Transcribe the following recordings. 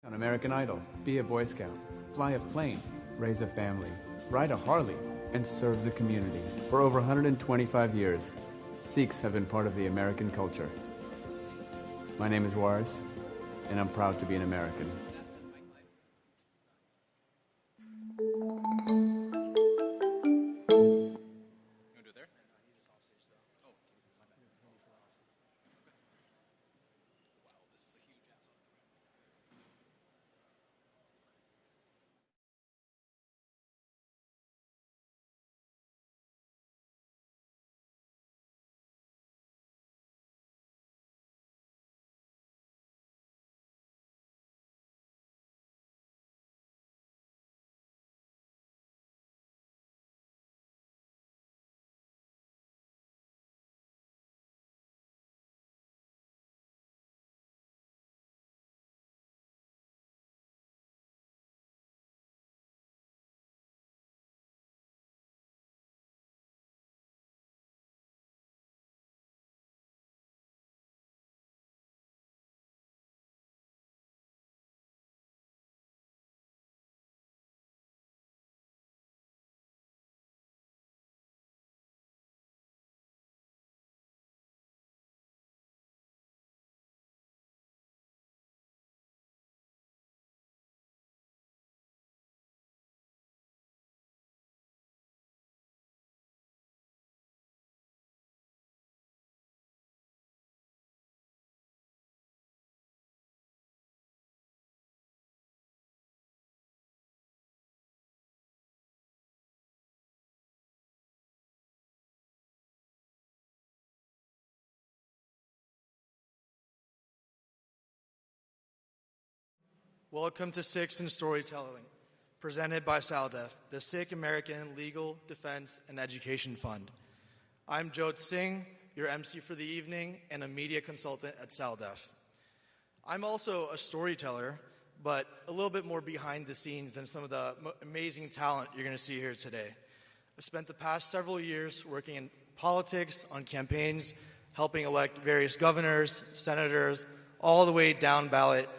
On American Idol, be a Boy Scout, fly a plane, raise a family, ride a Harley, and serve the community. For over 125 years, Sikhs have been part of the American culture. My name is Waris, and I'm proud to be an American. Welcome to Sikhs in Storytelling, presented by SALDEF, the Sikh American Legal Defense and Education Fund. I'm Jot Singh, your MC for the evening and a media consultant at SALDEF. I'm also a storyteller, but a little bit more behind the scenes than some of the amazing talent you're going to see here today. I spent the past several years working in politics, on campaigns, helping elect various governors, senators, all the way down ballot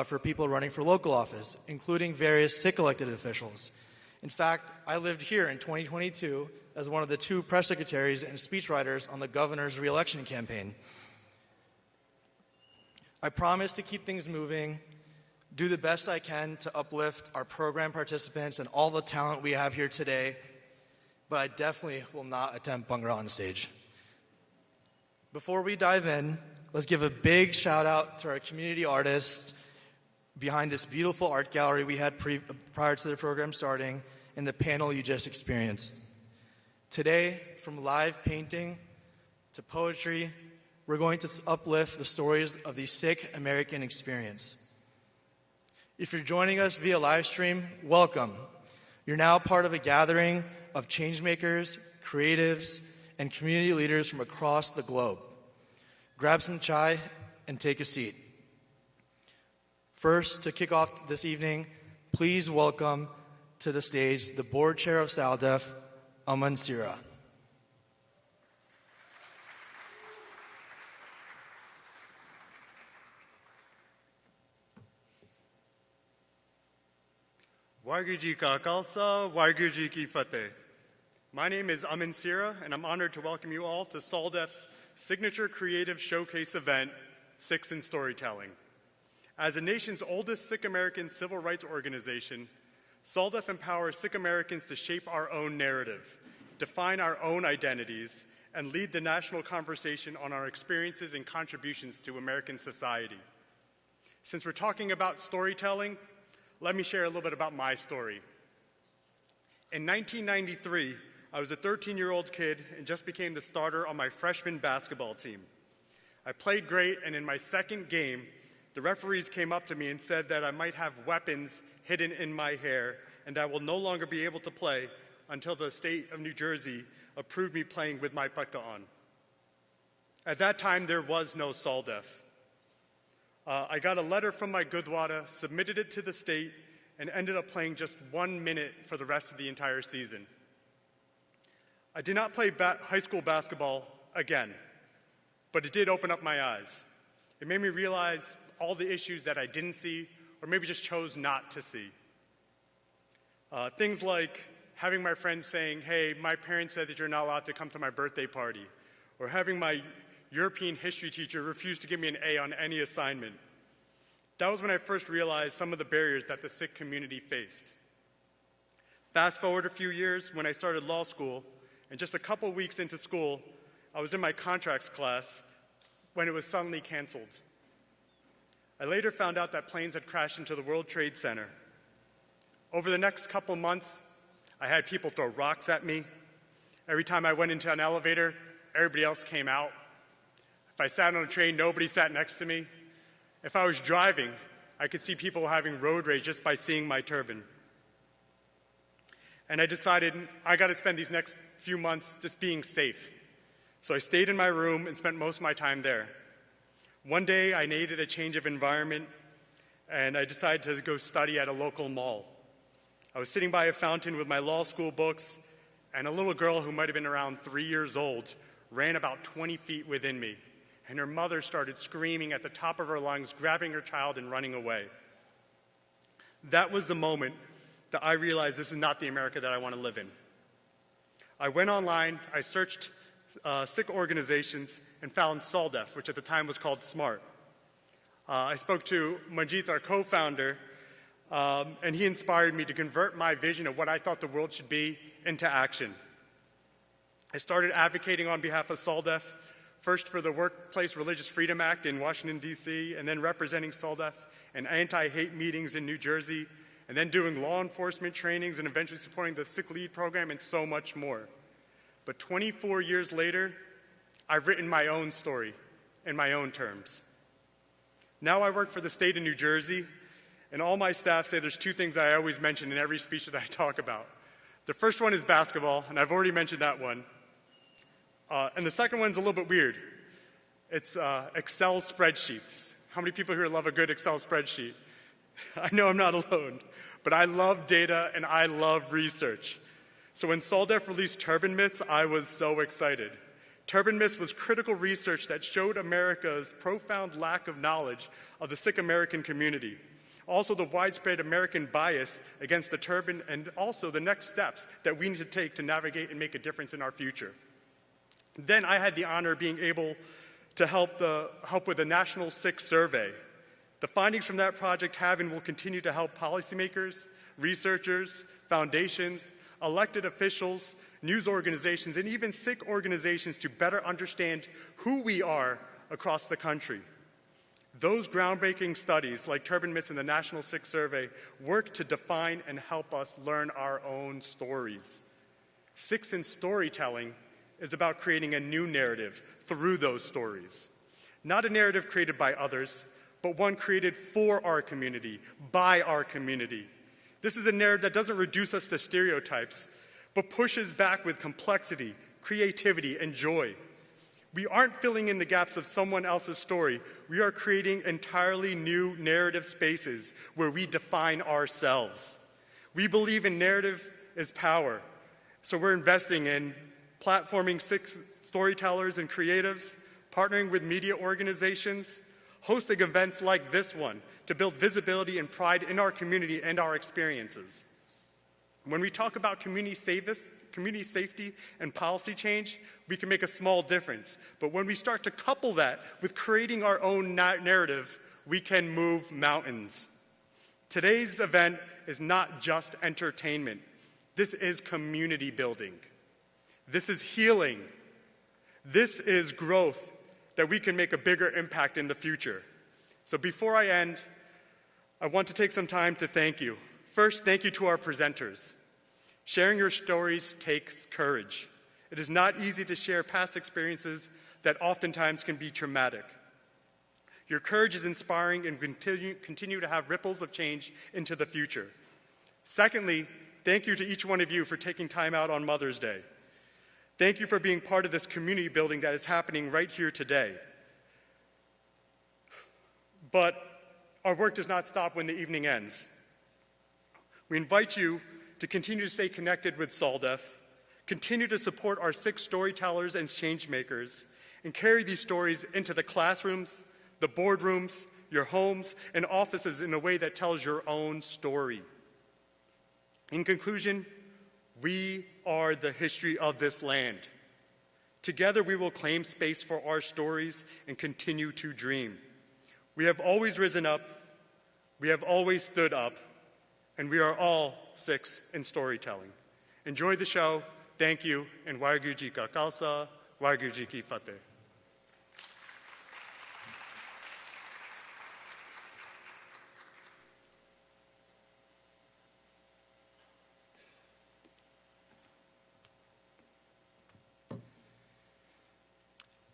for people running for local office, including various Sikh elected officials. In fact, I lived here in 2022 as one of the 2 press secretaries and speechwriters on the governor's re-election campaign. I promise to keep things moving, do the best I can to uplift our program participants and all the talent we have here today, but I definitely will not attempt Bhangra on stage. Before we dive in, let's give a big shout out to our community artists behind this beautiful art gallery we had prior to the program starting and the panel you just experienced. Today, from live painting to poetry, we're going to uplift the stories of the Sikh American experience. If you're joining us via live stream, welcome. You're now part of a gathering of changemakers, creatives, and community leaders from across the globe. Grab some chai and take a seat. First, to kick off this evening, please welcome to the stage the board chair of SALDEF, Aman Sira. Waheguru Ji Ka Khalsa, Waheguru Ji Ki Fateh. My name is Aman Sira, and I'm honored to welcome you all to SALDEF's signature creative showcase event, Sikhs in Storytelling. As the nation's oldest Sikh American civil rights organization, SALDEF empowers Sikh Americans to shape our own narrative, define our own identities, and lead the national conversation on our experiences and contributions to American society. Since we're talking about storytelling, let me share a little bit about my story. In 1993, I was a 13-year-old kid and just became the starter on my freshman basketball team. I played great, and in my second game, the referees came up to me and said that I might have weapons hidden in my hair and that I will no longer be able to play until the state of New Jersey approved me playing with my patka on. At that time, there was no SALDEF. I got a letter from my Gurdwara, submitted it to the state, and ended up playing just 1 minute for the rest of the entire season. I did not play high school basketball again, but it did open up my eyes. It made me realize all the issues that I didn't see or maybe just chose not to see. Things like having my friends saying, hey, my parents said that you're not allowed to come to my birthday party, or having my European history teacher refuse to give me an A on any assignment. That was when I first realized some of the barriers that the Sikh community faced. Fast forward a few years when I started law school, and just a couple weeks into school, I was in my contracts class when it was suddenly canceled. I later found out that planes had crashed into the World Trade Center. Over the next couple months, I had people throw rocks at me. Every time I went into an elevator, everybody else came out. If I sat on a train, nobody sat next to me. If I was driving, I could see people having road rage just by seeing my turban. And I decided I got to spend these next few months just being safe. So I stayed in my room and spent most of my time there. One day, I needed a change of environment, and I decided to go study at a local mall. I was sitting by a fountain with my law school books, and a little girl who might have been around 3 years old ran about 20 feet within me, and her mother started screaming at the top of her lungs, grabbing her child and running away. That was the moment that I realized this is not the America that I want to live in. I went online, I searched Sikh organizations, and found SALDEF, which at the time was called SMART. I spoke to Manjit, our co-founder, and he inspired me to convert my vision of what I thought the world should be into action. I started advocating on behalf of SALDEF, first for the Workplace Religious Freedom Act in Washington, D.C., and then representing SALDEF in anti-hate meetings in New Jersey, and then doing law enforcement trainings and eventually supporting the Sikh Lead program and so much more. But 24 years later, I've written my own story in my own terms. Now I work for the state of New Jersey, and all my staff say there's two things I always mention in every speech that I talk about. The first one is basketball, and I've already mentioned that one. And the second one's a little bit weird. It's Excel spreadsheets. How many people here love a good Excel spreadsheet? I know I'm not alone, but I love data and I love research. So when SALDEF released Turban Myths, I was so excited. Turban Myths was critical research that showed America's profound lack of knowledge of the Sikh American community, also the widespread American bias against the turban, and also the next steps that we need to take to navigate and make a difference in our future. Then I had the honor of being able to help with the National Sikh Survey. The findings from that project have and will continue to help policymakers, researchers, foundations, elected officials, news organizations, and even Sikh organizations to better understand who we are across the country. Those groundbreaking studies, like Turban Myths and the National Sikh Survey, work to define and help us learn our own stories. Sikhs in storytelling is about creating a new narrative through those stories. Not a narrative created by others, but one created for our community, by our community. This is a narrative that doesn't reduce us to stereotypes, but pushes back with complexity, creativity, and joy. We aren't filling in the gaps of someone else's story. We are creating entirely new narrative spaces where we define ourselves. We believe in narrative is power, so we're investing in platforming Sikh storytellers and creatives, partnering with media organizations, hosting events like this one to build visibility and pride in our community and our experiences. When we talk about community safety and policy change, we can make a small difference. But when we start to couple that with creating our own narrative, we can move mountains. Today's event is not just entertainment. This is community building. This is healing. This is growth that we can make a bigger impact in the future. So before I end, I want to take some time to thank you. First, thank you to our presenters. Sharing your stories takes courage. It is not easy to share past experiences that oftentimes can be traumatic. Your courage is inspiring and continue to have ripples of change into the future. Secondly, thank you to each one of you for taking time out on Mother's Day. Thank you for being part of this community building that is happening right here today. But our work does not stop when the evening ends. We invite you to continue to stay connected with SALDEF, continue to support our Sikh storytellers and change makers, and carry these stories into the classrooms, the boardrooms, your homes, and offices in a way that tells your own story. In conclusion, we are the history of this land. Together, we will claim space for our stories and continue to dream. We have always risen up, we have always stood up, and we are all Sikhs in storytelling. Enjoy the show. Thank you, and Waheguru Ji Ka Khalsa, Waheguru Ji Ki Fateh.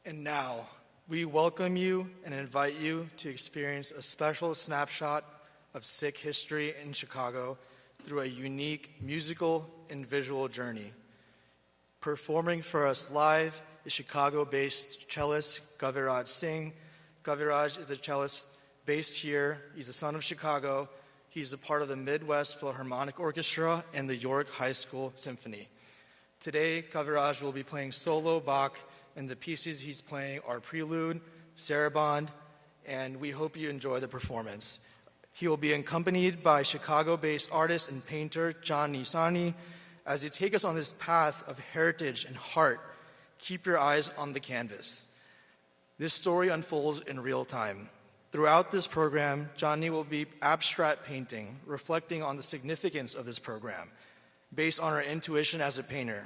And now, we welcome you and invite you to experience a special snapshot of Sikh history in Chicago through a unique musical and visual journey. Performing for us live is Chicago-based cellist Kaviraj Singh. Kaviraj is a cellist based here. He's a son of Chicago. He's a part of the Midwest Philharmonic Orchestra and the York High School Symphony. Today, Kaviraj will be playing solo Bach, and the pieces he's playing are Prelude, Sarabande, and we hope you enjoy the performance. He will be accompanied by Chicago-based artist and painter John Nisani. As you take us on this path of heritage and heart, keep your eyes on the canvas. This story unfolds in real time. Throughout this program, Johnny will be abstract painting, reflecting on the significance of this program, based on our intuition as a painter,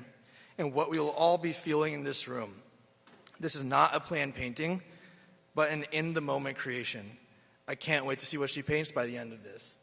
and what we will all be feeling in this room. This is not a planned painting, but an in-the-moment creation. I can't wait to see what she paints by the end of this.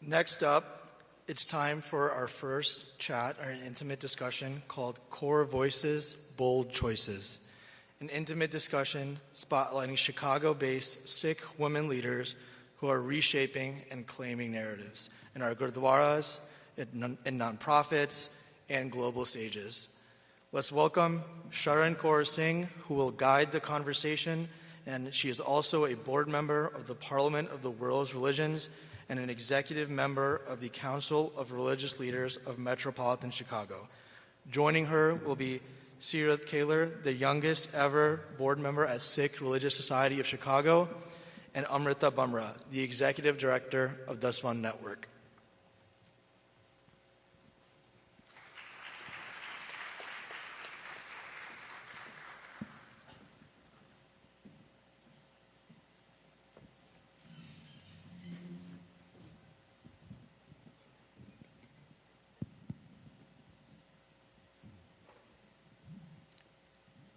Next up, it's time for our first chat, or an intimate discussion called Core Voices, Bold Choices. An intimate discussion spotlighting Chicago-based Sikh women leaders who are reshaping and claiming narratives in our gurdwaras, in nonprofits, and global stages. Let's welcome Sharan Kaur Singh, who will guide the conversation, and she is also a board member of the Parliament of the World's Religions and an executive member of the Council of Religious Leaders of Metropolitan Chicago. Joining her will be Sirat Kaler, the youngest ever board member at Sikh Religious Society of Chicago, and Amrita Bumrah, the executive director of Daswan Network.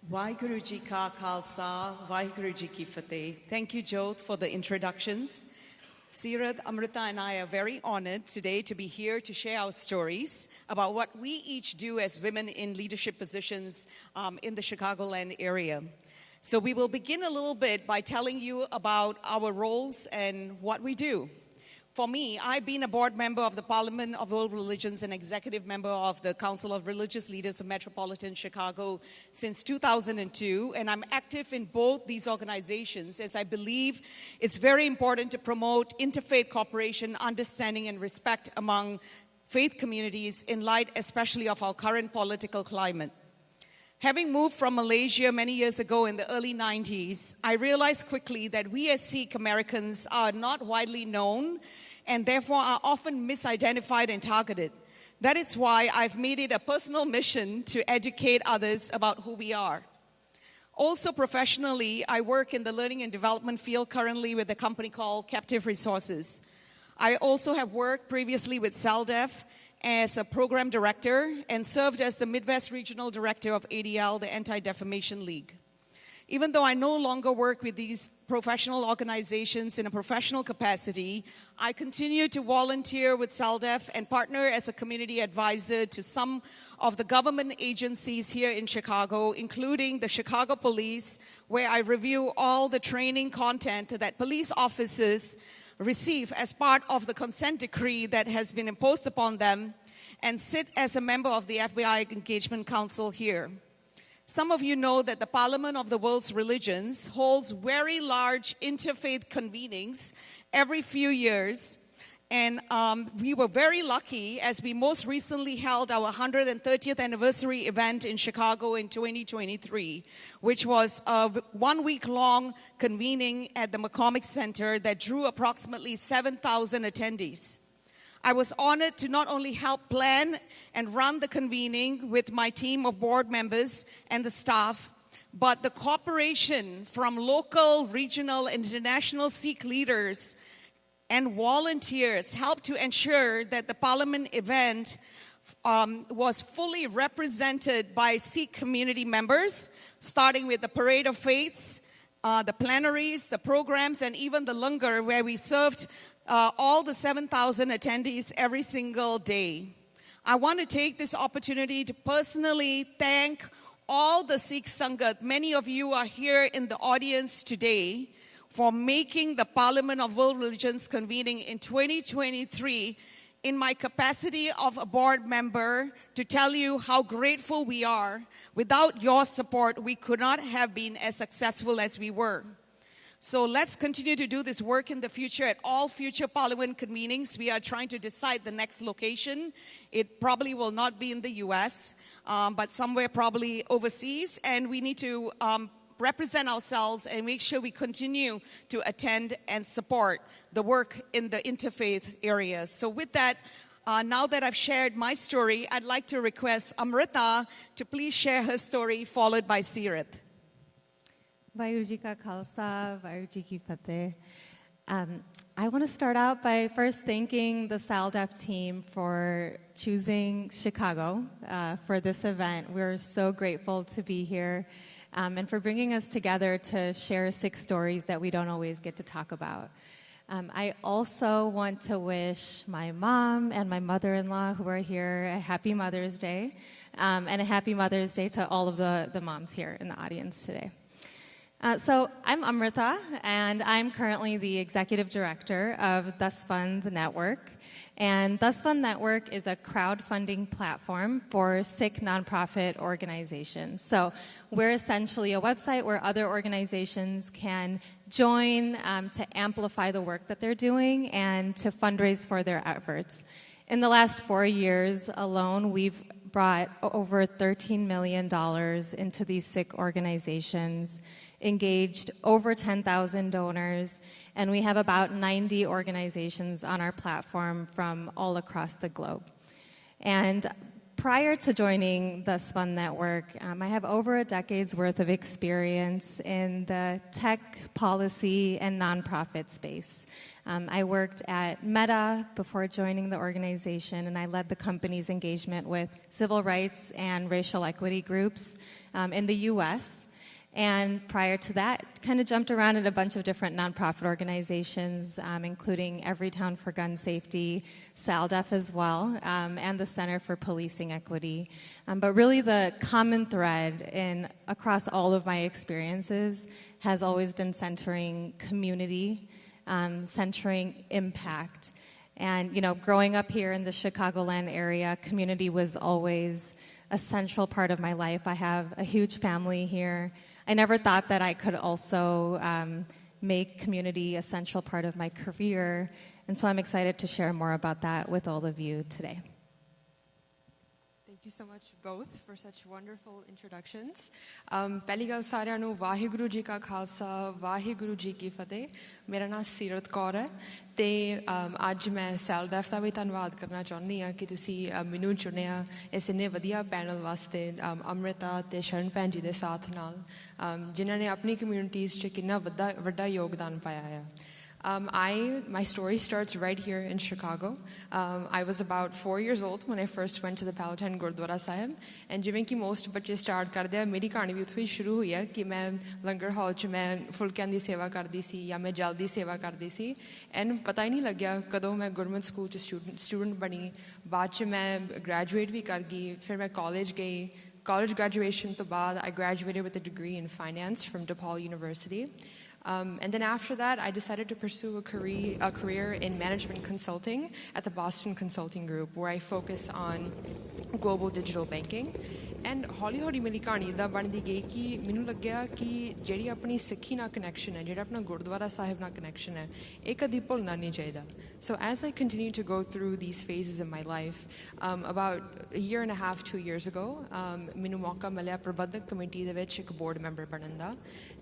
Vaheguru Ji Ka Khalsa, Vaheguru Ji Ki Fateh. Thank you, Jyoth, for the introductions. Sirat, Amrita, and I are very honored today to be here to share our stories about what we each do as women in leadership positions in the Chicagoland area. So we will begin a little bit by telling you about our roles and what we do. For me, I've been a board member of the Parliament of World Religions and executive member of the Council of Religious Leaders of Metropolitan Chicago since 2002, and I'm active in both these organizations as I believe it's very important to promote interfaith cooperation, understanding, and respect among faith communities in light especially of our current political climate. Having moved from Malaysia many years ago in the early 90s, I realized quickly that we as Sikh Americans are not widely known and therefore are often misidentified and targeted. That is why I've made it a personal mission to educate others about who we are. Also professionally, I work in the learning and development field currently with a company called Captive Resources. I also have worked previously with SALDEF as a program director and served as the Midwest Regional Director of ADL, the Anti-Defamation League. Even though I no longer work with these professional organizations in a professional capacity, I continue to volunteer with SALDEF and partner as a community advisor to some of the government agencies here in Chicago, including the Chicago Police, where I review all the training content that police officers receive as part of the consent decree that has been imposed upon them, and sit as a member of the FBI Engagement Council here. Some of you know that the Parliament of the World's Religions holds very large interfaith convenings every few years. And we were very lucky as we most recently held our 130th anniversary event in Chicago in 2023, which was a 1 week long convening at the McCormick Center that drew approximately 7,000 attendees. I was honored to not only help plan and run the convening with my team of board members and the staff, but the cooperation from local, regional, and international Sikh leaders and volunteers helped to ensure that the Parliament event was fully represented by Sikh community members, starting with the Parade of Faiths, the plenaries, the programs, and even the langar, where we served all the 7,000 attendees every single day. I want to take this opportunity to personally thank all the Sikh Sangat. Many of you are here in the audience today for making the Parliament of World Religions convening in 2023 in my capacity of a board member to tell you how grateful we are. Without your support, we could not have been as successful as we were. So let's continue to do this work in the future. At all future Parliament convenings, we are trying to decide the next location. It probably will not be in the US, but somewhere probably overseas. And we need to represent ourselves and make sure we continue to attend and support the work in the interfaith areas. So with that, now that I've shared my story, I'd like to request Amrita to please share her story, followed by Sirat. Vaheguru Ji Ka Khalsa, Vaheguru Ji Ki Fateh. I want to start out by first thanking the SALDEF team for choosing Chicago for this event. We're so grateful to be here and for bringing us together to share Sikh stories that we don't always get to talk about. I also want to wish my mom and my mother-in-law who are here a happy Mother's Day, and a happy Mother's Day to all of the moms here in the audience today. So I'm Amrita, and I'm currently the executive director of Dasband Network. And Dasband Network is a crowdfunding platform for Sikh nonprofit organizations. So we're essentially a website where other organizations can join to amplify the work that they're doing and to fundraise for their efforts. In the last 4 years alone, we've brought over $13 million into these Sikh organizations, engaged over 10,000 donors, and we have about 90 organizations on our platform from all across the globe. And prior to joining the Spun Network, I have over a decade's worth of experience in the tech, policy, and nonprofit space. I worked at Meta before joining the organization, and I led the company's engagement with civil rights and racial equity groups in the U.S., and prior to that, kind of jumped around at a bunch of different nonprofit organizations, including Everytown for Gun Safety, SALDEF as well, and the Center for Policing Equity. But really the common thread across all of my experiences has always been centering community, centering impact. And, growing up here in the Chicagoland area, community was always a central part of my life. I have a huge family here. I never thought that I could also make community a central part of my career, and so I'm excited to share more about that with all of you today. Thank you so much both for such wonderful introductions. ਪਹਿਲੀ ਗੱਲ ਸਾਰਿਆਂ ਨੂੰ ਵਾਹਿਗੁਰੂ ਜੀ ਕਾ ਖਾਲਸਾ ਵਾਹਿਗੁਰੂ ਜੀ ਕੀ ਫਤਿਹ। ਮੇਰਾ ਨਾਮ ਸੀਰਤ ਕੌਰ ਹੈ ਤੇ ਅੱਜ ਮੈਂ SALDEF ਦਾ ਵੀ ਧੰਨਵਾਦ ਕਰਨਾ ਚਾਹੁੰਦੀ ਹਾਂ ਕਿ ਤੁਸੀਂ ਮੈਨੂੰ ਚੁਣਿਆ ਇਸ ਇੰਨੇ ਵਧੀਆ ਪੈਨਲ ਵਾਸਤੇ ਅੰਮ੍ਰਿਤਾ ਤੇ ਸ਼ਰਨ ਭੈਣ ਜੀ ਦੇ ਸਾਥ ਨਾਲ ਜਿਨ੍ਹਾਂ ਨੇ ਆਪਣੀ ਕਮਿਊਨਿਟੀਜ਼ 'ਚ ਕਿੰਨਾ ਵੱਡਾ ਯੋਗਦਾਨ ਪਾਇਆ ਹੈ। My story starts right here in Chicago. I was about 4 years old when I first went to the Palatine Gurdwara Sahib. And ਜਿਵੇਂ ਕਿ most ਬੱਚੇ start ਕਰਦੇ ਆ ਮੇਰੀ ਕਹਾਣੀ ਵੀ ਉੱਥੋਂ ਹੀ ਸ਼ੁਰੂ ਹੋਈ ਹੈ ਕਿ ਮੈਂ ਲੰਗਰ ਹਾਲ 'ਚ ਮੈਂ ਫੁਲਕਿਆਂ ਦੀ ਸੇਵਾ ਕਰਦੀ ਸੀ ਜਾਂ ਮੈਂ ਜਲ ਦੀ ਸੇਵਾ ਕਰਦੀ ਸੀ ਐਂਡ ਪਤਾ ਹੀ ਨਹੀਂ ਲੱਗਿਆ ਕਦੋਂ ਮੈਂ ਗੁਰਮਤ ਸਕੂਲ 'ਚ ਸਟੂਡੈਂਟ ਬਣੀ। ਬਾਅਦ 'ਚ ਮੈਂ ਗ੍ਰੈਜੂਏਟ ਵੀ ਕਰ ਗਈ, ਫਿਰ ਮੈਂ ਕਾਲਜ ਗਈ। College graduation ਤੋਂ ਬਾਅਦ I graduated with a degree in finance from DePaul University. And then after that, I decided to pursue a career in management consulting at the Boston Consulting Group, where I focus on global digital banking. And ਹੌਲੀ-ਹੌਲੀ ਮੇਰੀ ਕਹਾਣੀ ਦਾ ਬਣਦੀ ਗਈ ਕਿ ਮੈਨੂੰ ਲੱਗਿਆ ਕਿ ਜਿਹੜੀ ਆਪਣੀ ਸਿੱਖੀ ਨਾਲ ਕਨੈਕਸ਼ਨ ਹੈ, ਜਿਹੜਾ ਆਪਣਾ ਗੁਰਦੁਆਰਾ ਸਾਹਿਬ ਨਾਲ ਕਨੈਕਸ਼ਨ ਹੈ, ਇਹ ਕਦੀ ਭੁੱਲਣਾ ਨਹੀਂ ਚਾਹੀਦਾ. So as I continue to go through these phases in my life, about a year and a half, 2 years ago, ਮੈਨੂੰ ਮੌਕਾ ਮਿਲਿਆ ਪ੍ਰਬੰਧਕ ਕਮੇਟੀ ਦੇ ਵਿੱਚ ਇੱਕ ਬੋਰਡ ਮੈਂਬਰ ਬਣਨ ਦਾ.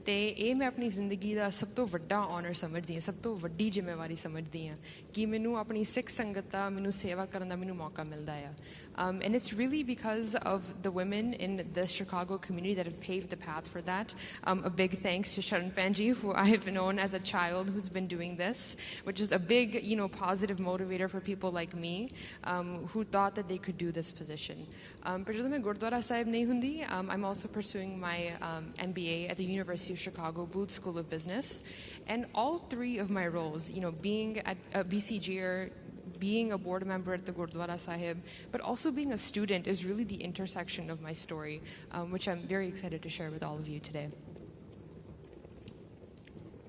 ਤੇ ਇਹ ਮੈਂ ਆਪਣੀ ਜ਼ਿੰਦਗੀ ਦਾ ਸਭ ਤੋਂ ਵੱਡਾ ਆਨਰ ਸਮਝਦੀ ਹਾਂ, ਸਭ ਤੋਂ ਵੱਡੀ ਜ਼ਿੰਮੇਵਾਰੀ ਸਮਝਦੀ ਹਾਂ ਕਿ ਮੈਨੂੰ ਆਪਣੀ ਸਿੱਖ ਸੰਗਤ ਦਾ ਮੈਨੂੰ ਸੇਵਾ ਕਰਨ ਦਾ ਮੈਨੂੰ ਮੌਕਾ ਮਿਲਦਾ ਆ. And it's really because of the women in the Chicago community that have paved the path for that. A big thanks to Sharan Panji, who I've known as a child, who's been doing this, which is a big, positive motivator for people like me, who thought that they could do this position. But ਜਦੋਂ ਮੈਂ ਗੁਰਦੁਆਰਾ ਸਾਹਿਬ ਨਹੀਂ ਹੁੰਦੀ, I'm also pursuing my MBA at the University of Chicago Booth School of Business. And all three of my roles, being at BCGer, being a board member at the Gurdwara Sahib, but also being a student is really the intersection of my story, which I'm very excited to share with all of you today.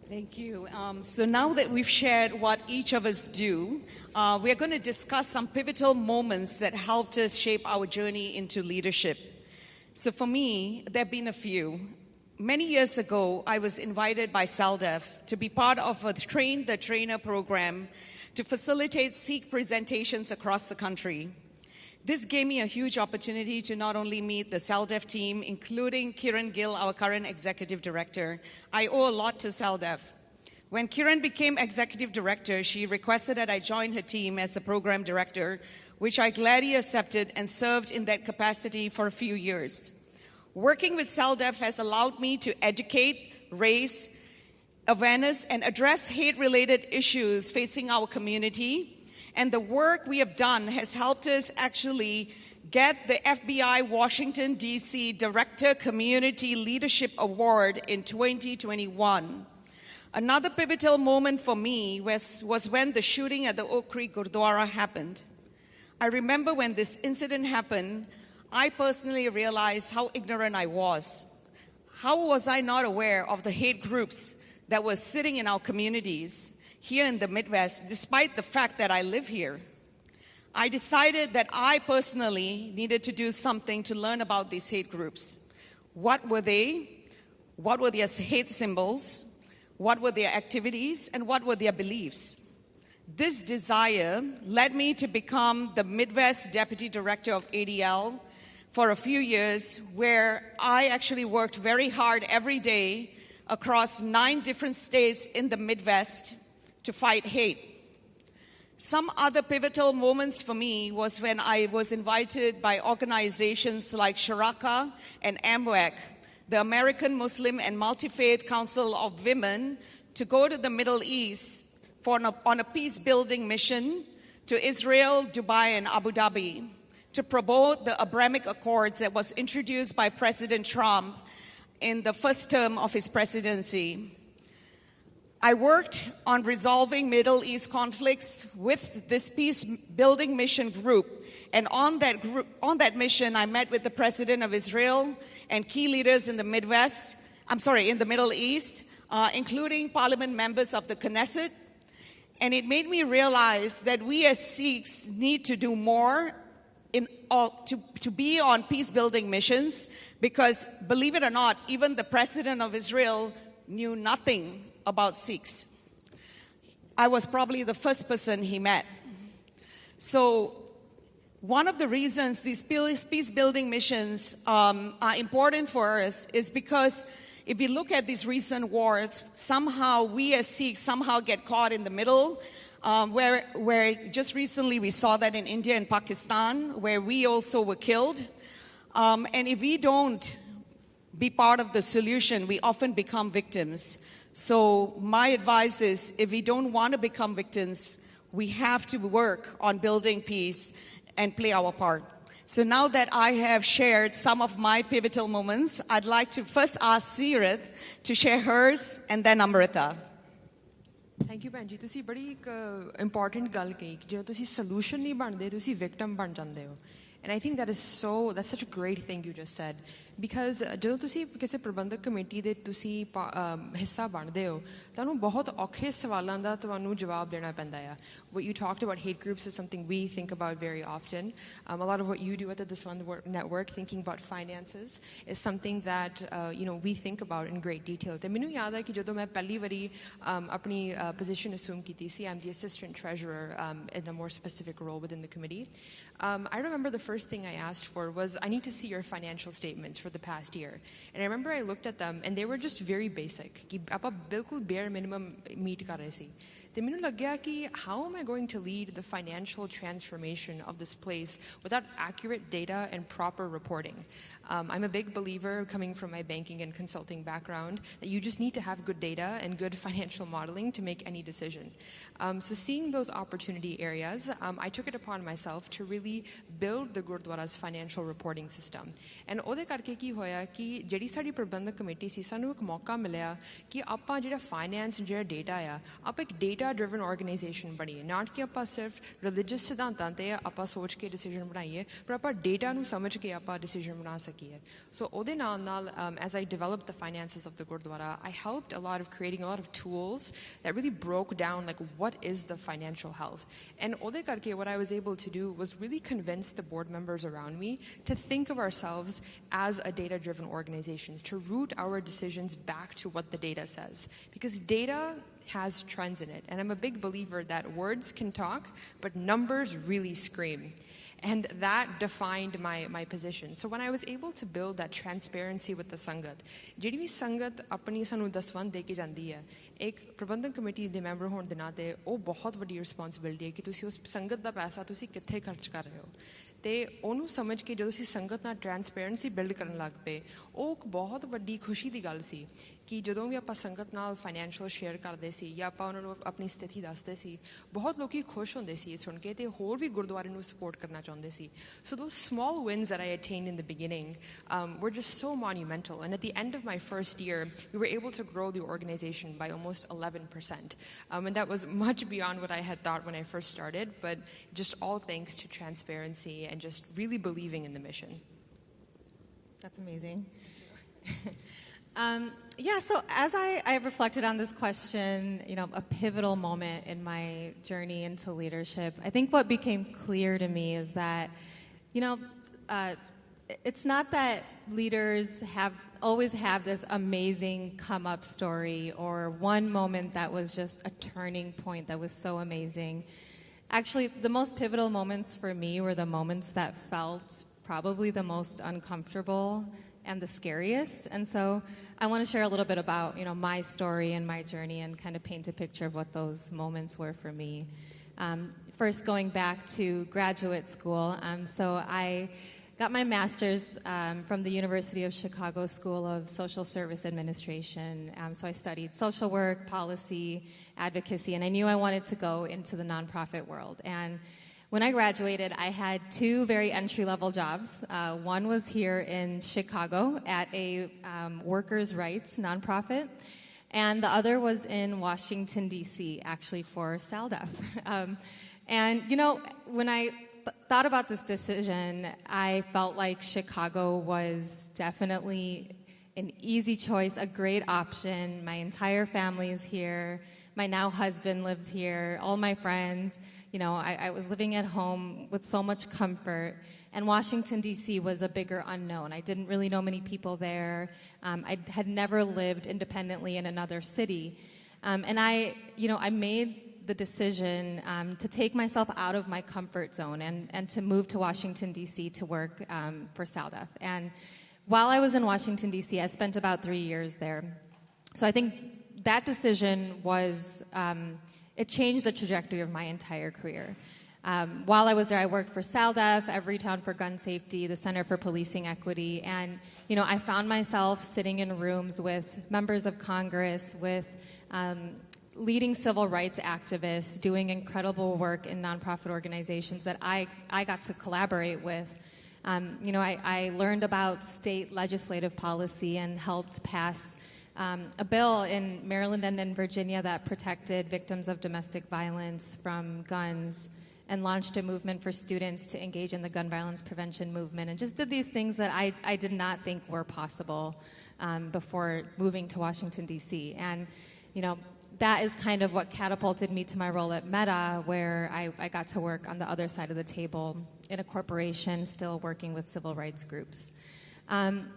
Thank you. So now that we've shared what each of us do, we're going to discuss some pivotal moments that helped us shape our journey into leadership. So for me, there have been a few. Many years ago, I was invited by SALDEF to be part of a Train the Trainer program to facilitate Sikh presentations across the country. This gave me a huge opportunity to not only meet the SALDEF team, including Kiran Gill, our current executive director. I owe a lot to SALDEF. When Kiran became executive director, she requested that I join her team as the program director, which I gladly accepted and served in that capacity for a few years. Working with SALDEF has allowed me to educate, raise awareness, and address hate-related issues facing our community. And the work we have done has helped us actually get the FBI Washington, D.C. Director Community Leadership Award in 2021. Another pivotal moment for me was when the shooting at the Oak Creek Gurdwara happened. I remember when this incident happened, I personally realized how ignorant I was. How was I not aware of the hate groups that was sitting in our communities here in the Midwest, despite the fact that I live here? I decided that I personally needed to do something to learn about these hate groups. What were they? What were their hate symbols? What were their activities? And what were their beliefs? This desire led me to become the Midwest Deputy Director of ADL for a few years, where I actually worked very hard every day across 9 different states in the Midwest to fight hate. Some other pivotal moments for me was when I was invited by organizations like Sharaka and AMWAC, the American Muslim and Multi-Faith Council of Women, to go to the Middle East on a peace-building mission to Israel, Dubai, and Abu Dhabi to promote the Abrahamic Accords that was introduced by President Trump in the first term of his presidency. I worked on resolving Middle East conflicts with this peace-building mission group. And on that mission, I met with the President of Israel and key leaders in the in the Middle East, including parliament members of the Knesset. And it made me realize that we as Sikhs need to do more to be on peace-building missions, because, believe it or not, even the President of Israel knew nothing about Sikhs. I was probably the first person he met. So one of the reasons these peace-building missions are important for us is because if we look at these recent wars, somehow we as Sikhs somehow get caught in the middle, where just recently we saw that in India and Pakistan, where we also were killed. And if we don't be part of the solution, we often become victims. So my advice is, if we don't want to become victims, we have to work on building peace and play our part. So now that I have shared some of my pivotal moments, I'd like to first ask Sirat to share hers, and then Amrita. Thank you, Benji. ਤੁਸੀਂ ਬੜੀ ਇੱਕ important ਗੱਲ ਕਹੀ ਕਿ ਜਦੋਂ ਤੁਸੀਂ solution ਨਹੀਂ ਬਣਦੇ ਤੁਸੀਂ ਵਿਕਟਮ ਬਣ ਜਾਂਦੇ ਹੋ. And I think that's such a great thing you just said. Because ਜਦੋਂ ਤੁਸੀਂ ਕਿਸੇ ਪ੍ਰਬੰਧਕ ਕਮੇਟੀ ਦੇ ਤੁਸੀਂ ਹਿੱਸਾ ਬਣਦੇ ਹੋ ਤੁਹਾਨੂੰ ਬਹੁਤ ਔਖੇ ਸਵਾਲਾਂ ਦਾ ਤੁਹਾਨੂੰ ਜਵਾਬ ਦੇਣਾ ਪੈਂਦਾ ਆ. What you talked about, hate groups, is something we think about very often. A lot of what you do at the This One Network, thinking about finances, is something that we think about in great detail. ਤੇ ਮੈਨੂੰ ਯਾਦ ਹੈ ਕਿ ਜਦੋਂ ਮੈਂ ਪਹਿਲੀ ਵਾਰੀ ਆਪਣੀ position assume ਕੀਤੀ ਸੀ, I'm the assistant treasurer in a more specific role within the committee. I remember the first thing I asked for was, I need to see your financial statements for the past year. And I remember I looked at them and they were just very basic. कि ਆਪਾਂ बिल्कुल bare minimum meet कर रहे सी. ਤੇ ਮੈਨੂੰ ਲੱਗਿਆ ਕਿ how am I going to lead the financial transformation of this place without accurate data and proper reporting? I'm a big believer, coming from my banking and consulting background, that you just need to have good data and good financial modeling to make any decision. So seeing those opportunity areas, I took it upon myself to really build the Gurdwara's financial reporting system. And ਉਹਦੇ ਕਰਕੇ ਕੀ ਹੋਇਆ ਕਿ ਜਿਹੜੀ ਸਾਡੀ ਪ੍ਰਬੰਧਕ committee ਸੀ ਸਾਨੂੰ ਇੱਕ ਮੌਕਾ ਮਿਲਿਆ ਕਿ ਆਪਾਂ ਜਿਹੜਾ ਫਾਈਨੈਂਸ ਜਿਹੜਾ ਡੇਟਾ ਆ ਆਪਾਂ ਇੱਕ ਡੇਟਾ ਡਰਿਵਨ ਆਰਗੇਨਾਈਜੇਸ਼ਨ ਬਣੀਏ. ਨਾਟ ਕਿ ਆਪਾਂ ਸਿਰਫ ਰਿਲੀਜੀਅਸ ਸਿਧਾਂਤਾਂ ਤੇ ਆਪਾਂ ਸੋਚ ਕੇ ਡਿਸੀਜਨ ਬਣਾਈਏ ਪਰ ਆਪਾਂ ਡੇਟਾ ਨੂੰ ਸਮਝ ਕੇ ਆਪਾਂ ਡਿਸੀਜਨ ਬਣਾ ਸਕੀਏ. So ਉਹਦੇ ਨਾਲ as I developed the finances of the Gurdwara, I helped creating a lot of tools that really broke down like what is the financial health. And ਉਹਦੇ ਕਰਕੇ what I was able to do was really convince the board members around me to think of ourselves as a data-driven organization, to root our decisions back to what the data says. Because data has trends in it. And I'm a big believer that words can talk, but numbers really scream. And that defined my position. So when I was able to build that transparency with the Sangat, ਜਿਹੜੀ ਵੀ ਸੰਗਤ ਆਪਣੀ ਸਾਨੂੰ ਦਸਵੰਧ ਦੇ ਕੇ ਜਾਂਦੀ ਹੈ, ਇੱਕ ਪ੍ਰਬੰਧਕ committee ਦੇ ਮੈਂਬਰ ਹੋਣ ਦੇ ਨਾਤੇ ਉਹ ਬਹੁਤ ਵੱਡੀ ਰਿਸਪੌਂਸਿਬਿਲਿਟੀ ਹੈ ਕਿ ਤੁਸੀਂ ਉਸ ਸੰਗਤ ਦਾ ਪੈਸਾ ਤੁਸੀਂ ਕਿੱਥੇ ਖਰਚ ਕਰ ਰਹੇ ਹੋ. ਤੇ ਉਹਨੂੰ ਸਮਝ ਕੇ ਜਦੋਂ ਅਸੀਂ ਸੰਗਤ ਨਾਲ ਟ੍ਰਾਂਸਪੇਰੈਂਸੀ ਬਿਲਡ ਕਰਨ ਲੱਗ ਪਏ, ਉਹ ਇੱਕ ਬਹੁਤ ਵੱਡੀ ਖੁਸ਼ੀ ਦੀ ਗੱਲ ਸੀ ਕਿ ਜਦੋਂ ਵੀ ਆਪਾਂ ਸੰਗਤ ਨਾਲ ਫਾਈਨੈਂਸ਼ੀਅਲ ਸ਼ੇਅਰ ਕਰਦੇ ਸੀ ਜਾਂ ਆਪਾਂ ਉਹਨਾਂ ਨੂੰ ਆਪਣੀ ਸਥਿਤੀ ਦੱਸਦੇ ਸੀ, ਬਹੁਤ ਲੋਕੀ ਖੁਸ਼ ਹੁੰਦੇ ਸੀ ਇਹ ਸੁਣ ਕੇ ਤੇ ਹੋਰ ਵੀ ਗੁਰਦੁਆਰੇ ਨੂੰ ਸਪੋਰਟ ਕਰਨਾ ਚਾਹੁੰਦੇ ਸੀ. So those small wins that I attained in the beginning were just so monumental. And at the end of my first year, we were able to grow the organization by almost 11%. And that was much beyond what I had thought when I first started, but just all thanks to transparency and just really believing in the mission. That's amazing. So as I reflected on this question, a pivotal moment in my journey into leadership, I think what became clear to me is that, it's not that leaders always have this amazing come-up story or one moment that was just a turning point that was so amazing. Actually, the most pivotal moments for me were the moments that felt probably the most uncomfortable and the scariest. And so I want to share a little bit about, my story and my journey and kind of paint a picture of what those moments were for me. First, going back to graduate school. So I got my master's from the University of Chicago School of Social Service Administration. So I studied social work, policy, advocacy, and I knew I wanted to go into the nonprofit world. And when I graduated, I had two very entry-level jobs. One was here in Chicago at a workers' rights nonprofit, and the other was in Washington, D.C., actually for SALDEF. And, when I thought about this decision, I felt like Chicago was definitely an easy choice, a great option. My entire family is here. My now husband lives here, all my friends. I was living at home with so much comfort. And Washington, D.C. was a bigger unknown. I didn't really know many people there. I had never lived independently in another city. And I made the decision to take myself out of my comfort zone and to move to Washington, D.C. to work for SALDEF. And while I was in Washington, D.C., I spent about 3 years there. So I think that decision was, it changed the trajectory of my entire career. While I was there, I worked for SALDEF, Everytown for Gun Safety, the Center for Policing Equity, and, I found myself sitting in rooms with members of Congress, with leading civil rights activists, doing incredible work in nonprofit organizations that I got to collaborate with. I learned about state legislative policy and helped pass a bill in Maryland and in Virginia that protected victims of domestic violence from guns and launched a movement for students to engage in the gun violence prevention movement, and just did these things that I did not think were possible before moving to Washington, D.C. And, that is kind of what catapulted me to my role at Meta, where I got to work on the other side of the table in a corporation still working with civil rights groups. And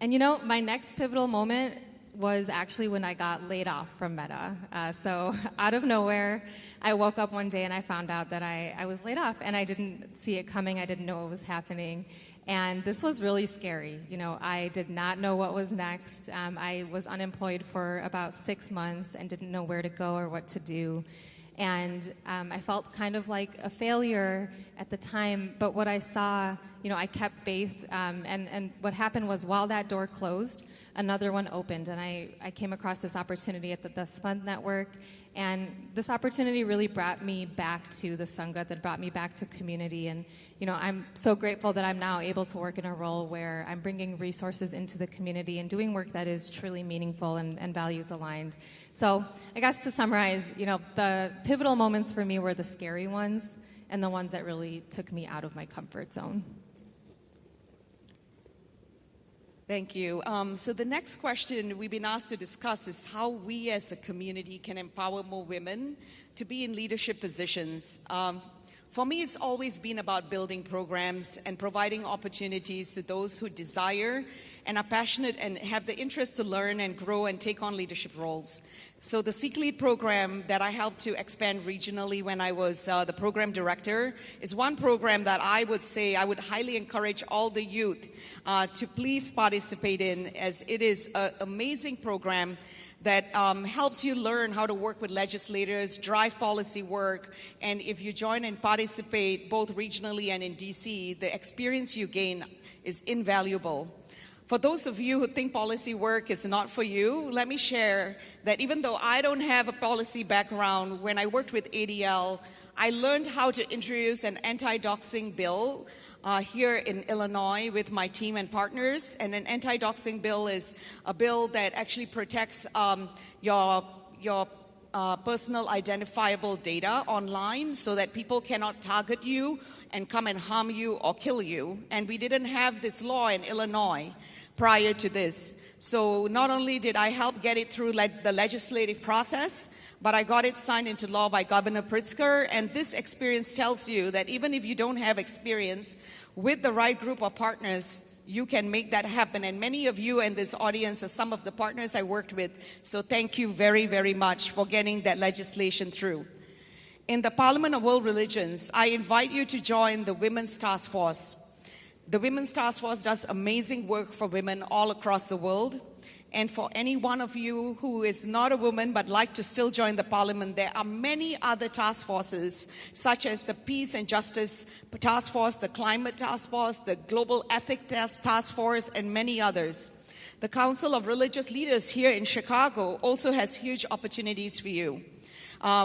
my next pivotal moment was actually when I got laid off from Meta. So out of nowhere, I woke up one day and I found out that I was laid off, and I didn't see it coming. I didn't know what was happening. And this was really scary. I did not know what was next. I was unemployed for about 6 months and didn't know where to go or what to do. And I felt kind of like a failure at the time. But what I saw, I kept faith. And what happened was, while that door closed, another one opened. And I came across this opportunity at the Thus Fund Network. And this opportunity really brought me back to the Sangha, that brought me back to community. And, I'm so grateful that I'm now able to work in a role where I'm bringing resources into the community and doing work that is truly meaningful and values aligned. So I guess to summarize, the pivotal moments for me were the scary ones and the ones that really took me out of my comfort zone. Thank you. So the next question we've been asked to discuss is how we as a community can empower more women to be in leadership positions. For me, it's always been about building programs and providing opportunities to those who desire and are passionate and have the interest to learn and grow and take on leadership roles. So the Sikh Lead program that I helped to expand regionally when I was the program director is one program that I would say I would highly encourage all the youth to please participate in, as it is an amazing program that helps you learn how to work with legislators, drive policy work, and if you join and participate both regionally and in DC, the experience you gain is invaluable. For those of you who think policy work is not for you, let me share that even though I don't have a policy background, when I worked with ADL, I learned how to introduce an anti-doxing bill here in Illinois with my team and partners. And an anti-doxing bill is a bill that actually protects your personal identifiable data online so that people cannot target you and come and harm you or kill you. And we didn't have this law in Illinois prior to this. So not only did I help get it through the legislative process, but I got it signed into law by Governor Pritzker. And this experience tells you that even if you don't have experience, with the right group of partners, you can make that happen. And many of you in this audience are some of the partners I worked with. So thank you very, very much for getting that legislation through. In the Parliament of World Religions, I invite you to join the Women's Task Force. The Women's Task Force does amazing work for women all across the world. And for any one of you who is not a woman but like to still join the Parliament, there are many other task forces, such as the Peace and Justice Task Force, the Climate Task Force, the Global Ethics Task Force, and many others. The Council of Religious Leaders here in Chicago also has huge opportunities for you.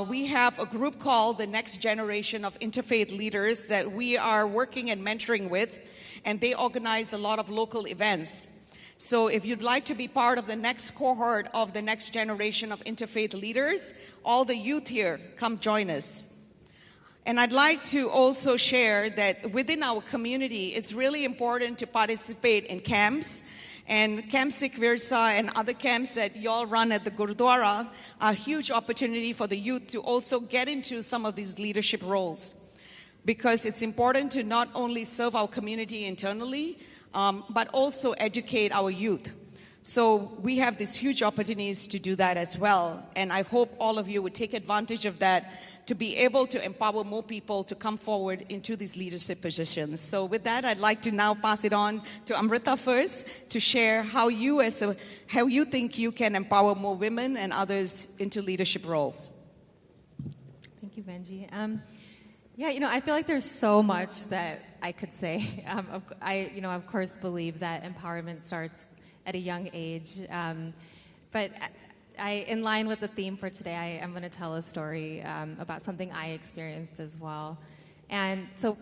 We have a group called the Next Generation of Interfaith Leaders that we are working and mentoring with, and they organize a lot of local events. So if you'd like to be part of the next cohort of the Next Generation of Interfaith Leaders, all the youth here, come join us. And I'd like to also share that within our community, it's really important to participate in camps. And Camp Sikh Virsa and other camps that y'all run at the Gurdwara are a huge opportunity for the youth to also get into some of these leadership roles. Because it's important to not only serve our community internally, but also educate our youth. So we have these huge opportunities to do that as well. And I hope all of you would take advantage of that to be able to empower more people to come forward into these leadership positions. So with that, I'd like to now pass it on to Amrita first to share how you think you can empower more women and others into leadership roles. Thank you, Benji. Yeah, I feel like there's so much that I could say. I of course, believe that empowerment starts at a young age. But in line with the theme for today, I am going to tell a story about something I experienced as well. And so,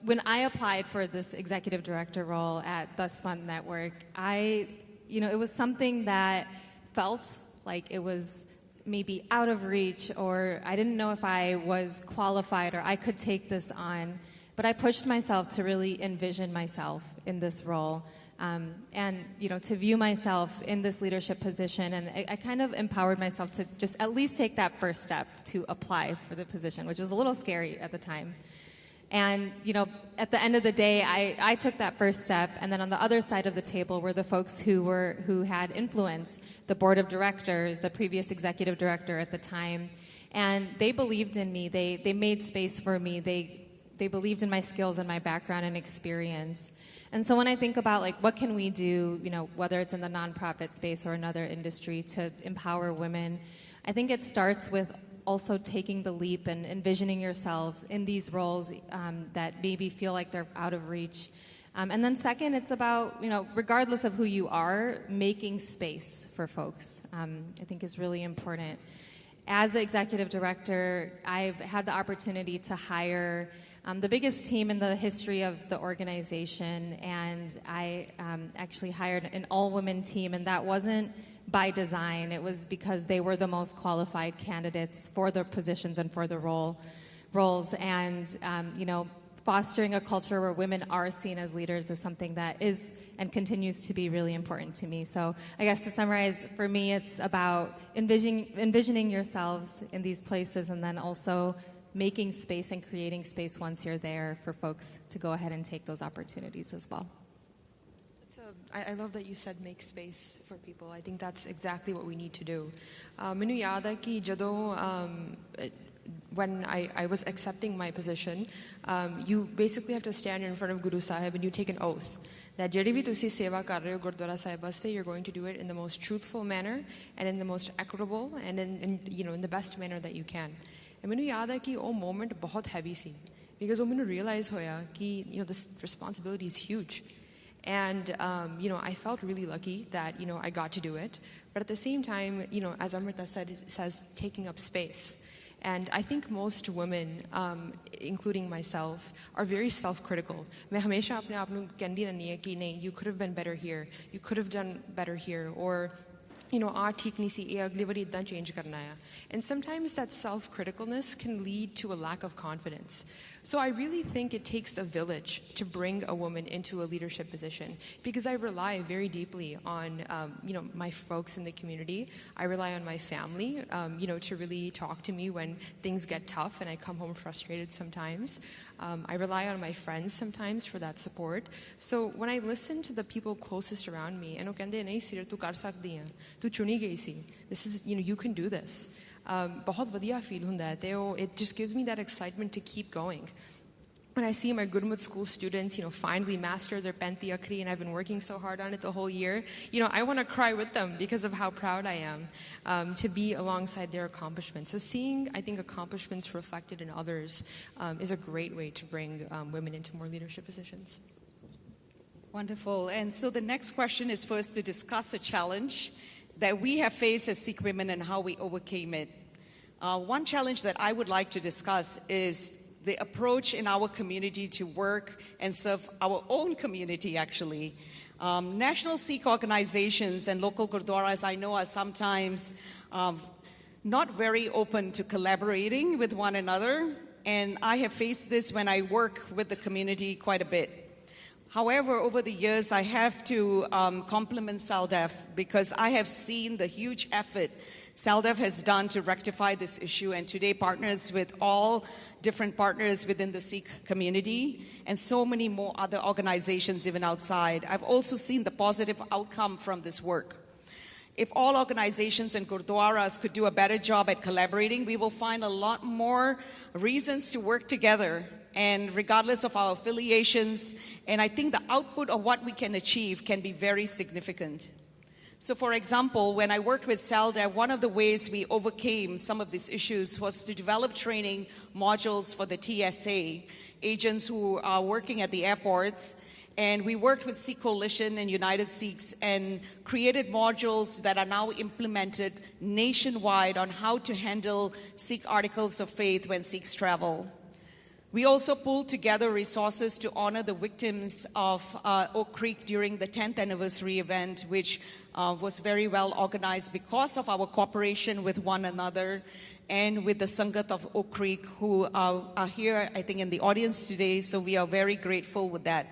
when I applied for this executive director role at Thus Fund Network, it was something that felt like it was maybe out of reach, or I didn't know if I was qualified or I could take this on. But I pushed myself to really envision myself in this role, and to view myself in this leadership position. And I kind of empowered myself to just at least take that first step to apply for the position, which was a little scary at the time. And, at the end of the day, I took that first step, and then on the other side of the table were the folks who had influence, the board of directors, the previous executive director at the time, and they believed in me. They made space for me. They believed in my skills and my background and experience. And so when I think about what can we do, whether it's in the nonprofit space or another industry to empower women, I think it starts with also taking the leap and envisioning yourselves in these roles that maybe feel like they're out of reach. And then second, it's about, regardless of who you are, making space for folks, I think is really important. As the executive director, I've had the opportunity to hire the biggest team in the history of the organization, and I actually hired an all-women team, and that wasn't by design. It was because they were the most qualified candidates for the positions and for the roles. And fostering a culture where women are seen as leaders is something that is and continues to be really important to me. So I guess to summarize, for me, it's about envisioning yourselves in these places, and then also making space and creating space once you're there for folks to go ahead and take those opportunities as well. I love that you said make space for people. I think that's exactly what we need to do. Mainu yaad hai ki jadon when I was accepting my position, you basically have to stand in front of Guru Sahib and you take an oath that jehdi bhi tusi seva kar rahe ho Gurdwara Sahib waste, you're going to do it in the most truthful manner and in the most equitable and in the best manner that you can. And mainu yaad hai ki oh moment bahut heavy si, because mainu realize hoya ki this responsibility is huge. And, I felt really lucky that, I got to do it. But at the same time, as Amrita said, it says taking up space. And I think most women, including myself, are very self-critical. Main hamesha apne aap nu kendi rehni hai ki nahi, you could have been better here, you could have done better here, or aah theek nahi si, ye agli wari idda change karna hai. And sometimes that self-criticalness can lead to a lack of confidence. So I really think it takes a village to bring a woman into a leadership position, because I rely very deeply on, my folks in the community. I rely on my family, to really talk to me when things get tough and I come home frustrated sometimes. I rely on my friends sometimes for that support. So when I listen to the people closest around me, and kehinde nahi Sirat tu kar sakdi hai, tu chuni gayi si. This is, you can do this. बहुत वधिया feel ਹੁੰਦਾ है ਤੇ it just gives me that excitement to keep going. When I see my Gurmukh school students, finally master their Panti Akhri, and I've been working so hard on it the whole year, I want to cry with them because of how proud I am to be alongside their accomplishments. So seeing, I think, accomplishments reflected in others is a great way to bring women into more leadership positions. Wonderful. And so the next question is for us to discuss a challenge that we have faced as Sikh women and how we overcame it. One challenge that I would like to discuss is the approach in our community to work and serve our own community, actually. National Sikh organizations and local gurdwaras, I know, are sometimes not very open to collaborating with one another, and I have faced this when I work with the community quite a bit. However, over the years, I have to compliment SALDEF, because I have seen the huge effort SALDEF has done to rectify this issue, and today partners with all different partners within the Sikh community and so many more other organizations even outside. I've also seen the positive outcome from this work. If all organizations and gurdwaras could do a better job at collaborating, we will find a lot more reasons to work together, and regardless of our affiliations, and I think the output of what we can achieve can be very significant. So for example, when I worked with SALDEF, one of the ways we overcame some of these issues was to develop training modules for the TSA, agents who are working at the airports. And we worked with Sikh Coalition and United Sikhs and created modules that are now implemented nationwide on how to handle Sikh articles of faith when Sikhs travel. We also pulled together resources to honor the victims of Oak Creek during the 10th anniversary event, which was very well organized because of our cooperation with one another and with the Sangat of Oak Creek, who are here, I think, in the audience today. So we are very grateful with that.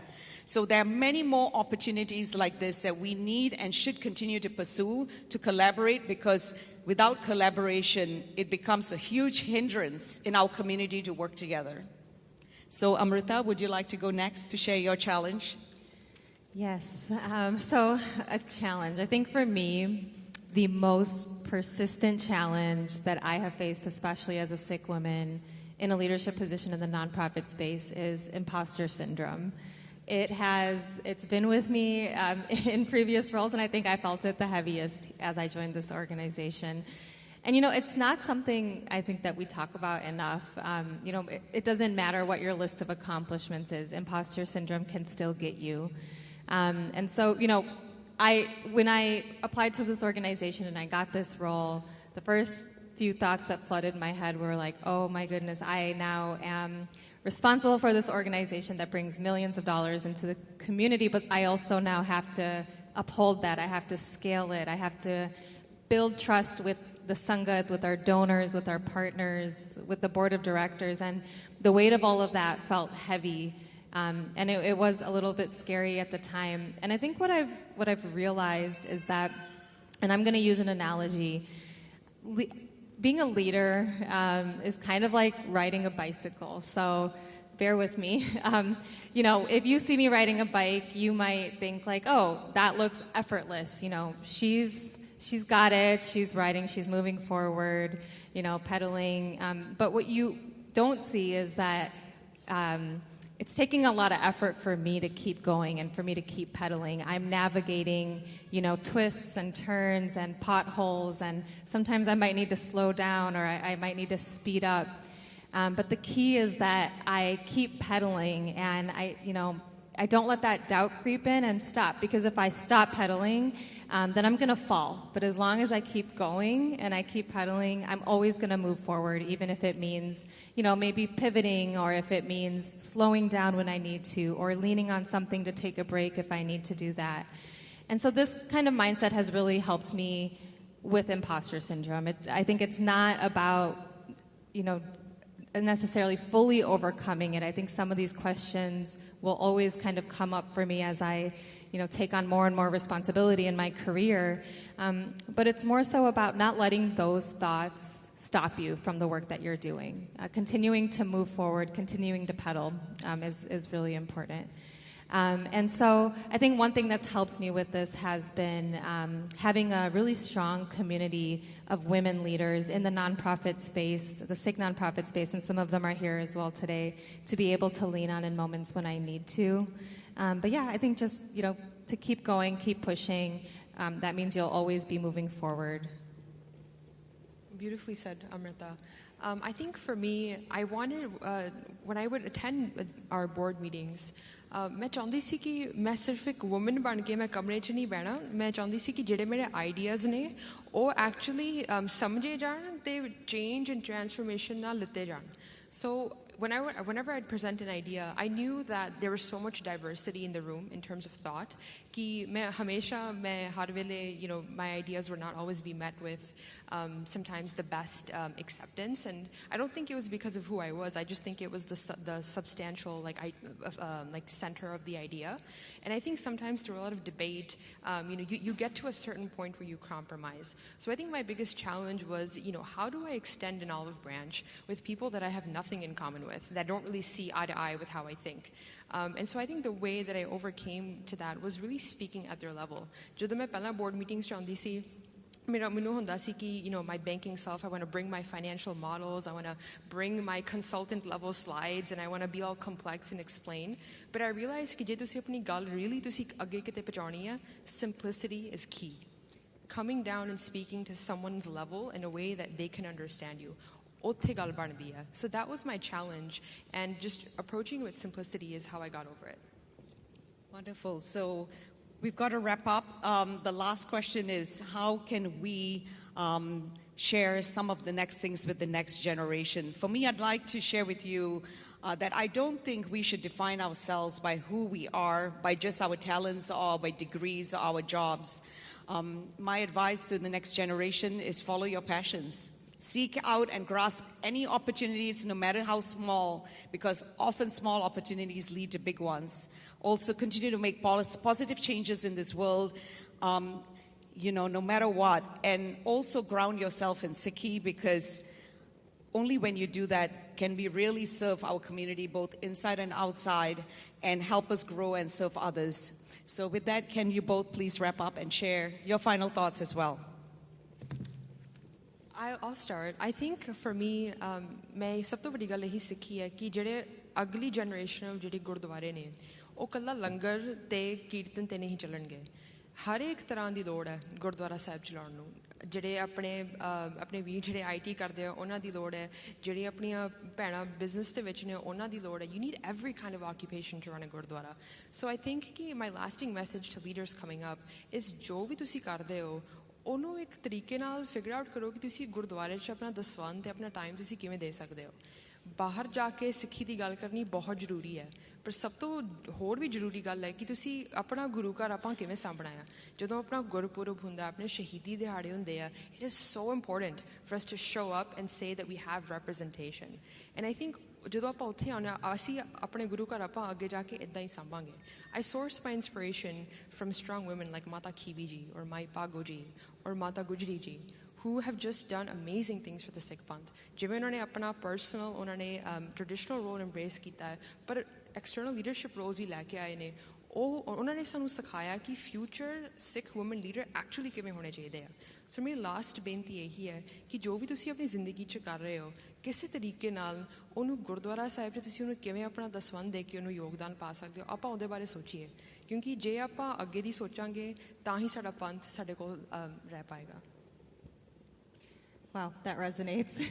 So there are many more opportunities like this that we need and should continue to pursue to collaborate, because without collaboration, it becomes a huge hindrance in our community to work together. So Amrita, would you like to go next to share your challenge? Yes, so a challenge. I think for me, the most persistent challenge that I have faced, especially as a Sikh woman in a leadership position in the nonprofit space, is imposter syndrome. It's been with me in previous roles, and I think I felt it the heaviest as I joined this organization. And, it's not something I think that we talk about enough. It doesn't matter what your list of accomplishments is. Imposter syndrome can still get you. And so, when I applied to this organization and I got this role, the first few thoughts that flooded my head were like, oh my goodness, I now am responsible for this organization that brings millions of dollars into the community, but I also now have to uphold that. I have to scale it. I have to build trust with the Sangat, with our donors, with our partners, with the board of directors, and the weight of all of that felt heavy. And it was a little bit scary at the time. And I think what I've realized is that, and I'm going to use an analogy, being a leader is kind of like riding a bicycle. So bear with me. If you see me riding a bike, you might think like, oh, that looks effortless. She's got it. She's riding. She's moving forward. Pedaling. But what you don't see is that it's taking a lot of effort for me to keep going and for me to keep pedaling. I'm navigating, twists and turns and potholes, and sometimes I might need to slow down or I might need to speed up. But the key is that I keep pedaling, and I don't let that doubt creep in and stop, because if I stop pedaling, then I'm going to fall. But as long as I keep going and I keep pedaling, I'm always going to move forward, even if it means, maybe pivoting, or if it means slowing down when I need to, or leaning on something to take a break if I need to do that. And so this kind of mindset has really helped me with imposter syndrome. I think it's not about, necessarily fully overcoming it. I think some of these questions will always kind of come up for me as I take on more and more responsibility in my career. But it's more so about not letting those thoughts stop you from the work that you're doing. Continuing to move forward, continuing to pedal is really important. And so I think one thing that's helped me with this has been having a really strong community of women leaders in the nonprofit space, the Sikh nonprofit space, and some of them are here as well today, to be able to lean on in moments when I need to. But yeah, I think just, to keep going, keep pushing, that means you'll always be moving forward. Beautifully said, Amrita. I think for me, I wanted, when I would attend our board meetings, मैं चाहती सी कि मैं सिर्फ एक woman बन के मैं कमरे च नहीं बैठा मैं चाहती सी कि जेडे मेरे आइडियाज़ ने वो एक्चुअली समझे जान ते चेंज एंड ट्रांसफॉर्मेशन ना लेते जान so whenever I'd present an idea, I knew that there was so much diversity in the room in terms of thought. Ki मैं हर वेले, my ideas were not always be met with sometimes the best acceptance, and I don't think it was because of who I was. I just think it was the substantial center of the idea. And I think sometimes through a lot of debate, you get to a certain point where you compromise. So I think my biggest challenge was, how do I extend an olive branch with people that I have nothing in common with, that don't really see eye to eye with how I think. And so I think the way that I overcame to that was really speaking at their level. ਜਦੋਂ ਮੈਂ ਪਹਿਲਾਂ board meetings ਚ ਆਉਂਦੀ ਸੀ ਮੈਨੂੰ ਹੁੰਦਾ ਸੀ ਕਿ my banking self, I want to bring my financial models, I want to bring my consultant level slides, and I want to be all complex and explain. But I realized कि ਜੇ ਤੁਸੀਂ ਆਪਣੀ ਗੱਲ really ਤੁਸੀਂ ਅੱਗੇ ਕਿਤੇ ਪਹੁੰਚਾਉਣੀ ਹੈ, simplicity is key. Coming down and speaking to someone's level in a way that they can understand you. So that was my challenge, and just approaching it with simplicity is how I got over it. Wonderful. So we've got to wrap up. The last question is, how can we share some of the next things with the next generation? For me, I'd like to share with you that I don't think we should define ourselves by who we are, by just our talents or by degrees or our jobs. My advice to the next generation is follow your passions. Seek out and grasp any opportunities, no matter how small, because often small opportunities lead to big ones. Also, continue to make positive changes in this world, no matter what. And also ground yourself in Sikhi, because only when you do that can we really serve our community, both inside and outside, and help us grow and serve others. So with that, can you both please wrap up and share your final thoughts as well? I'll start. I think for me, मैं सब तो बड़ी गल यही सीखी है कि जेडे अगली जनरेशन जेडे गुरुद्वारे ने वो कल्ला लंगर ते कीर्तन ते नहीं चलणगे हर एक तरह की लोड़ है गुरुद्वारा साहब चलाउण नूं ਜਿਹੜੇ ਆਪਣੇ ਵੀਰ ਜਿਹੜੇ IT ਕਰਦੇ ਆ ਉਹਨਾਂ ਦੀ ਲੋੜ ਹੈ ਜਿਹੜੀ ਆਪਣੀਆਂ ਭੈਣਾਂ ਬਿਜ਼ਨਸ ਦੇ ਵਿੱਚ ਨੇ ਉਹਨਾਂ ਦੀ ਲੋੜ ਹੈ you need every kind of occupation to run a gurdwara so I think ਕਿ my lasting message to leaders coming up is ਜੋ ਵੀ ਤੁਸੀਂ ਕਰਦੇ ਹੋ ਉਹਨੂੰ ਇੱਕ ਤਰੀਕੇ ਨਾਲ ਫਿਗਰ ਆਊਟ ਕਰੋ ਕਿ ਤੁਸੀਂ ਗੁਰਦੁਆਰੇ 'ਚ ਆਪਣਾ ਦਸਵੰਧ ਤੇ ਆਪਣਾ ਟਾਈਮ ਤੁਸੀਂ ਕਿਵੇਂ ਦੇ ਸਕਦੇ ਹੋ ਬਾਹਰ ਜਾ ਕੇ ਸਿੱਖੀ ਦੀ ਗੱਲ ਕਰਨੀ ਬਹੁਤ ਜ਼ਰੂਰੀ ਹੈ ਪਰ ਸਭ ਤੋਂ ਹੋਰ ਵੀ ਜ਼ਰੂਰੀ ਗੱਲ ਹੈ ਕਿ ਤੁਸੀਂ ਆਪਣਾ ਗੁਰੂ ਘਰ ਆਪਾਂ ਕਿਵੇਂ ਸਾਂਭਣਾ ਆ ਜਦੋਂ ਆਪਣਾ ਗੁਰਪੁਰਬ ਹੁੰਦਾ ਆਪਣੇ ਸ਼ਹੀਦੀ ਦਿਹਾੜੇ ਹੁੰਦੇ ਆ it is so important for us to show up and say that we have representation and I think ਜਦੋਂ ਆਪਾਂ ਉੱਥੇ ਆਉਂਦੇ ਹਾਂ ਅਸੀਂ ਆਪਣੇ ਗੁਰੂ ਘਰ ਆਪਾਂ ਅੱਗੇ ਜਾ ਕੇ ਇੱਦਾਂ ਹੀ ਸਾਂਭਾਂਗੇ I source my inspiration from strong woman like Mata Khivi ਜੀ ਔਰ ਮਾਈ ਪਾਗੋ ਜੀ ਔਰ Mata Gujri ji who have just done amazing things for the Sikh Panth. ਜਿਵੇਂ ਉਹਨਾਂ ਨੇ ਆਪਣਾ ਪਰਸਨਲ ਉਹਨਾਂ ਨੇ ਟ੍ਰੈਡੀਸ਼ਨਲ ਰੋਲ ਐਮਬ੍ਰੇਸ ਕੀਤਾ ਹੈ ਪਰ ਐਕਸਟਰਨਲ ਲੀਡਰਸ਼ਿਪ ਰੋਲਸ ਵੀ ਲੈ ਕੇ ਆਏ ਨੇ ਉਹਨਾਂ ਨੇ ਸਾਨੂੰ ਸਿਖਾਇਆ ਕਿ ਫਿਊਚਰ ਸਿੱਖ ਵੂਮਨ ਲੀਡਰ ਐਕਚੁਅਲੀ ਕਿਵੇਂ ਹੋਣੇ ਚਾਹੀਦੇ ਆ ਸੋ ਮੇਰੀ ਲਾਸਟ ਬੇਨਤੀ ਇਹੀ ਹੈ ਕਿ ਜੋ ਵੀ ਤੁਸੀਂ ਆਪਣੀ ਜ਼ਿੰਦਗੀ 'ਚ ਕਰ ਰਹੇ ਹੋ ਕਿਸੇ ਤਰੀਕੇ ਨਾਲ ਉਹਨੂੰ ਗੁਰਦੁਆਰਾ ਸਾਹਿਬ 'ਚ ਤੁਸੀਂ ਉਹਨੂੰ ਕਿਵੇਂ ਆਪਣਾ ਦਸਵੰਧ ਦੇ ਕੇ ਉਹਨੂੰ ਯੋਗਦਾਨ ਪਾ ਸਕਦੇ ਹੋ ਆਪਾਂ ਉਹਦੇ ਬਾਰੇ ਸੋਚੀਏ ਕਿਉਂਕਿ ਜੇ ਆਪਾਂ ਅੱਗੇ ਦੀ ਸੋਚਾਂਗੇ ਤਾਂ ਹੀ ਸਾਡਾ ਪੰਥ ਸਾਡੇ ਕੋਲ ਰਹਿ ਪਾਏਗਾ Wow, that resonates.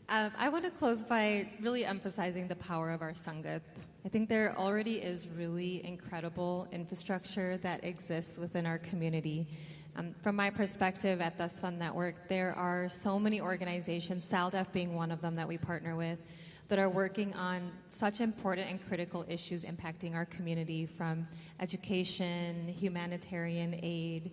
I want to close by really emphasizing the power of our Sangat. I think there already is really incredible infrastructure that exists within our community. From my perspective at the Fund Network, there are so many organizations, SALDEF being one of them that we partner with, that are working on such important and critical issues impacting our community, from education, humanitarian aid,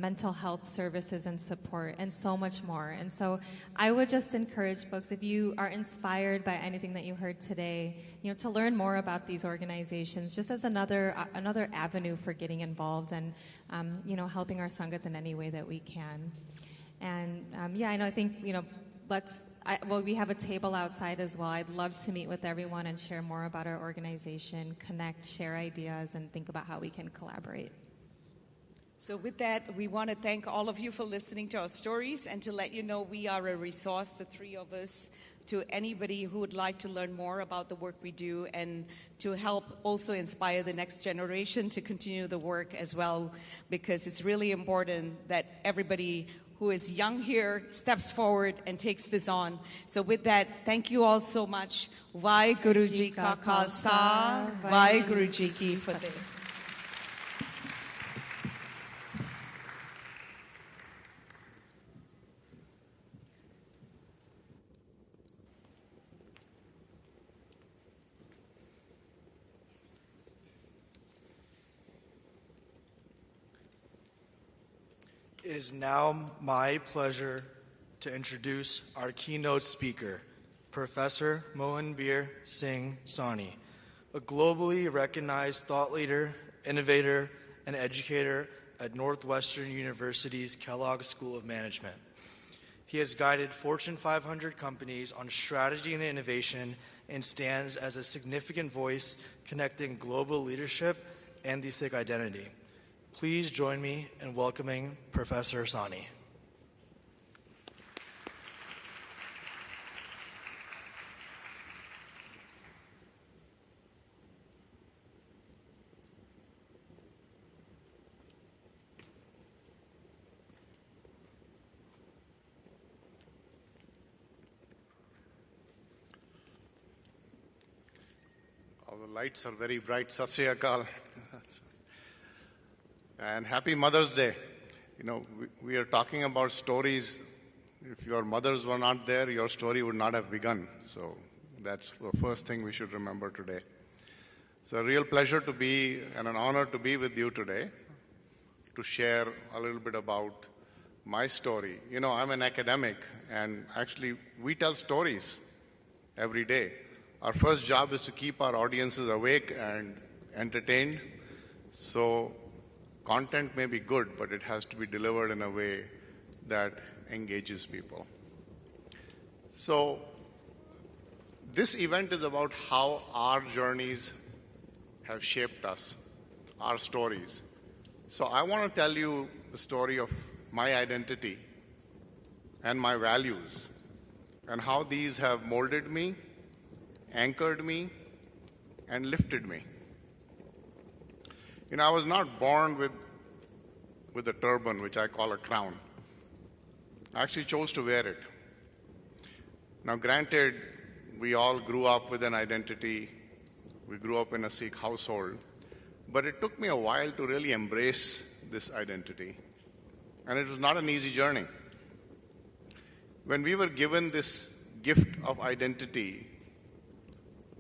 mental health services and support, and so much more. And so I would just encourage folks, if you are inspired by anything that you heard today, to learn more about these organizations, just as another avenue for getting involved and, helping our Sangat in any way that we can. And, I think, we have a table outside as well. I'd love to meet with everyone and share more about our organization, connect, share ideas, and think about how we can collaborate. So with that, we want to thank all of you for listening to our stories and to let you know we are a resource, the three of us, to anybody who would like to learn more about the work we do and to help also inspire the next generation to continue the work as well, because it's really important that everybody who is young here steps forward and takes this on. So with that, thank you all so much. Vaheguru Ji Ka Khalsa, Vaheguru Ji Ki Fateh. It is now my pleasure to introduce our keynote speaker, Professor Mohanbir Singh Sahni, a globally recognized thought leader, innovator, and educator at Northwestern University's Kellogg School of Management. He has guided Fortune 500 companies on strategy and innovation and stands as a significant voice connecting global leadership and the Sikh identity. Please join me in welcoming Professor Sahni. All the lights are very bright. Sat Sri Akal. And happy Mother's Day. We are talking about stories. If your mothers were not there, your story would not have begun. So That's the first thing we should remember today. It's a real pleasure to be and an honor to be with you today to share a little bit about my story. You know, I'm an academic, and actually we tell stories every day. Our first job is to keep our audiences awake and entertained. So content may be good, but it has to be delivered in a way that engages people. So this event is about how our journeys have shaped us, our stories. So I want to tell you the story of my identity and my values and how these have molded me, anchored me, and lifted me. You know, I was not born with a turban, which I call a crown. I actually chose to wear it. Now, granted, we all grew up with an identity. We grew up in a Sikh household. But it took me a while to really embrace this identity. And it was not an easy journey. When we were given this gift of identity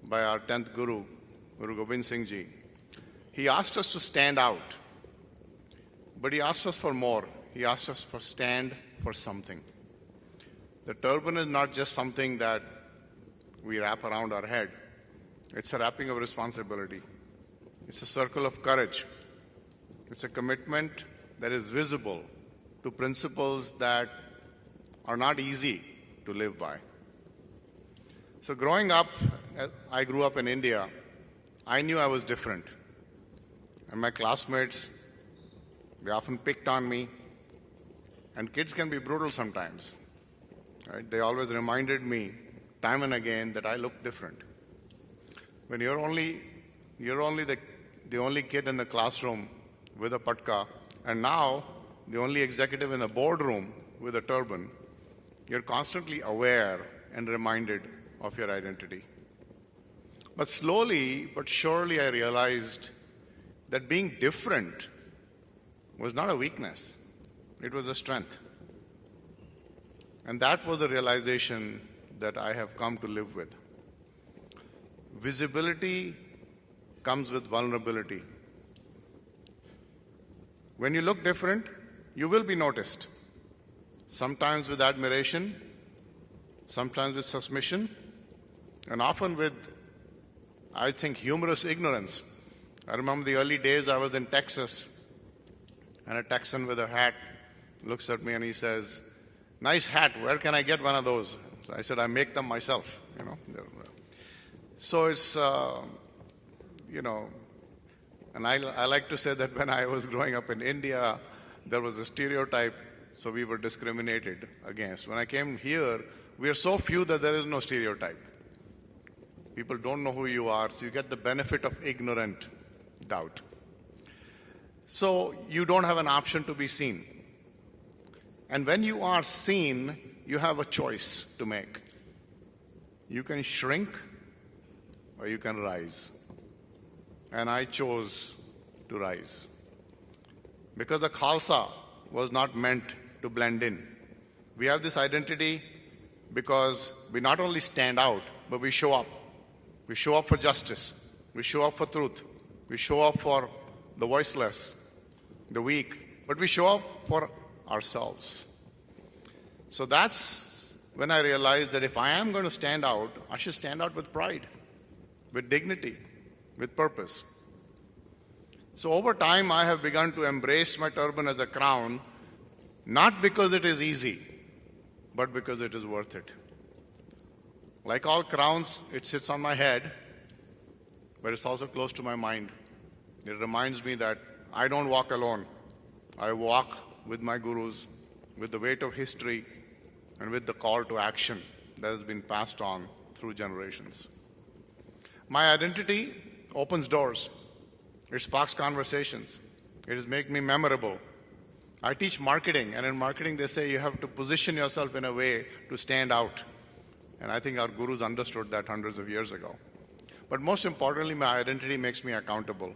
by our 10th Guru, Guru Gobind Singh Ji, he asked us to stand out. But he asked us for more. He asked us to stand for something. The turban is not just something that we wrap around our head. It's a wrapping of responsibility. It's a circle of courage. It's a commitment that is visible to principles that are not easy to live by. So growing up, I grew up in India. I knew I was different. And my classmates, they often picked on me. And kids can be brutal sometimes. Right? They always reminded me time and again that I look different. When you're only the only kid in the classroom with a patka, and now the only executive in the boardroom with a turban, you're constantly aware and reminded of your identity. But slowly but surely I realized that being different was not a weakness. It was a strength. And that was the realization that I have come to live with. Visibility comes with vulnerability. When you look different, you will be noticed. Sometimes with admiration, sometimes with suspicion, and often with, I think, humorous ignorance. I remember the early days I was in Texas, and a Texan with a hat looks at me and he says, "Nice hat, where can I get one of those?" So I said, "I make them myself." So it's, and I like to say that when I was growing up in India, there was a stereotype, so we were discriminated against. When I came here, we are so few that there is no stereotype. People don't know who you are, so you get the benefit of ignorant doubt. So you don't have an option to be seen. And when you are seen, you have a choice to make. You can shrink or you can rise. And I chose to rise. Because the Khalsa was not meant to blend in. We have this identity because we not only stand out, but we show up. We show up for justice. We show up for truth. We show up for the voiceless, the weak. But we show up for ourselves. So that's when I realized that if I am going to stand out, I should stand out with pride, with dignity, with purpose. So over time, I have begun to embrace my turban as a crown, not because it is easy, but because it is worth it. Like all crowns, it sits on my head, but it's also close to my mind. It reminds me that I don't walk alone. I walk with my gurus, with the weight of history, and with the call to action that has been passed on through generations. My identity opens doors. It sparks conversations. It has made me memorable. I teach marketing, and in marketing they say you have to position yourself in a way to stand out. And I think our gurus understood that hundreds of years ago. But most importantly, my identity makes me accountable.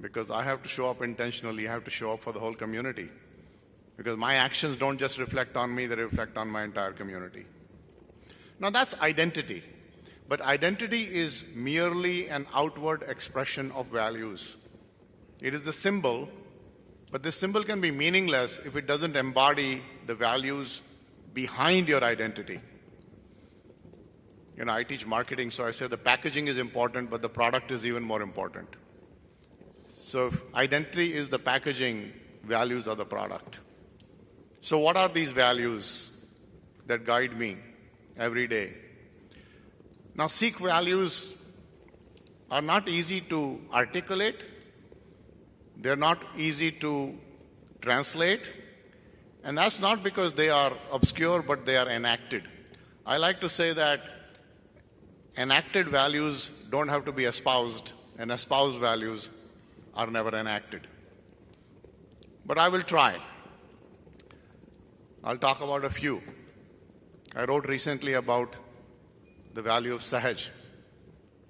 Because I have to show up intentionally, I have to show up for the whole community. Because my actions don't just reflect on me, they reflect on my entire community. Now that's identity. But identity is merely an outward expression of values. It is the symbol, but this symbol can be meaningless if it doesn't embody the values behind your identity. You know, I teach marketing, so I say the packaging is important, but the product is even more important. So if identity is the packaging, values are the product. So what are these values that guide me every day? Now, Sikh values are not easy to articulate. They're not easy to translate. And that's not because they are obscure, but they are enacted. I like to say that enacted values don't have to be espoused, and espoused values are never enacted. But I will try. I'll talk about a few. I wrote recently about the value of Sahaj,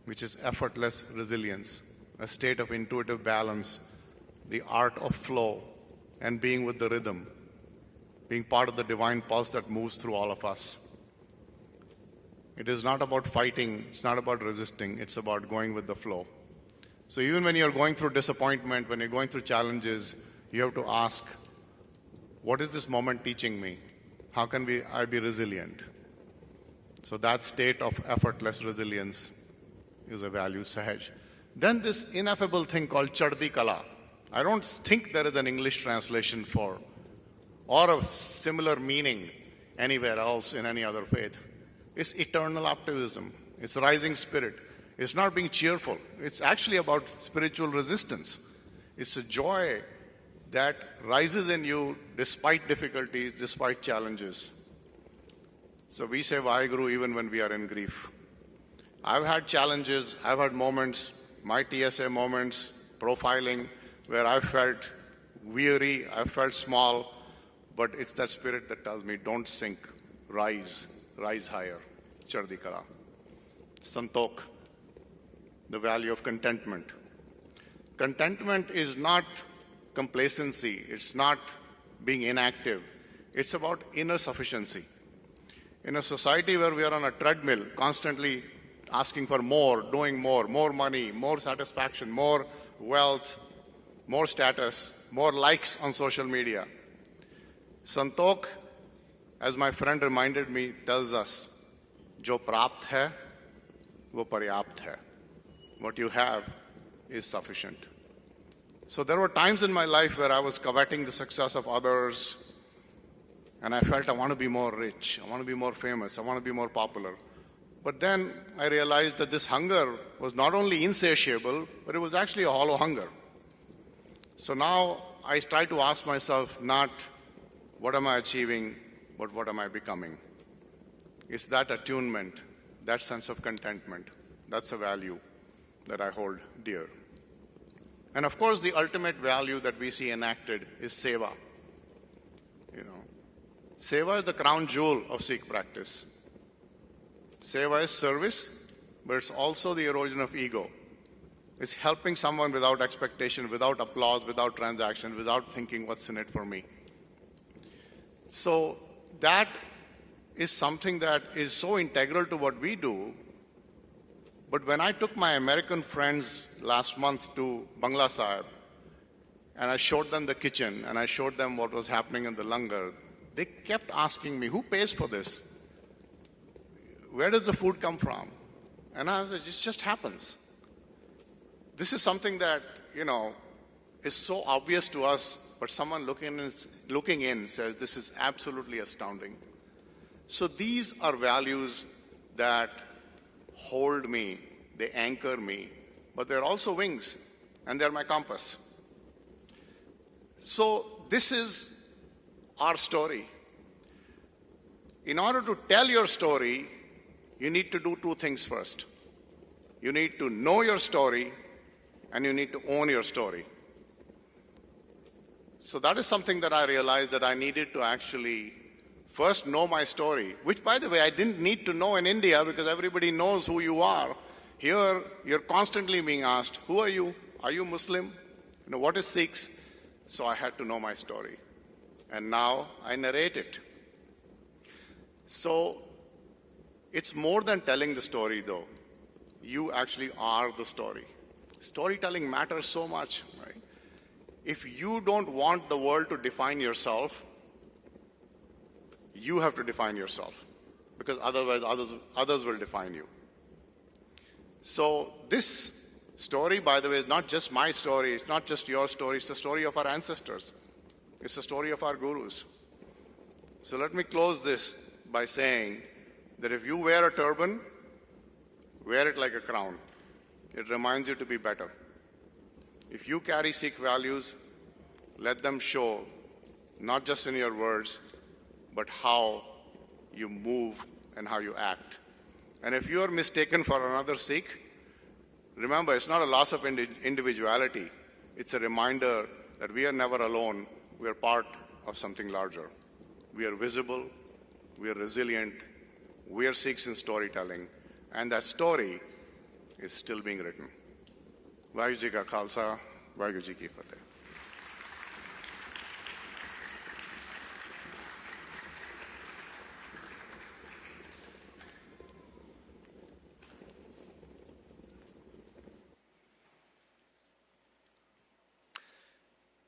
which is effortless resilience, a state of intuitive balance, the art of flow, and being with the rhythm, being part of the divine pulse that moves through all of us. It is not about fighting, it's not about resisting, it's about going with the flow. So even when you're going through disappointment, when you're going through challenges, you have to ask, what is this moment teaching me? How can I be resilient? So that state of effortless resilience is a value, Sahaj. Then this ineffable thing called Chardi Kala. I don't think there is an English translation for, or a similar meaning anywhere else in any other faith. It's eternal optimism. It's rising spirit. It's not being cheerful. It's actually about spiritual resistance. It's a joy that rises in you despite difficulties, despite challenges. So we say Vaheguru even when we are in grief. I've had challenges, I've had moments, my TSA moments, profiling, where I felt weary, I felt small, but it's that spirit that tells me, don't sink, rise higher. Chardi Kala. Santok, the value of contentment. Contentment is not complacency, it's not being inactive, it's about inner sufficiency. In a society where we are on a treadmill, constantly asking for more, doing more money, more satisfaction, more wealth, more status, more likes on social media. Santok, as my friend reminded me, tells us, Jo prapt hai, wo paryapt hai. What you have is sufficient. So there were times in my life where I was coveting the success of others, and I felt I want to be more rich, I want to be more famous, I want to be more popular. But then I realized that this hunger was not only insatiable, but it was actually a hollow hunger. So now I try to ask myself not what am I achieving, but what am I becoming? It's that attunement, that sense of contentment. That's a value that I hold dear. And of course, the ultimate value that we see enacted is seva. You know, seva is the crown jewel of Sikh practice. Seva is service, but it's also the erosion of ego. It's helping someone without expectation, without applause, without transaction, without thinking what's in it for me. So that is something that is so integral to what we do. But when I took my American friends last month to Bangla Sahib, and I showed them the kitchen, and I showed them what was happening in the langar, they kept asking me, who pays for this? Where does the food come from? And I was like, it just happens. This is something that, you know, is so obvious to us, but someone looking in says, this is absolutely astounding. So these are values that hold me, they anchor me, but they're also wings, and they're my compass. So this is our story. In order to tell your story, you need to do two things first. You need to know your story, and you need to own your story. So that is something that I realized that I needed to actually first know my story, which, by the way, I didn't need to know in India because everybody knows who you are. Here, you're constantly being asked, who are you? Are you Muslim? You know, what is Sikhs? So I had to know my story. And now I narrate it. So It's more than telling the story, though. You actually are the story. Storytelling matters so much, right? If you don't want the world to define yourself, you have to define yourself, because otherwise others will define you. So this story, by the way, is not just my story, it's not just your story, it's the story of our ancestors. It's the story of our gurus. So let me close this by saying that if you wear a turban, wear it like a crown. It reminds you to be better. If you carry Sikh values, let them show, not just in your words, but how you move and how you act. And if you are mistaken for another Sikh, remember, it's not a loss of individuality. It's a reminder that we are never alone. We are part of something larger. We are visible. We are resilient. We are Sikhs in storytelling. And that story is still being written. Vaheguru Ji Ka Khalsa, Vaheguru Ji Ki Fateh.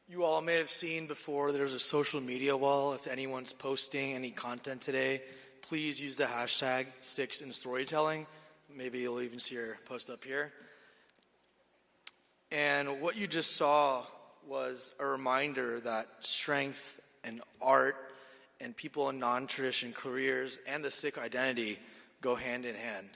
You all may have seen before there's a social media wall. If anyone's posting any content today, please use the hashtag Sikhs in storytelling. Maybe you'll even see your post up here. And what you just saw was a reminder that strength and art and people in non-tradition careers and the Sikh identity go hand in hand.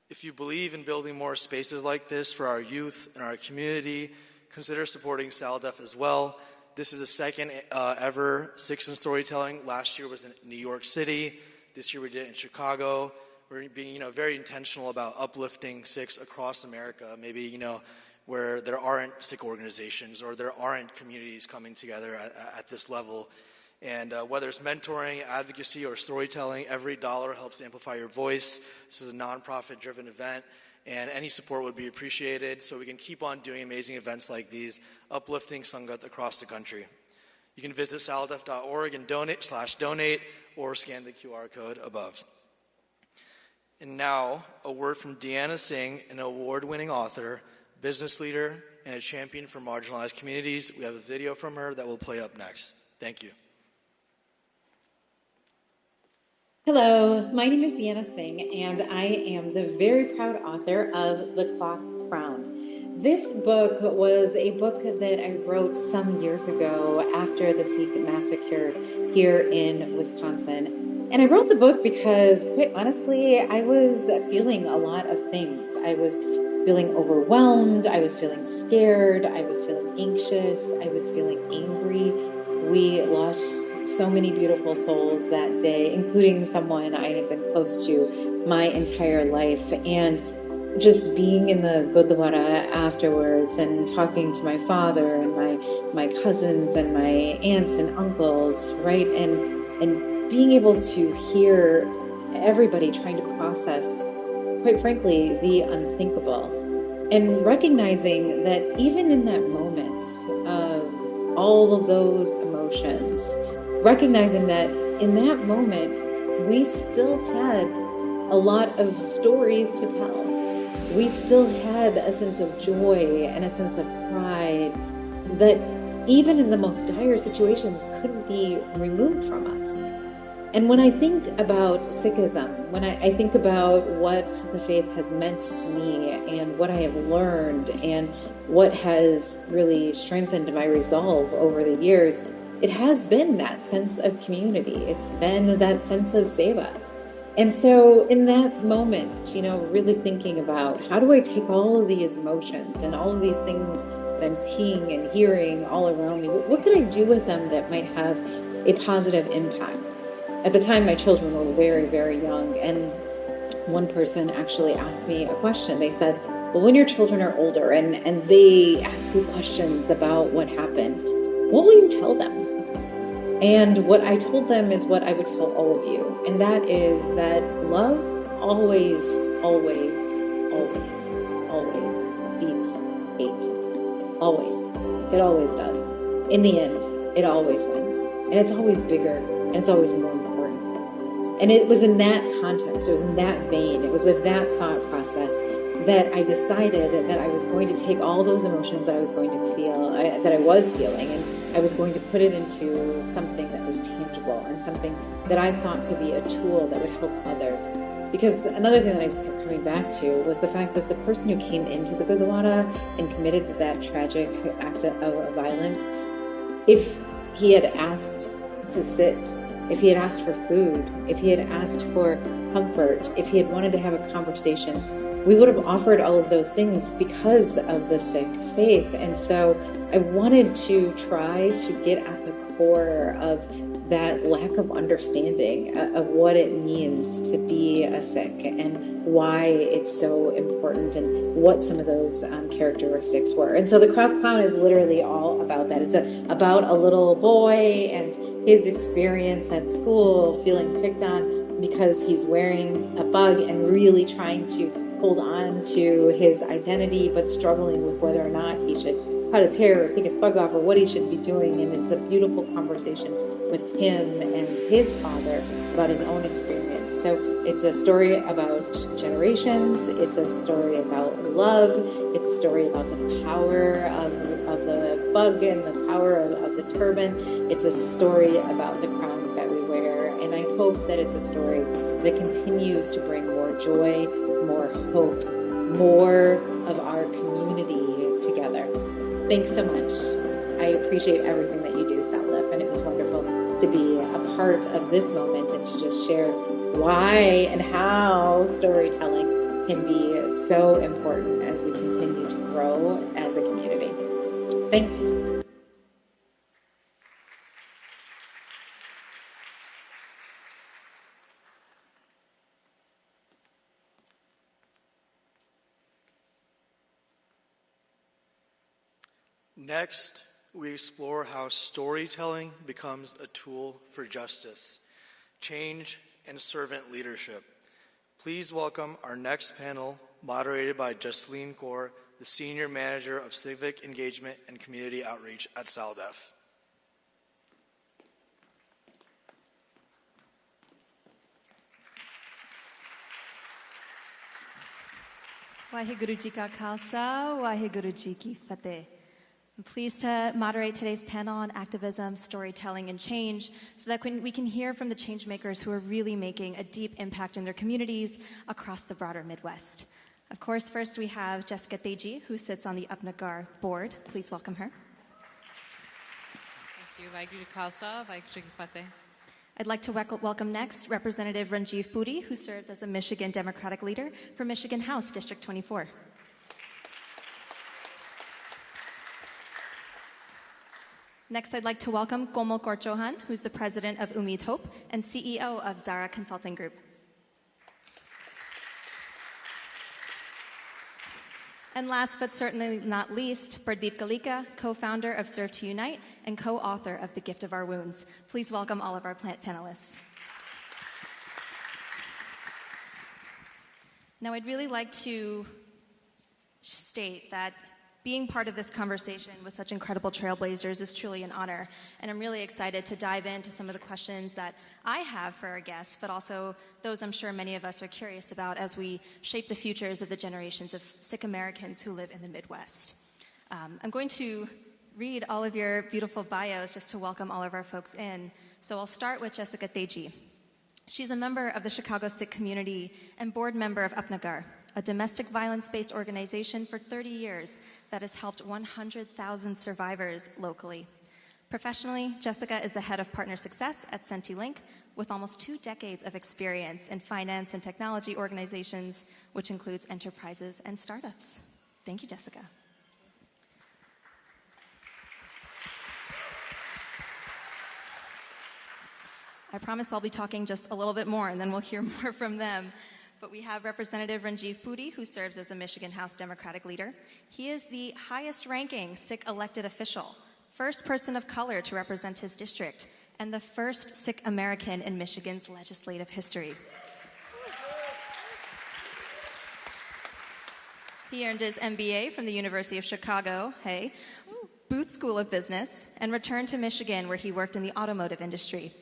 If you believe in building more spaces like this for our youth and our community, consider supporting SALDEF as well. This is the second ever Sikhs in Storytelling. Last year was in New York City. This year we did it in Chicago. We're being, very intentional about uplifting Sikhs across America. Maybe, where there aren't Sikh organizations or there aren't communities coming together at this level. And whether it's mentoring, advocacy, or storytelling, every dollar helps amplify your voice. This is a nonprofit-driven event, and any support would be appreciated so we can keep on doing amazing events like these, uplifting Sangat across the country. You can visit saldef.org and donate or scan the QR code above. And now, a word from Deanna Singh, an award-winning author, business leader, and a champion for marginalized communities. We have a video from her that will play up next. Thank you. Hello, my name is Deanna Singh, and I am the very proud author of The Cloth Crowned. This book was a book that I wrote some years ago after the Sikh massacre here in Wisconsin. And I wrote the book because, quite honestly, I was feeling a lot of things. I was feeling overwhelmed, I was feeling scared, I was feeling anxious, I was feeling angry. We lost so many beautiful souls that day, including someone I had been close to my entire life. And just being in the Gurdwara afterwards and talking to my father and my cousins and my aunts and uncles, right? And being able to hear everybody trying to process, quite frankly, the unthinkable. And recognizing that even in that moment of all of those emotions, recognizing that in that moment, we still had a lot of stories to tell. We still had a sense of joy and a sense of pride that even in the most dire situations couldn't be removed from us. And when I think about Sikhism, when I think about what the faith has meant to me and what I have learned and what has really strengthened my resolve over the years, it has been that sense of community. It's been that sense of seva. And so in that moment, really thinking about how do I take all of these emotions and all of these things that I'm seeing and hearing all around me, what could I do with them that might have a positive impact? At the time, my children were very, very young, and one person actually asked me a question. They said, well, when your children are older and they ask you questions about what happened, what will you tell them? And what I told them is what I would tell all of you, and that is that love always, always, always, always beats hate. Always. It always does. In the end, it always wins. And it's always bigger, and it's always more important. And it was in that context, it was in that vein, it was with that thought process that I decided that I was going to take all those emotions that I was going to feel, that I was feeling, and I was going to put it into something that was tangible and something that I thought could be a tool that would help others. Because another thing that I just kept coming back to was the fact that the person who came into the Gurdwara and committed that tragic act of violence, if he had asked to sit, if he had asked for food, if he had asked for comfort, if he had wanted to have a conversation, we would have offered all of those things because of the Sikh faith. And so I wanted to try to get at the core of that lack of understanding of what it means to be a Sikh and why it's so important and what some of those characteristics were. And so the Craft Clown is literally all about that. It's about a little boy and his experience at school, feeling picked on because he's wearing a bug and really trying to hold on to his identity, but struggling with whether or not he should cut his hair or pick his bug off or what he should be doing. And it's a beautiful conversation with him and his father about his own experience. So it's a story about generations. It's a story about love. It's a story about the power of the bug and the power of the turban. It's a story about the crowns that we wear. And I hope that it's a story that continues to bring more joy, more hope, more of our community together. Thanks so much. I appreciate everything that you do, SALDEF, and it was wonderful to be a part of this moment and to just share why and how storytelling can be so important as we continue to grow as a community. Thanks. Next, we explore how storytelling becomes a tool for justice, change, and servant leadership. Please welcome our next panel, moderated by Jasleen Kaur, the Senior Manager of Civic Engagement and Community Outreach at SALDEF. Waheguru Ji Ka Khalsa, Waheguru Ji Ki Fateh. I'm pleased to moderate today's panel on activism, storytelling, and change so that we can hear from the change makers who are really making a deep impact in their communities across the broader Midwest. Of course, first we have Jessica Teji, who sits on the Upnagar board. Please welcome her. Thank you. Waheguru Ji Khalsa, Waheguru Ji Ki Fateh. I'd like to welcome next Representative Ranjiv Puri, who serves as a Michigan Democratic leader for Michigan House District 24. Next, I'd like to welcome Komal Kaur Chauhan, who's the president of Umeed Hope and CEO of Zara Consulting Group. And last but certainly not least, Pradeep Kalika, co-founder of Serve to Unite and co-author of The Gift of Our Wounds. Please welcome all of our panelists. Now, I'd really like to state that being part of this conversation with such incredible trailblazers is truly an honor, and I'm really excited to dive into some of the questions that I have for our guests, but also those I'm sure many of us are curious about as we shape the futures of the generations of Sikh Americans who live in the Midwest. I'm going to read all of your beautiful bios just to welcome all of our folks in. So I'll start with Jessica Teji. She's a member of the Chicago Sikh community and board member of Upnagar, a domestic violence-based organization for 30 years that has helped 100,000 survivors locally. Professionally, Jessica is the head of partner success at CentiLink, with almost 2 decades of experience in finance and technology organizations, which includes enterprises and startups. Thank you, Jessica. I promise I'll be talking just a little bit more, and then we'll hear more from them. But we have Representative Ranjiv Puri, who serves as a Michigan House Democratic leader. He is the highest-ranking Sikh elected official, first person of color to represent his district, and the first Sikh American in Michigan's legislative history. He earned his MBA from the University of Chicago, Booth School of Business, and returned to Michigan, where he worked in the automotive industry.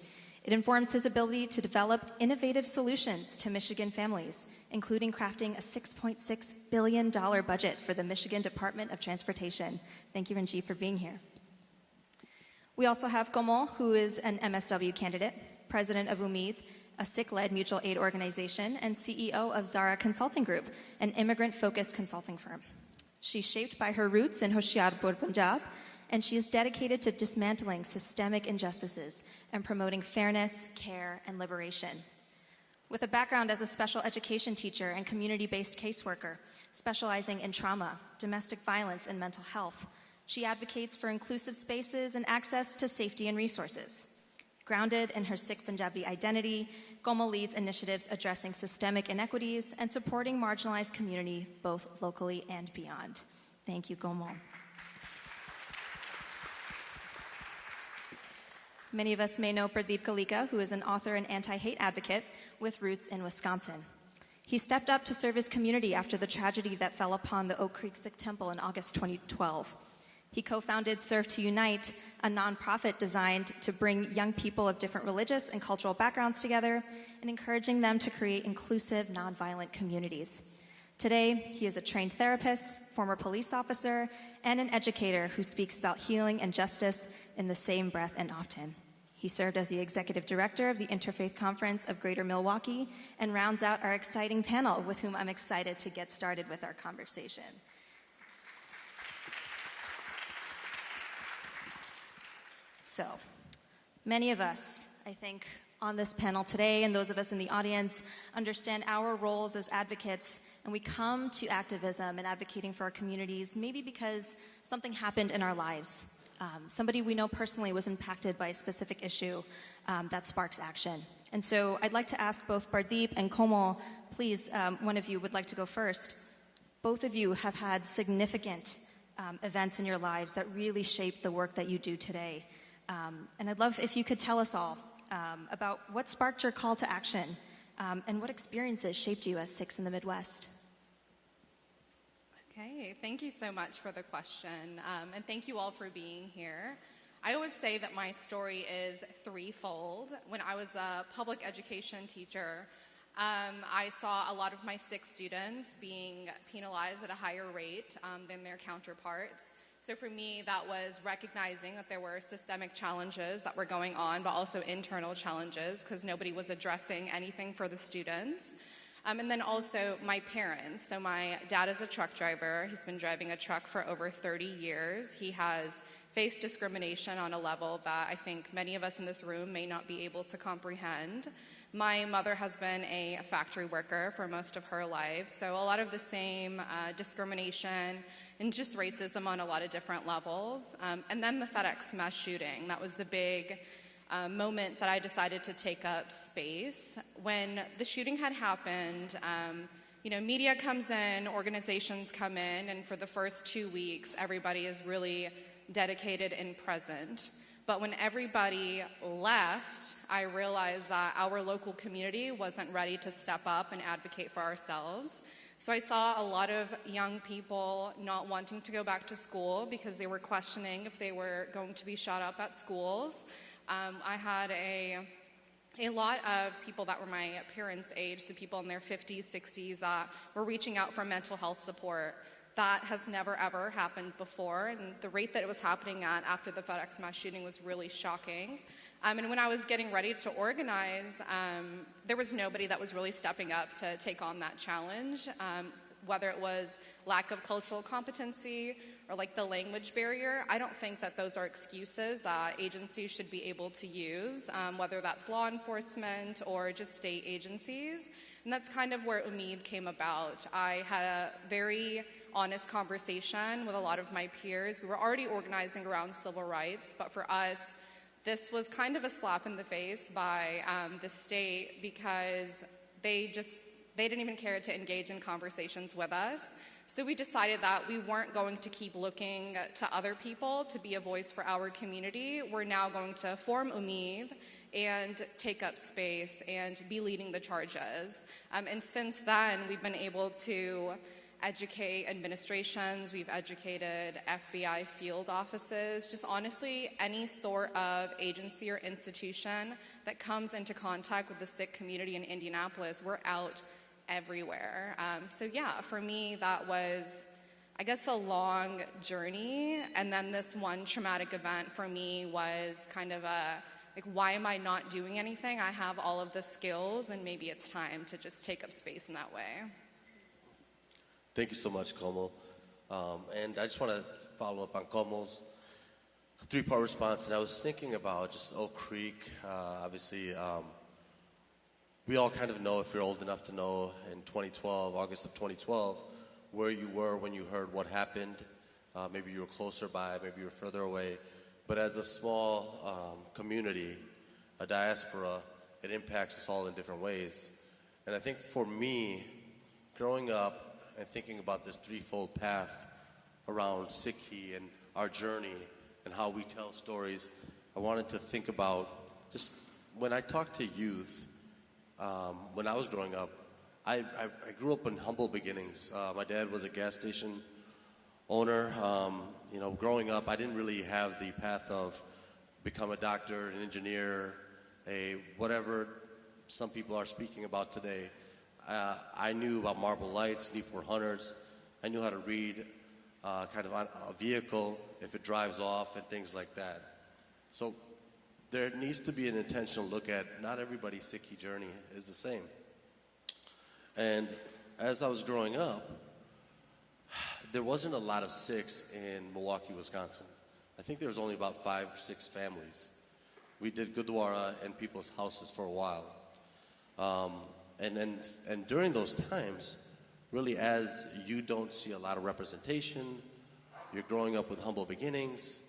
It informs his ability to develop innovative solutions to Michigan families, including crafting a $6.6 billion budget for the Michigan Department of Transportation. Thank you, Ranjiv, for being here. We also have Komal, who is an MSW candidate, president of Umeed, a Sikh-led mutual aid organization, and CEO of Zara Consulting Group, an immigrant-focused consulting firm. She's shaped by her roots in Hoshiarpur, Punjab, and she is dedicated to dismantling systemic injustices and promoting fairness, care, and liberation. With a background as a special education teacher and community-based caseworker, specializing in trauma, domestic violence, and mental health, she advocates for inclusive spaces and access to safety and resources. Grounded in her Sikh Punjabi identity, Komal leads initiatives addressing systemic inequities and supporting marginalized community both locally and beyond. Thank you, Komal. Many of us may know Pradeep Kalika, who is an author and anti-hate advocate with roots in Wisconsin. He stepped up to serve his community after the tragedy that fell upon the Oak Creek Sikh Temple in August 2012. He co-founded Serve to Unite, a nonprofit designed to bring young people of different religious and cultural backgrounds together and encouraging them to create inclusive, nonviolent communities. Today, he is a trained therapist, former police officer, and an educator who speaks about healing and justice in the same breath and often. He served as the executive director of the Interfaith Conference of Greater Milwaukee and rounds out our exciting panel with whom I'm excited to get started with our conversation. So, many of us, I think, on this panel today, and those of us in the audience, understand our roles as advocates, and we come to activism and advocating for our communities maybe because something happened in our lives. Somebody we know personally was impacted by a specific issue that sparks action. And so I'd like to ask both Pardeep and Komal, please, one of you would like to go first. Both of you have had significant events in your lives that really shaped the work that you do today. And I'd love if you could tell us all about what sparked your call to action and what experiences shaped you as Sikhs in the Midwest. Okay, thank you so much for the question, and thank you all for being here. I always say that my story is threefold. When I was a public education teacher, I saw a lot of my Sikh students being penalized at a higher rate than their counterparts. So for me, that was recognizing that there were systemic challenges that were going on, but also internal challenges because nobody was addressing anything for the students. And then also my parents. So my dad is a truck driver. He's been driving a truck for over 30 years. He has faced discrimination on a level that I think many of us in this room may not be able to comprehend. My mother has been a factory worker for most of her life, so a lot of the same discrimination and just racism on a lot of different levels. And then the FedEx mass shooting, that was the big moment that I decided to take up space. When the shooting had happened, media comes in, organizations come in, and for the first 2 weeks, everybody is really dedicated and present. But when everybody left, I realized that our local community wasn't ready to step up and advocate for ourselves. So I saw a lot of young people not wanting to go back to school because they were questioning if they were going to be shot up at schools. I had a lot of people that were my parents' age, so people in their 50s, 60s, were reaching out for mental health support. That has never, ever happened before, and the rate that it was happening at after the FedEx mass shooting was really shocking. And when I was getting ready to organize, there was nobody that was really stepping up to take on that challenge, whether it was lack of cultural competency or like the language barrier. I don't think that those are excuses that agencies should be able to use, whether that's law enforcement or just state agencies. And that's kind of where Umeed came about. I had a very honest conversation with a lot of my peers. We were already organizing around civil rights, but for us, this was kind of a slap in the face by the state because they didn't even care to engage in conversations with us. So we decided that we weren't going to keep looking to other people to be a voice for our community. We're now going to form Umeed and take up space and be leading the charges. And since then, we've been able to educate administrations, we've educated FBI field offices, just honestly any sort of agency or institution that comes into contact with the Sikh community in Indianapolis, we're out everywhere. So yeah, for me that was, I guess, a long journey, and then this one traumatic event for me was kind of a, like, why am I not doing anything? I have all of the skills, and maybe it's time to just take up space in that way. Thank you so much, Como. And I just want to follow up on Como's three-part response. And I was thinking about just Oak Creek. Obviously, we all kind of know, if you're old enough to know, in 2012, August of 2012, where you were when you heard what happened. Maybe you were closer by, maybe you were further away. But as a small community, a diaspora, it impacts us all in different ways. And I think for me, growing up, and thinking about this threefold path around Sikhi and our journey and how we tell stories, I wanted to think about just when I talk to youth, when I was growing up, I grew up in humble beginnings. My dad was a gas station owner. You know, growing up, I didn't really have the path of become a doctor, an engineer, a whatever some people are speaking about today. I knew about Marble Lights, Newport Hunters. I knew how to read kind of on a vehicle, if it drives off, and things like that. So there needs to be an intentional look at not everybody's Sikhi journey is the same. And as I was growing up, there wasn't a lot of Sikhs in Milwaukee, Wisconsin. I think there was only about 5 or 6 families. We did Gurdwara and people's houses for a while. And during those times, really, as you don't see a lot of representation, you're growing up with humble beginnings,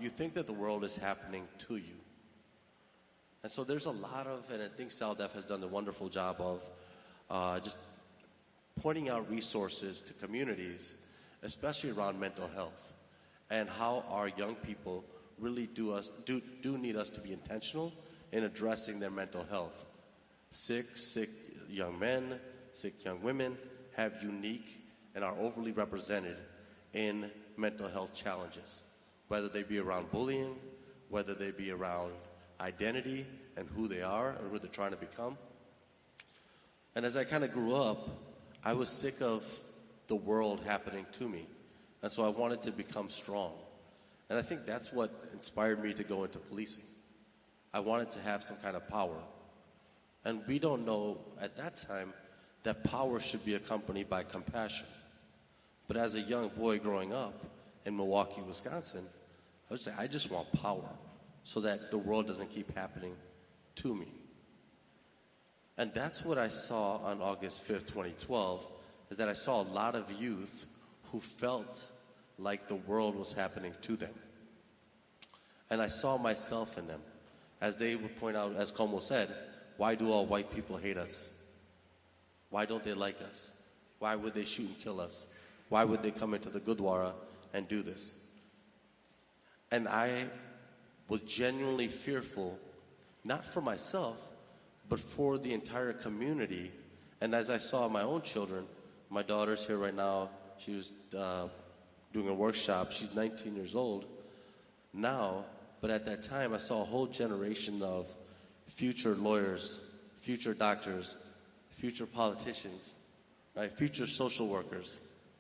you think that the world is happening to you. And so there's a lot of, and I think SALDEF has done a wonderful job of just pointing out resources to communities, especially around mental health, and how our young people really do need us to be intentional in addressing their mental health. Sikh young men, Sikh young women have unique and are overly represented in mental health challenges, whether they be around bullying, whether they be around identity and who they are and who they're trying to become. And as I kind of grew up, I was sick of the world happening to me. And so I wanted to become strong. And I think that's what inspired me to go into policing. I wanted to have some kind of power. And we don't know at that time that power should be accompanied by compassion. But as a young boy growing up in Milwaukee, Wisconsin, I would say, I just want power so that the world doesn't keep happening to me. And that's what I saw on August 5th, 2012, is that I saw a lot of youth who felt like the world was happening to them. And I saw myself in them. As they would point out, as Como said, why do all white people hate us? Why don't they like us? Why would they shoot and kill us? Why would they come into the Gurdwara and do this? And I was genuinely fearful, not for myself, but for the entire community. And as I saw my own children, my daughter's here right now. She was doing a workshop. She's 19 years old now, but at that time I saw a whole generation of future lawyers, future doctors, future politicians, right? Future social workers.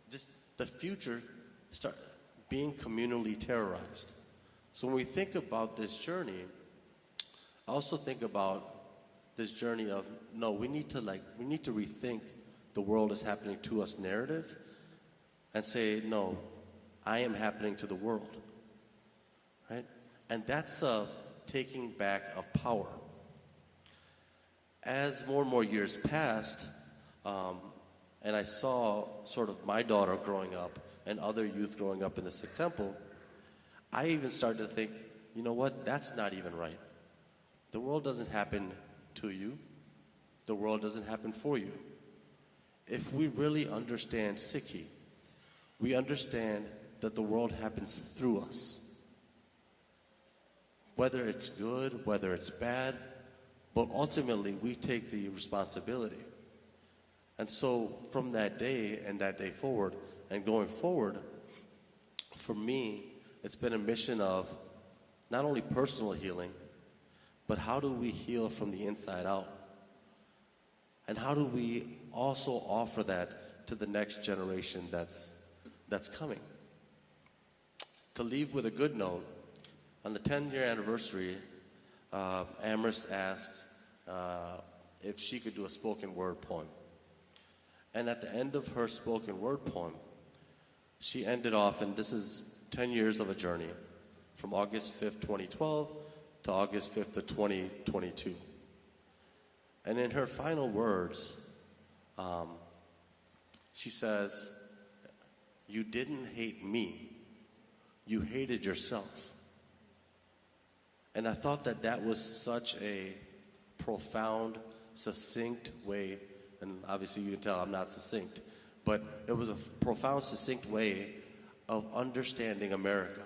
Just the future start being communally terrorized. So when we think about this journey, I also think about this journey of, no, we need to rethink the world is happening to us narrative and say, no, I am happening to the world, right? And that's a taking back of power. As more and more years passed, and I saw sort of my daughter growing up and other youth growing up in the Sikh temple, I even started to think, you know what, that's not even right. The world doesn't happen to you. The world doesn't happen for you. If we really understand Sikhi, we understand that the world happens through us. Whether it's good, whether it's bad, but ultimately we take the responsibility. And so from that day and that day forward and going forward, for me, it's been a mission of not only personal healing, but how do we heal from the inside out? And how do we also offer that to the next generation that's coming? To leave with a good note, on the 10-year anniversary, Amherst asked if she could do a spoken word poem. And at the end of her spoken word poem, she ended off, and this is 10 years of a journey, from August 5th, 2012 to August 5th of 2022. And in her final words, she says, "You didn't hate me, you hated yourself." And I thought that that was such a profound, succinct way, and obviously you can tell I'm not succinct, but it was a profound, succinct way of understanding America.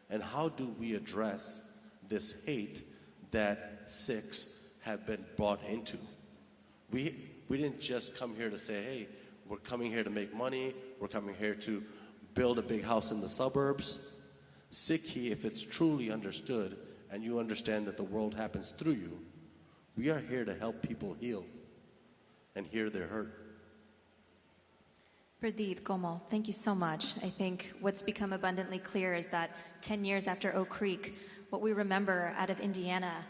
And how do we address this hate that Sikhs have been brought into? We didn't just come here to say, hey, we're coming here to make money, we're coming here to build a big house in the suburbs. Sikhi, if it's truly understood, and you understand that the world happens through you, we are here to help people heal and heal their hurt. Pradeep, Komal, thank you so much. I think what's become abundantly clear is that 10 years after Oak Creek, what we remember out of Indiana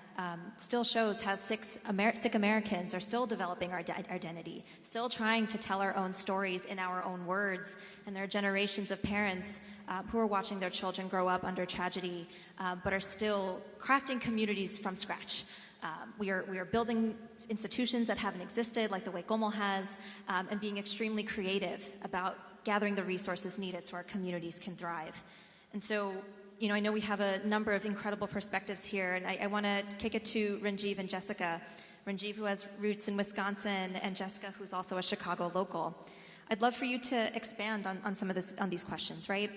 still shows how Sikh Americans are still developing our identity, still trying to tell our own stories in our own words, and there are generations of parents who are watching their children grow up under tragedy, but are still crafting communities from scratch. We are building institutions that haven't existed, like the way Komal has, and being extremely creative about gathering the resources needed so our communities can thrive. And so, I know we have a number of incredible perspectives here, and I want to kick it to Ranjiv and Jessica. Ranjiv, who has roots in Wisconsin, and Jessica, who's also a Chicago local. I'd love for you to expand on these questions, right?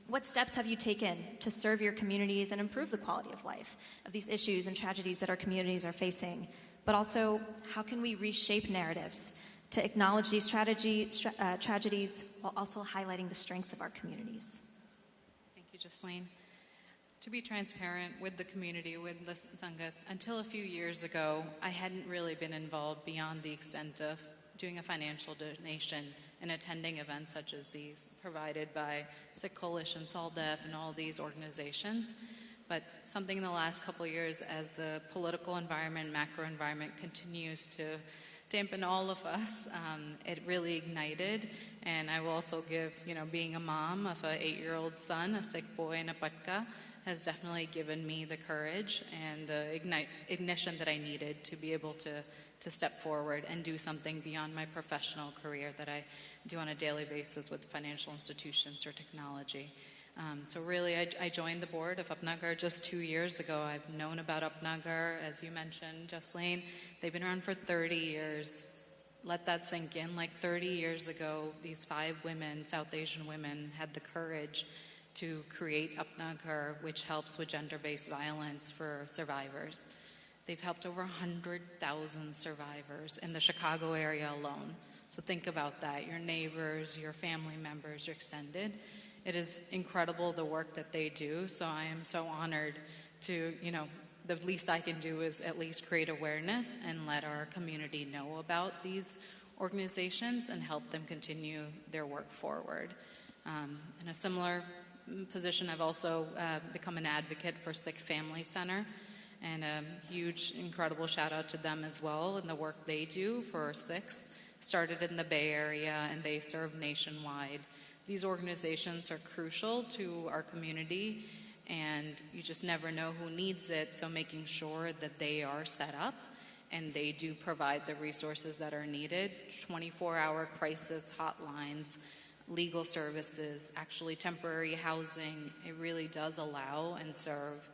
What steps have you taken to serve your communities and improve the quality of life of these issues and tragedies that our communities are facing? But also, how can we reshape narratives to acknowledge these tragedies while also highlighting the strengths of our communities? Thank you, Jocelyn. To be transparent with the community, with the Sangha, until a few years ago, I hadn't really been involved beyond the extent of doing a financial donation and attending events such as these provided by Sikh Coalition, SALDEF, and all these organizations. But something in the last couple of years, as the political environment, macro environment continues to dampen all of us, it really ignited. And I will also give, being a mom of an 8-year-old son, a Sikh boy and a patka, has definitely given me the courage and the ignition that I needed to be able to step forward and do something beyond my professional career that I do on a daily basis with financial institutions or technology. So really, I joined the board of Upnagar just 2 years ago. I've known about Upnagar, as you mentioned, Jocelyn. They've been around for 30 years. Let that sink in. Like 30 years ago, these 5 women, South Asian women, had the courage to create Upnagar, which helps with gender-based violence for survivors. They've helped over 100,000 survivors in the Chicago area alone. So think about that, your neighbors, your family members, your extended. It is incredible the work that they do, so I am so honored to, the least I can do is at least create awareness and let our community know about these organizations and help them continue their work forward. In a similar position, I've also become an advocate for Sikh Family Center, and a huge, incredible shout out to them as well and the work they do for Sikhs. Started in the Bay Area, and they serve nationwide. These organizations are crucial to our community, and you just never know who needs it, so making sure that they are set up and they do provide the resources that are needed, 24-hour crisis hotlines, legal services, actually temporary housing. It really does allow and serve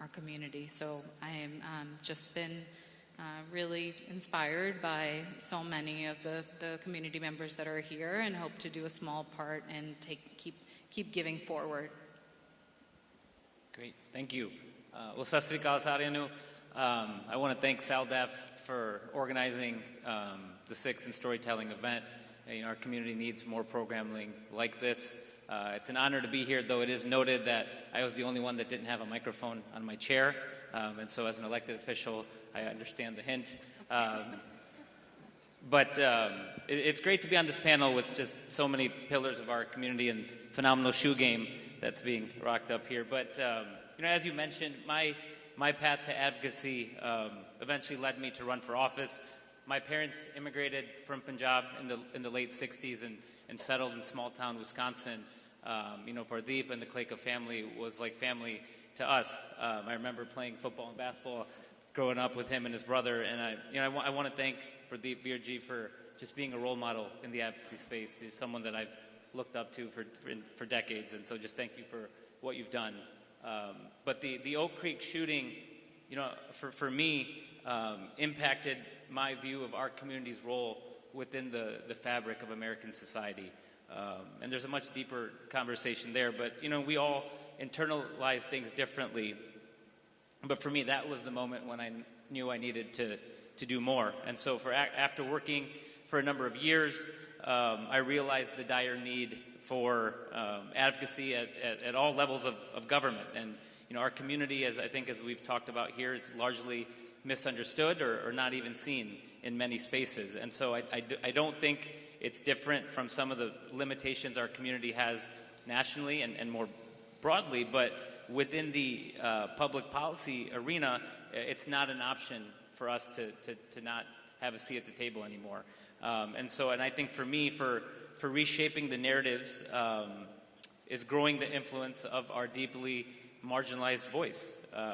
our community. So I am just been really inspired by so many of the community members that are here, and hope to do a small part and keep giving forward. Great, thank you. Well, sat sri akal ਸਾਰਿਆਂ ਨੂੰ. I want to thank SALDEF for organizing the Sikhs and Storytelling event. Our community needs more programming like this. It's an honor to be here, though it is noted that I was the only one that didn't have a microphone on my chair. And so as an elected official, I understand the hint. But it's great to be on this panel with just so many pillars of our community and phenomenal shoe game that's being rocked up here. But as you mentioned, my path to advocacy eventually led me to run for office. My parents immigrated from Punjab in the late 60s and settled in small town Wisconsin. Pardeep and the Kleka family was like family to us. I remember playing football and basketball growing up with him and his brother, and I want to thank Pradeep Virji for just being a role model in the advocacy space. He's someone that I've looked up to for decades, and so just thank you for what you've done. But the Oak Creek shooting, for me, impacted my view of our community's role within the fabric of American society. And there's a much deeper conversation there, but we all internalize things differently. But for me, that was the moment when I knew I needed to do more. And so after working for a number of years, I realized the dire need for advocacy at all levels of government. And our community, as we've talked about here, it's largely misunderstood or not even seen in many spaces. And so I don't think it's different from some of the limitations our community has nationally and more broadly, but within the public policy arena, it's not an option for us to not have a seat at the table anymore. And I think for me, for reshaping the narratives is growing the influence of our deeply marginalized voice,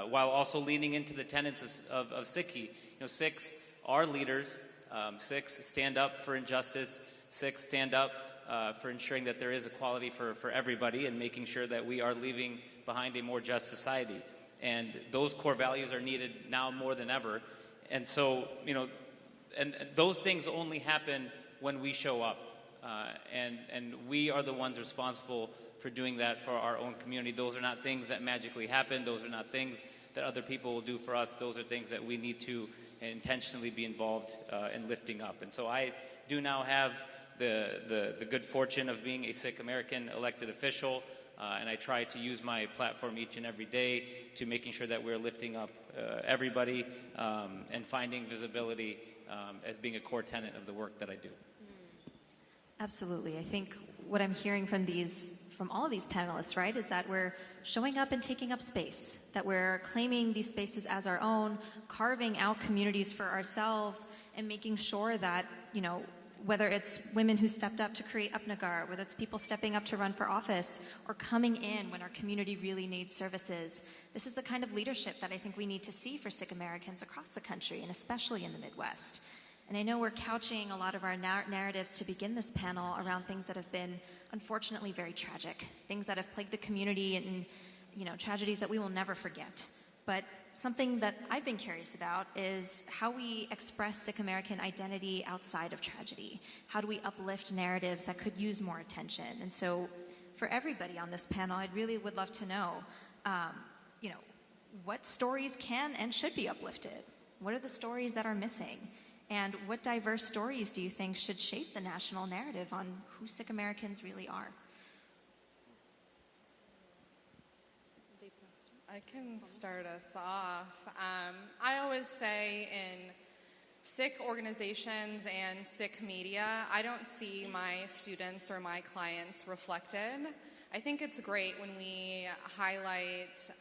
while also leaning into the tenets of Sikhi. Sikhs are leaders. Sikhs stand up for injustice. Sikhs stand up for ensuring that there is equality for everybody and making sure that we are leaving behind a more just society. And those core values are needed now more than ever. And so, and those things only happen when we show up. And we are the ones responsible for doing that for our own community. Those are not things that magically happen. Those are not things that other people will do for us. Those are things that we need to intentionally be involved in lifting up. And so I do now have the good fortune of being a Sikh American elected official, and I try to use my platform each and every day to making sure that we're lifting up everybody and finding visibility as being a core tenet of the work that I do. Absolutely. I think what I'm hearing from all of these panelists, right, is that we're showing up and taking up space, that we're claiming these spaces as our own, carving out communities for ourselves, and making sure that, whether it's women who stepped up to create Upnagar, whether it's people stepping up to run for office, or coming in when our community really needs services. This is the kind of leadership that I think we need to see for Sikh Americans across the country, and especially in the Midwest. And I know we're couching a lot of our narratives to begin this panel around things that have been, unfortunately, very tragic, things that have plagued the community and, tragedies that we will never forget. But something that I've been curious about is how we express Sikh American identity outside of tragedy. How do we uplift narratives that could use more attention? And so for everybody on this panel, I really would love to know, what stories can and should be uplifted? What are the stories that are missing? And what diverse stories do you think should shape the national narrative on who Sikh Americans really are? I can start us off. I always say in Sikh organizations and Sikh media, I don't see my students or my clients reflected. I think it's great when we highlight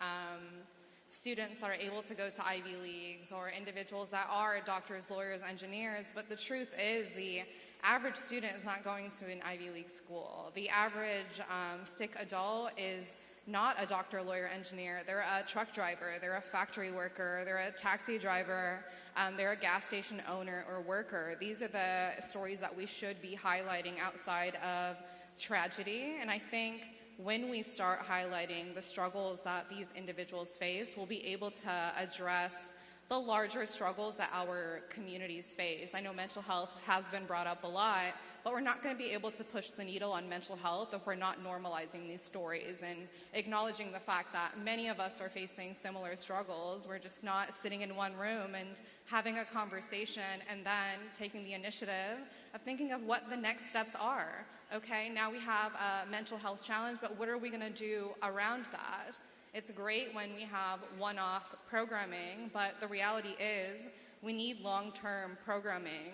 students that are able to go to Ivy Leagues or individuals that are doctors, lawyers, engineers, but the truth is the average student is not going to an Ivy League school. The average Sikh adult is not a doctor, lawyer, engineer. They're a truck driver, they're a factory worker, they're a taxi driver, they're a gas station owner or worker. These are the stories that we should be highlighting outside of tragedy, and I think when we start highlighting the struggles that these individuals face, we'll be able to address the larger struggles that our communities face. I know mental health has been brought up a lot, but we're not going to be able to push the needle on mental health if we're not normalizing these stories and acknowledging the fact that many of us are facing similar struggles. We're just not sitting in one room and having a conversation and then taking the initiative of thinking of what the next steps are. Okay, now we have a mental health challenge, but what are we going to do around that? It's great when we have one-off programming, but the reality is we need long-term programming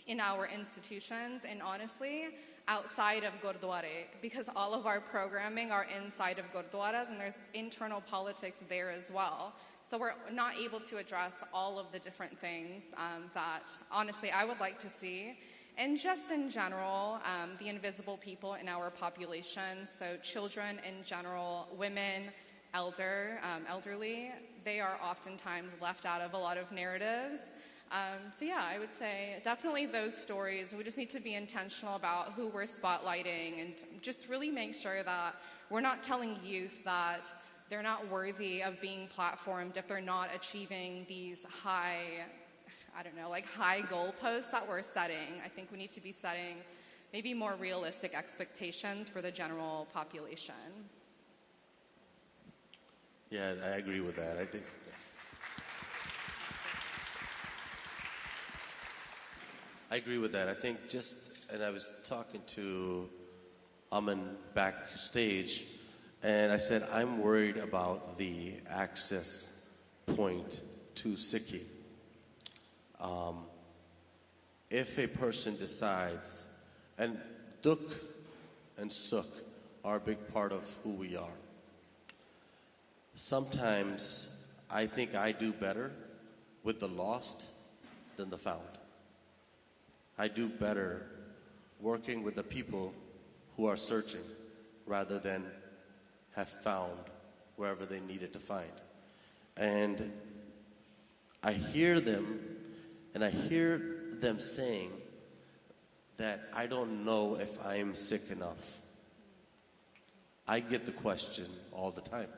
in our institutions and honestly outside of Gurdwara, because all of our programming are inside of Gurdwaras and there's internal politics there as well. So we're not able to address all of the different things that honestly I would like to see. And just in general, the invisible people in our population, so children in general, women, elderly, they are oftentimes left out of a lot of narratives. So yeah, I would say definitely those stories. We just need to be intentional about who we're spotlighting and just really make sure that we're not telling youth that they're not worthy of being platformed if they're not achieving these high goalposts that we're setting. I think we need to be setting maybe more realistic expectations for the general population. Yeah, I agree with that. I agree with that. I think and I was talking to Aman backstage, and I said, I'm worried about the access point to Sikhi. If a person decides, and Dukh and Sukh are a big part of who we are. Sometimes I think I do better with the lost than the found. I do better working with the people who are searching rather than have found wherever they needed to find. And I hear them, and I hear them saying that I don't know if I'm Sikh enough. I get the question all the time.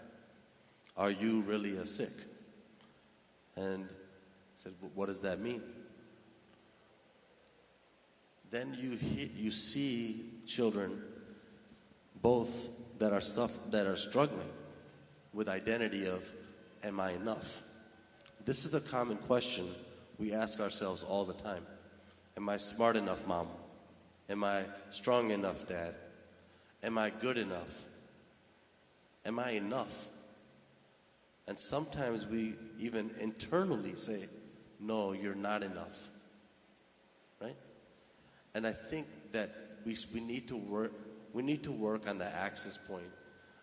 Are you really a Sikh? And I said, well, what does that mean? Then you see children, both that are struggling with identity of, am I enough? This is a common question we ask ourselves all the time. Am I smart enough, Mom? Am I strong enough, Dad? Am I good enough? Am I enough? And sometimes we even internally say, no, you're not enough, right? And I think that we need to work on the access point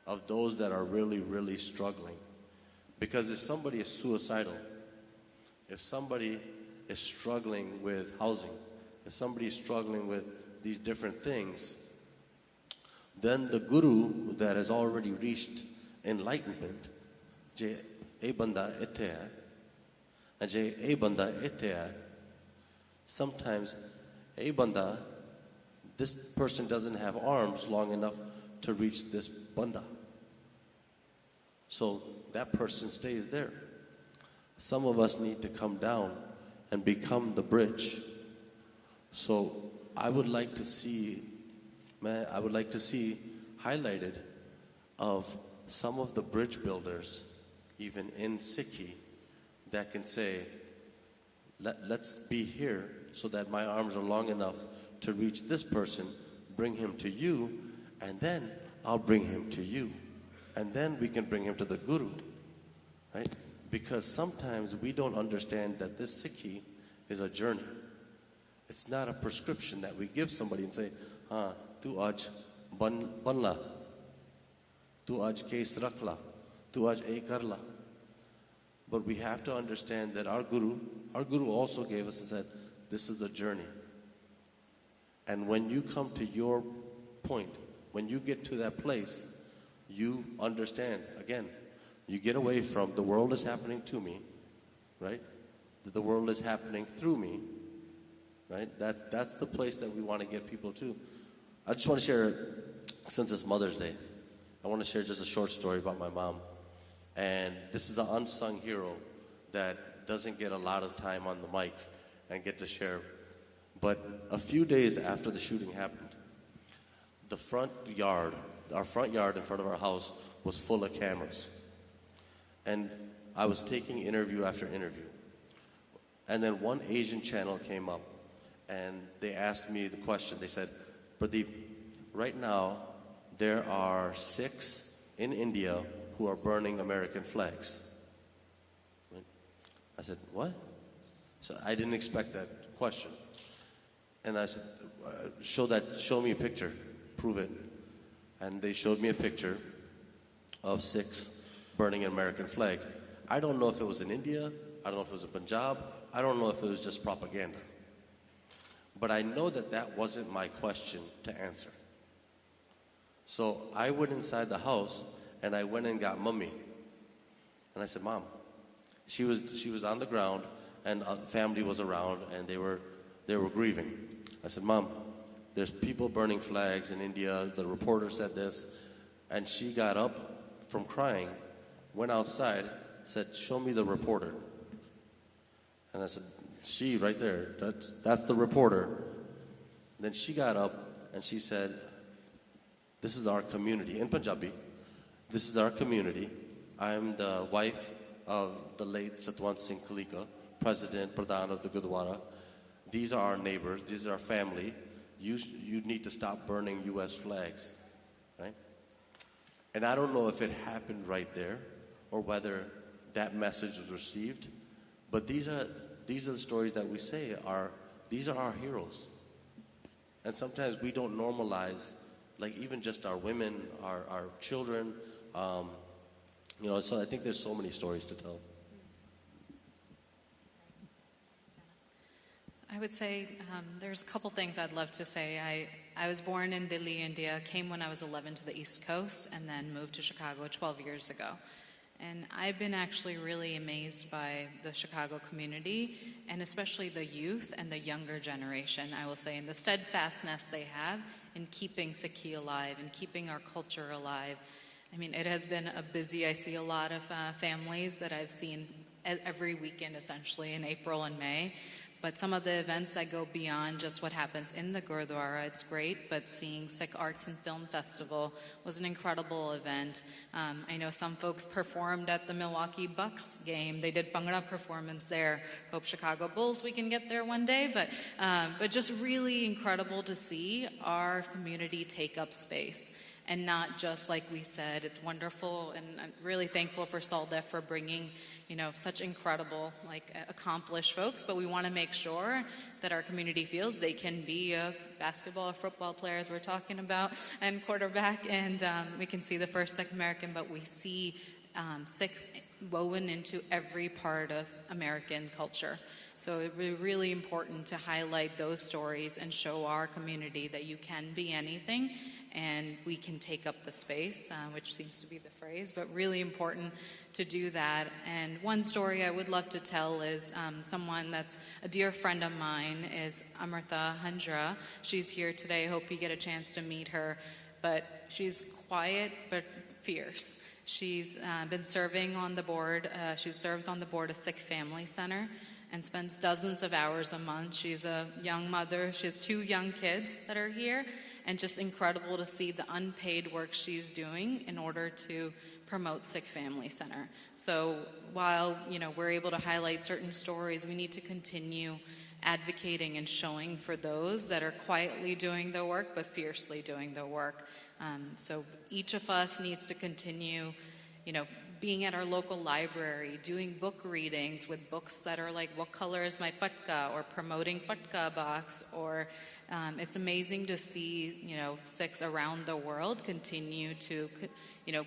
of those that are really, really struggling. Because if somebody is suicidal, if somebody is struggling with housing, if somebody is struggling with these different things, then the guru that has already reached enlightenment, je a banda ite hai, and je a banda ite hai, sometimes a banda, this person doesn't have arms long enough to reach this banda. So that person stays there. Some of us need to come down and become the bridge. So I would like to see highlighted of some of the bridge builders, even in Sikhi, that can say, let's be here so that my arms are long enough to reach this person, bring him to you, and then I'll bring him to you. And then we can bring him to the Guru, right? Because sometimes we don't understand that this Sikhi is a journey. It's not a prescription that we give somebody and say, tu aaj banla, tu aaj case rakhla, tu aaj a karla. But we have to understand that our Guru also gave us and said, this is a journey. And when you come to your point, when you get to that place, you understand, again, you get away from the world is happening to me, right? That the world is happening through me, right? That's the place that we want to get people to. I just want to share, since it's Mother's Day, I want to share just a short story about my mom. And this is the unsung hero that doesn't get a lot of time on the mic and get to share. But a few days after the shooting happened, our front yard in front of our house was full of cameras. And I was taking interview after interview. And then one Asian channel came up and they asked me the question. They said, Pradeep, right now there are Sikhs in India who are burning American flags. I said, what? So I didn't expect that question. And I said, show me a picture, prove it. And they showed me a picture of Sikhs burning an American flag. I don't know if it was in India, I don't know if it was in Punjab, I don't know if it was just propaganda. But I know that that wasn't my question to answer. So I went inside the house and I went and got Mummy. And I said, Mom, she was on the ground and family was around and they were grieving. I said, Mom, there's people burning flags in India, the reporter said this. And she got up from crying, went outside, said, show me the reporter. And I said, she right there, that's the reporter. Then she got up and she said, this is our community, in Punjabi, this is our community. I'm the wife of the late Satwant Singh Kalika, President, Pradhan of the Gurdwara. These are our neighbors, these are our family. You need to stop burning U.S. flags, right? And I don't know if it happened right there or whether that message was received, but these are the stories that we say these are our heroes. And sometimes we don't normalize, like even just our women, our children, so I think there's so many stories to tell. I would say there's a couple things I'd love to say. I was born in Delhi, India, came when I was 11 to the East Coast, and then moved to Chicago 12 years ago. And I've been actually really amazed by the Chicago community, and especially the youth and the younger generation, I will say, and the steadfastness they have in keeping Sikhi alive and keeping our culture alive. I mean, it has been I see a lot of families that I've seen every weekend, essentially, in April and May. But some of the events that go beyond just what happens in the Gurdwara, it's great, but seeing Sikh Arts and Film Festival was an incredible event. I know some folks performed at the Milwaukee Bucks game. They did Bhangra performance there. Hope Chicago Bulls, we can get there one day. But just really incredible to see our community take up space. And not just, like we said, it's wonderful, and I'm really thankful for SALDEF for bringing, such incredible, accomplished folks, but we want to make sure that our community feels they can be a basketball or football player, as we're talking about, and quarterback, and we can see the first Sikh American, but we see Sikhs woven into every part of American culture. So it's really important to highlight those stories and show our community that you can be anything and we can take up the space, which seems to be the phrase, but really important to do that. And one story I would love to tell is someone that's a dear friend of mine is Amrita Handra. She's here today. I hope you get a chance to meet her. But she's quiet but fierce. She's been serving on the board. She serves on the board of Sikh Family Center and spends dozens of hours a month. She's a young mother. She has 2 young kids that are here, and just incredible to see the unpaid work she's doing in order to promote Sikh Family Center. So while we're able to highlight certain stories, we need to continue advocating and showing for those that are quietly doing the work but fiercely doing the work. So each of us needs to continue, being at our local library, doing book readings with books that are like, what color is my patka, or promoting patka box, or it's amazing to see, Sikhs around the world continue to,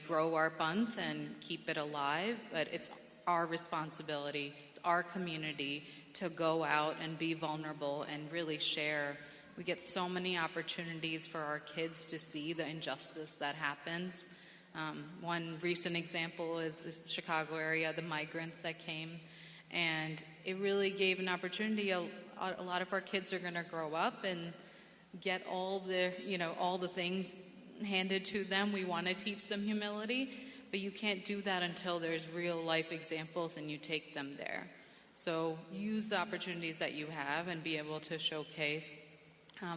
grow our panth and keep it alive, but it's our responsibility, it's our community to go out and be vulnerable and really share. We get so many opportunities for our kids to see the injustice that happens. One recent example is the Chicago area, the migrants that came, and it really gave an opportunity. A lot of our kids are going to grow up and get all the things handed to them. We want to teach them humility, but you can't do that until there's real life examples and you take them there. So use the opportunities that you have and be able to showcase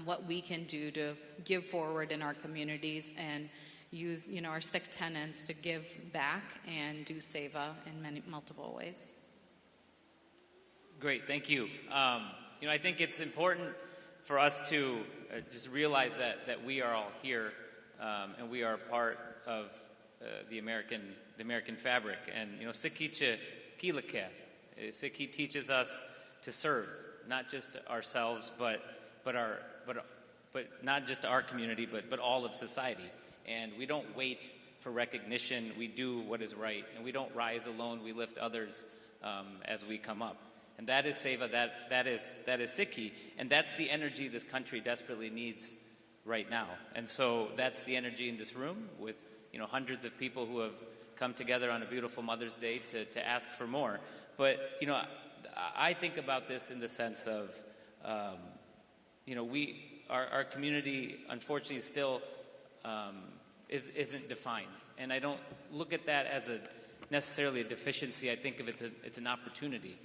what we can do to give forward in our communities and use, our Sikh tenants to give back and do seva in multiple ways. Great, thank you. I think it's important for us to just realize that we are all here and we are part of the American fabric. And Sikhi kilake. Sikhi teaches us to serve, not just ourselves, but not just our community, but all of society. And we don't wait for recognition. We do what is right, and we don't rise alone. We lift others as we come up. And that is seva. That is Sikhi, and that's the energy this country desperately needs right now. And so that's the energy in this room, with hundreds of people who have come together on a beautiful Mother's Day to ask for more. But I think about this in the sense of our community unfortunately still isn't defined, and I don't look at that as necessarily a deficiency. I think of it's an opportunity.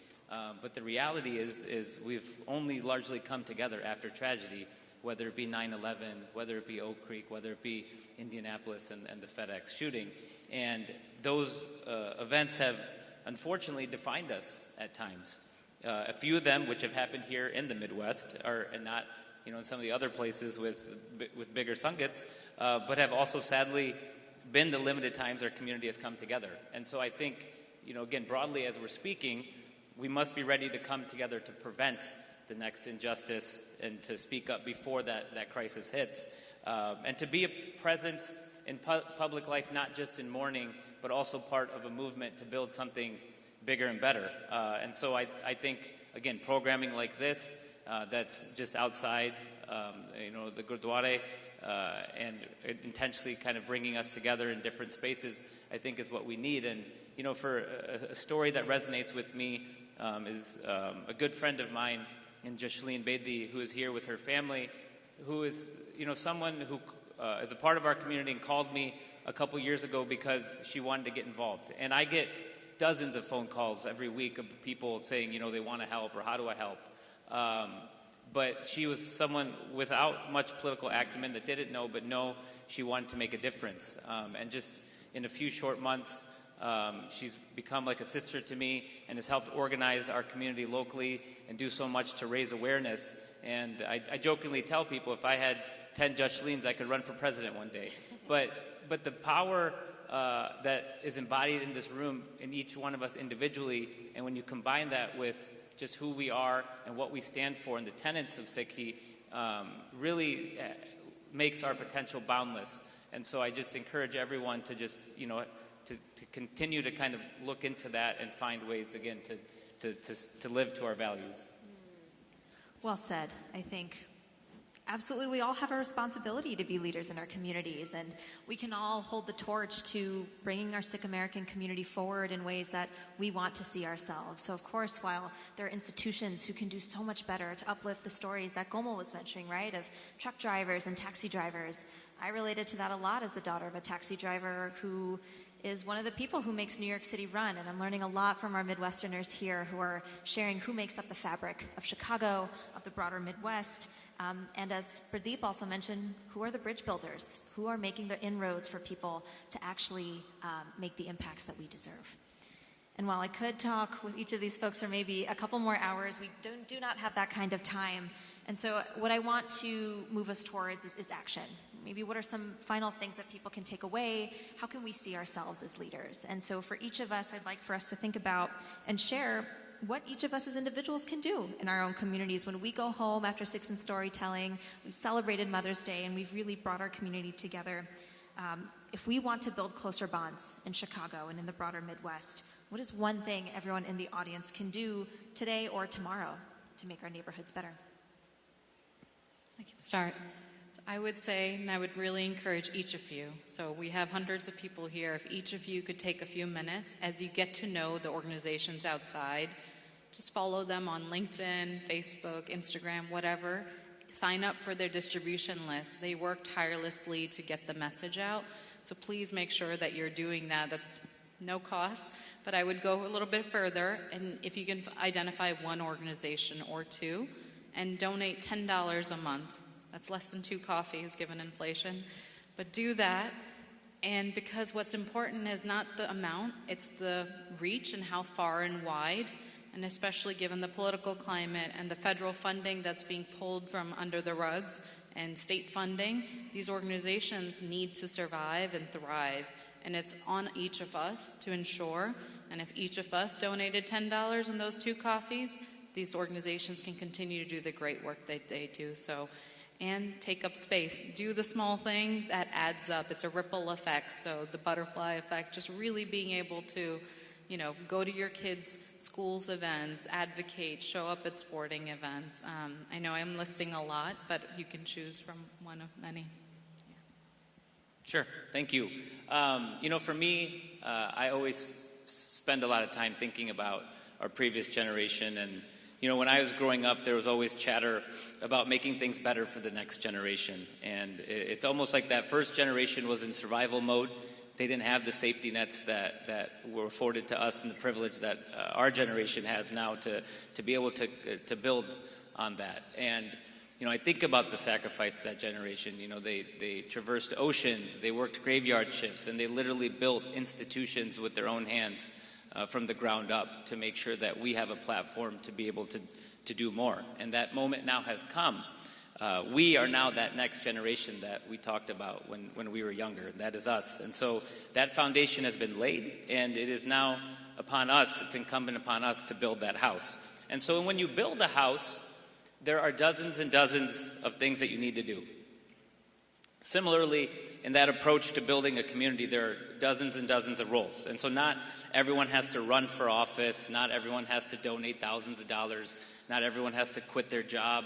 But the reality is we've only largely come together after tragedy, whether it be 9/11, whether it be Oak Creek, whether it be Indianapolis and the FedEx shooting. And those events have unfortunately defined us at times. A few of them, which have happened here in the Midwest, and not in some of the other places with bigger Sanghats, but have also sadly been the limited times our community has come together. And so I think, again, broadly as we're speaking, we must be ready to come together to prevent the next injustice and to speak up before that crisis hits. And to be a presence in public life, not just in mourning, but also part of a movement to build something bigger and better. And so I think, again, programming like this, that's just outside, the Gurdwara, and intentionally kind of bringing us together in different spaces, I think is what we need. And, for a story that resonates with me is a good friend of mine, in Jasleen Bedi, who is here with her family, who is, someone who is a part of our community and called me a couple years ago because she wanted to get involved. And I get dozens of phone calls every week of people saying, they want to help, or how do I help? But she was someone without much political acumen that didn't know, but she wanted to make a difference. And just in a few short months, she's become like a sister to me and has helped organize our community locally and do so much to raise awareness. And I jokingly tell people, if I had 10 Jashleens, I could run for president one day. But the power that is embodied in this room, in each one of us individually, and when you combine that with just who we are and what we stand for and the tenets of Sikhi, really makes our potential boundless. And so I just encourage everyone to just, to continue to kind of look into that and find ways, again, to live to our values. Well said. I think absolutely we all have a responsibility to be leaders in our communities, and we can all hold the torch to bringing our Sikh American community forward in ways that we want to see ourselves. So of course, while there are institutions who can do so much better to uplift the stories that Gomal was mentioning, right, of truck drivers and taxi drivers, I related to that a lot as the daughter of a taxi driver who is one of the people who makes New York City run, and I'm learning a lot from our Midwesterners here who are sharing who makes up the fabric of Chicago, of the broader Midwest, and as Pradeep also mentioned, who are the bridge builders, who are making the inroads for people to actually make the impacts that we deserve. And while I could talk with each of these folks for maybe a couple more hours, we do not have that kind of time. And so what I want to move us towards is action. Maybe what are some final things that people can take away? How can we see ourselves as leaders? And so for each of us, I'd like for us to think about and share what each of us as individuals can do in our own communities. When we go home after Sikhs in Storytelling, we've celebrated Mother's Day, and we've really brought our community together. If we want to build closer bonds in Chicago and in the broader Midwest, what is one thing everyone in the audience can do today or tomorrow to make our neighborhoods better? I can start. So I would say, and I would really encourage each of you, so we have hundreds of people here, if each of you could take a few minutes as you get to know the organizations outside, just follow them on LinkedIn, Facebook, Instagram, whatever. Sign up for their distribution list. They work tirelessly to get the message out. So please make sure that you're doing that. That's no cost, but I would go a little bit further, and if you can identify one organization or two and donate $10 a month, that's less than 2 coffees given inflation, but do that. And because what's important is not the amount, it's the reach and how far and wide, and especially given the political climate and the federal funding that's being pulled from under the rugs and state funding, these organizations need to survive and thrive. And it's on each of us to ensure, and if each of us donated $10 in those 2 coffees, these organizations can continue to do the great work that they do. So, and take up space. Do the small thing, that adds up. It's a ripple effect, so the butterfly effect, just really being able to, you know, go to your kids' schools events, advocate, show up at sporting events. I know I'm listing a lot, but you can choose from one of many. Yeah. Sure, thank you. You know, for me, I always spend a lot of time thinking about our previous generation, and you know, when I was growing up, there was always chatter about making things better for the next generation. And it's almost like that first generation was in survival mode. They didn't have the safety nets that were afforded to us and the privilege that our generation has now to be able to build on that. And, you know, I think about the sacrifice of that generation. You know, they traversed oceans, they worked graveyard shifts, and they literally built institutions with their own hands. From the ground up to make sure that we have a platform to be able to do more. And that moment now has come. We are now that next generation that we talked about when we were younger. That is us. And so that foundation has been laid, and it is now upon us, it's incumbent upon us to build that house. And so when you build a house, there are dozens and dozens of things that you need to do. Similarly, in that approach to building a community, there are dozens and dozens of roles. And so not everyone has to run for office, not everyone has to donate thousands of dollars, not everyone has to quit their job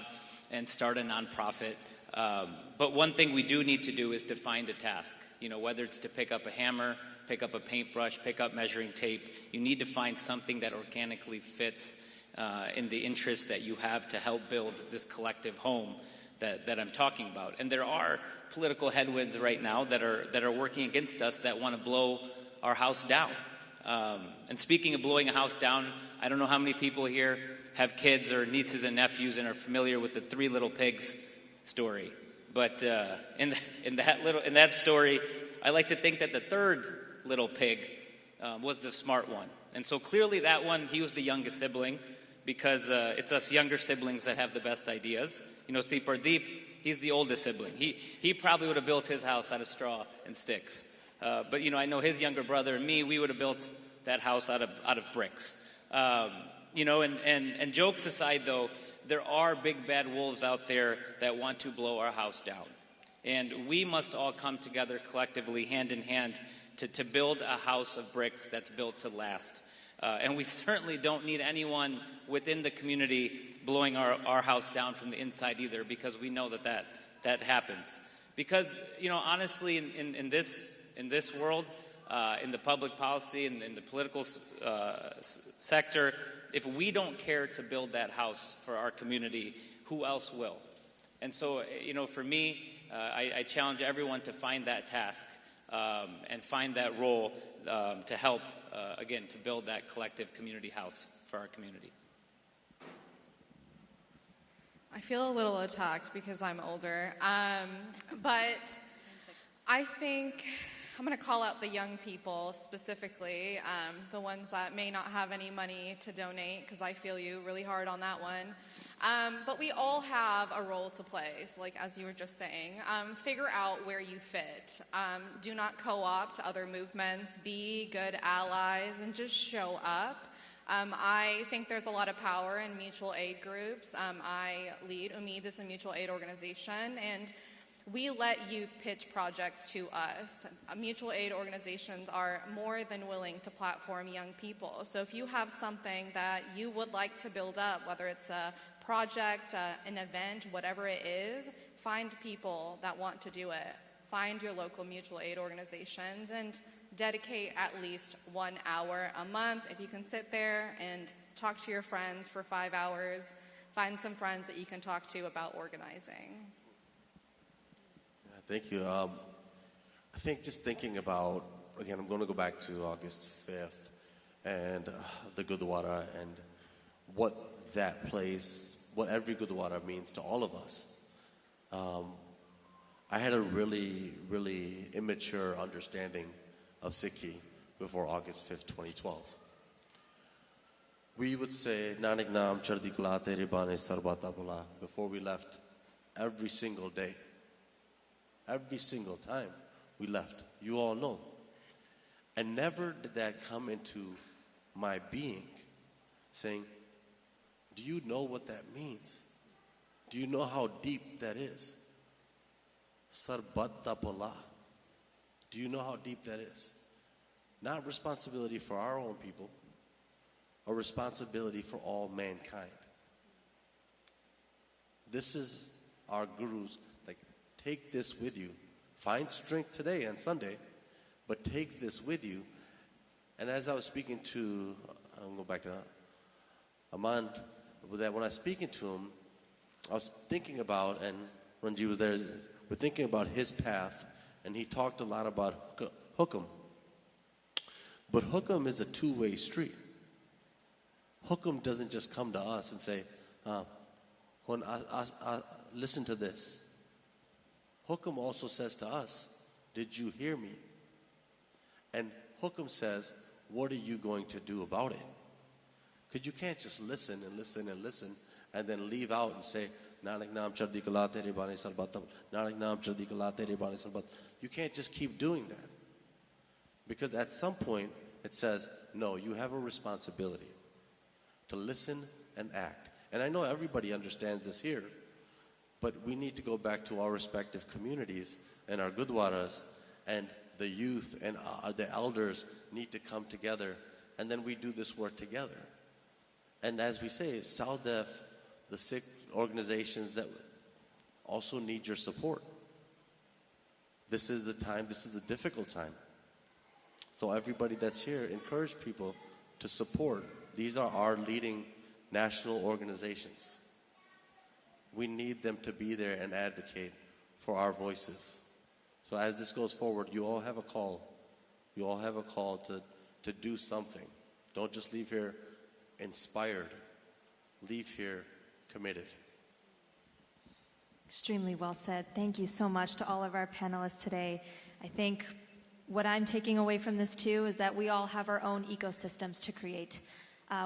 and start a nonprofit. But one thing we do need to do is define a task. You know, whether it's to pick up a hammer, pick up a paintbrush, pick up measuring tape, you need to find something that organically fits in the interest that you have to help build this collective home that I'm talking about. And there are political headwinds right now that are working against us that want to blow our house down. And speaking of blowing a house down, I don't know how many people here have kids or nieces and nephews and are familiar with the 3 Little Pigs story. But in that story, I like to think that the 3rd little pig was the smart one. And so clearly that one, he was the youngest sibling, because it's us younger siblings that have the best ideas. You know, see, Pardeep, he's the oldest sibling. He probably would have built his house out of straw and sticks. But, you know, I know his younger brother and me, we would have built that house out of bricks. You know, and jokes aside, though, there are big bad wolves out there that want to blow our house down. And we must all come together collectively, hand in hand, to build a house of bricks that's built to last. And we certainly don't need anyone within the community blowing our house down from the inside either, because we know that happens. Because, you know, honestly, in this world, in the public policy and in the political sector, if we don't care to build that house for our community, who else will? And so, you know, for me, I challenge everyone to find that task and find that role to help, again, to build that collective community house for our community. I feel a little attacked because I'm older, but I think I'm going to call out the young people specifically, the ones that may not have any money to donate, because I feel you really hard on that one. But we all have a role to play, so like as you were just saying. Figure out where you fit. Do not co-opt other movements. Be good allies and just show up. I think there's a lot of power in mutual aid groups. I lead UMID, this is a mutual aid organization, and we let youth pitch projects to us. Mutual aid organizations are more than willing to platform young people. So if you have something that you would like to build up, whether it's a project, an event, whatever it is, find people that want to do it. Find your local mutual aid organizations and dedicate at least 1 hour a month. If you can sit there and talk to your friends for 5 hours, find some friends that you can talk to about organizing. Thank you. I think just thinking about again, I'm going to go back to August 5th and the Gurdwara and what that place, what every Gurdwara means to all of us. I had a really, really immature understanding of Sikhi before August 5th, 2012. We would say, Nanak Naam Chardi Kala Tere Bane Sarbata Bala, before we left every single day. Every single time we left. You all know. And never did that come into my being, saying, do you know what that means? Do you know how deep that is? Sarbata Bala. Do you know how deep that is? Not responsibility for our own people, a responsibility for all mankind. This is our gurus, like, take this with you. Find strength today and Sunday, but take this with you. And as I was speaking to, I'll go back to Aman, that when I was speaking to him, I was thinking about, and Ranji was there, we're thinking about his path, and he talked a lot about Hukam. But Hukam is a two-way street. Hukam doesn't just come to us and say, listen to this. Hukam also says to us, did you hear me? And Hukam says, what are you going to do about it? Because you can't just listen and listen and listen and then leave out and say, Nanak Naam Chardi Kala Tere Bane Sarbata. Nanak Naam Chardi Kala Tere Bane Sarbata. You can't just keep doing that. Because at some point it says, no, you have a responsibility to listen and act. And I know everybody understands this here, but we need to go back to our respective communities and our Gurdwaras, and the youth and the elders need to come together, and then we do this work together. And as we say, SALDEF, the Sikh organizations that also need your support. This is the time, this is a difficult time. So everybody that's here, encourage people to support. These are our leading national organizations. We need them to be there and advocate for our voices. So as this goes forward, you all have a call. You all have a call to do something. Don't just leave here inspired. Leave here committed. Extremely well said. Thank you so much to all of our panelists today. I think what I'm taking away from this too is that we all have our own ecosystems to create.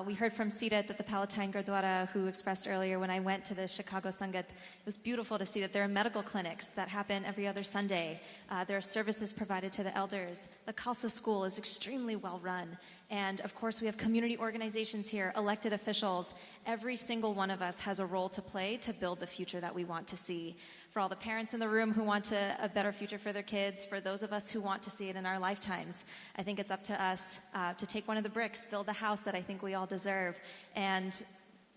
We heard from Sirat at the Palatine Gurdwara, who expressed earlier, when I went to the Chicago Sangat, it was beautiful to see that there are medical clinics that happen every other Sunday. There are services provided to the elders. The Khalsa school is extremely well run. And of course, we have community organizations here, elected officials. Every single one of us has a role to play to build the future that we want to see. For all the parents in the room who want a better future for their kids, for those of us who want to see it in our lifetimes, I think it's up to us to take one of the bricks, build the house that I think we all deserve. And,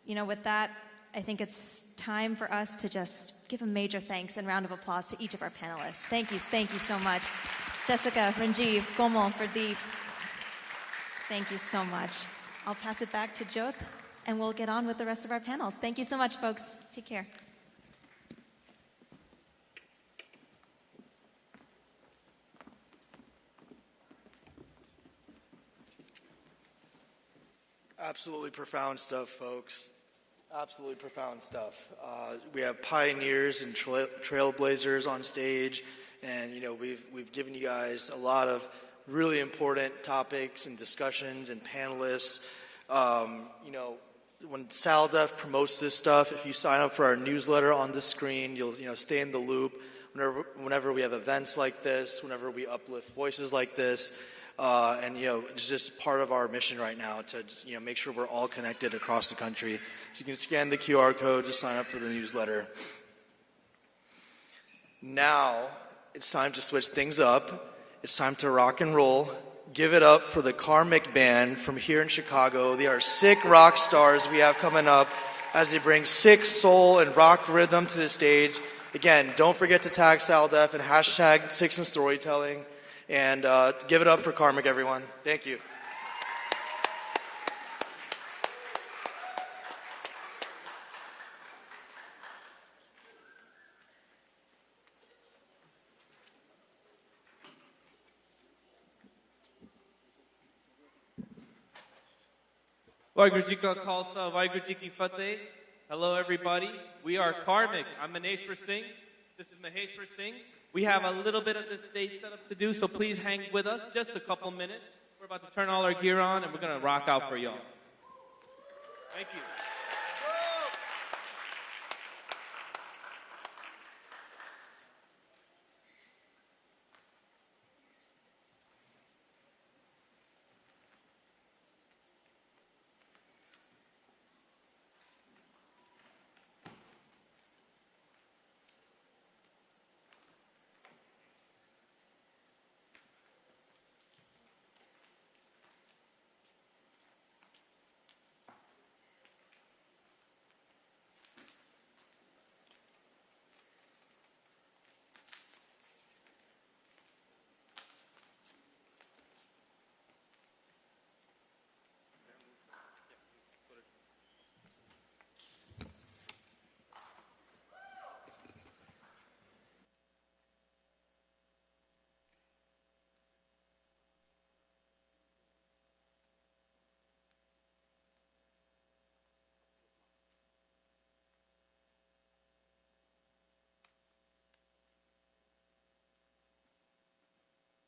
you know, with that, I think it's time for us to just give a major thanks and round of applause to each of our panelists. Thank you so much. Jessica, Ranjiv, Komal, Pradeep, thank you so much. I'll pass it back to Jyoth, and we'll get on with the rest of our panels. Thank you so much, folks. Take care. Absolutely profound stuff, folks. Absolutely profound stuff. We have pioneers and trailblazers on stage, and we've given you guys a lot of really important topics and discussions and panelists. When SALDEF promotes this stuff, if you sign up for our newsletter on the screen, you'll stay in the loop. Whenever we have events like this, whenever we uplift voices like this. It's just part of our mission right now to, make sure we're all connected across the country. So you can scan the QR code to sign up for the newsletter. Now, it's time to switch things up. It's time to rock and roll. Give it up for the Karmic Band from here in Chicago. They are Sikh rock stars we have coming up as they bring Sikh soul and rock rhythm to the stage. Again, don't forget to tag SALDEF and hashtag Sikhs in Storytelling. And give it up for Karmic, everyone. Thank you. Vaheguru Ji Ka Khalsa, Vaheguru Ji Ki Fateh. Hello, everybody. We are Karmic. I'm Maneshwar Singh. This is Maheshwar Singh. We have a little bit of this stage set up to do, so please hang with us just a couple minutes. We're about to turn all our gear on, and we're going to rock out for y'all. Thank you.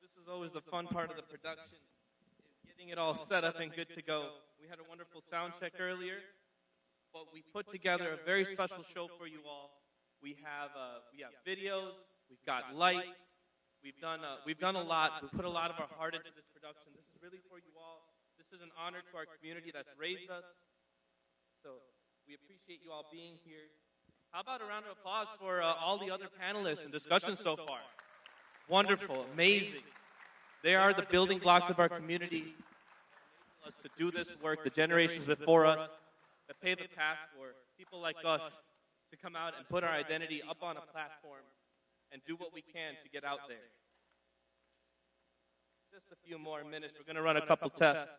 This is always the fun part of the production, is getting it all set up and good to go. We had a wonderful sound check earlier, but we put together a very special show for you all. We have videos, we've got lights, we've done a lot. We put a lot of our heart into this production. This is really for you all. This is an honor to our community that's raised us. So we appreciate you all being here. How about a round of applause for all the other panelists and discussions so far? Wonderful, amazing. They are the building blocks of our community, us to do this work, the generations before us, that pave the path for people like us to come out and put our identity up on a platform and do what we can to get out there. Just a few more minutes. We're going to run a couple tests.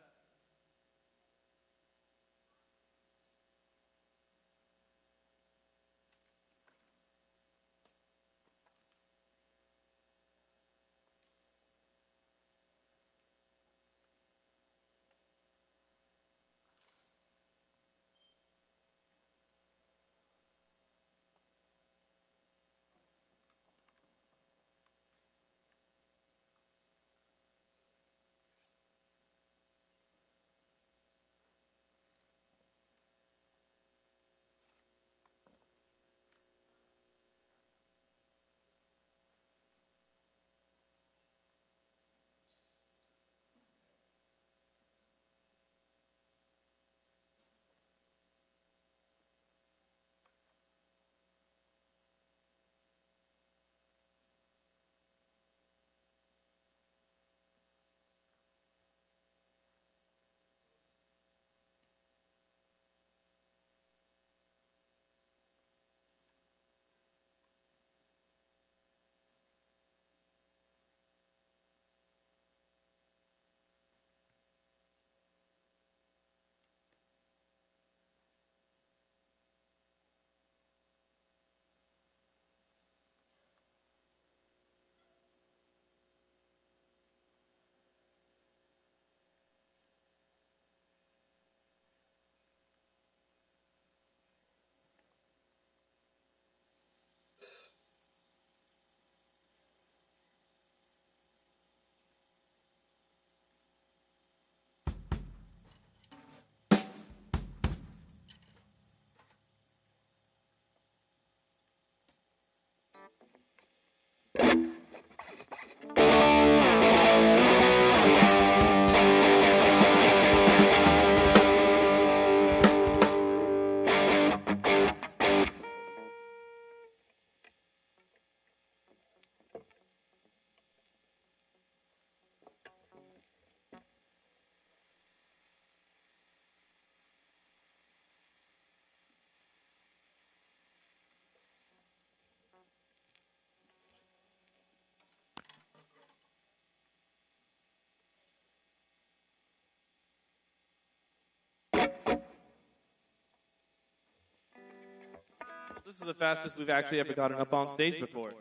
This is the fastest we've actually ever gotten up on stage before.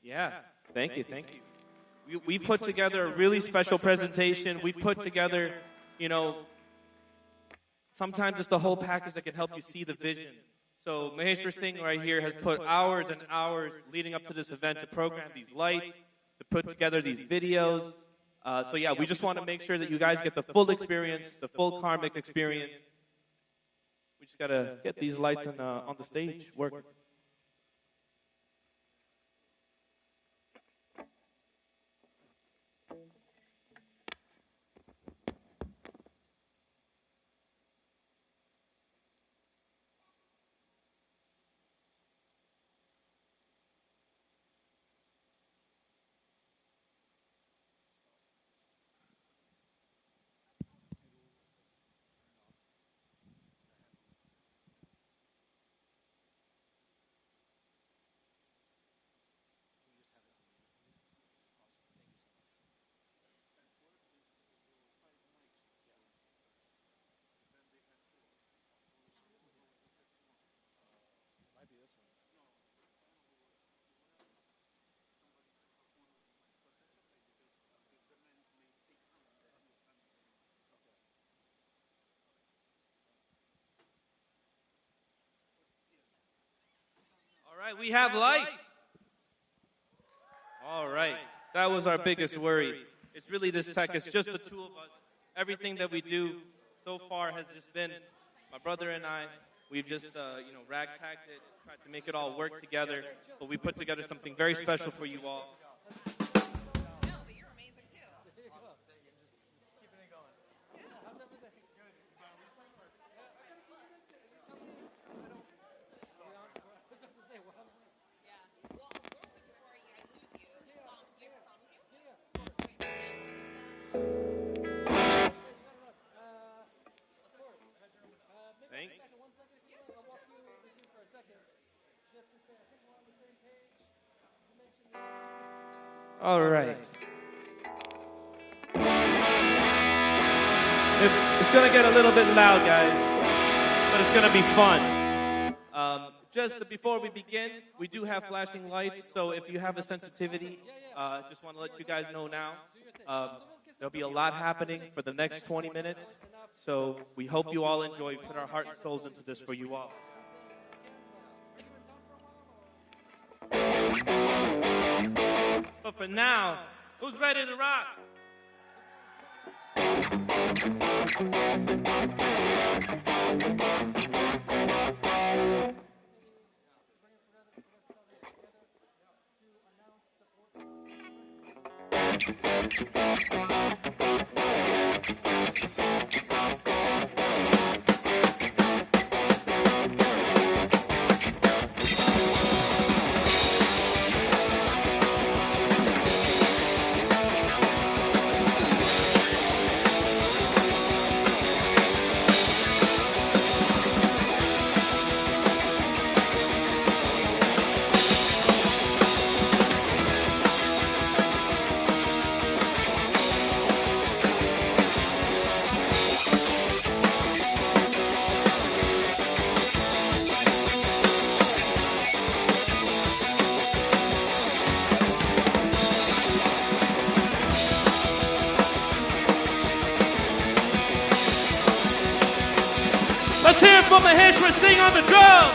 Yeah, thank you. We put together a really special presentation. We put together, sometimes it's the whole package that can help you see the vision. So Maheshwar Singh right here has put hours and hours leading up to this event to program these lights, to put together these videos. So yeah, we just want to make sure that you guys get the full experience, the full karmic experience. We just got to get these lights on the stage working. All right, we have lights. All right, that was our bigged worry. It's really this tech. It's just the two of us. Everything that we do so far has just been my brother and I. We've just, ragtagged it, tried to make it all work together. But we put together something very special for you all. All right. It's going to get a little bit loud, guys, but it's going to be fun. Just before we begin, we do have flashing lights, so if you have a sensitivity, just want to let you guys know now. There'll be a lot happening for the next 20 minutes, so we hope you all enjoy. We put our heart and souls into this for you all. But for now, who's ready to rock? Let's hear it for Maheshwar Singh on the drums.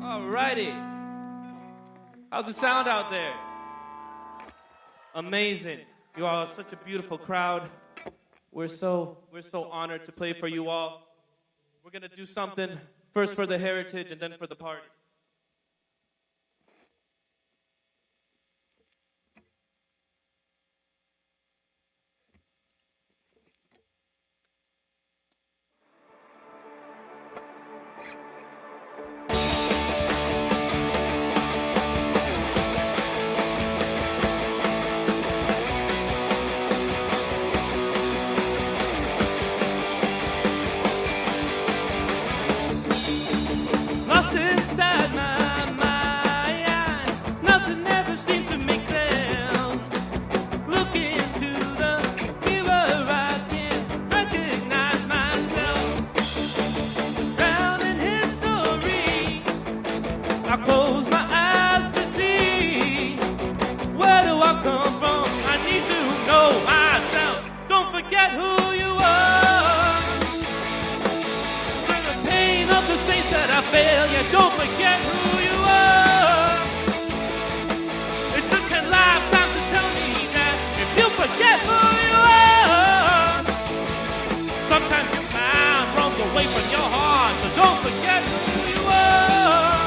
Alrighty. How's the sound out there? Amazing. You all are such a beautiful crowd. We're so honored to play for you all. We're going to do something first for the heritage and then for the party. Lost in style. you forget who you are. Sometimes your mind runs away from your heart, so don't forget who you are.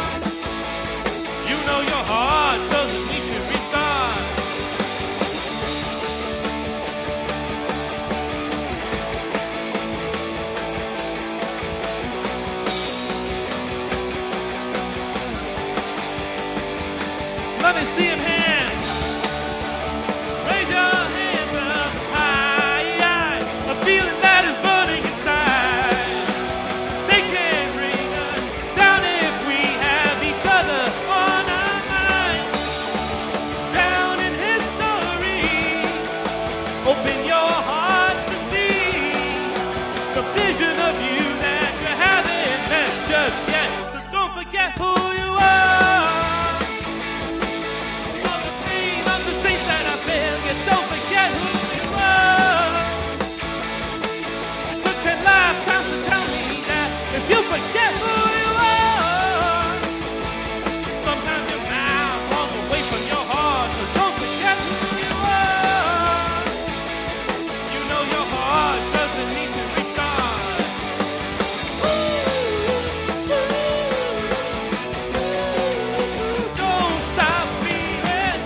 You know your heart doesn't need to restart. Let me see him hands. Raise your hands up high. A feeling that is burning inside. They can't bring us down if we have each other on our minds. Down in history, open your heart to see the vision of you that you haven't met just yet. But don't forget who you are. Don't forget who you are. It took 10 lifetimes to tell me that if you forget who you are, sometimes your mind runs away from your heart. So don't forget who you are. You know your heart doesn't need to restart. Don't stop feeling.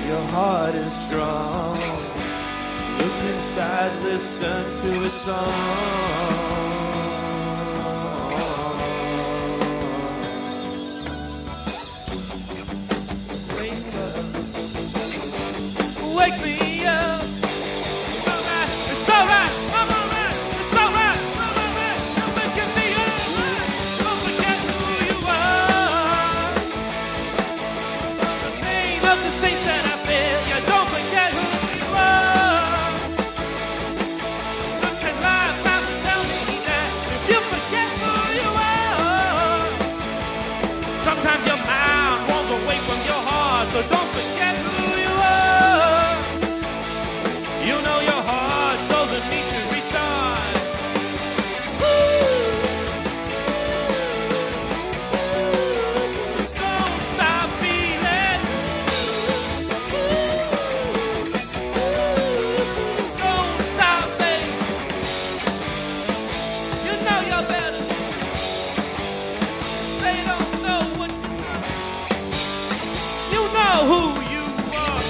Your heart is strong. Look inside, listen to a song. Wake up, wake me up. It's alright, it's alright, I'm alright, it's alright, I'm alright. You're waking me up. Don't forget who you are. The name of the saint that I feel, yeah, don't forget who you are. Look at life, I'm tell me that if you forget who you are, sometimes your mind runs away from your heart, so don't forget who you are. You know your heart doesn't need to restart. Don't stop feeling. Don't stop, baby. You know you're better. They don't know what you are. You know who you are.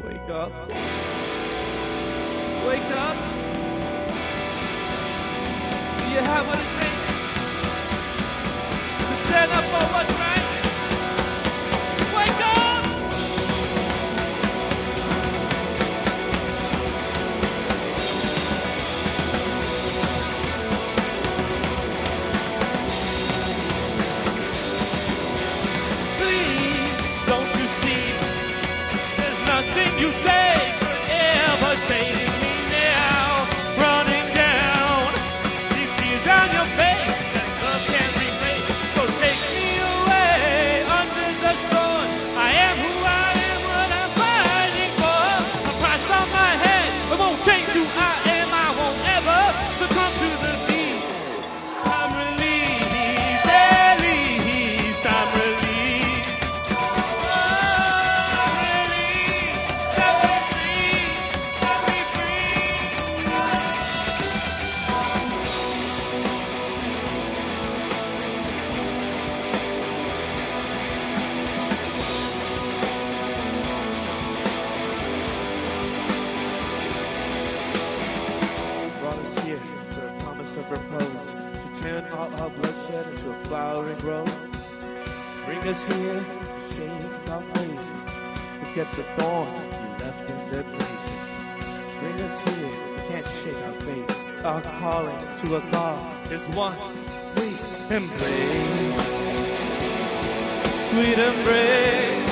Wake up. Wake up. Do you have what it takes to stand up for what's right? Wake up. Please, don't you see? There's nothing you say could ever save me now. Running down these tears on your face that love can't replace. So take me away. watershed into a flowering grove. Bring us here to shake our faith. Forget the thorns you left in their places. Bring us here, we can't shake our faith. Our calling to a God is one we embrace. Sweet embrace.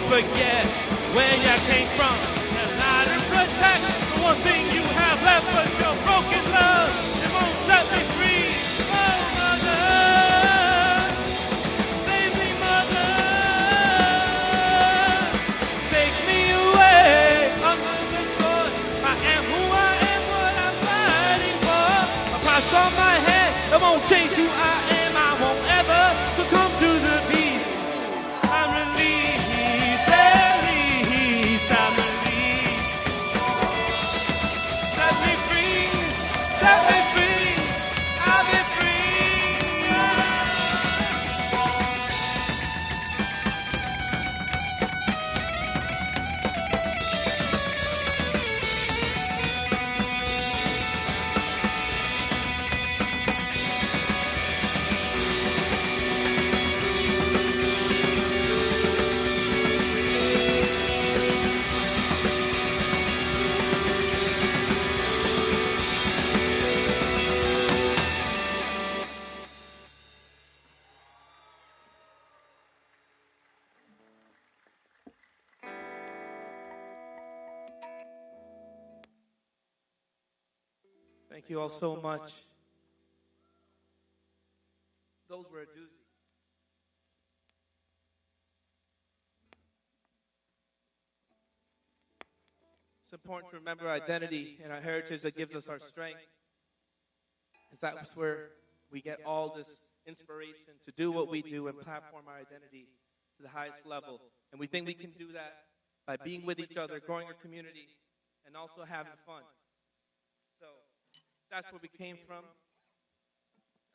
Forget where you came from and lie and protect the one thing you have left was your broken love. It won't set me free. Oh, mother, save me, mother. Take me away under the sword. I am who I am, what I'm fighting for. A price on my head, it won't change who I am. I won't ever succumb to the beast. I'm released. Thank you all so much. Those were a doozy. It's important to remember our identity and our heritage that gives us our strength. That's where we get all this inspiration to do what we do and platform our identity to the highest level. And we think we can do that by being with each other, growing our community, and also having fun. So that's where we came from.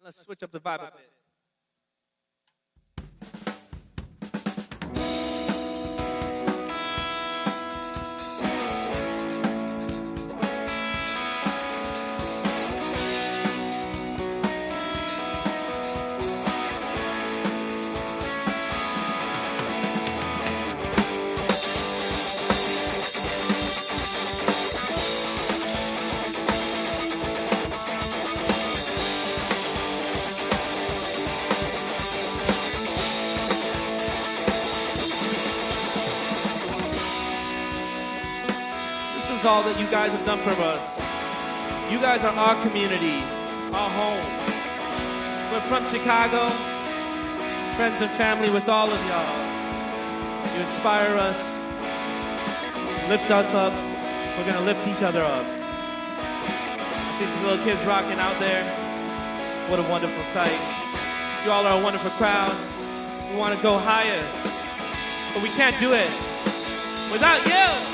Let's switch up the vibe a bit. All that you guys have done for us. You guys are our community, our home. We're from Chicago, friends and family with all of y'all. You inspire us, lift us up. We're gonna lift each other up. I see these little kids rocking out there. What a wonderful sight. You all are a wonderful crowd. We want to go higher, but we can't do it without you.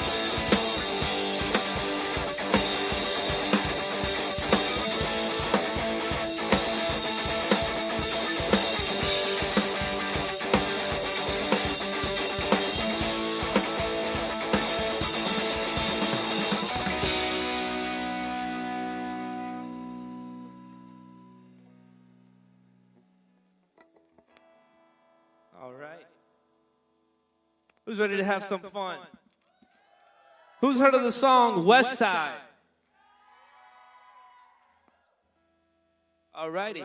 Who's ready to have some fun? Who's heard of the song West Side? Alrighty.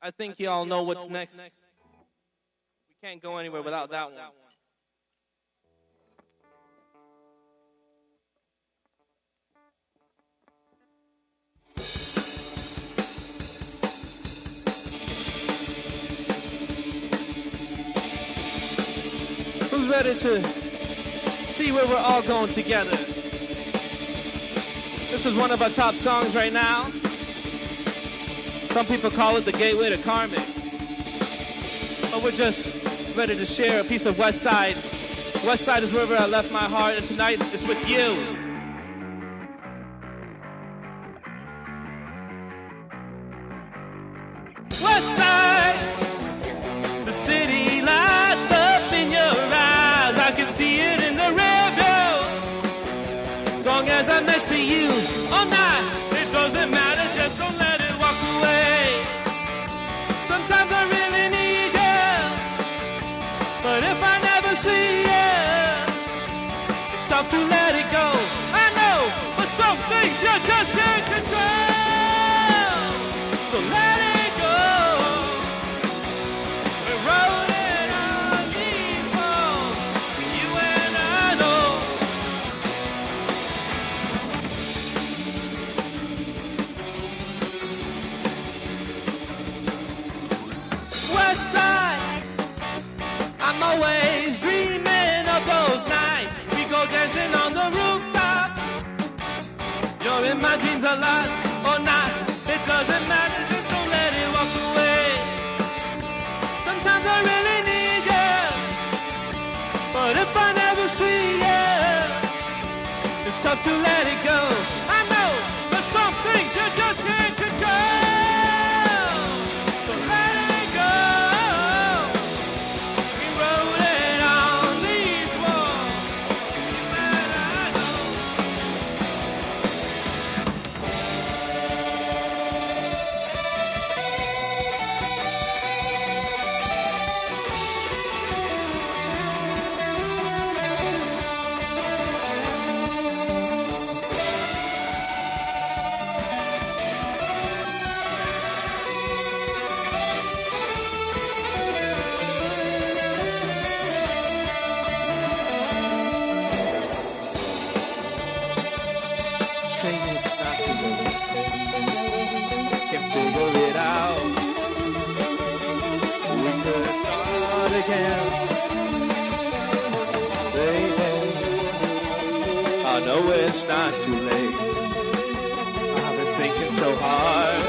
I think you all know what's next. We can't go anywhere without that one. ready to see where we're all going together. This is one of our top songs right now. Some people call it the gateway to Karmic. But we're just ready to share a piece of West Side. West Side is wherever I left my heart, and tonight it's with you. West Side, the city lights up in your eyes. I can see it in the rearview. As long as I'm next to you all night, it doesn't matter, just don't let it walk away. Sometimes I really need you, but if I never see you, it's tough to let it go. I know, but some things you just can't control. So let it go. We're rolling on these walls, you and I know. West Side, I'm always dreaming of those nights. We go dancing on the rooftop. You're in my dreams a lot or not. It doesn't matter, just don't let it walk away. Sometimes I really need you, but if I never see you, it's tough to let it go. I know, but some things you just can't control. So let it go. We rolling on these walls, you and I know. Say it's not too late. Can figure it out. We could start again, baby. I know it's not too late. I've been thinking so hard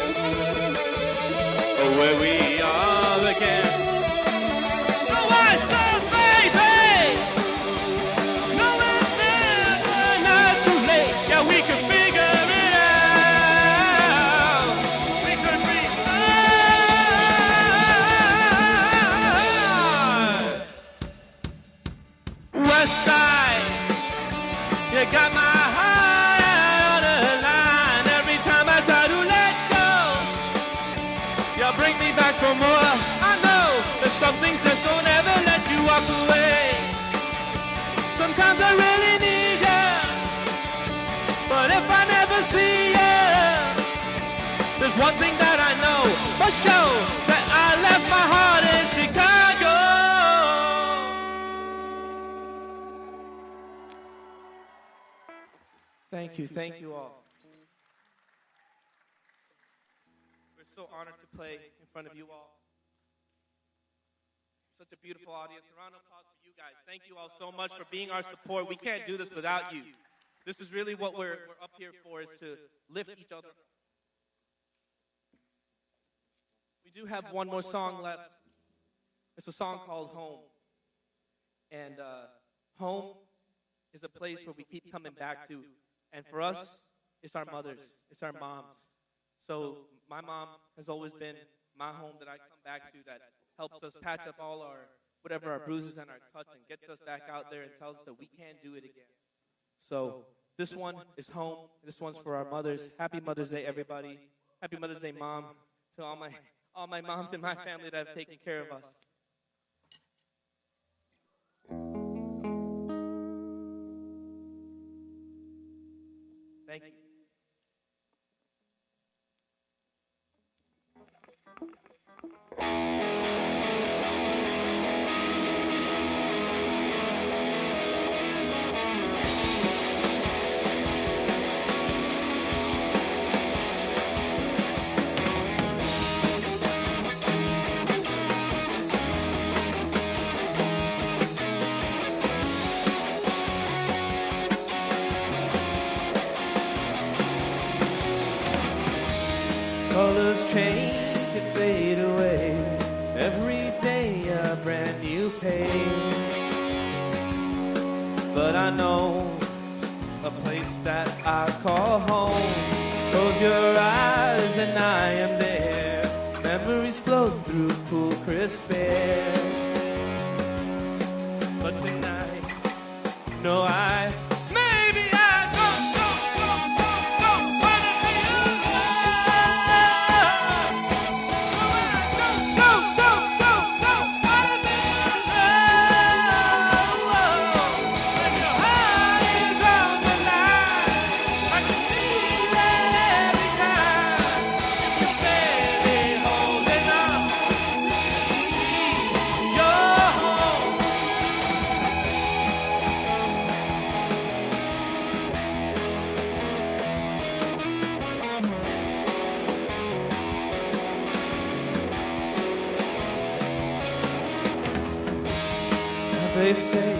of where we are again. So what's so crazy? No, it's never not too late. Yeah, we can figure it out. We could restart. West Side, you got my heart out of line. Every time I try to let go, you bring me back for more. I know there's some things just don't ever let you walk away. Sometimes I really need you, but if I never see you, there's one thing that I know for sure, that I left my heart in Chicago. Thank you all. We're so honored to play in front of you all. Such a beautiful audience. A round of applause for you guys. Thank you all so much for being our support. We can't do this without you. This is really what we're up here for, is to lift each other up. We do have one more song left. It's a song called Home. And home is a place where we keep coming back to. And for us, it's our mothers, it's our moms. So my mom has always been my home that I come back to, that helps us patch up all our, whatever our bruises and our cuts, and gets us back out there and tells us that we can do it again. So this one is Home. This one's for our mothers. Happy Mother's Day, everybody. Happy Mother's Day, Mom, to all my moms in my family that have taken care of us. Thank you. day. But I know a place that I call home. Close your eyes and I am there. Memories flow through cool, crisp air. But tonight, no, maybe I don't wanna be alone. Don't wanna be alone. When your heart is on the line, I can feel it every time. You're barely holding on. You're home. They say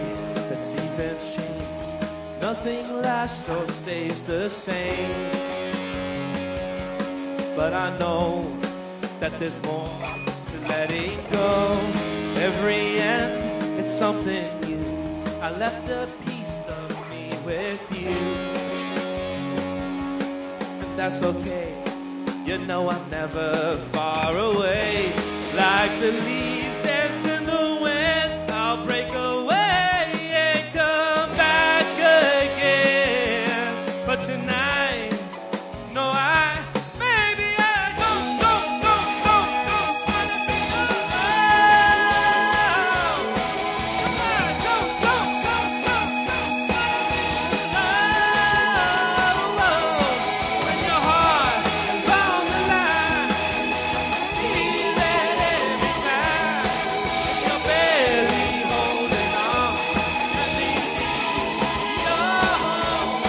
that seasons change, nothing lasts or stays the same. But I know that there's more to letting go. Every end, it's something new. I left a piece of me with you, and that's okay. You know I'm never far away. Like the leaves dance in the wind, I'll break away and come back again. But tonight, no, maybe I don't wanna be alone. I don't wanna be alone. When your heart is on the line, feel it every time. You're barely holding on. You need me, you're home.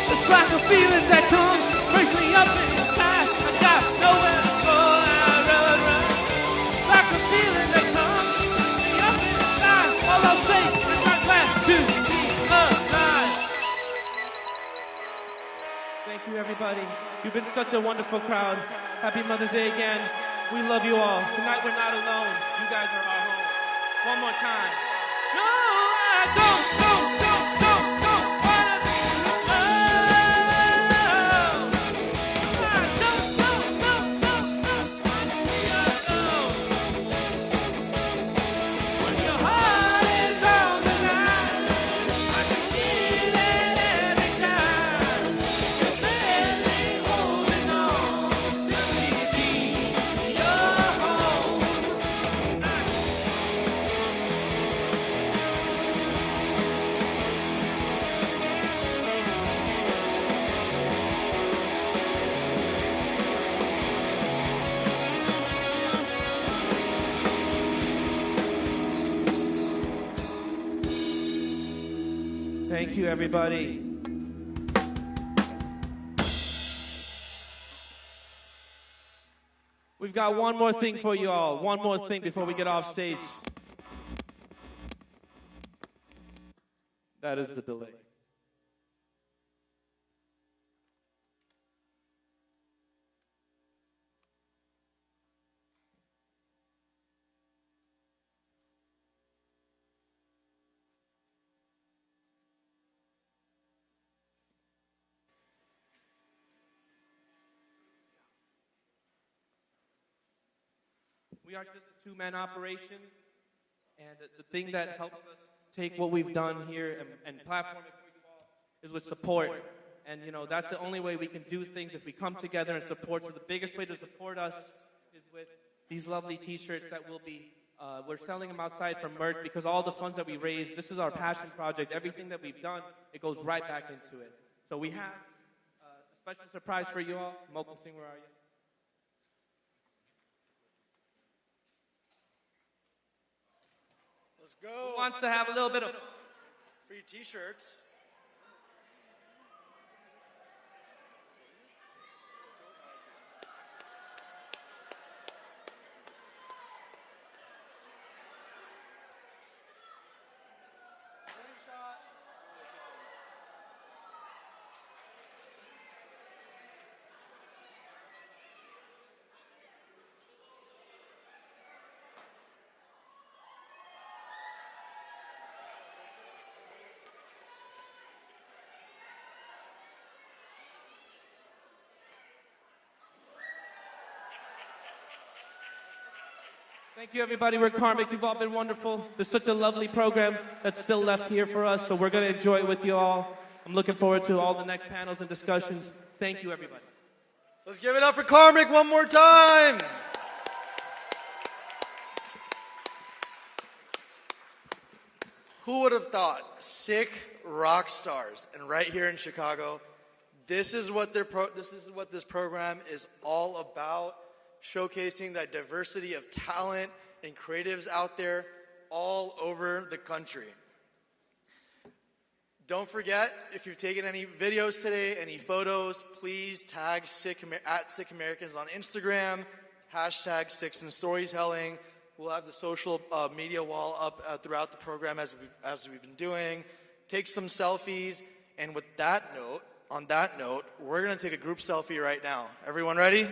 It's like a feeling that comes, brings me up inside. I got nowhere to go, I run. Like a feeling that comes, brings me up inside. All I'll say is I'm glad to be alive. Thank you, everybody. You've been such a wonderful crowd. Happy Mother's Day again. We love you all. Tonight we're not alone. You guys are our home. One more time. No, I don't wanna be alone. I don't wanna be alone. When your heart is on the line, I can feel it every time. You're barely holding on. Baby, you're home. Thank you, everybody. We've got one more thing for you all. One more thing before we get off stage. That is the delay. We are just a two-man operation, and the thing that helps us take what we've done here and platform it for you all is with support. And, you know, that's the only way we can do things, if we come together and support. So the biggest way to support us is with these lovely T-shirts that we're selling them outside for merch, because all the funds that we raise, this is our passion project. Everything that we've done, it goes right back into it. So we have a special surprise for you all. Mokum Singh, where are you? Let's go. Who wants to have a little bit of Free t-shirts. Thank you, everybody. We're Karmic. You've all been wonderful. There's such a lovely program that's still left here for us, so we're going to enjoy it with you all. I'm looking forward to all the next panels and discussions. Thank you, everybody. Let's give it up for Karmic one more time. Who would have thought Sikh rock stars, and right here in Chicago, this is what this program is all about. Showcasing that diversity of talent and creatives out there all over the country. Don't forget, if you've taken any videos today, any photos, please tag at Sikh Americans on Instagram, hashtag Sikhs in Storytelling. We'll have the social media wall up throughout the program as we've been doing. Take some selfies, and with that note, on that note, we're going to take a group selfie right now. Everyone ready?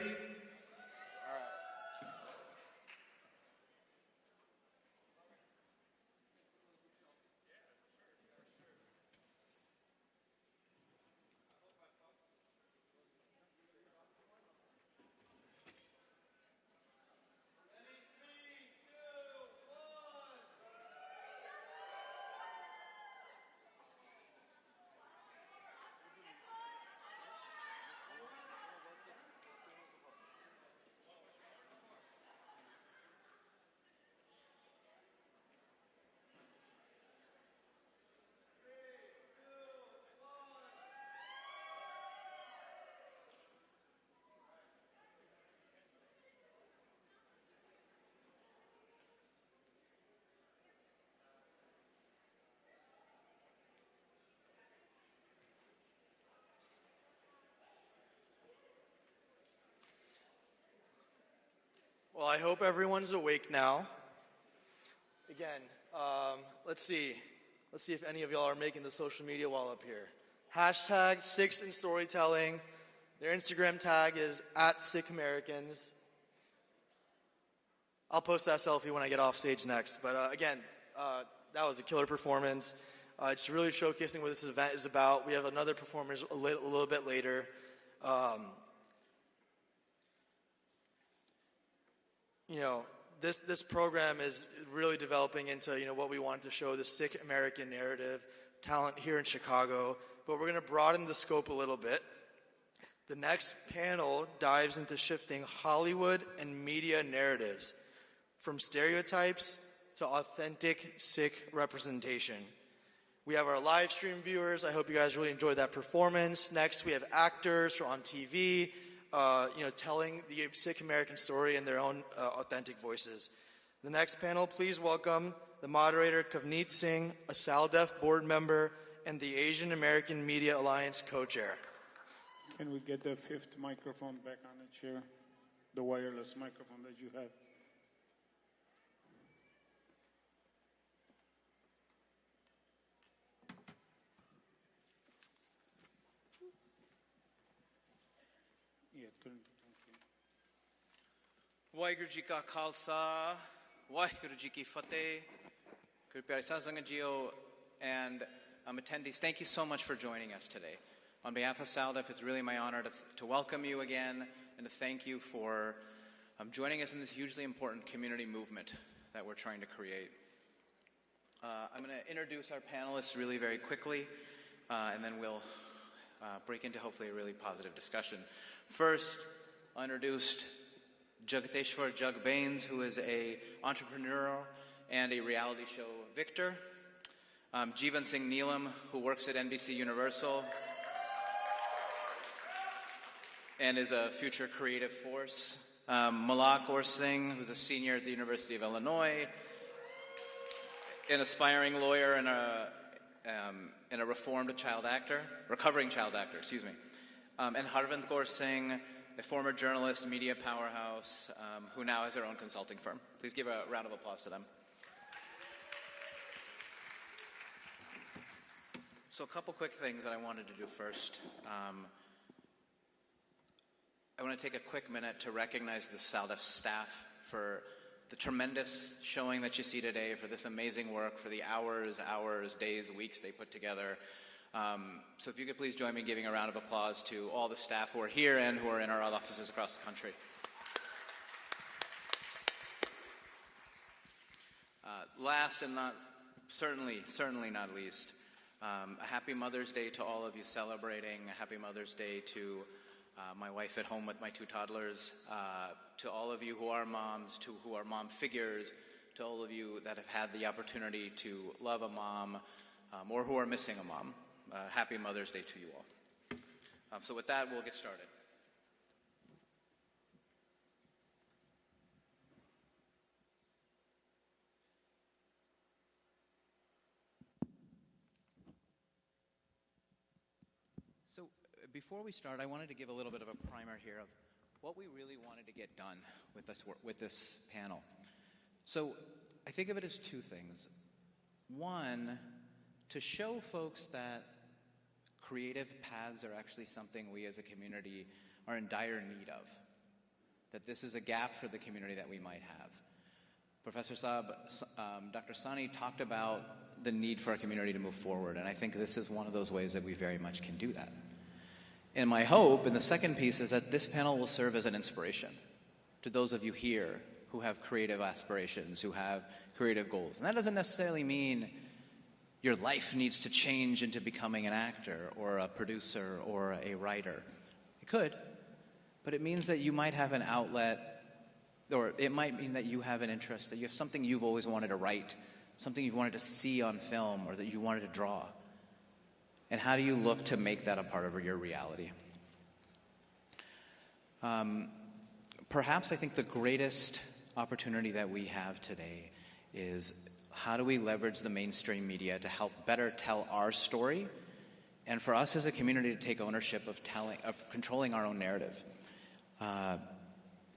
Well, I hope everyone's awake now. Again, let's see if any of y'all are making the social media wall up here. Hashtag Sikhs in Storytelling. Their Instagram tag is at Sikh Americans. I'll post that selfie when I get off stage next. But again, that was a killer performance. It's really showcasing what this event is about. We have another performance a little bit later. This program is really developing into what we want to show, the Sikh American narrative, talent here in Chicago. But we're going to broaden the scope a little bit. The next panel dives into shifting Hollywood and media narratives from stereotypes to authentic Sikh representation. We have our live stream viewers. I hope you guys really enjoyed that performance. Next, we have actors on TV, telling the Sikh American story in their own authentic voices. The next panel, please welcome the moderator, Kavneet Singh, a SALDEF board member and the Asian American Media Alliance co-chair. Can we get the fifth microphone back on the chair? The wireless microphone that you have. Waheguru ji ਕਾ ਖਾਲਸਾ, ਵਾਹਿਗੁਰੂ ਜੀ ਕੀ ਫਤਿਹ. Good pyare satsang jio and attendees, thank you so much for joining us today. On behalf of SALDEF, it's really my honor to welcome you again and to thank you for joining us in this hugely important community movement that we're trying to create. I'm going to introduce our panelists really very quickly, and then we'll break into hopefully a really positive discussion. First, I introduced Jagateshwar Jug Bains, who is an entrepreneur and a reality show victor. Jeevan Singh Neelam, who works at NBC Universal and is a future creative force. Malak Aur Singh, who's a senior at the University of Illinois, an aspiring lawyer and a reformed child actor, recovering child actor, excuse me. And Harvind Kaur Singh, a former journalist, media powerhouse, who now has her own consulting firm. Please give a round of applause to them. So a couple quick things that I wanted to do first. I want to take a quick minute to recognize the SALDEF staff for the tremendous showing that you see today, for this amazing work, for the hours, days, weeks they put together. So if you could please join me in giving a round of applause to all the staff who are here and who are in our offices across the country. Last and certainly not least, a happy Mother's Day to all of you celebrating. A happy Mother's Day to my wife at home with my 2 toddlers, to all of you who are moms, who are mom figures, to all of you that have had the opportunity to love a mom, or who are missing a mom. Happy Mother's Day to you all. So with that, we'll get started. So before we start, I wanted to give a little bit of a primer here of what we really wanted to get done with this panel. So I think of it as 2 things. One, to show folks that creative paths are actually something we as a community are in dire need of, that this is a gap for the community that we might have. Professor Saab, Dr. Sani talked about the need for our community to move forward, and I think this is one of those ways that we very much can do that. And my hope, and the second piece, is that this panel will serve as an inspiration to those of you here who have creative aspirations, who have creative goals. And that doesn't necessarily mean your life needs to change into becoming an actor or a producer or a writer. It could, but it means that you might have an outlet, or it might mean that you have an interest, that you have something you've always wanted to write, something you've wanted to see on film, or that you wanted to draw. And how do you look to make that a part of your reality? Perhaps I think the greatest opportunity that we have today is how do we leverage the mainstream media to help better tell our story, and for us as a community to take ownership of controlling our own narrative.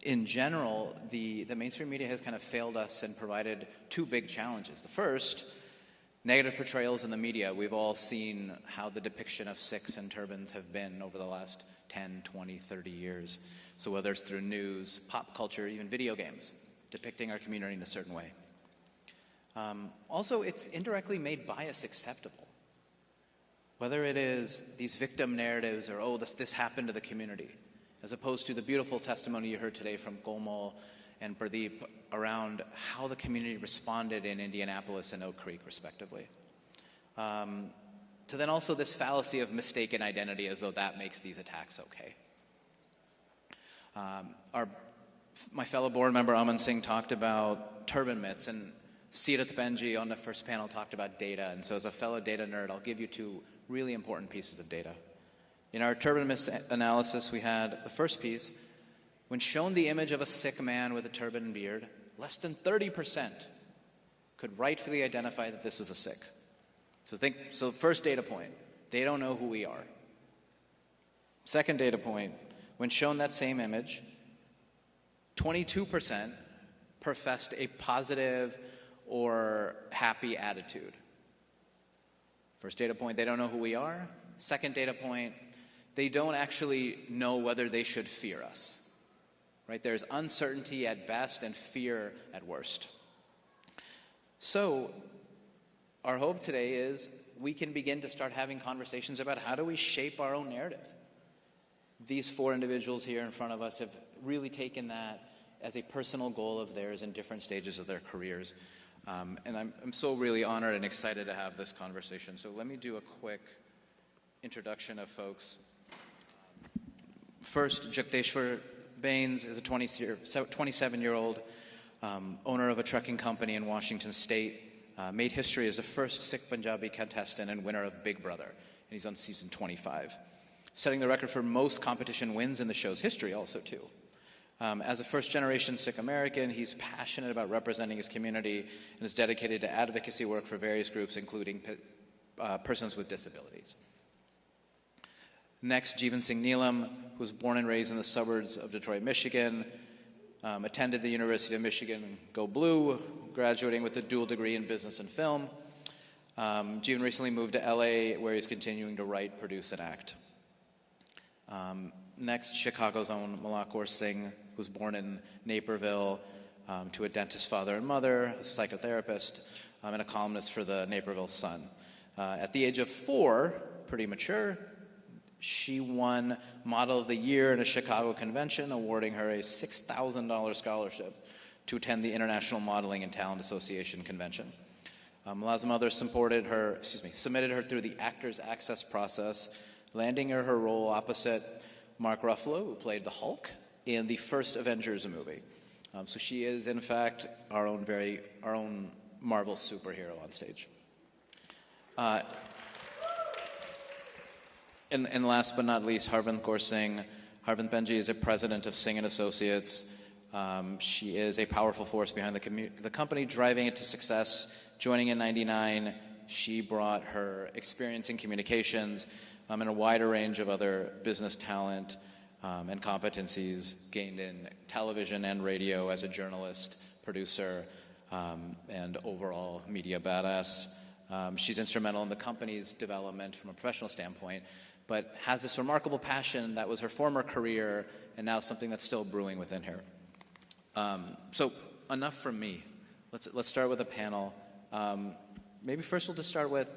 In general, the mainstream media has kind of failed us and provided 2 big challenges. The first, negative portrayals in the media. We've all seen how the depiction of Sikhs and turbans have been over the last 10, 20, 30 years. So whether it's through news, pop culture, even video games, depicting our community in a certain way. Also, it's indirectly made bias acceptable. Whether it is these victim narratives or, oh, this happened to the community, as opposed to the beautiful testimony you heard today from Komal and Pradeep around how the community responded in Indianapolis and Oak Creek, respectively. To then also this fallacy of mistaken identity, as though that makes these attacks okay. My fellow board member Aman Singh talked about turban myths, and Sirat Benji on the first panel talked about data. And so as a fellow data nerd, I'll give you 2 really important pieces of data. In our turban myths analysis, we had the first piece. When shown the image of a Sikh man with a turban and beard, less than 30% could rightfully identify that this was a Sikh. So first data point, they don't know who we are. Second data point, when shown that same image, 22% professed a positive or happy attitude. First data point, they don't know who we are. Second data point, they don't actually know whether they should fear us. Right? There's uncertainty at best and fear at worst. So our hope today is we can begin to start having conversations about how do we shape our own narrative. These 4 individuals here in front of us have really taken that as a personal goal of theirs in different stages of their careers. And I'm so really honored and excited to have this conversation. So let me do a quick introduction of folks. First, Jagdeshwar Bains is a 27-year-old owner of a trucking company in Washington State. Made history as the first Sikh Punjabi contestant and winner of Big Brother. And he's on season 25. Setting the record for most competition wins in the show's history also, too. As a first-generation Sikh American, he's passionate about representing his community and is dedicated to advocacy work for various groups, including persons with disabilities. Next, Jeevan Singh Neelam, who was born and raised in the suburbs of Detroit, Michigan, attended the University of Michigan, Go Blue, graduating with a dual degree in business and film. Jeevan recently moved to LA, where he's continuing to write, produce, and act. Next, Chicago's own Malakor Singh, who was born in Naperville to a dentist father and mother, a psychotherapist, and a columnist for the Naperville Sun. At the age of 4, pretty mature, she won Model of the Year in a Chicago convention, awarding her a $6,000 scholarship to attend the International Modeling and Talent Association convention. Mala's mother submitted her through the Actors Access process, landing her role opposite Mark Ruffalo, who played the Hulk in the first Avengers movie. So she is, in fact, our own Marvel superhero on stage. And last but not least, Harvind Kaur Singh. Harvind Benji is a president of Singh & Associates. She is a powerful force behind the company, driving it to success. Joining in '99, she brought her experience in communications and a wider range of other business talent and competencies gained in television and radio as a journalist, producer, and overall media badass. She's instrumental in the company's development from a professional standpoint, but has this remarkable passion that was her former career and now something that's still brewing within her. So enough from me. Let's start with a panel. Maybe first we'll just start with,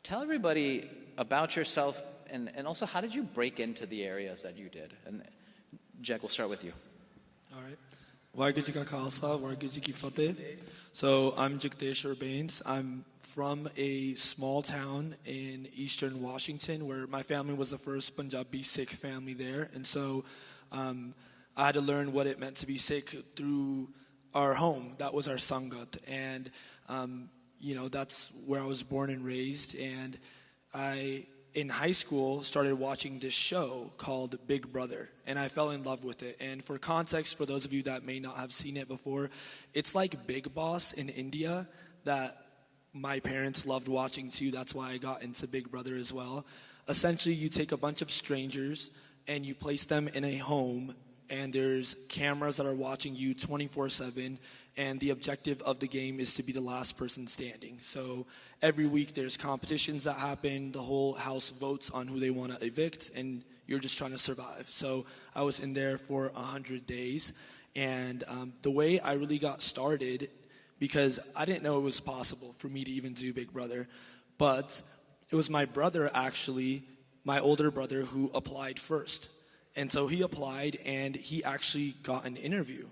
tell everybody about yourself and also how did you break into the areas that you did? And Jack, we'll start with you. All right. Waheguru Ji Ka Khalsa, Waheguru Ji Ki Fateh. So I'm Jagdish Urbains. I'm from a small town in eastern Washington where my family was the first Punjabi Sikh family there. And so I had to learn what it meant to be Sikh through our home. That was our Sangat. And, that's where I was born and raised. And I, in high school, started watching this show called Big Brother. And I fell in love with it. And for context, for those of you that may not have seen it before, it's like Big Boss in India that my parents loved watching too. That's why I got into Big Brother as well. Essentially, you take a bunch of strangers and you place them in a home, and there's cameras that are watching you 24/7, and the objective of the game is to be the last person standing. So every week there's competitions that happen. The whole house votes on who they want to evict, and you're just trying to survive. So I was in there for 100 days, and the way I really got started, because I didn't know it was possible for me to even do Big Brother, but it was my brother, actually, my older brother, who applied first. And so he applied, and he actually got an interview.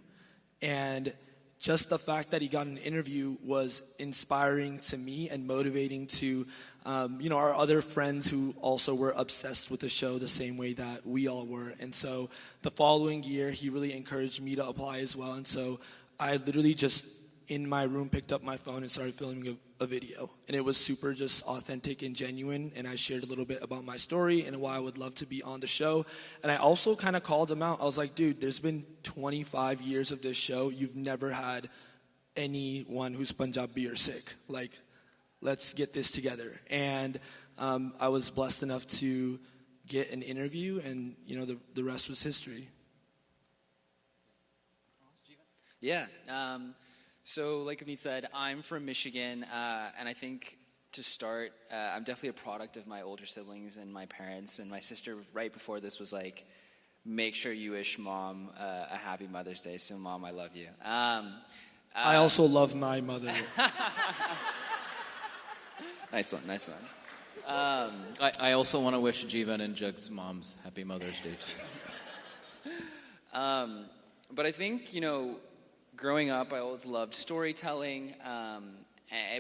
And just the fact that he got an interview was inspiring to me and motivating to, our other friends who also were obsessed with the show the same way that we all were. And so the following year, he really encouraged me to apply as well. And so I literally just, in my room, picked up my phone and started filming a video. And it was super just authentic and genuine. And I shared a little bit about my story and why I would love to be on the show. And I also kind of called him out. I was like, dude, there's been 25 years of this show. You've never had anyone who's Punjabi or Sikh. Like, let's get this together. And I was blessed enough to get an interview, and, the rest was history. Yeah. So like Avneet said, I'm from Michigan, and I think to start, I'm definitely a product of my older siblings and my parents, and my sister right before this was like, make sure you wish Mom a happy Mother's Day, so Mom, I love you. I also love my mother. Nice one. I also want to wish Jeevan and Jug's moms happy Mother's Day too. But I think, growing up, I always loved storytelling,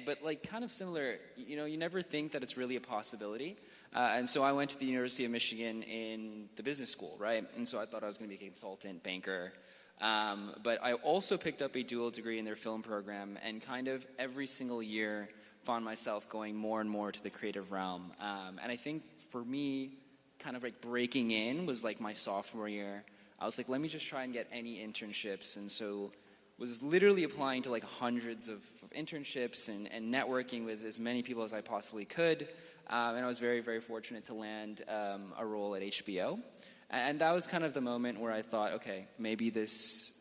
but like kind of similar, you never think that it's really a possibility. And so I went to the University of Michigan in the business school, right? And so I thought I was going to be a consultant, banker. But I also picked up a dual degree in their film program, and kind of every single year found myself going more and more to the creative realm. And I think for me, kind of like breaking in was like my sophomore year. I was like, let me just try and get any internships. And so was literally applying to like hundreds of internships and networking with as many people as I possibly could. And I was very, very fortunate to land a role at HBO. And that was kind of the moment where I thought, okay, maybe this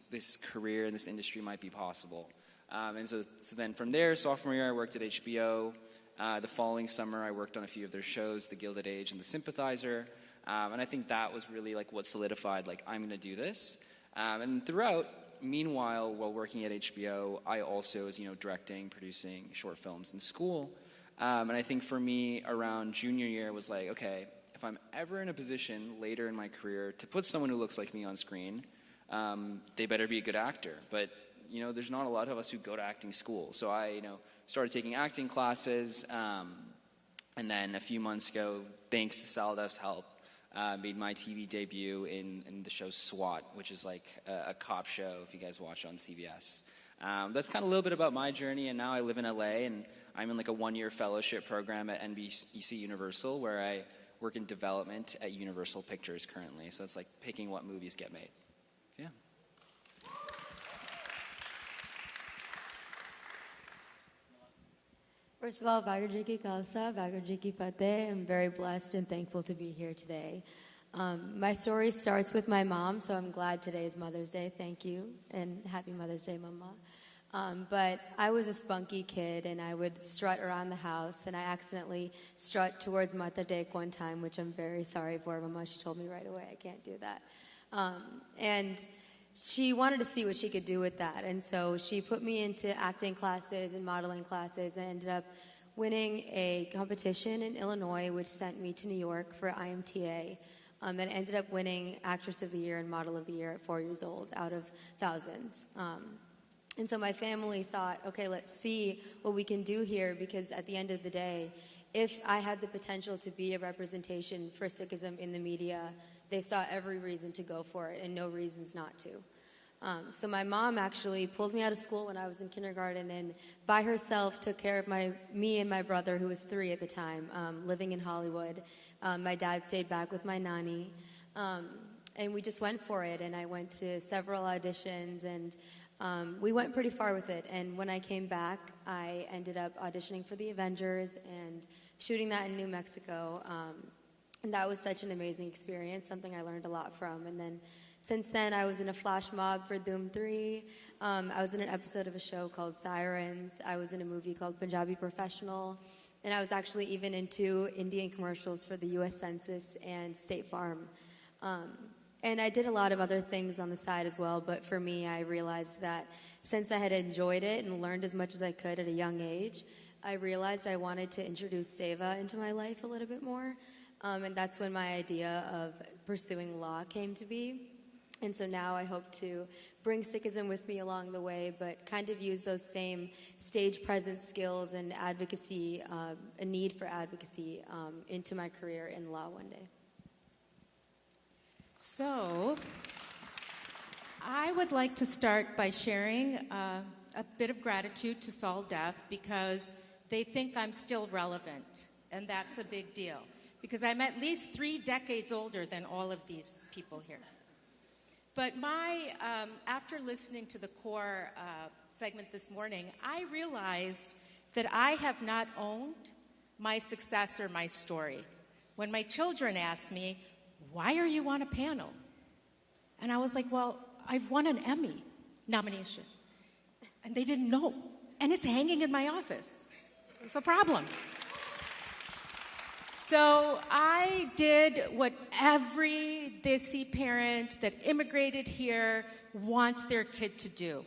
career in this industry might be possible. And so then from there, sophomore year, I worked at HBO. The following summer, I worked on a few of their shows, The Gilded Age and The Sympathizer. And I think that was really like what solidified, like, I'm going to do this. And throughout, meanwhile, while working at HBO, I also was, directing, producing short films in school. And I think for me, around junior year, was like, okay, if I'm ever in a position later in my career to put someone who looks like me on screen, they better be a good actor. But, there's not a lot of us who go to acting school. So I, started taking acting classes. And then a few months ago, thanks to SALDEF's help, made my TV debut in the show SWAT, which is like a cop show, if you guys watch on CBS. That's kind of a little bit about my journey, and now I live in LA, and I'm in like a one-year fellowship program at NBC Universal, where I work in development at Universal Pictures currently. So it's like picking what movies get made. So, yeah. First of all, Vaheguru Ji Ki Khalsa, Vaheguru Ji Ki Fateh. I'm very blessed and thankful to be here today. My story starts with my mom, so I'm glad today is Mother's Day. Thank you, and happy Mother's Day, Mama. But I was a spunky kid, and I would strut around the house, and I accidentally strut towards Mata Dek one time, which I'm very sorry for, Mama. She told me right away I can't do that. And she wanted to see what she could do with that, and so she put me into acting classes and modeling classes. I ended up winning a competition in Illinois, which sent me to New York for IMTA, and ended up winning Actress of the Year and Model of the Year at 4 years old out of thousands. And so my family thought, okay, let's see what we can do here, because at the end of the day, if I had the potential to be a representation for Sikhism in the media, they saw every reason to go for it and no reasons not to. So my mom actually pulled me out of school when I was in kindergarten and by herself took care of me and my brother, who was 3 at the time, living in Hollywood. My dad stayed back with my nanny. And we just went for it, and I went to several auditions, and we went pretty far with it. And when I came back, I ended up auditioning for the Avengers and shooting that in New Mexico. And that was such an amazing experience, something I learned a lot from. And then since then, I was in a flash mob for Dhoom 3. I was in an episode of a show called Sirens. I was in a movie called Punjabi Professional. And I was actually even into Indian commercials for the U.S. Census and State Farm. And I did a lot of other things on the side as well, but for me, I realized that since I had enjoyed it and learned as much as I could at a young age, I realized I wanted to introduce Seva into my life a little bit more. And that's when my idea of pursuing law came to be. And so now I hope to bring Sikhism with me along the way, but kind of use those same stage presence skills and advocacy, a need for advocacy, into my career in law one day. So, I would like to start by sharing a bit of gratitude to SALDEF, because they think I'm still relevant, and that's a big deal, because I'm at least 3 decades older than all of these people here. But after listening to the core segment this morning, I realized that I have not owned my success or my story. When my children ask me, why are you on a panel? And I was like, well, I've won an Emmy nomination. And they didn't know. And it's hanging in my office. It's a problem. So I did what every Desi parent that immigrated here wants their kid to do.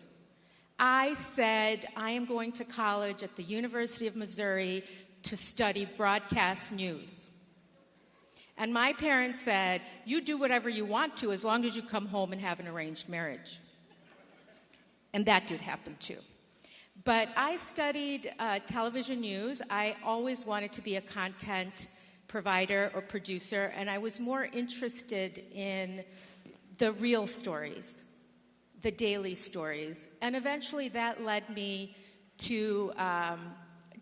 I said, I am going to college at the University of Missouri to study broadcast news. And my parents said, you do whatever you want to as long as you come home and have an arranged marriage. And that did happen too. But I studied television news. I always wanted to be a content provider or producer, and I was more interested in the real stories, the daily stories. And eventually that led me to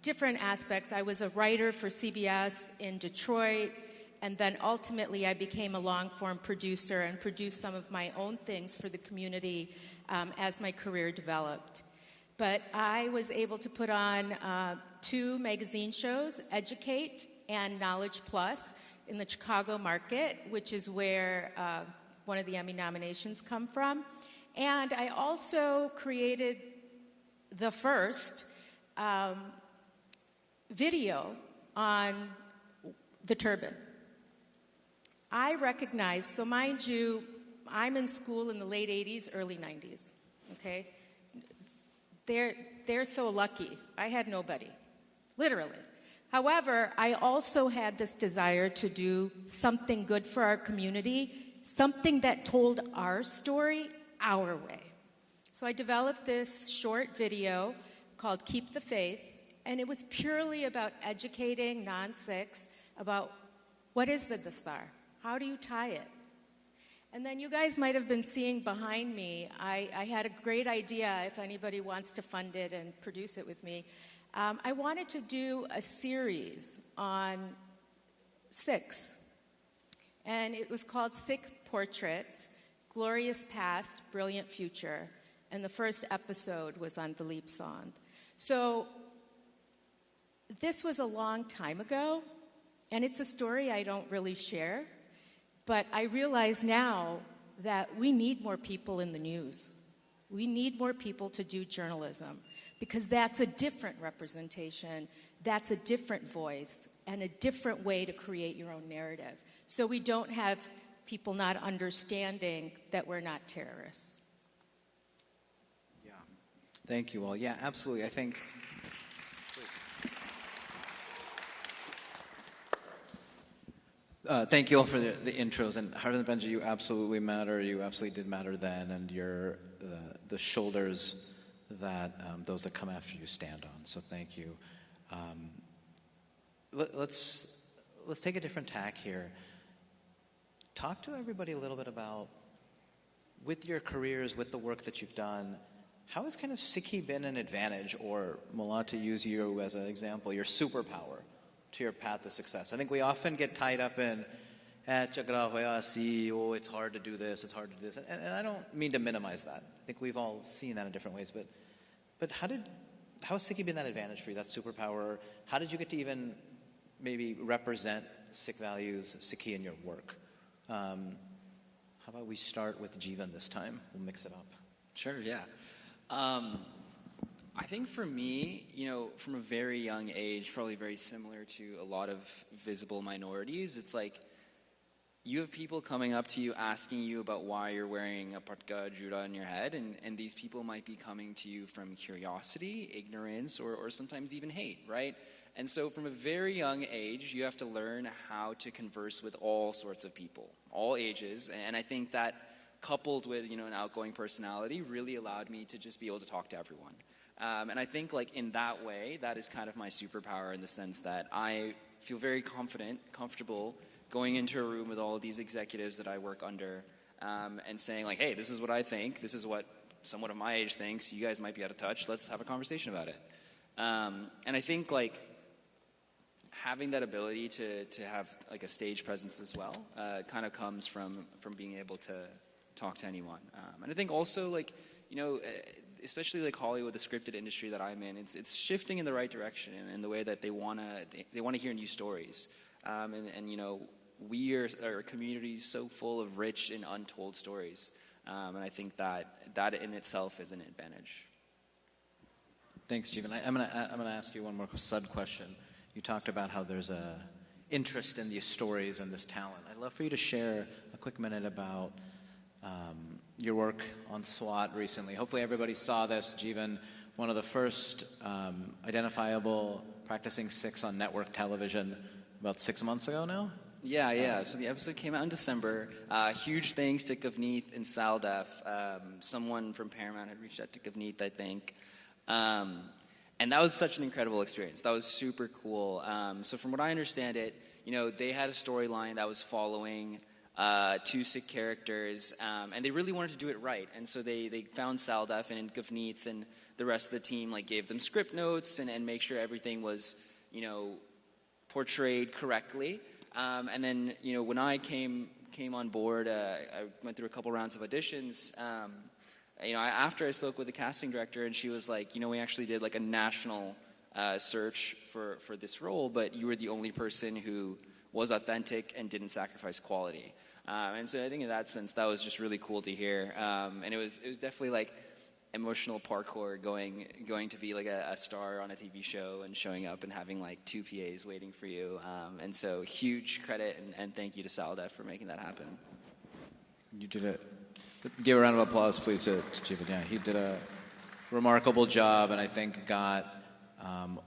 different aspects. I was a writer for CBS in Detroit, And then ultimately, I became a long-form producer and produced some of my own things for the community as my career developed. But I was able to put on 2 magazine shows, Educate and Knowledge Plus, in the Chicago market, which is where one of the Emmy nominations come from. And I also created the first video on the turban. I recognize, so mind you, I'm in school in the late 80s, early 90s, okay? They're so lucky. I had nobody, literally. However, I also had this desire to do something good for our community, something that told our story our way. So I developed this short video called Keep the Faith, and it was purely about educating non-Sikhs about what is the dastar? How do you tie it? And then you guys might have been seeing behind me, I had a great idea, if anybody wants to fund it and produce it with me. I wanted to do a series on Sikhs. And it was called Sikh Portraits, Glorious Past, Brilliant Future. And the first episode was on Dilip Sandh. So this was a long time ago, and it's a story I don't really share. But I realize now that we need more people in the news. We need more people to do journalism because that's a different representation, that's a different voice, and a different way to create your own narrative. So we don't have people not understanding that we're not terrorists. Yeah. Thank you all. Yeah, absolutely. I think... thank you all for the intros, and Harvinder Benji, you absolutely matter. You absolutely did matter then, and you're the shoulders that those that come after you stand on. So thank you. Let's take a different tack here. Talk to everybody a little bit about, with your careers, with the work that you've done, how has kind of Sikhi been an advantage, or Mullah, to use you as an example, your superpower to your path to success? I think we often get tied up in, oh, it's hard to do this, it's hard to do this. And I don't mean to minimize that. I think we've all seen that in different ways. But how has Sikhi been that advantage for you, that superpower? How did you get to even maybe represent Sikh values, Sikhi in your work? How about we start with Jeevan this time? We'll mix it up. Sure, yeah. I think for me, from a very young age, probably very similar to a lot of visible minorities, it's like you have people coming up to you asking you about why you're wearing a patka jura on your head, and these people might be coming to you from curiosity, ignorance, or sometimes even hate, right? And so from a very young age, you have to learn how to converse with all sorts of people, all ages, and I think that coupled with, an outgoing personality really allowed me to just be able to talk to everyone. And I think in that way, that is kind of my superpower in the sense that I feel very comfortable going into a room with all of these executives that I work under and saying hey, this is what I think, this is what someone of my age thinks, you guys might be out of touch, let's have a conversation about it. And I think having that ability to have a stage presence as well kind of comes from being able to talk to anyone. And I think also especially Hollywood, the scripted industry that I'm in, it's shifting in the right direction in the way that they want to hear new stories. And we are a community so full of rich and untold stories. And I think that in itself is an advantage. Thanks, Jeevan. I'm gonna ask you one more sub question. You talked about how there's a interest in these stories and this talent. I'd love for you to share a quick minute about your work on SWAT recently. Hopefully everybody saw this. Jeevan, one of the first identifiable practicing Sikhs on network television about 6 months ago now? Yeah. So the episode came out in December. Huge thanks to Keynote and SALDEF. Someone from Paramount had reached out to Keynote, I think. And that was such an incredible experience. That was super cool. So from what I understand it, they had a storyline that was following 2 Sikh characters, and they really wanted to do it right. And so they found SALDEF and Gavneet and the rest of the team gave them script notes and make sure everything was, portrayed correctly. And then, when I came on board, I went through a couple rounds of auditions. After I spoke with the casting director, and she was like, we actually did like a national search for this role, but you were the only person who was authentic and didn't sacrifice quality. And so I think in that sense, that was just really cool to hear. And it was definitely like emotional parkour going to be like a star on a TV show and showing up and having like 2 PAs waiting for you. And so huge credit and thank you to SALDEF for making that happen. You did it. Give a round of applause, please, to Chief. Yeah, he did a remarkable job, and I think got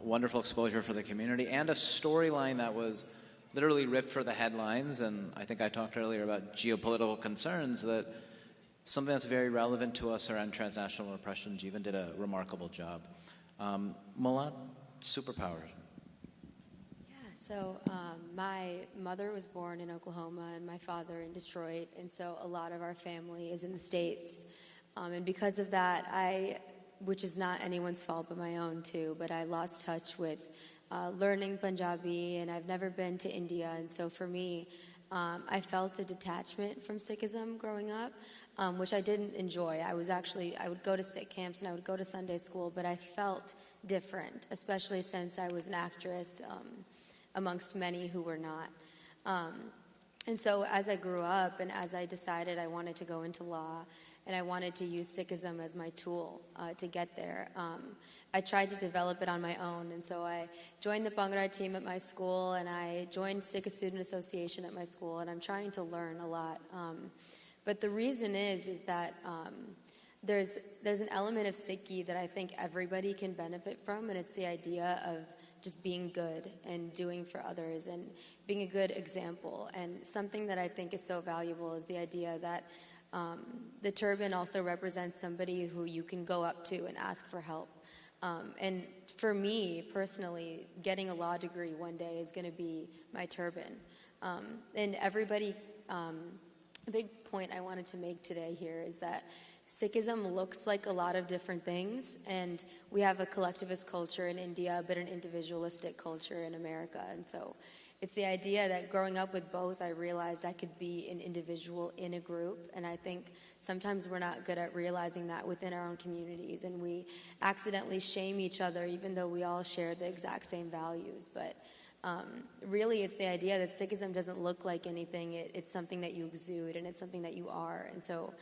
wonderful exposure for the community and a storyline that was literally ripped for the headlines. And I think I talked earlier about geopolitical concerns, that something that's very relevant to us around transnational repression. Jeevan did a remarkable job. Malad, superpowers. So my mother was born in Oklahoma and my father in Detroit, and so a lot of our family is in the States. And because of that, which is not anyone's fault but my own too, but I lost touch with learning Punjabi, and I've never been to India. And so for me, I felt a detachment from Sikhism growing up, which I didn't enjoy. I would go to Sikh camps and I would go to Sunday school, but I felt different, especially since I was an actress amongst many who were not. And so as I grew up and as I decided I wanted to go into law and I wanted to use Sikhism as my tool to get there, I tried to develop it on my own. And so I joined the Bhangra team at my school, and I joined Sikh Student Association at my school, and I'm trying to learn a lot. But the reason is that there's an element of Sikhi that I think everybody can benefit from, and it's the idea of just being good and doing for others and being a good example. And something that I think is so valuable is the idea that the turban also represents somebody who you can go up to and ask for help. And for me, personally, getting a law degree one day is going to be my turban. And everybody, a big point I wanted to make today here is that Sikhism looks like a lot of different things, and we have a collectivist culture in India, but an individualistic culture in America. And so it's the idea that growing up with both, I realized I could be an individual in a group, and I think sometimes we're not good at realizing that within our own communities, and we accidentally shame each other even though we all share the exact same values. But really, it's the idea that Sikhism doesn't look like anything. It's something that you exude, and it's something that you are. And so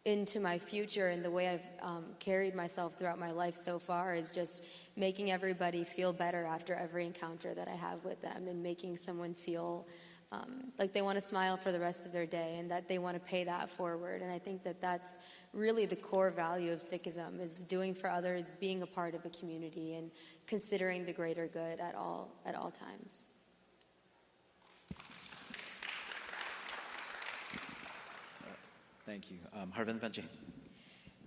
into my future and the way I've carried myself throughout my life so far is just making everybody feel better after every encounter that I have with them, and making someone feel like they want to smile for the rest of their day and that they want to pay that forward. And I think that that's really the core value of Sikhism, is doing for others, being a part of a community, and considering the greater good at all times. Thank you. Harvind Benji.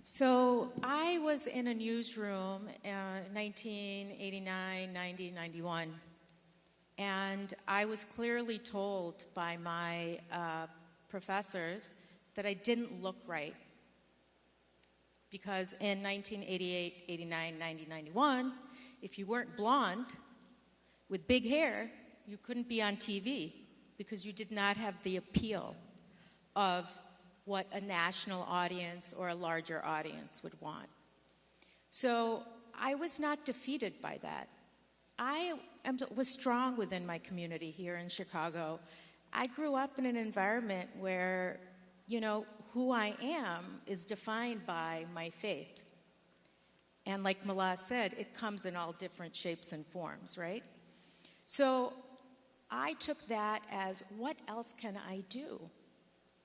So I was in a newsroom in 1989, 90, 91, and I was clearly told by my professors that I didn't look right. Because in 1988, 89, 90, 91, if you weren't blonde with big hair, you couldn't be on TV because you did not have the appeal of what a national audience or a larger audience would want. So I was not defeated by that. I was strong within my community here in Chicago. I grew up in an environment where, who I am is defined by my faith. And like Malaz said, it comes in all different shapes and forms, right? So I took that as, what else can I do?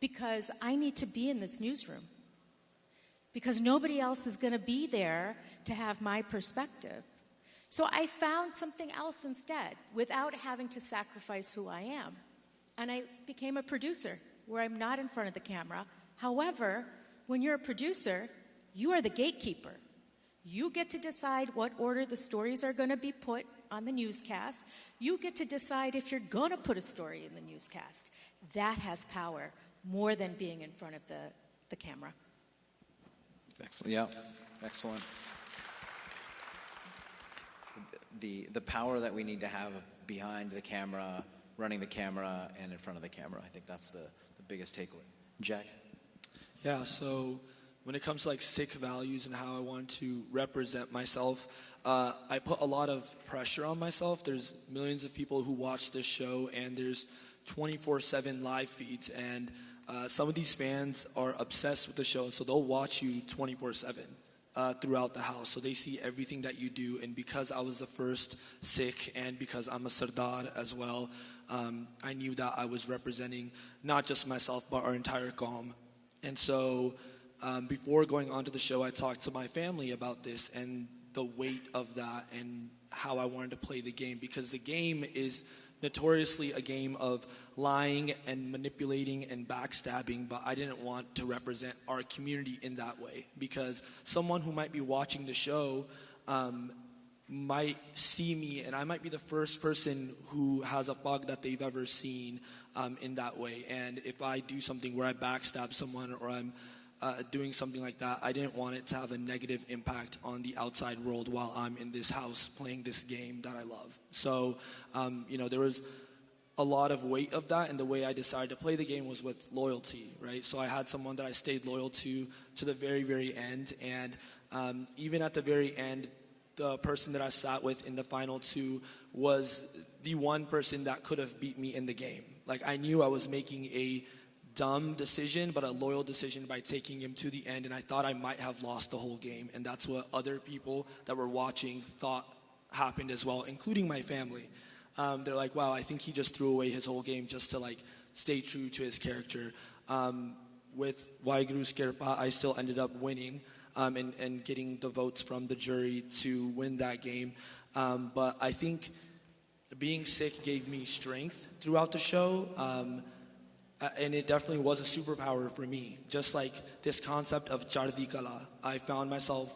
Because I need to be in this newsroom. Because nobody else is going to be there to have my perspective. So I found something else instead, without having to sacrifice who I am. And I became a producer, where I'm not in front of the camera. However, when you're a producer, you are the gatekeeper. You get to decide what order the stories are going to be put on the newscast. You get to decide if you're going to put a story in the newscast. That has power, more than being in front of the camera. Excellent. Yeah, excellent. The power that we need to have behind the camera running the camera and in front of the camera. I think that's the biggest takeaway. Jack? Yeah, so when it comes to like Sikh values and how I want to represent myself, I put a lot of pressure on myself. There's millions of people who watch this show, and there's 24/7 live feeds, and some of these fans are obsessed with the show, so they'll watch you 24/7 throughout the house. So they see everything that you do, and because I was the first Sikh and because I'm a Sardar as well, I knew that I was representing not just myself but our entire Qaum. And so before going on to the show, I talked to my family about this and the weight of that and how I wanted to play the game, because the game is notoriously a game of lying and manipulating and backstabbing, but I didn't want to represent our community in that way, because someone who might be watching the show might see me and I might be the first person who has a bug that they've ever seen in that way. And if I do something where I backstab someone or I'm doing something like that, I didn't want it to have a negative impact on the outside world while I'm in this house playing this game that I love. So, there was a lot of weight of that, and the way I decided to play the game was with loyalty, right? So I had someone that I stayed loyal to the very, very end, and even at the very end, the person that I sat with in the final two was the one person that could have beat me in the game. Like, I knew I was making a dumb decision, but a loyal decision by taking him to the end, and I thought I might have lost the whole game, and that's what other people that were watching thought happened as well, including my family. They're like, wow, I think he just threw away his whole game just to like stay true to his character. With Waiguru's Kirpa, I still ended up winning and getting the votes from the jury to win that game. But I think being Sikh gave me strength throughout the show. And it definitely was a superpower for me. Just like this concept of Chardi Kala, I found myself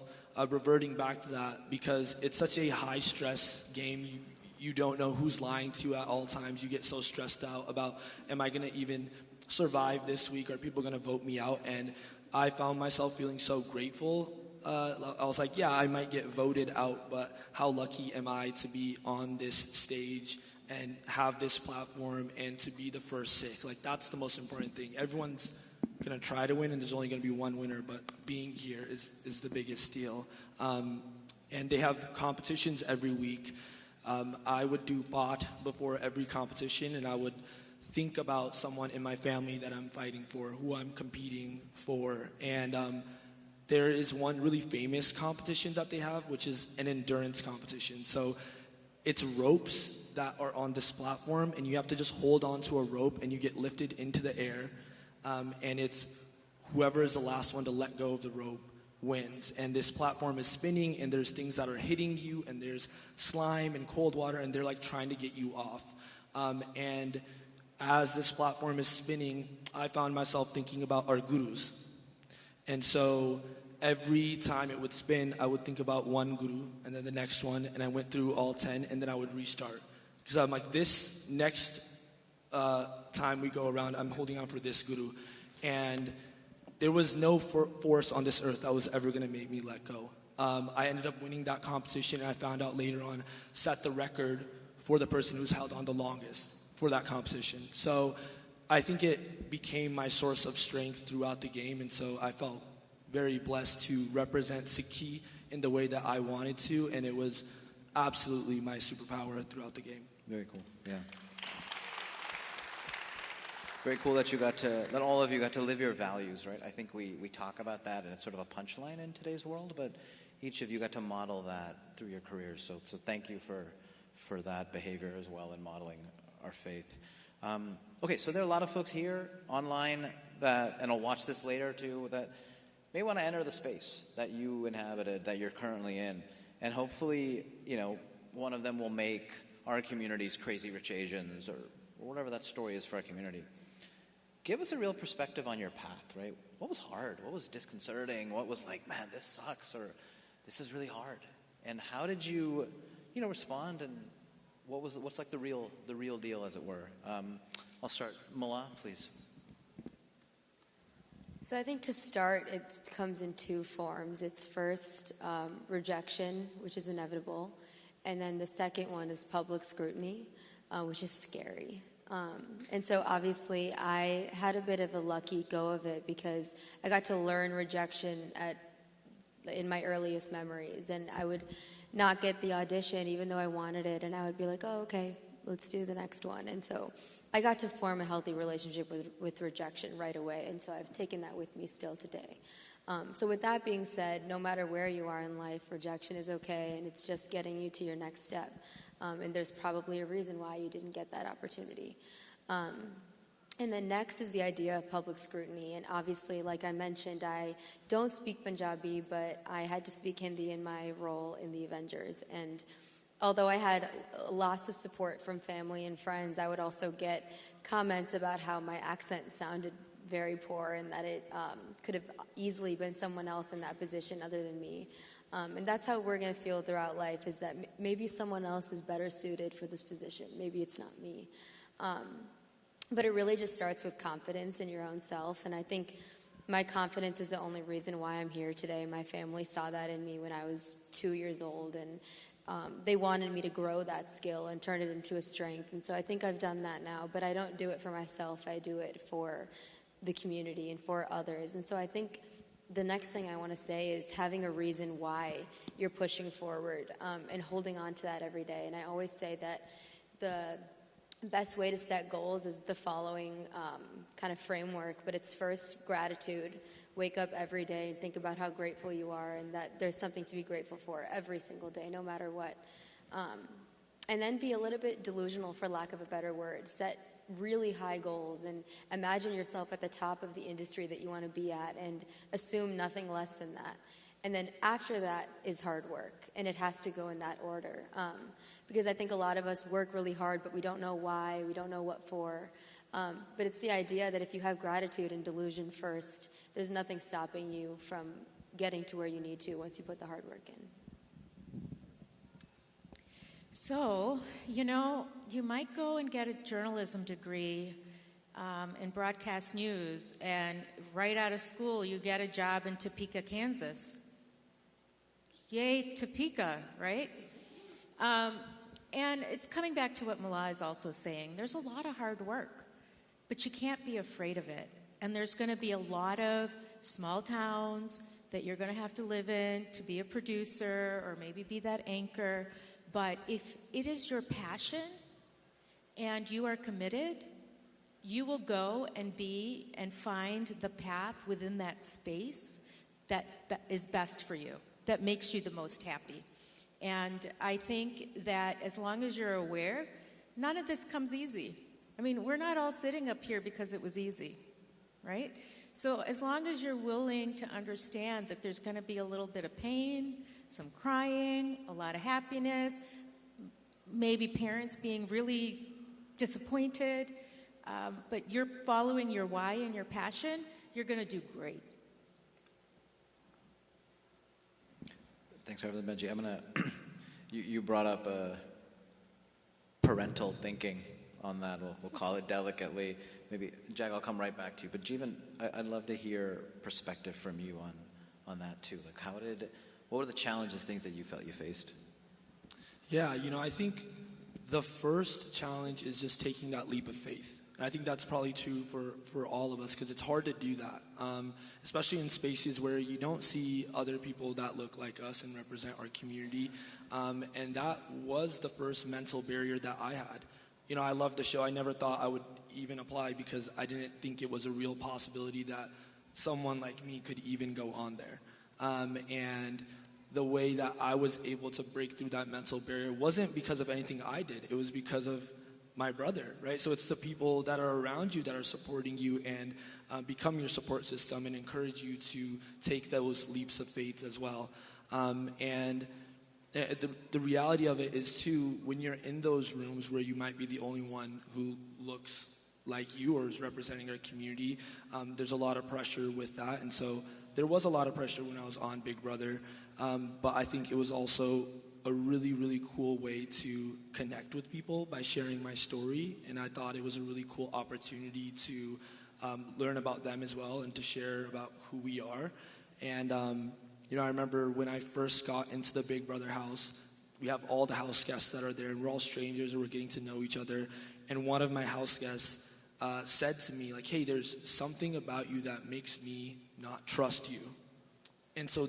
reverting back to that because it's such a high-stress game. You don't know who's lying to you at all times. You get so stressed out about, am I going to even survive this week? Are people going to vote me out? And I found myself feeling so grateful. I was like, yeah, I might get voted out, but how lucky am I to be on this stage and have this platform and to be the first Sikh. Like, that's the most important thing. Everyone's going to try to win, and there's only going to be one winner, but being here is the biggest deal. And they have competitions every week. I would do bot before every competition, and I would think about someone in my family that I'm fighting for, who I'm competing for. And there is one really famous competition that they have, which is an endurance competition. So it's ropes that are on this platform, and you have to just hold on to a rope and you get lifted into the air, and it's whoever is the last one to let go of the rope wins. And this platform is spinning, and there's things that are hitting you, and there's slime and cold water, and they're like trying to get you off. And as this platform is spinning, I found myself thinking about our gurus. And so every time it would spin, I would think about one guru and then the next one, and I went through all 10, and then I would restart. Because I'm like, this next time we go around, I'm holding on for this guru. And there was no force on this earth that was ever going to make me let go. I ended up winning that competition, and I found out later on, set the record for the person who's held on the longest for that competition. So I think it became my source of strength throughout the game, and so I felt very blessed to represent Sikhi in the way that I wanted to, and it was absolutely my superpower throughout the game. Very cool, yeah. Very cool that that all of you got to live your values, right? I think we talk about that, and it's sort of a punchline in today's world, but each of you got to model that through your careers. So thank you for that behavior as well in modeling our faith. Okay, so there are a lot of folks here online and I'll watch this later too, that may want to enter the space that you inhabited, that you're currently in. And hopefully, one of them will make our community's Crazy Rich Asians or whatever that story is for our community. Give us a real perspective on your path, right? What was hard? What was disconcerting? What was like, man, this sucks, or this is really hard? And how did you, respond? And what's like the real deal, as it were? I'll start. Mullah, please. So I think to start, it comes in two forms. It's first rejection, which is inevitable, and then the second one is public scrutiny. which is scary. And so obviously I had a bit of a lucky go of it because I got to learn rejection in my earliest memories, and I would not get the audition even though I wanted it, and I would be like, oh, okay, let's do the next one. And so I got to form a healthy relationship with rejection right away, and so I've taken that with me still today. So with that being said, no matter where you are in life, rejection is okay, and it's just getting you to your next step. And there's probably a reason why you didn't get that opportunity. And then next is the idea of public scrutiny. And obviously, like I mentioned, I don't speak Punjabi, but I had to speak Hindi in my role in the Avengers. And although I had lots of support from family and friends, I would also get comments about how my accent sounded very poor and that it could have easily been someone else in that position other than me. And that's how we're going to feel throughout life, is that maybe someone else is better suited for this position. Maybe it's not me. But it really just starts with confidence in your own self. And I think my confidence is the only reason why I'm here today. My family saw that in me when I was 2 years old, and they wanted me to grow that skill and turn it into a strength. And so I think I've done that now, but I don't do it for myself. I do it for the community and for others. And so I think the next thing I want to say is having a reason why you're pushing forward and holding on to that every day. And I always say that the best way to set goals is the following kind of framework, but it's first gratitude. Wake up every day and think about how grateful you are and that there's something to be grateful for every single day, no matter what. And then be a little bit delusional, for lack of a better word. Set really high goals and imagine yourself at the top of the industry that you want to be at and assume nothing less than that. And then after that is hard work, and it has to go in that order. Because I think a lot of us work really hard, but we don't know why, we don't know what for. But it's the idea that if you have gratitude and delusion first, there's nothing stopping you from getting to where you need to once you put the hard work in. So, you might go and get a journalism degree in broadcast news, and right out of school you get a job in Topeka, Kansas. Yay, Topeka, right? And it's coming back to what Mala is also saying. There's a lot of hard work, but you can't be afraid of it. And there's going to be a lot of small towns that you're going to have to live in to be a producer or maybe be that anchor. But if it is your passion and you are committed, you will go and be and find the path within that space that is best for you, that makes you the most happy. And I think that as long as you're aware, none of this comes easy. I mean, we're not all sitting up here because it was easy, right? So as long as you're willing to understand that there's going to be a little bit of pain, some crying, a lot of happiness, maybe parents being really disappointed, but you're following your why and your passion, you're going to do great. Thanks for having me, Benji. I'm gonna. You brought up parental thinking on that. We'll call it delicately. Maybe Jack, I'll come right back to you. But Jeevan, I'd love to hear perspective from you on that too. Like, what were the challenges, things that you felt you faced? Yeah, I think the first challenge is just taking that leap of faith. And I think that's probably true for all of us, because it's hard to do that, especially in spaces where you don't see other people that look like us and represent our community. And that was the first mental barrier that I had. I loved the show. I never thought I would even apply because I didn't think it was a real possibility that someone like me could even go on there. And the way that I was able to break through that mental barrier wasn't because of anything I did. It was because of my brother, right? So it's the people that are around you that are supporting you and become your support system and encourage you to take those leaps of faith as well. And the reality of it is, too, when you're in those rooms where you might be the only one who looks like you or is representing our community, there's a lot of pressure with that. And so there was a lot of pressure when I was on Big Brother, but I think it was also a really, really cool way to connect with people by sharing my story. And I thought it was a really cool opportunity to learn about them as well and to share about who we are. And, I remember when I first got into the Big Brother house, we have all the house guests that are there, and we're all strangers, and we're getting to know each other. And one of my house guests said to me, like, hey, there's something about you that makes me not trust you. And so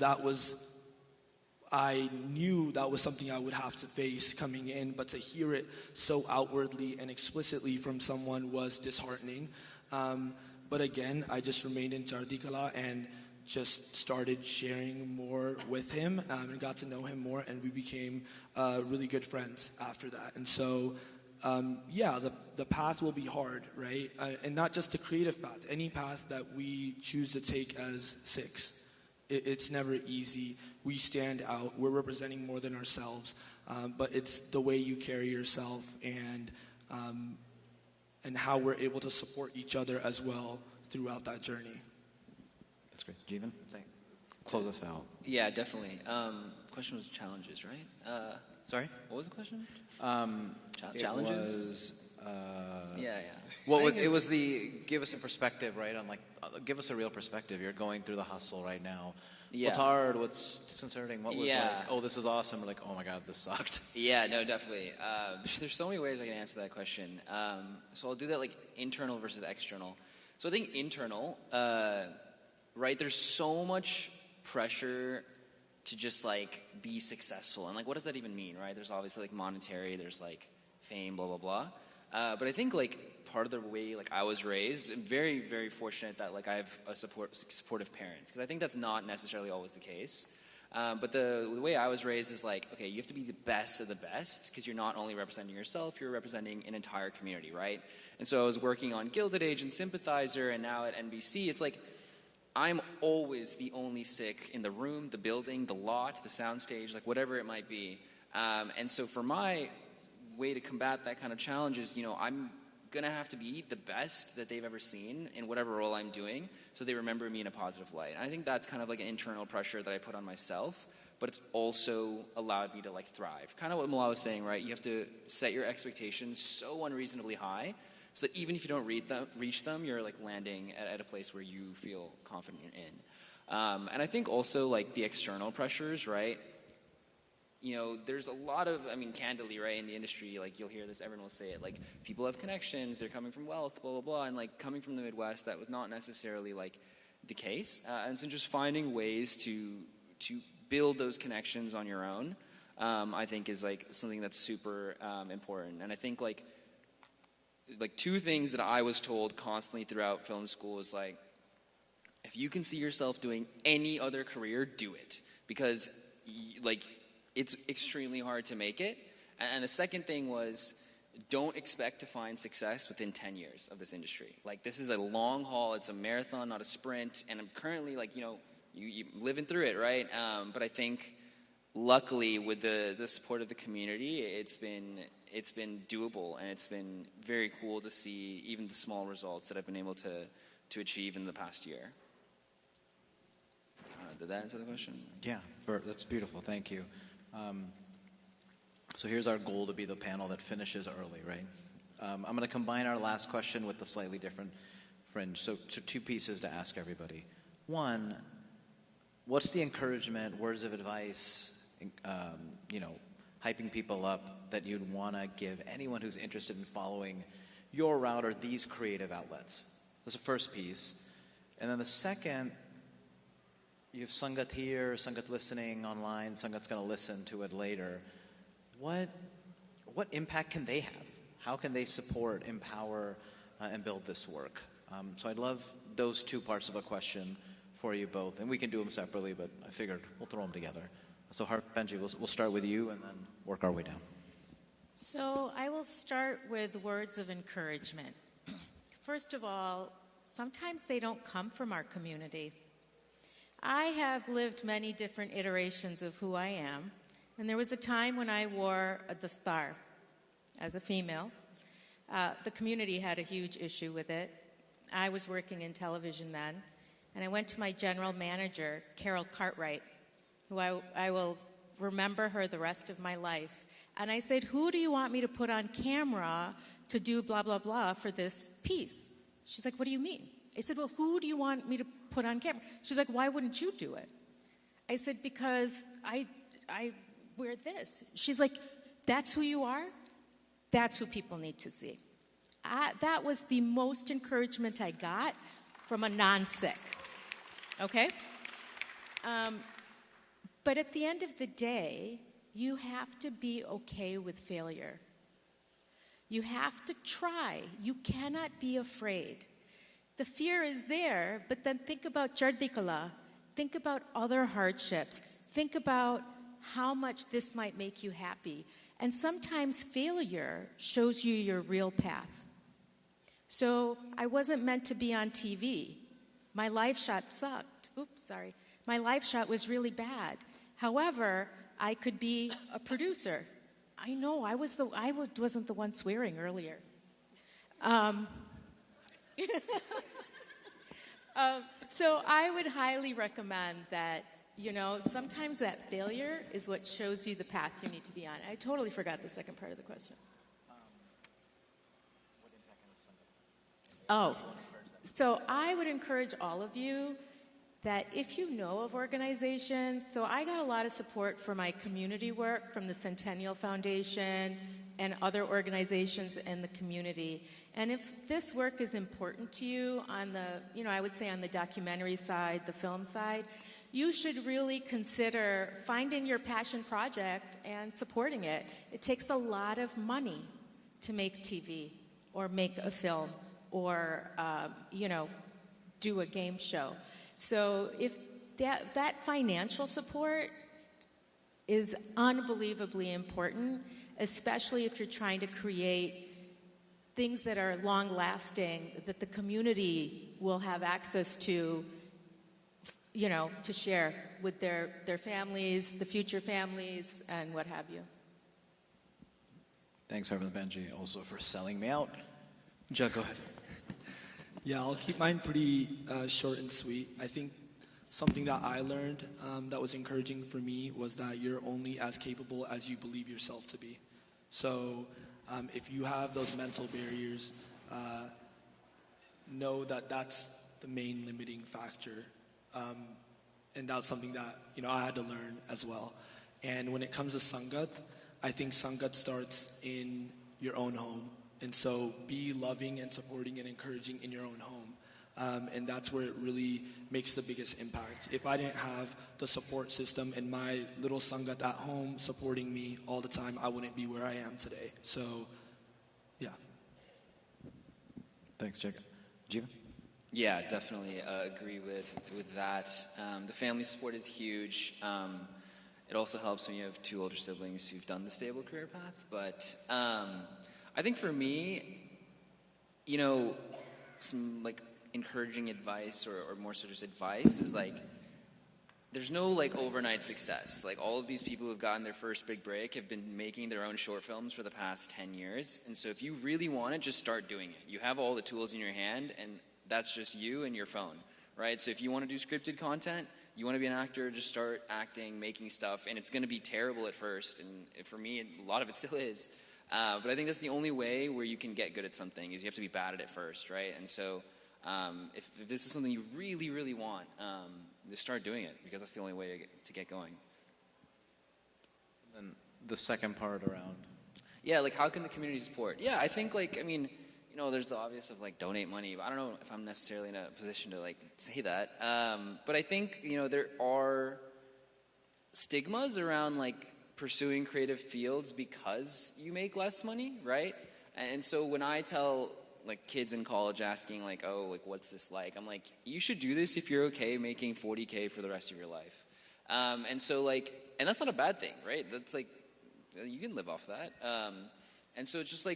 I knew that was something I would have to face coming in, but to hear it so outwardly and explicitly from someone was disheartening. But again, I just remained in Chardikala and just started sharing more with him and got to know him more, and we became really good friends after that. And so, the path will be hard, right? And not just the creative path, any path that we choose to take as Sikhs. It's never easy. We stand out. We're representing more than ourselves. But it's the way you carry yourself and how we're able to support each other as well throughout that journey. That's great. Jeevan, close us out. Yeah, definitely. Question was challenges, right? Sorry, what was the question? Challenges? It was the give us a perspective, right? On give us a real perspective. You're going through the hustle right now. Yeah. What's hard? What's disconcerting? What was oh, this is awesome. Or like, oh my God, this sucked. Yeah, no, definitely. There's so many ways I can answer that question. So I'll do that internal versus external. So I think internal, right? There's so much pressure to just be successful, and what does that even mean, right? There's obviously monetary, there's fame, blah blah blah. But I think part of the way I was raised, I'm very very fortunate that I have supportive parents, because I think that's not necessarily always the case. But the way I was raised is okay, you have to be the best of the best, because you're not only representing yourself, you're representing an entire community, right? And so I was working on Gilded Age and Sympathizer, and now at NBC, it's I'm always the only Sikh in the room, the building, the lot, the soundstage, whatever it might be. And so for my way to combat that kind of challenge is, I'm going to have to be the best that they've ever seen in whatever role I'm doing, so they remember me in a positive light. And I think that's kind of an internal pressure that I put on myself, but it's also allowed me to thrive. Kind of what Mullah was saying, right? You have to set your expectations so unreasonably high, so that even if you don't reach them, you're landing at a place where you feel confident in. And I think also the external pressures, right? There's a lot of, candidly, right, in the industry, you'll hear this, everyone will say it, people have connections, they're coming from wealth, blah, blah, blah, and coming from the Midwest, that was not necessarily the case. And so just finding ways to build those connections on your own, I think is something that's super important. And I think two things that I was told constantly throughout film school is if you can see yourself doing any other career, do it, because it's extremely hard to make it. And the second thing was, don't expect to find success within 10 years of this industry. This is a long haul, it's a marathon, not a sprint, and I'm currently you living through it, right? But I think luckily with the support of the community, it's been doable, and it's been very cool to see even the small results that I've been able to achieve in the past year. Did that answer the question? Yeah, that's beautiful. Thank you. So here's our goal, to be the panel that finishes early, right? I'm going to combine our last question with the slightly different fringe. So two pieces to ask everybody. One, what's the encouragement, words of advice, hyping people up that you'd want to give anyone who's interested in following your route or these creative outlets? That's the first piece. And then the second, you have Sangat here, Sangat listening online, Sangat's going to listen to it later. What impact can they have? How can they support, empower, and build this work? So I'd love those two parts of a question for you both. And we can do them separately, but I figured we'll throw them together. So Benji, we'll start with you and then work our way down. So I will start with words of encouragement. First of all, sometimes they don't come from our community. I have lived many different iterations of who I am, and there was a time when I wore a dastar as a female. The community had a huge issue with it. I was working in television then, and I went to my general manager, Carol Cartwright, who I will remember her the rest of my life. And I said, who do you want me to put on camera to do blah, blah, blah for this piece? She's like, what do you mean? I said, well, who do you want me to put on camera? She's like, why wouldn't you do it? I said, because I wear this. She's like, that's who you are? That's who people need to see. That was the most encouragement I got from a non-Sikh. Okay? But at the end of the day, you have to be okay with failure. You have to try. You cannot be afraid. The fear is there, but then think about Chardikala. Think about other hardships. Think about how much this might make you happy. And sometimes failure shows you your real path. So I wasn't meant to be on TV. My live shot sucked. Oops, sorry. My live shot was really bad. However, I could be a producer. I know, I wasn't the one swearing earlier. So I would highly recommend that, sometimes that failure is what shows you the path you need to be on. I totally forgot the second part of the question. So I would encourage all of you that if you know of organizations, so I got a lot of support for my community work from the Centennial Foundation and other organizations in the community. And if this work is important to you on the, I would say on the documentary side, the film side, you should really consider finding your passion project and supporting it. It takes a lot of money to make TV or make a film or, do a game show. So if that financial support is unbelievably important, especially if you're trying to create things that are long-lasting, that the community will have access to, to share with their families, the future families, and what have you. Thanks, Reverend Benji, also for selling me out. Jug, go ahead. Yeah, I'll keep mine pretty short and sweet. I think something that I learned that was encouraging for me was that you're only as capable as you believe yourself to be. So if you have those mental barriers, know that that's the main limiting factor. And that's something that, I had to learn as well. And when it comes to Sangat, I think Sangat starts in your own home. And so be loving and supporting and encouraging in your own home. And that's where it really makes the biggest impact. If I didn't have the support system and my little Sangat at home supporting me all the time, I wouldn't be where I am today. So, yeah. Thanks, Jacob. Jiva? Yeah, definitely agree with that. The family support is huge. It also helps when you have two older siblings who've done the stable career path. But I think for me, some encouraging advice or more so just advice is there's no overnight success. All of these people who've gotten their first big break have been making their own short films for the past 10 years. And so if you really want it, just start doing it. You have all the tools in your hand, and that's just you and your phone, right? So if you want to do scripted content, you want to be an actor, just start acting, making stuff, and it's going to be terrible at first. And for me, a lot of it still is. But I think that's the only way where you can get good at something is you have to be bad at it first, right? And so if this is something you really, really want, just start doing it because that's the only way to get going. And the second part around? Yeah, how can the community support? Yeah, I think, there's the obvious of, donate money. But I don't know if I'm necessarily in a position to, say that. But I think, there are stigmas around, pursuing creative fields because you make less money, right? And so when I tell kids in college asking what's this like, I'm like, you should do this if you're okay making $40K for the rest of your life. And so and that's not a bad thing, right? That's you can live off that. And so it's just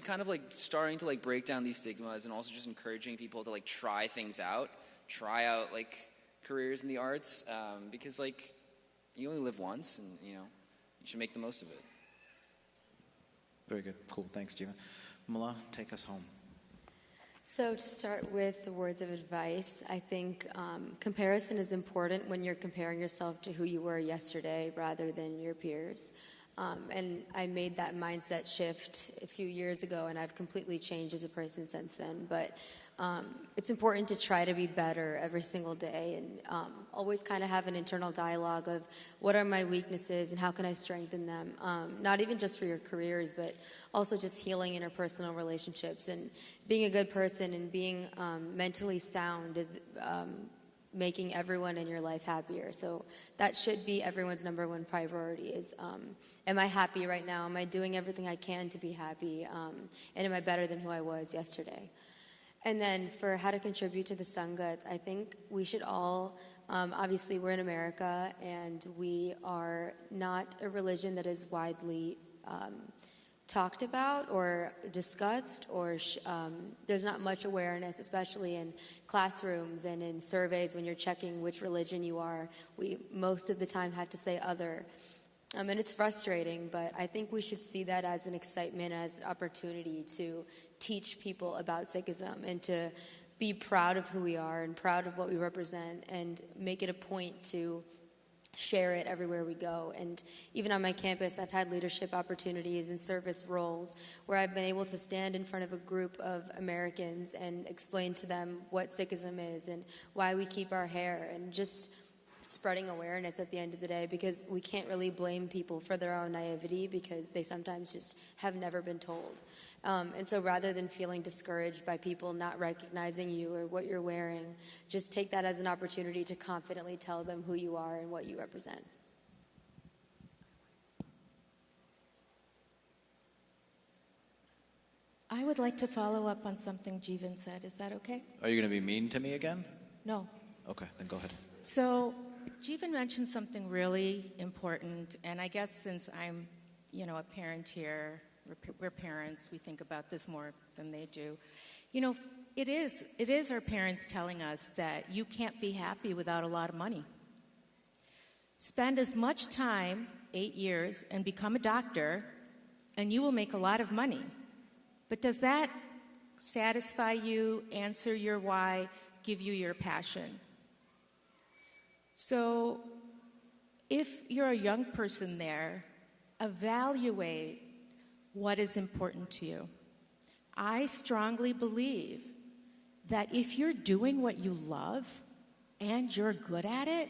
starting to break down these stigmas and also just encouraging people to try things out, try out careers in the arts, because you only live once, and you should make the most of it. Very good. Cool. Thanks, Jiva. Mala, take us home. So to start with the words of advice, I think comparison is important when you're comparing yourself to who you were yesterday rather than your peers. And I made that mindset shift a few years ago, and I've completely changed as a person since then. But it's important to try to be better every single day and always kind of have an internal dialogue of what are my weaknesses and how can I strengthen them, not even just for your careers, but also just healing interpersonal relationships. And being a good person and being mentally sound is making everyone in your life happier. So that should be everyone's number one priority is, am I happy right now? Am I doing everything I can to be happy? And am I better than who I was yesterday? And then for how to contribute to the Sangha, I think we should all, obviously we're in America and we are not a religion that is widely talked about or discussed, or there's not much awareness, especially in classrooms and in surveys when you're checking which religion you are. We most of the time have to say other. And it's frustrating, but I think we should see that as an excitement, as an opportunity to teach people about Sikhism and to be proud of who we are and proud of what we represent and make it a point to share it everywhere we go. And even on my campus, I've had leadership opportunities and service roles where I've been able to stand in front of a group of Americans and explain to them what Sikhism is and why we keep our hair, and just spreading awareness at the end of the day, because we can't really blame people for their own naivety because they sometimes just have never been told. And so rather than feeling discouraged by people not recognizing you or what you're wearing, just take that as an opportunity to confidently tell them who you are and what you represent. I would like to follow up on something Jeevan said. Is that okay? Are you going to be mean to me again? No. Okay, then go ahead. So Jeevan mentioned something really important, and I guess since I'm, a parent here, we're parents, we think about this more than they do. It is our parents telling us that you can't be happy without a lot of money. Spend as much time, 8 years, and become a doctor, and you will make a lot of money. But does that satisfy you, answer your why, give you your passion? So if you're a young person there, evaluate what is important to you. I strongly believe that if you're doing what you love and you're good at it,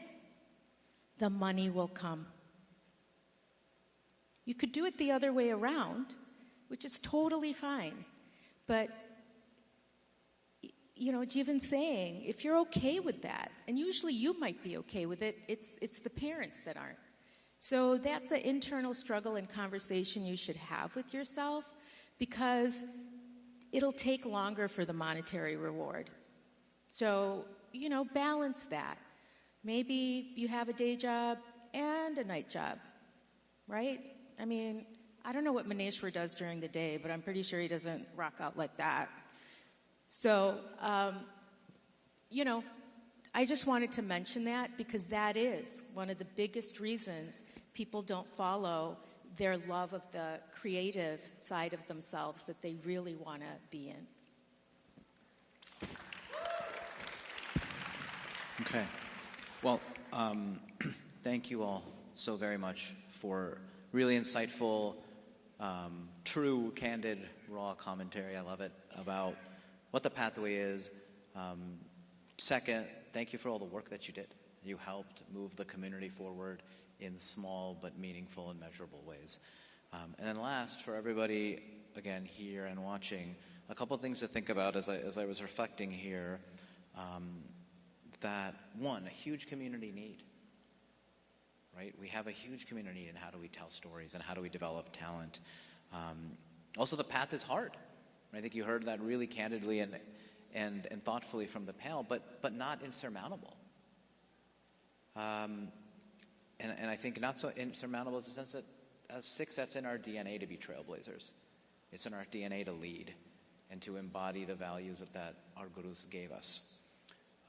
the money will come. You could do it the other way around, which is totally fine. But Jeevan's saying, if you're okay with that, and usually you might be okay with it, it's the parents that aren't. So that's an internal struggle and conversation you should have with yourself, because it'll take longer for the monetary reward. So, balance that. Maybe you have a day job and a night job, right? I mean, I don't know what Maneshwar does during the day, but I'm pretty sure he doesn't rock out like that. So, I just wanted to mention that because that is one of the biggest reasons people don't follow their love of the creative side of themselves that they really want to be in. Okay. Well, thank you all so very much for really insightful, true, candid, raw commentary. I love it, about what the pathway is. Second, thank you for all the work that you did. You helped move the community forward in small but meaningful and measurable ways. And then last, for everybody, again, here and watching, a couple things to think about as I was reflecting here, that one, a huge community need, right? We have a huge community need in how do we tell stories and how do we develop talent. Also, the path is hard. I think you heard that really candidly and thoughtfully from the panel, but not insurmountable. And I think not so insurmountable in the sense that as Sikhs, that's in our DNA to be trailblazers. It's in our DNA to lead and to embody the values that our gurus gave us.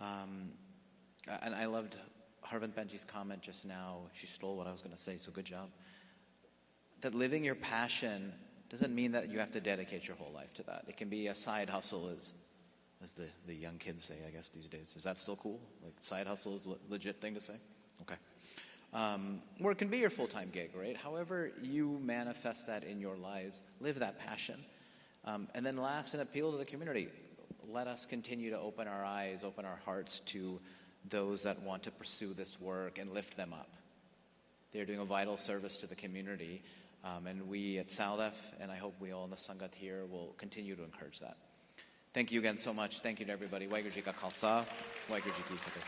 And I loved Harvind Benji's comment just now. She stole what I was going to say, so good job. That living your passion doesn't mean that you have to dedicate your whole life to that. It can be a side hustle, as the young kids say, I guess, these days. Is that still cool? Like, side hustle is a legit thing to say? Okay. Or it can be your full-time gig, right? However you manifest that in your lives, live that passion. And then last, an appeal to the community. let us continue to open our eyes, open our hearts to those that want to pursue this work and lift them up. They're doing a vital service to the community, and we at SALDEF, and I hope we all in the Sangat here, will continue to encourage that. Thank you again so much. Thank you to everybody. Waheguru Ji Ka Khalsa, Waheguru Ji Ki Fateh.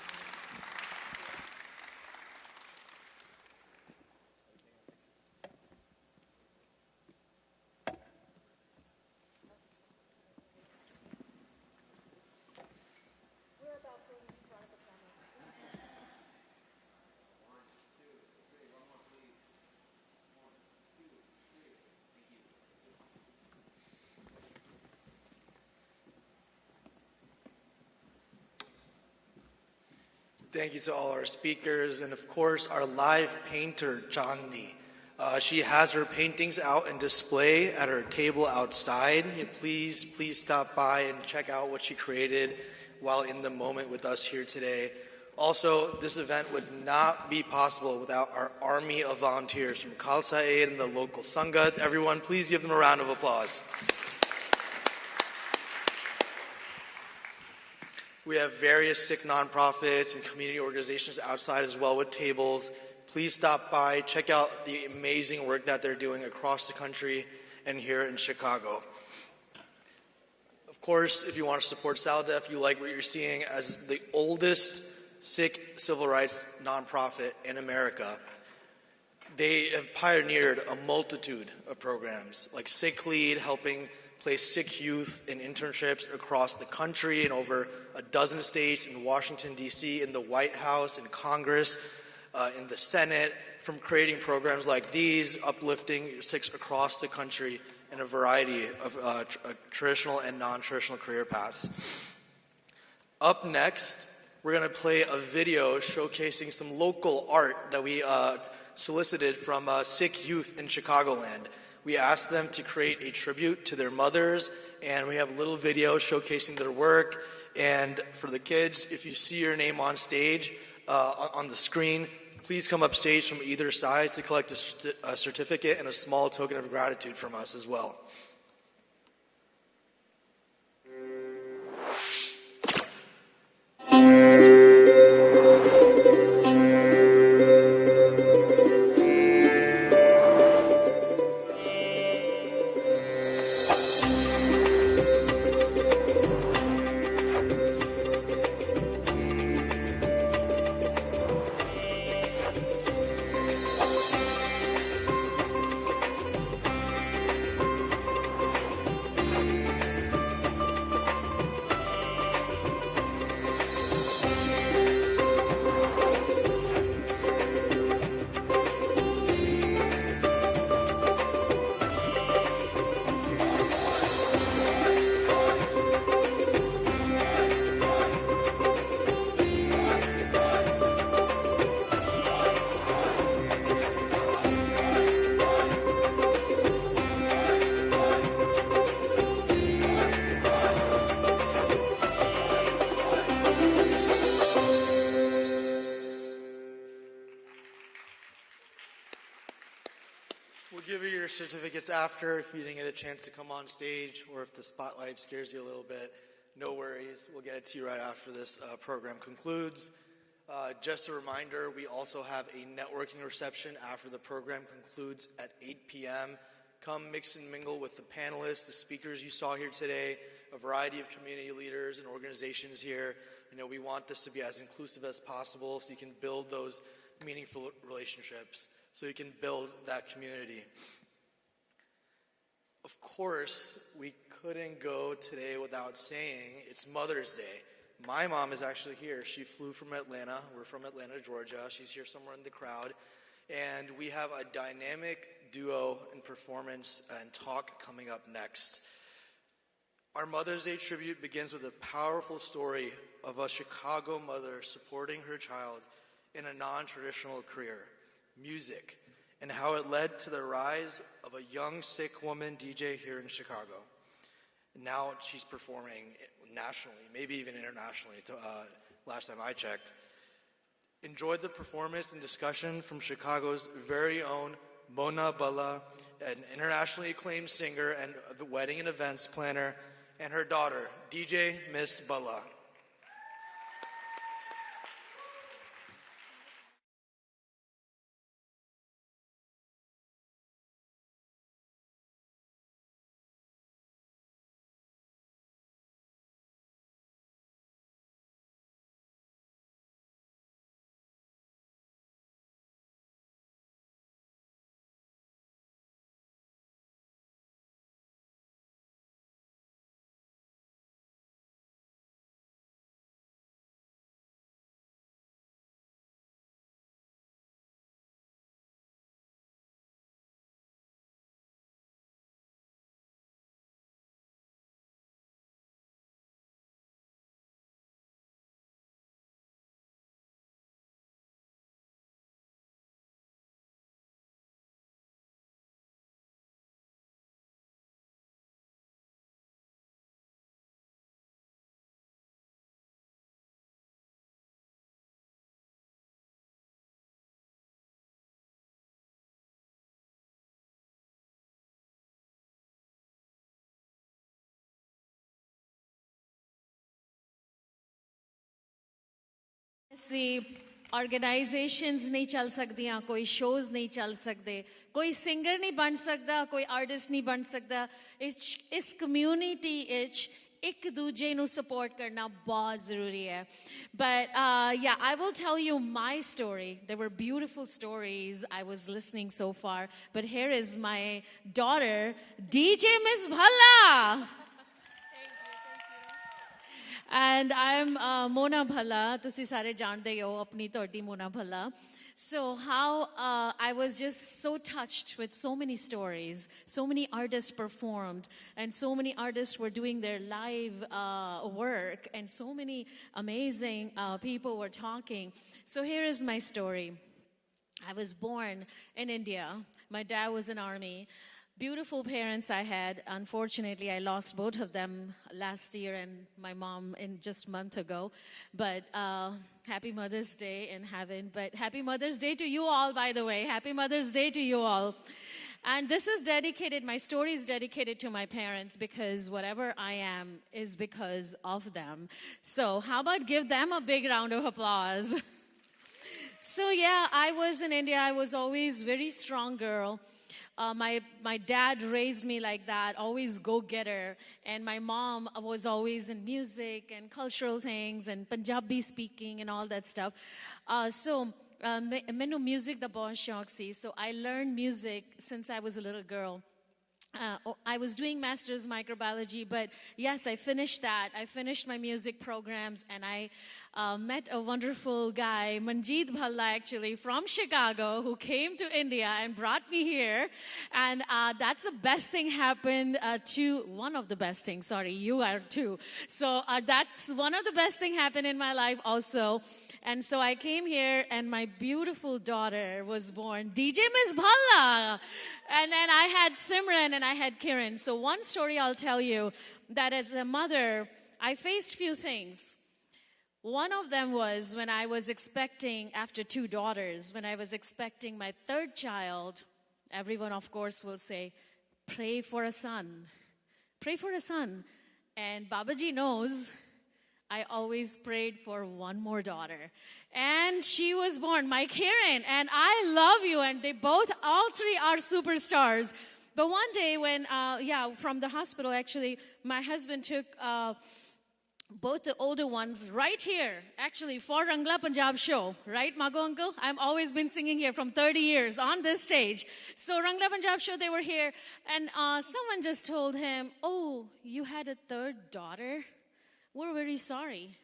Thank you to all our speakers, and of course our live painter, Chandni. She has her paintings out and display at her table outside. Please stop by and check out what she created while in the moment with us here today. Also, this event would not be possible without our army of volunteers from Khalsa Aid and the local Sangat. Everyone, please give them a round of applause. We have various Sikh nonprofits and community organizations outside as well with tables. Please stop by, check out the amazing work that they're doing across the country and here in Chicago. Of course, if you want to support SALDEF, you like what you're seeing as the oldest Sikh civil rights nonprofit in America. They have pioneered a multitude of programs like Sikh Lead, helping place Sikh youth in internships across the country in over a dozen states, in Washington, D.C., in the White House, in Congress, in the Senate, from creating programs like these, uplifting Sikhs across the country in a variety of traditional and non-traditional career paths. Up next, we're going to play a video showcasing some local art that we solicited from Sikh youth in Chicagoland. We asked them to create a tribute to their mothers, and we have a little video showcasing their work. And for the kids, if you see your name on stage, on the screen, please come up stage from either side to collect a certificate and a small token of gratitude from us as well. Certificates after, if you didn't get a chance to come on stage, or if the spotlight scares you a little bit, no worries. We'll get it to you right after this program concludes. Just a reminder, we also have a networking reception after the program concludes at 8 p.m. Come mix and mingle with the panelists, the speakers you saw here today, a variety of community leaders and organizations here. You know, we want this to be as inclusive as possible so you can build those meaningful relationships, so you can build that community. Of course, we couldn't go today without saying it's Mother's Day. My mom is actually here. She flew from Atlanta. We're from Atlanta, Georgia. She's here somewhere in the crowd. And we have a dynamic duo and performance and talk coming up next. Our Mother's Day tribute begins with a powerful story of a Chicago mother supporting her child in a non-traditional career, music, and how it led to the rise of a young Sikh woman DJ here in Chicago. Now she's performing nationally, maybe even internationally, last time I checked. Enjoyed the performance and discussion from Chicago's very own Mona Bala, an internationally acclaimed singer and wedding and events planner, and her daughter, DJ Miss Bala. Organisations नहीं चल सकदियां, कोई shows नहीं चल सकते, कोई singer नहीं बन सकता, कोई आर्टिस्ट नहीं बन सकता. इस कम्युनिटी एक दूजे ਨੂੰ support करना बहुत ज़रूरी है. But yeah, I will tell you my story. There were beautiful stories I was listening so far. But here is my daughter, DJ Miss Bhalla. And I'm Mona Bhalla. तुसी सारे जानते हो अपनी तोटी Mona Bhalla. So how I was just so touched with so many stories. So many artists performed, and so many artists were doing their live work, and so many amazing people were talking. So here is my story. I was born in India. My dad was in army. Beautiful parents I had. Unfortunately, I lost both of them last year and my mom in just a month ago. But happy Mother's Day in heaven. But happy Mother's Day to you all, by the way. Happy Mother's Day to you all. And this is dedicated, my story is dedicated to my parents, because whatever I am is because of them. So how about give them a big round of applause? So yeah, I was in India. I was always a very strong girl. My dad raised me like that, always go-getter. And my mom was always in music and cultural things and Punjabi speaking and all that stuff. So ਮੈਨੂੰ music ਦਾ ਬਹੁਤ ਸ਼ੌਕ ਸੀ. So I learned music since I was a little girl. I was doing master's microbiology, but yes, I finished that. I finished my music programs, and I met a wonderful guy, Manjeet Bhalla, actually, from Chicago, who came to India and brought me here. And that's the best thing happened one of the best things, sorry, you are too. So that's one of the best thing happened in my life also. And so I came here, and my beautiful daughter was born, DJ Miss Bhalla. And then I had Simran and I had Kiran. So one story I'll tell you, that as a mother, I faced few things. One of them was when I was expecting, after 2 daughters, when I was expecting my 3rd child, everyone, of course, will say, pray for a son. Pray for a son. And Babaji knows I always prayed for one more daughter. And she was born, my Kiran. And I love you. And they both, all 3 are superstars. But one day when, from the hospital, actually, my husband took both the older ones right here, actually, for Rangla Punjab show. Right, Mago uncle? I've always been singing here from 30 years on this stage. So Rangla Punjab show, they were here. And someone just told him, oh, you had a 3rd daughter? We're very sorry.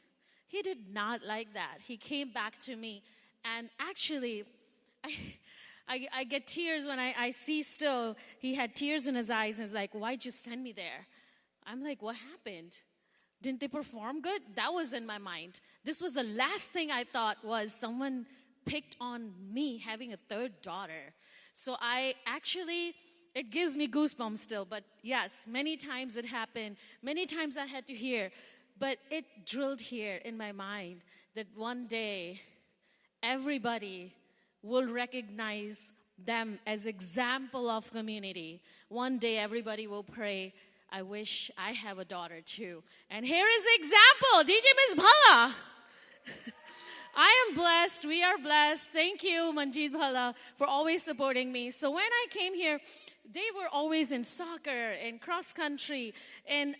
He did not like that. He came back to me, and actually, I get tears when I see still, he had tears in his eyes, and he's like, why'd you send me there? I'm like, what happened? Didn't they perform good? That was in my mind. This was the last thing I thought was someone picked on me having a 3rd daughter. So it gives me goosebumps still, but yes, many times it happened. Many times I had to hear. But it drilled here in my mind that one day everybody will recognize them as example of community. One day everybody will pray, I wish I have a daughter too. And here is an example, DJ Miss Bhala. I am blessed. We are blessed. Thank you, Manjeet Bhala, for always supporting me. So when I came here, they were always in soccer, in cross country, in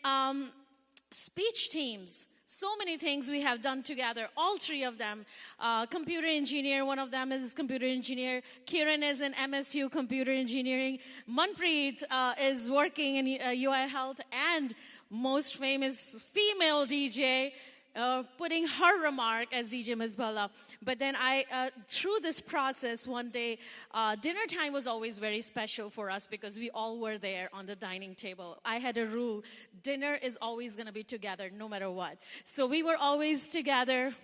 speech teams. So many things we have done together, all three of them. Computer engineer, one of them is computer engineer. Kiran is in MSU computer engineering. Manpreet is working in UI Health, and most famous female DJ, putting her remark as DJ Ms. Bhala. But then through this process, one day, dinner time was always very special for us because we all were there on the dining table. I had a rule, dinner is always going to be together no matter what. So we were always together.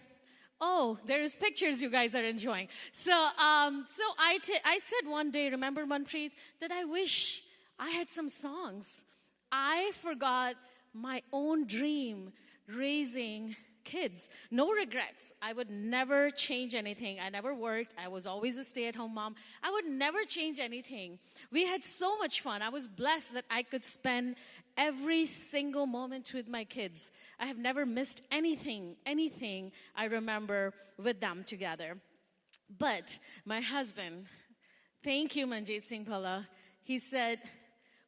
Oh, there's pictures you guys are enjoying. So I said one day, remember Manpreet, that I wish I had some songs. I forgot my own dream, raising kids. No regrets. I would never change anything. I never worked. I was always a stay-at-home mom. I would never change anything. We had so much fun. I was blessed that I could spend every single moment with my kids. I have never missed anything I remember with them together. But my husband, thank you, Manjeet Singh Bhala, he said,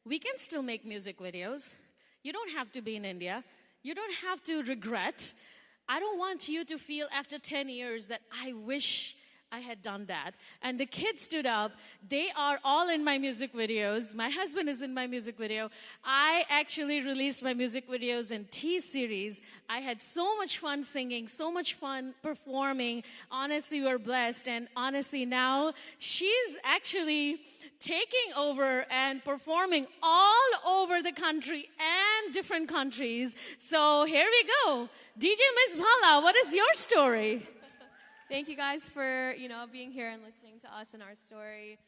we can still make music videos. You don't have to be in India. You don't have to regret. I don't want you to feel after 10 years that I wish I had done that. And the kids stood up. They are all in my music videos. My husband is in my music video. I actually released my music videos in T-Series. I had so much fun singing, so much fun performing. Honestly, we're blessed. And honestly, now she's actually taking over and performing all over the country and different countries. So here we go. DJ Ms. Bhala, what is your story? Thank you guys for, being here and listening to us and our story.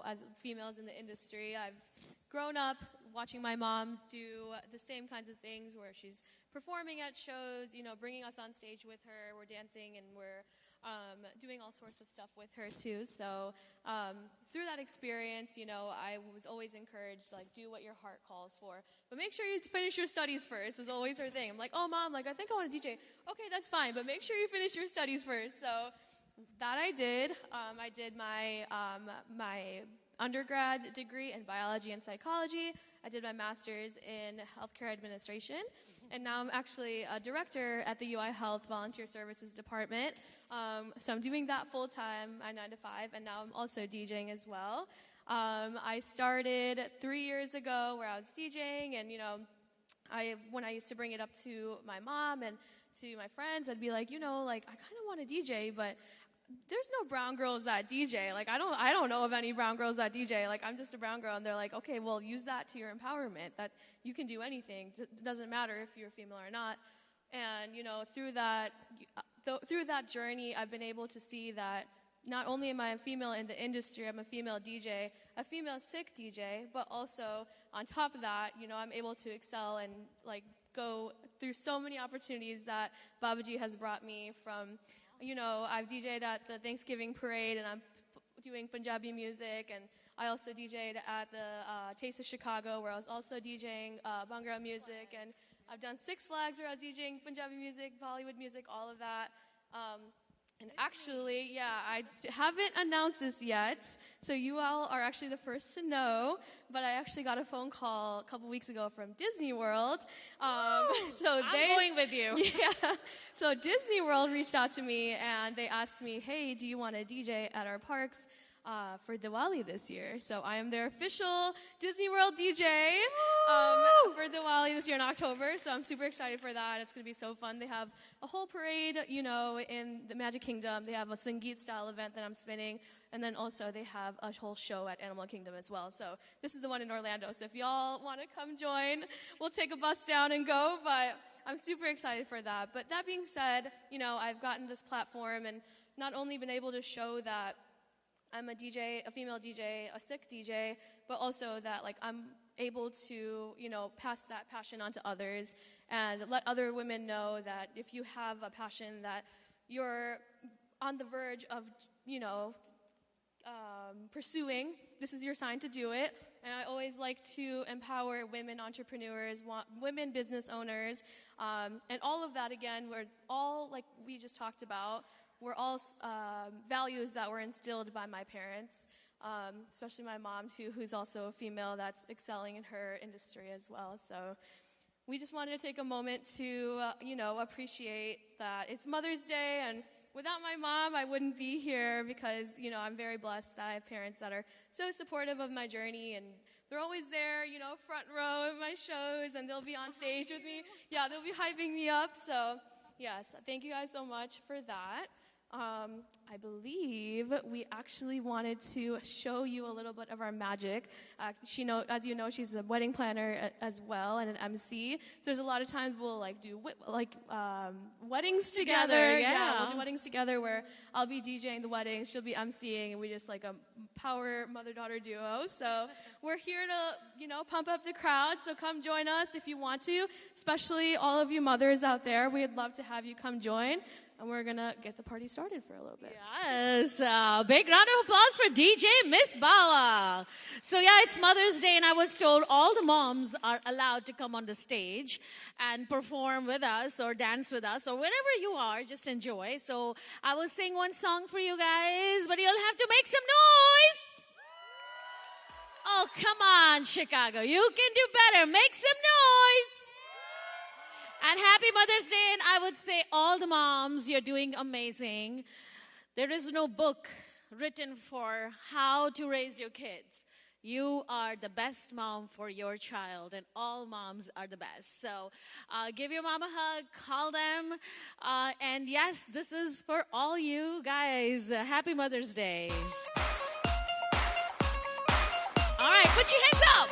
As females in the industry, I've grown up watching my mom do the same kinds of things where she's performing at shows, bringing us on stage with her. We're dancing and we're doing all sorts of stuff with her too. So through that experience, I was always encouraged to do what your heart calls for. But make sure you finish your studies first is always her thing. I'm like, oh mom, I think I want to DJ. Okay, that's fine, but make sure you finish your studies first. So that I did. I did my undergrad degree in biology and psychology. I did my master's in healthcare administration. And now I'm actually a director at the UI Health Volunteer Services Department. So I'm doing that full time, 9 to 5, and now I'm also DJing as well. I started 3 years ago where I was DJing, and when I used to bring it up to my mom and to my friends, I'd be like, I kind of want to DJ, but there's no brown girls that DJ. I don't know of any brown girls that DJ. I'm just a brown girl. And they're like, okay, well, use that to your empowerment, that you can do anything. It doesn't matter if you're female or not. And, through that journey, I've been able to see that not only am I a female in the industry, I'm a female DJ, a female Sikh DJ, but also on top of that, I'm able to excel and go through so many opportunities that Babaji has brought me from. I've DJ'd at the Thanksgiving parade, and I'm doing Punjabi music, and I also DJ'd at the Taste of Chicago, where I was also DJing Bhangra music, and I've done Six Flags, where I was DJing Punjabi music, Bollywood music, all of that. And actually, I haven't announced this yet, so you all are actually the first to know, but I actually got a phone call a couple weeks ago from Disney World. I'm going with you. Yeah. So Disney World reached out to me, and they asked me, hey, do you want to DJ at our parks for Diwali this year? So I am their official Disney World DJ for Diwali this year in October. So I'm super excited for that. It's going to be so fun. They have a whole parade, in the Magic Kingdom. They have a Sangeet style event that I'm spinning. And then also they have a whole show at Animal Kingdom as well. So this is the one in Orlando. So if y'all want to come join, we'll take a bus down and go. But I'm super excited for that. But that being said, I've gotten this platform and not only been able to show that I'm a DJ, a female DJ, a Sikh DJ, but also that I'm able to, pass that passion on to others and let other women know that if you have a passion that you're on the verge of, pursuing, this is your sign to do it. And I always like to empower women entrepreneurs, women business owners, and all of that, again, we're all, like we just talked about, we're all values that were instilled by my parents, especially my mom, too, who's also a female that's excelling in her industry as well. So we just wanted to take a moment to, appreciate that it's Mother's Day, and without my mom, I wouldn't be here because, I'm very blessed that I have parents that are so supportive of my journey, and they're always there, front row at my shows, and they'll be on stage with me. Yeah, they'll be hyping me up. So, yes, thank you guys so much for that. I believe we actually wanted to show you a little bit of our magic. As you know, she's a wedding planner as well and an MC. So there's a lot of times we'll do weddings together. Yeah, we'll do weddings together where I'll be DJing the wedding, she'll be MCing, and we just like a power mother-daughter duo. So we're here to pump up the crowd. So come join us if you want to, especially all of you mothers out there. We'd love to have you come join. And we're going to get the party started for a little bit. Yes. Big round of applause for DJ Miss Bala. So, yeah, it's Mother's Day, and I was told all the moms are allowed to come on the stage and perform with us or dance with us or wherever you are, just enjoy. So I will sing one song for you guys, but you'll have to make some noise. Oh, come on, Chicago. You can do better. Make some noise. And happy Mother's Day, and I would say all the moms, you're doing amazing. There is no book written for how to raise your kids. You are the best mom for your child, and all moms are the best. So give your mom a hug, call them, and yes, this is for all you guys. Happy Mother's Day. All right, put your hands up.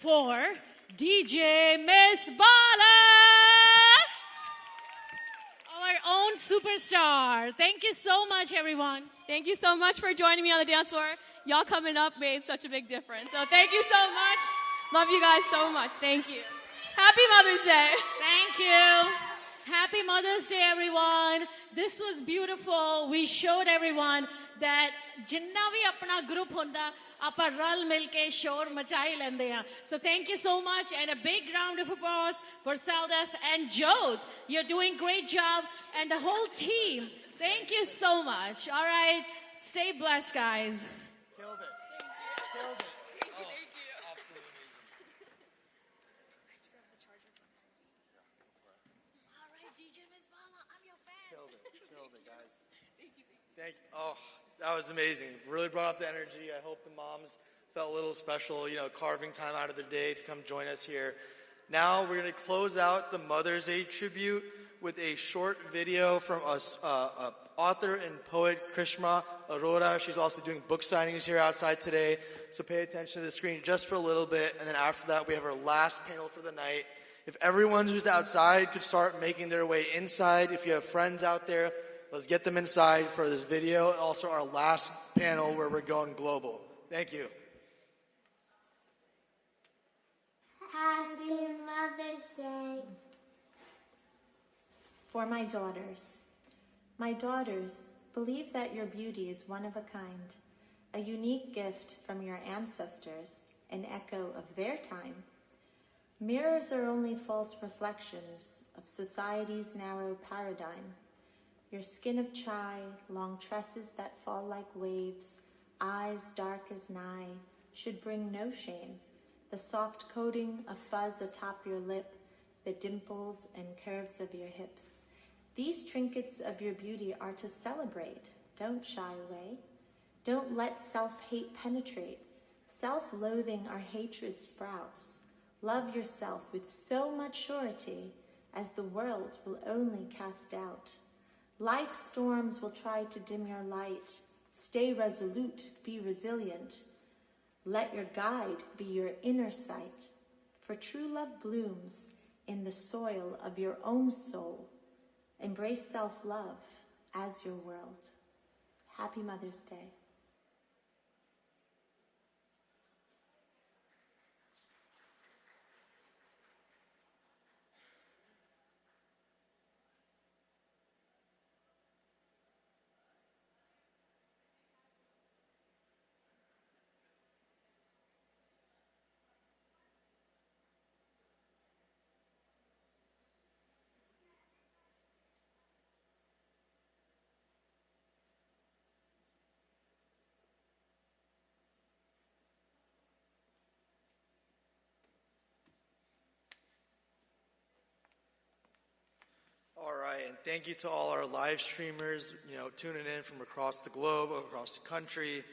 for DJ Miss Bala, our own superstar. Thank you so much, everyone. Thank you so much for joining me on the dance floor. Y'all coming up made such a big difference. So thank you so much. Love you guys so much. Thank you. Happy Mother's Day. Thank you. Happy Mother's Day, everyone. This was beautiful. We showed everyone that जिन्ना भी अपना group होंदा ਆਪਾਂ रल मिल के शोर मचाई लेंदे हैं. So thank you so much, and a big round of applause for SALDEF and Jodh. You're doing great job, and the whole team. Thank you so much. All right, stay blessed, guys. Killed it. Killed it. Thank you. Absolutely amazing. All right, DJ Miss Bala, I'm your fan. Killed it, guys. Thank you. Oh, that was amazing. Really brought up the energy. I hope the moms felt a little special, carving time out of the day to come join us here. Now we're going to close out the Mother's Day tribute with a short video from author and poet Krishma Arora. She's also doing book signings here outside today, so pay attention to the screen just for a little bit, and then after that we have our last panel for the night. If everyone who's outside could start making their way inside, if you have friends out there, let's get them inside for this video, and also our last panel where we're going global. Thank you. Happy Mother's Day. For my daughters. My daughters, believe that your beauty is one of a kind, a unique gift from your ancestors, an echo of their time. Mirrors are only false reflections of society's narrow paradigm. Your skin of chai, long tresses that fall like waves, eyes dark as night, should bring no shame. The soft coating of fuzz atop your lip, the dimples and curves of your hips. These trinkets of your beauty are to celebrate. Don't shy away. Don't let self-hate penetrate. Self-loathing or hatred sprouts. Love yourself with so much surety as the world will only cast doubt. Life's storms will try to dim your light. Stay resolute, be resilient. Let your guide be your inner sight. For true love blooms in the soil of your own soul. Embrace self-love as your world. Happy Mother's Day. All right, and thank you to all our live streamers, tuning in from across the globe, across the country.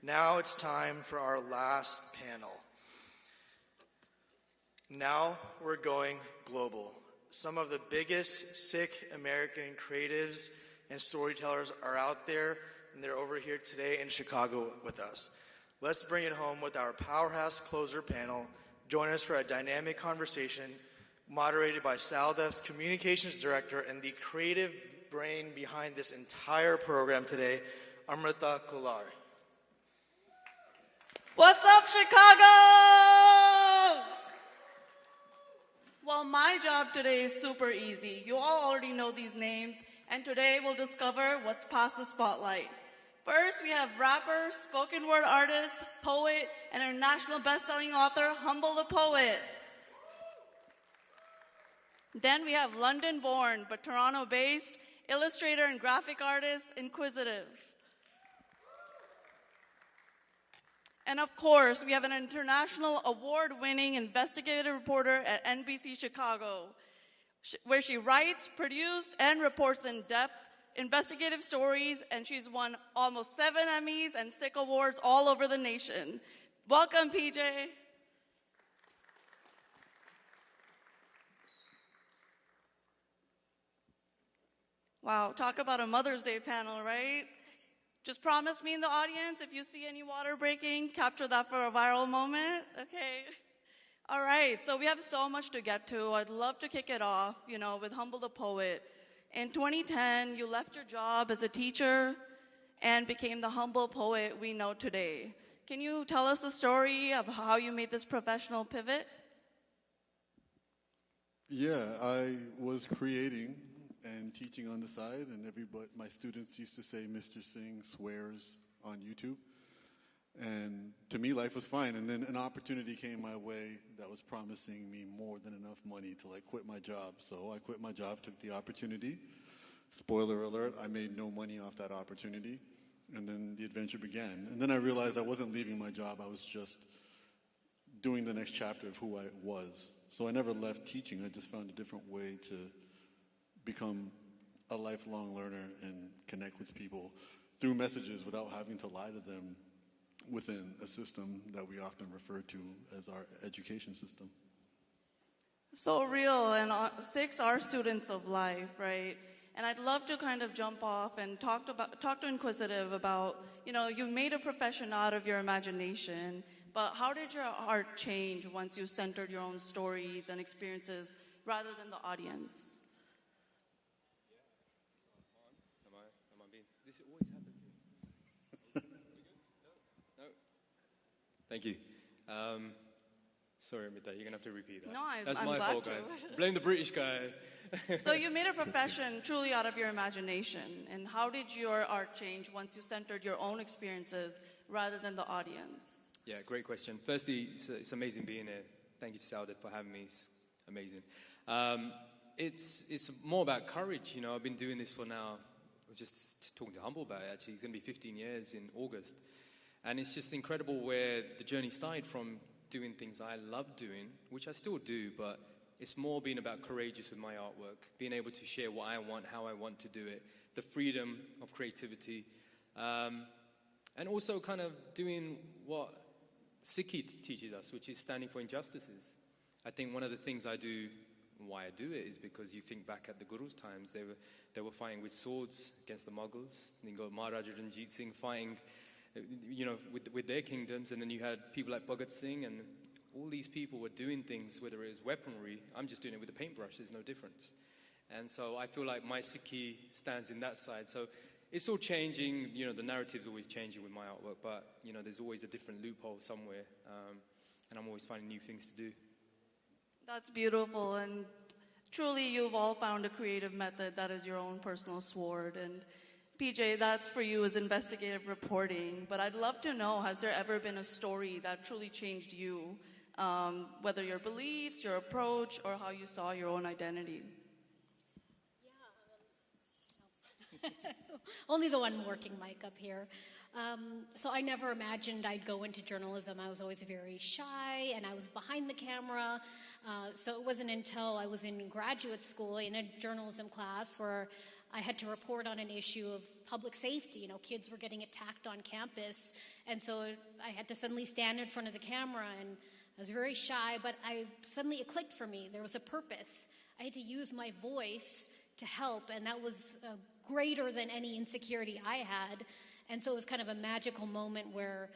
Now it's time for our last panel. Now we're going global. Some of the biggest Sikh American creatives and storytellers are out there, and they're over here today in Chicago with us. Let's bring it home with our powerhouse closer panel. Join us for a dynamic conversation moderated by SALDEF's communications director and the creative brain behind this entire program today, Amrita Kullar. What's up, Chicago? Well, my job today is super easy. You all already know these names, and today we'll discover what's past the spotlight. First, we have rapper, spoken word artist, poet, and international best-selling author, Humble the Poet. Then we have London-born but Toronto-based illustrator and graphic artist, Inquisitive. And of course, we have an international award-winning investigative reporter at NBC Chicago, where she writes, produces, and reports in-depth investigative stories, and she's won almost 7 Emmys and Sikh awards all over the nation. Welcome, PJ. Wow, talk about a Mother's Day panel, right? Just promise me in the audience, if you see any water breaking, capture that for a viral moment, okay? All right, so we have so much to get to. I'd love to kick it off, with Humble the Poet. In 2010, you left your job as a teacher and became the humble poet we know today. Can you tell us the story of how you made this professional pivot? Yeah, I was creating and teaching on the side, and my students used to say Mr. Singh swears on YouTube. And to me, life was fine. And then an opportunity came my way that was promising me more than enough money to quit my job. So I quit my job, took the opportunity. Spoiler alert, I made no money off that opportunity. And then the adventure began. And then I realized I wasn't leaving my job. I was just doing the next chapter of who I was. So I never left teaching. I just found a different way to become a lifelong learner and connect with people through messages without having to lie to them within a system that we often refer to as our education system. So real, and Sikhs are students of life, right? And I'd love to kind of jump off and talk to Inquisitive about, you made a profession out of your imagination, but how did your art change once you centered your own stories and experiences rather than the audience? Am I being? This always happens here. No. Thank you. Sorry, Amita, you're going to have to repeat that. No, That's I'm my glad fault, to. guys. Blame the British guy. So you made a profession truly out of your imagination. And how did your art change once you centered your own experiences rather than the audience? Yeah, great question. Firstly, it's amazing being here. Thank you to SALDEF for having me. It's amazing. It's more about courage. I've been doing this for now, I was just talking to Humble about it, actually. It's going to be 15 years in August. And it's just incredible where the journey started from doing things I love doing, which I still do, but it's more being about courageous with my artwork, being able to share what I want, how I want to do it, the freedom of creativity, and also kind of doing what Sikh teaches us, which is standing for injustices. I think one of the things I do, why I do it, is because you think back at the Guru's times, they were fighting with swords against the Mughals. Then you got Maharaja Ranjit Singh fighting with their kingdoms, and then you had people like Bhagat Singh, and all these people were doing things, whether it was weaponry. I'm just doing it with a paintbrush, there's no difference. And so I feel like my Sikhi stands in that side. So it's all changing, the narrative's always changing with my artwork, but, there's always a different loophole somewhere, and I'm always finding new things to do. That's beautiful, and truly you've all found a creative method that is your own personal sword. And PJ, that's for you is investigative reporting, but I'd love to know, has there ever been a story that truly changed you, whether your beliefs, your approach, or how you saw your own identity? Yeah. Only the one working mic up here. So I never imagined I'd go into journalism. I was always very shy, and I was behind the camera. So it wasn't until I was in graduate school in a journalism class where I had to report on an issue of public safety. Kids were getting attacked on campus, and so I had to suddenly stand in front of the camera, and I was very shy, but suddenly it clicked for me. There was a purpose. I had to use my voice to help, and that was greater than any insecurity I had. And so it was kind of a magical moment where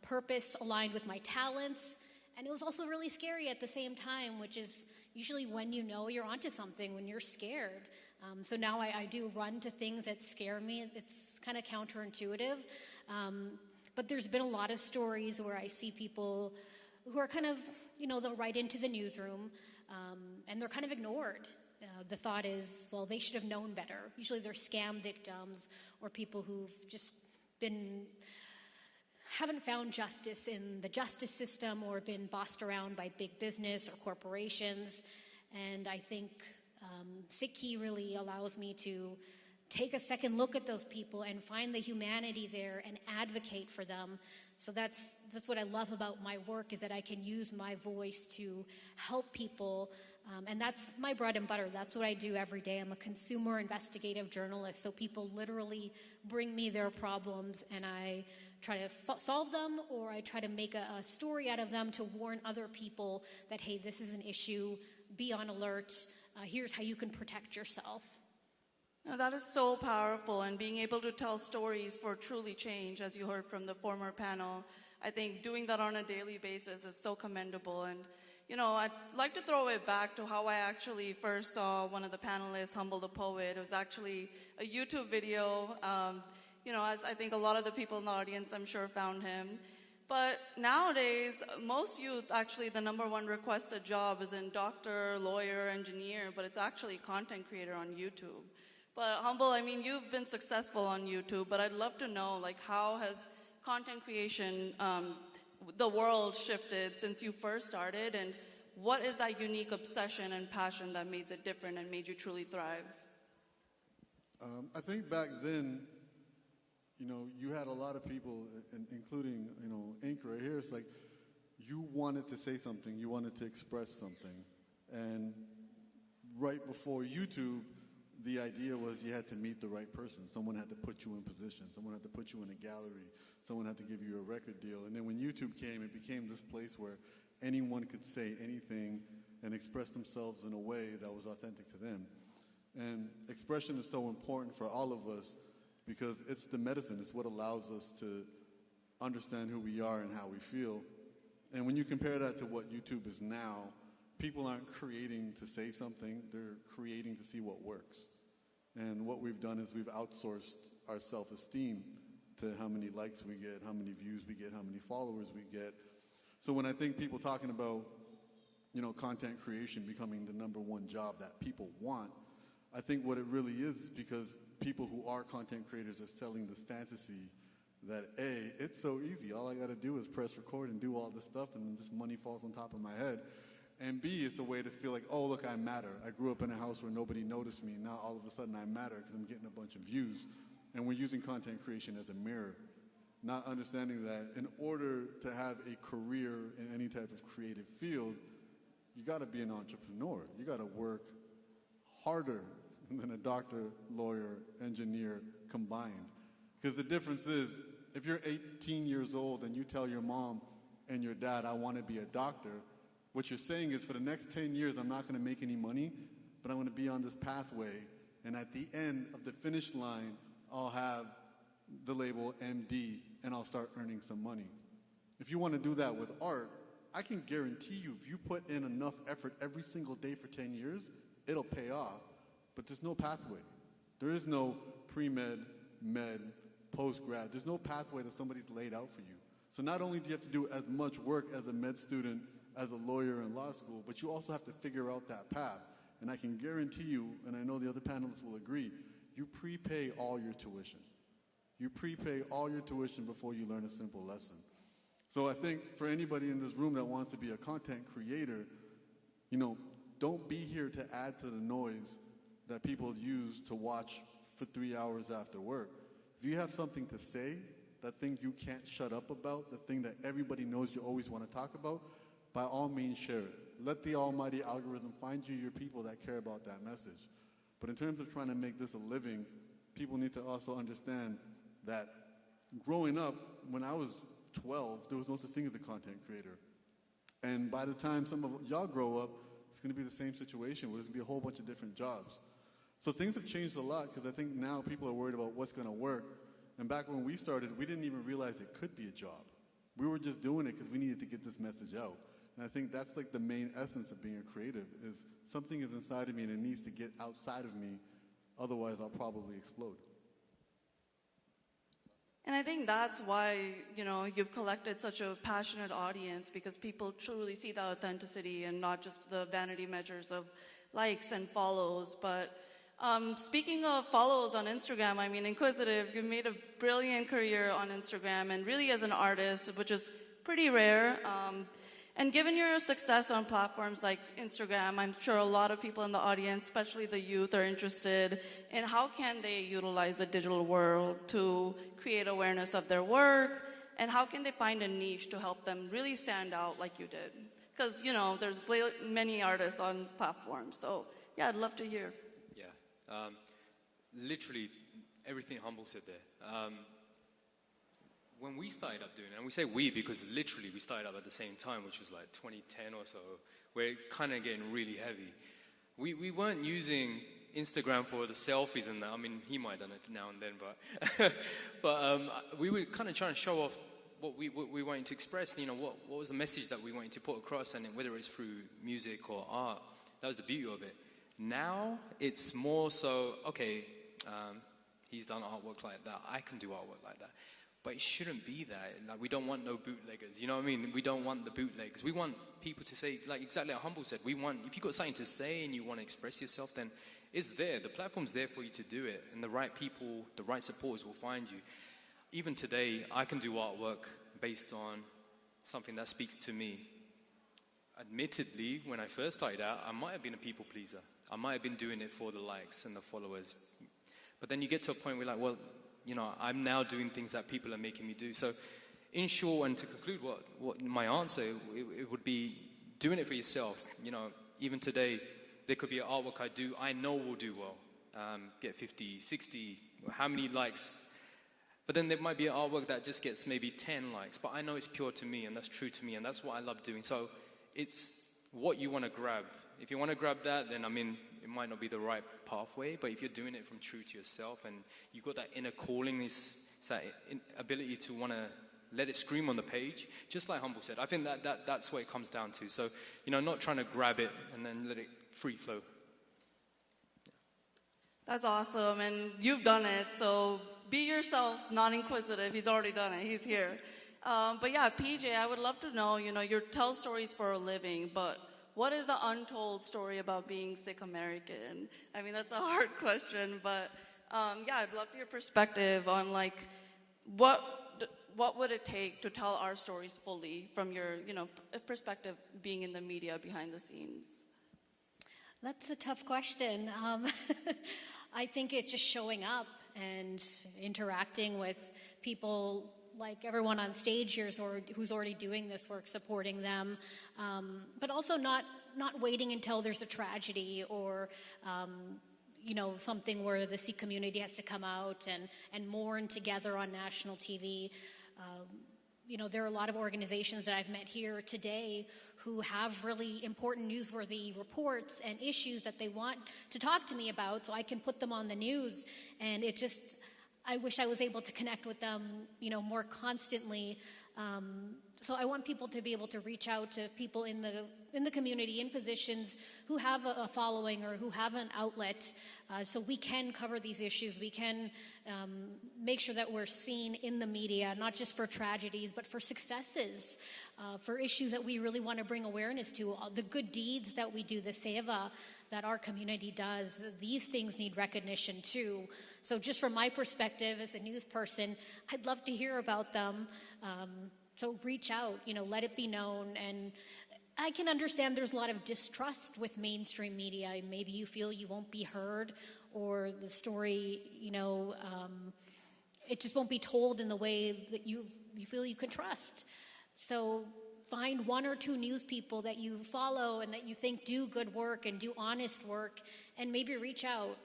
purpose aligned with my talents, and it was also really scary at the same time, which is usually when you're onto something, when you're scared. So now I do run to things that scare me. It's kind of counterintuitive. But there's been a lot of stories where I see people who are kind of, they'll write into the newsroom, and they're kind of ignored. The thought is, well, they should have known better. Usually they're scam victims or people who've just haven't found justice in the justice system or been bossed around by big business or corporations. And I think Sikhi really allows me to take a second look at those people and find the humanity there and advocate for them. So that's what I love about my work, is that I can use my voice to help people. And that's my bread and butter. That's what I do every day. I'm a consumer investigative journalist. So people literally bring me their problems, and I try to solve them, or I try to make a story out of them to warn other people that, hey, this is an issue, be on alert, here's how you can protect yourself. Now, that is so powerful, and being able to tell stories for truly change, as you heard from the former panel, I think doing that on a daily basis is so commendable. And I'd like to throw it back to how I actually first saw one of the panelists, Humble the Poet. It was actually a YouTube video, as I think a lot of the people in the audience, I'm sure, found him. But nowadays, most youth, actually, the number one requested job is in doctor, lawyer, engineer, but it's actually content creator on YouTube. But Humble, you've been successful on YouTube, but I'd love to know, how has content creation, the world shifted since you first started, and what is that unique obsession and passion that made it different and made you truly thrive? I think back then, you had a lot of people, including, Ink right here. It's like you wanted to say something, you wanted to express something. And right before YouTube, the idea was you had to meet the right person. Someone had to put you in position. Someone had to put you in a gallery. Someone had to give you a record deal. And then when YouTube came, it became this place where anyone could say anything and express themselves in a way that was authentic to them. And expression is so important for all of us because it's the medicine. It's what allows us to understand who we are and how we feel. And when you compare that to what YouTube is now, people aren't creating to say something, they're creating to see what works. And what we've done is we've outsourced our self-esteem to how many likes we get, how many views we get, how many followers we get. So when I think people talking about, content creation becoming the number one job that people want, I think what it really is because people who are content creators are selling this fantasy that A, it's so easy. All I got to do is press record and do all this stuff and this money falls on top of my head. And B, it's a way to feel like, oh, look, I matter. I grew up in a house where nobody noticed me. Now all of a sudden I matter because I'm getting a bunch of views. And we're using content creation as a mirror, not understanding that in order to have a career in any type of creative field, you got to be an entrepreneur. You got to work harder than a doctor, lawyer, engineer combined. Because the difference is, if you're 18 years old and you tell your mom and your dad, I want to be a doctor, what you're saying is for the next 10 years, I'm not going to make any money, but I'm going to be on this pathway. And at the end of the finish line, I'll have the label MD and I'll start earning some money. If you want to do that with art, I can guarantee you if you put in enough effort every single day for 10 years, it'll pay off. But there's no pathway. There is no pre-med, med, post-grad. There's no pathway that somebody's laid out for you. So not only do you have to do as much work as a med student, as a lawyer in law school, but you also have to figure out that path. And I can guarantee you, and I know the other panelists will agree, you prepay all your tuition. You prepay all your tuition before you learn a simple lesson. So I think for anybody in this room that wants to be a content creator, don't be here to add to the noise that people use to watch for 3 hours after work. If you have something to say, that thing you can't shut up about, the thing that everybody knows you always want to talk about, by all means share it. Let the almighty algorithm find you your people that care about that message. But in terms of trying to make this a living, people need to also understand that growing up, when I was 12, there was no such thing as a content creator. And by the time some of y'all grow up, it's going to be the same situation where there's going to be a whole bunch of different jobs. So things have changed a lot because I think now people are worried about what's going to work. And back when we started, we didn't even realize it could be a job. We were just doing it because we needed to get this message out. And I think that's like the main essence of being a creative is something is inside of me and it needs to get outside of me. Otherwise, I'll probably explode. And I think that's why, you've collected such a passionate audience because people truly see the authenticity and not just the vanity measures of likes and follows. But speaking of follows on Instagram, Inquisitive, you've made a brilliant career on Instagram and really as an artist, which is pretty rare. And given your success on platforms like Instagram, I'm sure a lot of people in the audience, especially the youth, are interested in how can they utilize the digital world to create awareness of their work, and how can they find a niche to help them really stand out like you did? Because, there's many artists on platforms. So, yeah, I'd love to hear. Yeah. Literally everything Humble said there. When we started up doing it, and we say we because literally we started up at the same time, which was like 2010 or so, where it kind of getting really heavy. We weren't using Instagram for the selfies and that. He might have done it now and then, but we were kind of trying to show off we wanted to express, what was the message that we wanted to put across, and whether it's through music or art, that was the beauty of it. Now it's more so, okay, he's done artwork like that, I can do artwork like that. But it shouldn't be that. Like, we don't want no bootleggers, you know what I mean? We don't want the bootlegs. We want people to say, like exactly like Humble said, if you've got something to say and you want to express yourself, then it's there. The platform's there for you to do it, and the right people, the right supporters will find you. Even today, I can do artwork based on something that speaks to me. Admittedly, when I first started out, I might have been a people pleaser. I might have been doing it for the likes and the followers. But then you get to a point where you're like, well, I'm now doing things that people are making me do. So in short, and to conclude what my answer, it would be doing it for yourself. Even today, there could be an artwork I do, I know will do well. Get 50, 60, how many likes. But then there might be an artwork that just gets maybe 10 likes. But I know it's pure to me, and that's true to me, and that's what I love doing. So it's what you want to grab. If you want to grab that, then it might not be the right pathway, but if you're doing it from true to yourself and you've got that inner calling, it's that ability to want to let it scream on the page, just like Humble said, I think that's what it comes down to. So, not trying to grab it and then let it free flow. That's awesome, and you've done it, so be yourself, not inquisitive. He's already done it. He's here. But yeah, PJ, I would love to know, you tell stories for a living, but what is the untold story about being Sikh American? I mean, that's a hard question, but yeah, I'd love your perspective on what would it take to tell our stories fully from your perspective, being in the media behind the scenes? That's a tough question. I think it's just showing up and interacting with people like everyone on stage here who's already doing this work, supporting them, but also not waiting until there's a tragedy or something where the Sikh community has to come out and mourn together on national TV. There are a lot of organizations that I've met here today who have really important newsworthy reports and issues that they want to talk to me about, so I can put them on the news, and I wish I was able to connect with them, more constantly. So I want people to be able to reach out to people in the community, in positions who have a following or who have an outlet, so we can cover these issues. We can make sure that we're seen in the media, not just for tragedies, but for successes, for issues that we really want to bring awareness to, the good deeds that we do, the seva that our community does. These things need recognition too. So just from my perspective as a news person, I'd love to hear about them. So reach out, let it be known. And I can understand there's a lot of distrust with mainstream media. Maybe you feel you won't be heard, or the story, it just won't be told in the way that you feel you can trust. So find one or two news people that you follow and that you think do good work and do honest work, and maybe reach out.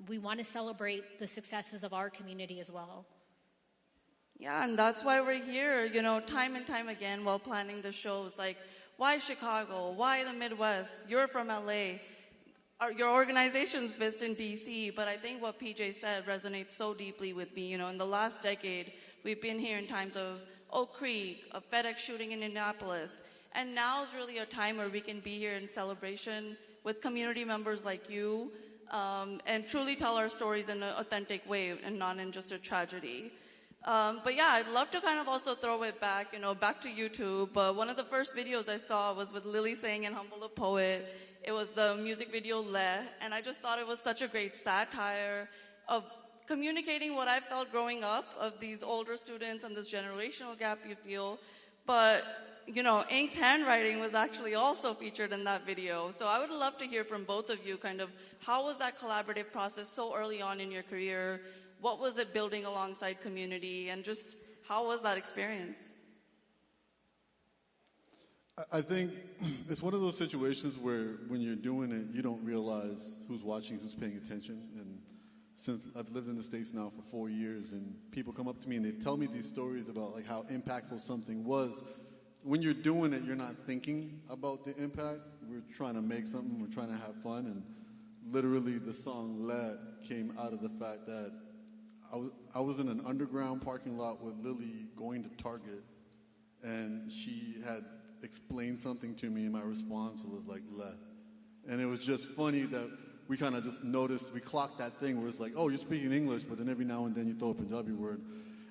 We want to celebrate the successes of our community as well. Yeah, and that's why we're here, time and time again while planning the shows. Like, why Chicago? Why the Midwest? You're from LA. Your organization's based in DC, but I think what PJ said resonates so deeply with me. In the last decade, we've been here in times of Oak Creek, a FedEx shooting in Indianapolis, and now is really a time where we can be here in celebration with community members like you, and truly tell our stories in an authentic way and not in just a tragedy. But yeah, I'd love to kind of also throw it back, back to YouTube. One of the first videos I saw was with Lily Singh and Humble the Poet. It was the music video Le, and I just thought it was such a great satire of communicating what I felt growing up, of these older students and this generational gap you feel. But, Ink's handwriting was actually also featured in that video. So I would love to hear from both of you kind of how was that collaborative process so early on in your career? What was it building alongside community, and just how was that experience? I think it's one of those situations where when you're doing it, you don't realize who's watching, who's paying attention. And since I've lived in the States now for 4 years, and people come up to me and they tell me these stories about like how impactful something was, when you're doing it, you're not thinking about the impact. We're trying to make something, we're trying to have fun, and literally the song Let came out of the fact that I was in an underground parking lot with Lily going to Target had explained something to me, and my response was like, le. And it was just funny that we kind of just noticed, we clocked that thing where it's like, oh, you're speaking English, but then every now and then you throw a Punjabi word.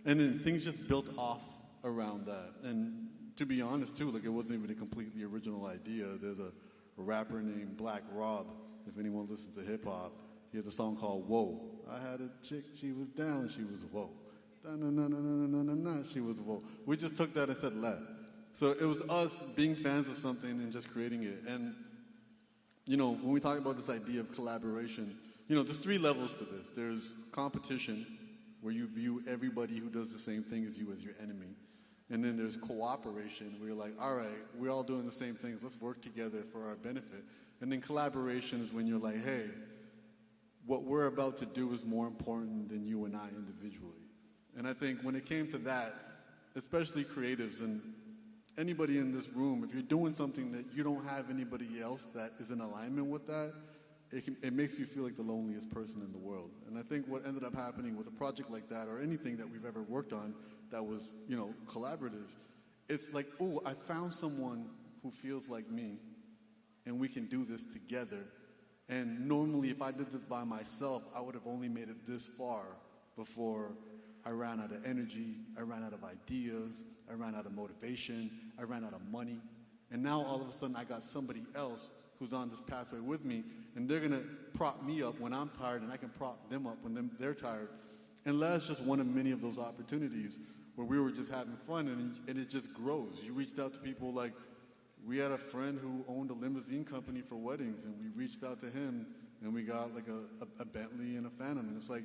And then things just built off around that. And to be honest, too, like it wasn't even a completely original idea. There's a rapper named Black Rob, if anyone listens to hip-hop. He has a song called Whoa. I had a chick, she was down, she was whoa. Da-na-na-na-na-na-na-na, she was whoa. We just took that and said let. So it was us being fans of something and just creating it. And, you know, when we talk about this idea of collaboration, you know, there's 3 levels to this. There's competition, where you view everybody who does the same thing as you as your enemy. And then there's cooperation, where you're like, all right, we're all doing the same things. Let's work together for our benefit. And then collaboration is when you're like, hey, what we're about to do is more important than you and I individually. And I think when it came to that, especially creatives and anybody in this room, if you're doing something that you don't have anybody else that is in alignment with that, it makes you feel like the loneliest person in the world. And I think what ended up happening with a project like that, or anything that we've ever worked on that was, you know, collaborative, it's like, oh, I found someone who feels like me, and we can do this together. And normally, if I did this by myself, I would have only made it this far before I ran out of energy, I ran out of ideas, I ran out of motivation, I ran out of money. And now all of a sudden I got somebody else who's on this pathway with me, and they're gonna prop me up when I'm tired, and I can prop them up when they're tired. And that's just one of many of those opportunities where we were just having fun, and it just grows. You reached out to people like, we had a friend who owned a limousine company for weddings, and we reached out to him, and we got like a Bentley and a Phantom, and it's like,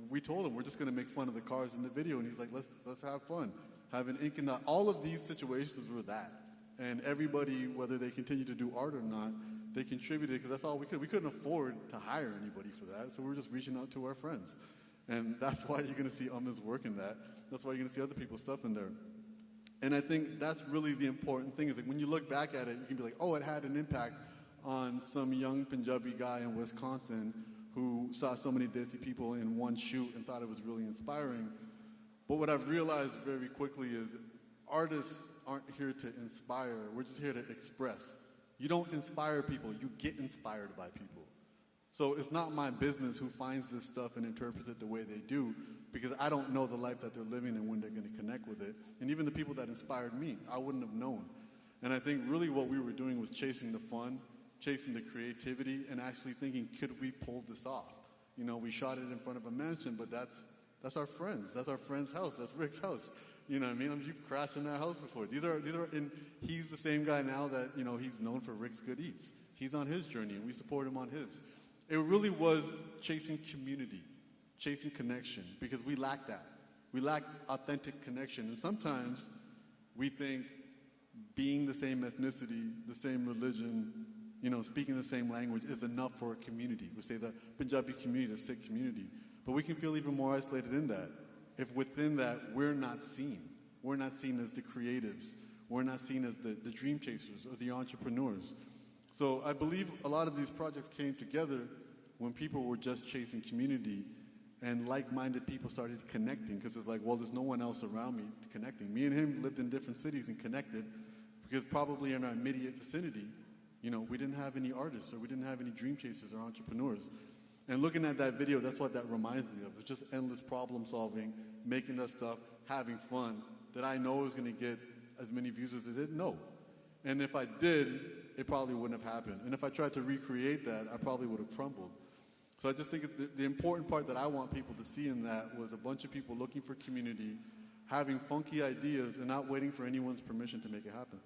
we told him we're just going to make fun of the cars in the video, and he's like, let's have fun. Have an ink and not. All of these situations were that, and everybody, whether they continue to do art or not, they contributed because that's all we could. We couldn't afford to hire anybody for that, so we were just reaching out to our friends, and that's why you're going to see Amit's work in that. That's why you're going to see other people's stuff in there. And I think that's really the important thing, is like when you look back at it, you can be like, oh, it had an impact on some young Punjabi guy in Wisconsin who saw so many Desi people in one shoot and thought it was really inspiring. But what I've realized very quickly is artists aren't here to inspire, we're just here to express. You don't inspire people, you get inspired by people. So it's not my business who finds this stuff and interprets it the way they do, because I don't know the life that they're living and when they're going to connect with it. And even the people that inspired me, I wouldn't have known. And I think really what we were doing was chasing the fun, chasing the creativity, and actually thinking, could we pull this off? You know, we shot it in front of a mansion, but that's our friends. That's our friend's house. That's Rick's house. You know what I mean? You've crashed in that house before. And he's the same guy now that, you know, he's known for Rick's Good Eats. He's on his journey, and we support him on his. It really was chasing community, chasing connection, because we lack that. We lack authentic connection. And sometimes we think being the same ethnicity, the same religion, you know, speaking the same language is enough for a community. We say the Punjabi community, the Sikh community. But we can feel even more isolated in that. If within that we're not seen. We're not seen as the creatives. We're not seen as the dream chasers or the entrepreneurs. So I believe a lot of these projects came together when people were just chasing community, and like-minded people started connecting, because it's like, well, there's no one else around me connecting. Me and him lived in different cities and connected, because probably in our immediate vicinity, you know, we didn't have any artists, or we didn't have any dream chasers or entrepreneurs. And looking at that video, that's what that reminds me of. It's just endless problem solving, making that stuff, having fun, that I know is going to get as many views as it did? No. And if I did, it probably wouldn't have happened. And if I tried to recreate that, I probably would have crumbled. So I just think the important part that I want people to see in that was a bunch of people looking for community, having funky ideas, and not waiting for anyone's permission to make it happen.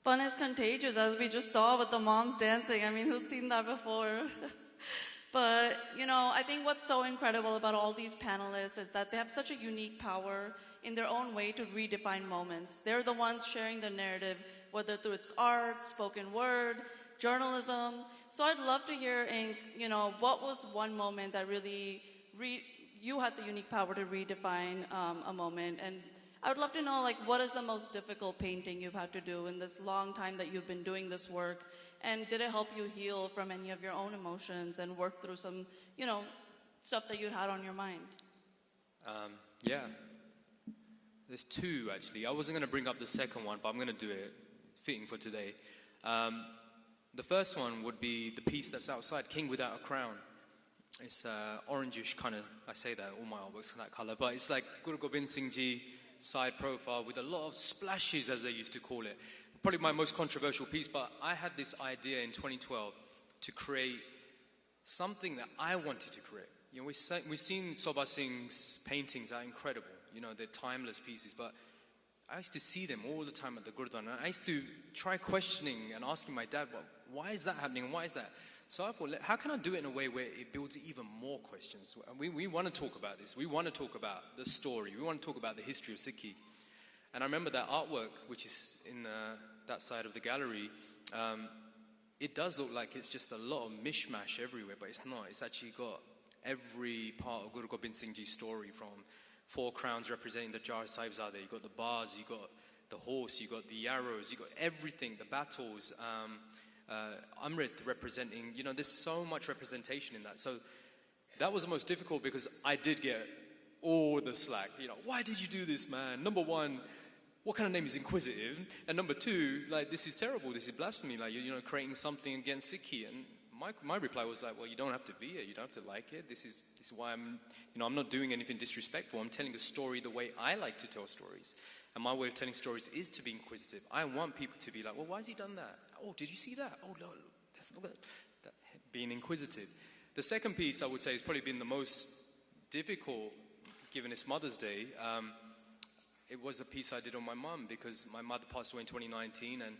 Fun is contagious, as we just saw with the moms dancing. I mean, who's seen that before? But, you know, I think what's so incredible about all these panelists is that they have such a unique power in their own way to redefine moments. They're the ones sharing the narrative, whether through its art, spoken word, journalism. So I'd love to hear, you know, what was one moment that really, you had the unique power to redefine a moment. And I would love to know, like, what is the most difficult painting you've had to do in this long time that you've been doing this work? And did it help you heal from any of your own emotions and work through some, you know, stuff that you had on your mind? Yeah. There's two, actually. I wasn't going to bring up the second one, but I'm going to do it, fitting for today. The first one would be the piece that's outside, King Without a Crown. It's orangish kind of, I say that, all my artworks are that color, but it's like Guru Gobind Singh Ji side profile with a lot of splashes, as they used to call it. Probably my most controversial piece, but I had this idea in 2012 to create something that I wanted to create. You know, we've seen Soba Singh's paintings are incredible. You know, they're timeless pieces, but I used to see them all the time at the Gurdwara. And I used to try questioning and asking my dad, well, why is that happening and why is that? So I thought, how can I do it in a way where it builds even more questions? We want to talk about this. We want to talk about the story. We want to talk about the history of Sikhi. And I remember that artwork, which is in that side of the gallery, it does look like it's just a lot of mishmash everywhere, but it's not. It's actually got every part of Guru Gobind Singh Ji's story, from 4 crowns representing the Jar Sahibzade. You've got the bars, you've got the horse, you've got the arrows, you've got everything, the battles, Amrit representing, you know, there's so much representation in that. So that was the most difficult because I did get all the slack. You know, why did you do this, man? Number one, what kind of name is inquisitive? And number two, like, this is terrible, this is blasphemy, like, you know, creating something against Sikhi. And my reply was like, well, you don't have to be it, you don't have to like it. This is why I'm not doing anything disrespectful. I'm telling a story the way I like to tell stories. And my way of telling stories is to be inquisitive. I want people to be like, well, why has he done that? Oh, did you see that? Oh, no, look at that. Being inquisitive. The second piece, I would say, has probably been the most difficult, given it's Mother's Day. It was a piece I did on my mum, because my mother passed away in 2019, and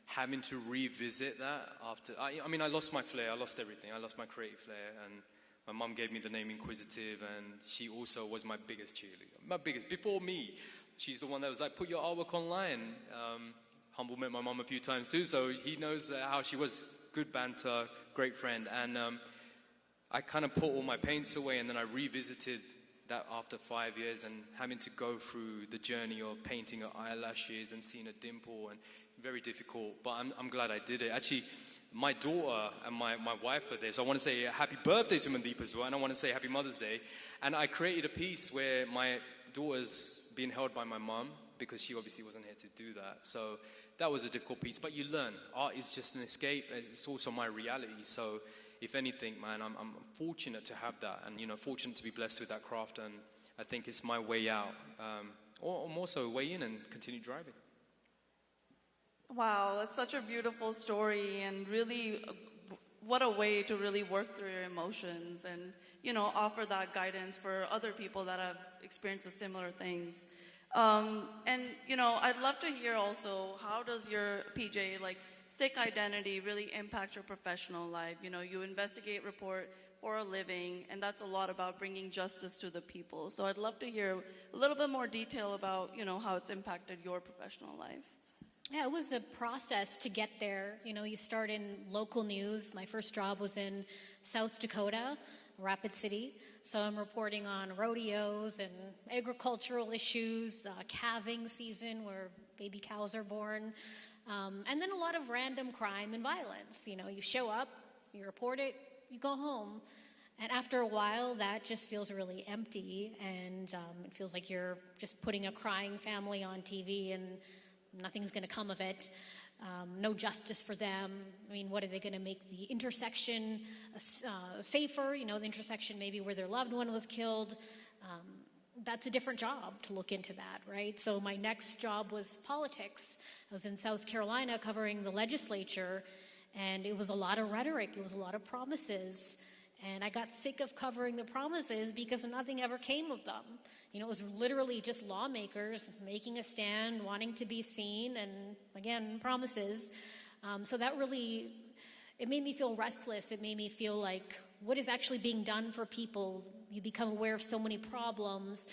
having to revisit that after, I mean, I lost my flair, I lost everything. I lost my creative flair, and my mum gave me the name Inquisitive, and she also was my biggest cheerleader. Before me. She's the one that was like, put your artwork online. Humble met my mum a few times too, so he knows how she was. Good banter, great friend. And I kind of put all my paints away, and then I revisited that after 5 years, and having to go through the journey of painting her eyelashes and seeing a dimple, and very difficult, but I'm glad I did it. Actually, my daughter and my wife are there, so I want to say happy birthday to Mandeep as well, and I want to say happy Mother's Day. And I created a piece where my daughter's being held by my mum, because she obviously wasn't here to do that. So that was a difficult piece, but you learn. Art is just an escape. It's also my reality. So if anything, man, I'm fortunate to have that, and, you know, fortunate to be blessed with that craft, and I think it's my way out, or more so way in, and continue driving. Wow, that's such a beautiful story, and really what a way to really work through your emotions and, you know, offer that guidance for other people that have experienced the similar things. And, you know, I'd love to hear also, how does your PJ, like, Sikh identity really impact your professional life? You know, you investigate, report for a living, and that's a lot about bringing justice to the people. So I'd love to hear a little bit more detail about, you know, how it's impacted your professional life. Yeah, it was a process to get there. You know, you start in local news. My first job was in South Dakota, Rapid City. So I'm reporting on rodeos and agricultural issues, calving season where baby cows are born, and then a lot of random crime and violence. You know, you show up, you report it, you go home. And after a while, that just feels really empty, and it feels like you're just putting a crying family on TV and nothing's going to come of it. No justice for them. I mean, what are they going to make the intersection safer? You know, the intersection maybe where their loved one was killed. That's a different job to look into that, right? So my next job was politics. I was in South Carolina covering the legislature, and it was a lot of rhetoric. It was a lot of promises. And I got sick of covering the promises because nothing ever came of them. You know, it was literally just lawmakers making a stand, wanting to be seen, and again, promises. So that really, it made me feel restless. It made me feel like, what is actually being done for people? You become aware of so many problems,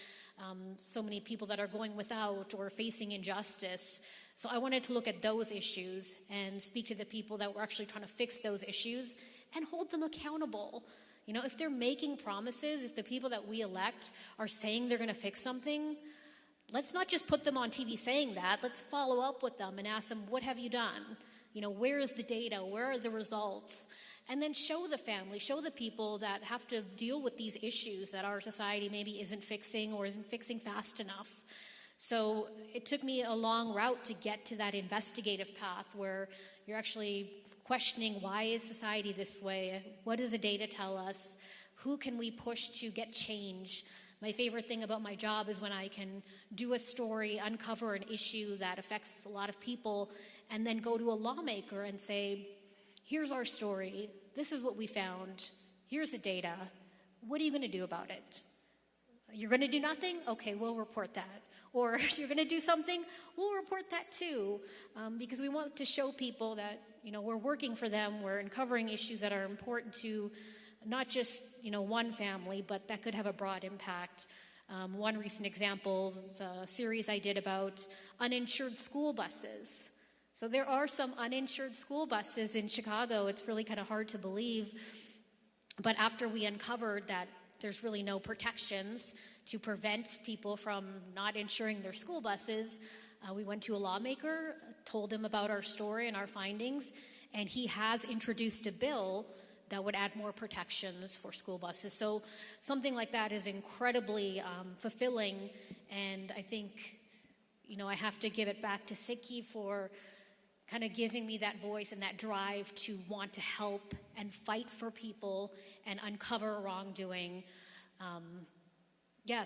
so many people that are going without or facing injustice. So I wanted to look at those issues and speak to the people that were actually trying to fix those issues and hold them accountable. You know, if they're making promises, if the people that we elect are saying they're going to fix something, let's not just put them on TV saying that. Let's follow up with them and ask them, what have you done? You know, where is the data? Where are the results? And then show the family, show the people that have to deal with these issues that our society maybe isn't fixing or isn't fixing fast enough. So it took me a long route to get to that investigative path where you're actually questioning, why is society this way? What does the data tell us? Who can we push to get change? My favorite thing about my job is when I can do a story, uncover an issue that affects a lot of people, and then go to a lawmaker and say, here's our story. This is what we found. Here's the data. What are you going to do about it? You're going to do nothing? Okay, we'll report that. Or you're going to do something? We'll report that too. Because we want to show people that, we're working for them. We're uncovering issues that are important to not just, one family, but that could have a broad impact. One recent example is a series I did about uninsured school buses. So there are some uninsured school buses in Chicago. It's really kind of hard to believe. But after we uncovered that there's really no protections to prevent people from not insuring their school buses, we went to a lawmaker, told him about our story and our findings, and he has introduced a bill that would add more protections for school buses. So something like that is incredibly fulfilling, and I think, I have to give it back to Sikhi for kind of giving me that voice and that drive to want to help and fight for people and uncover wrongdoing.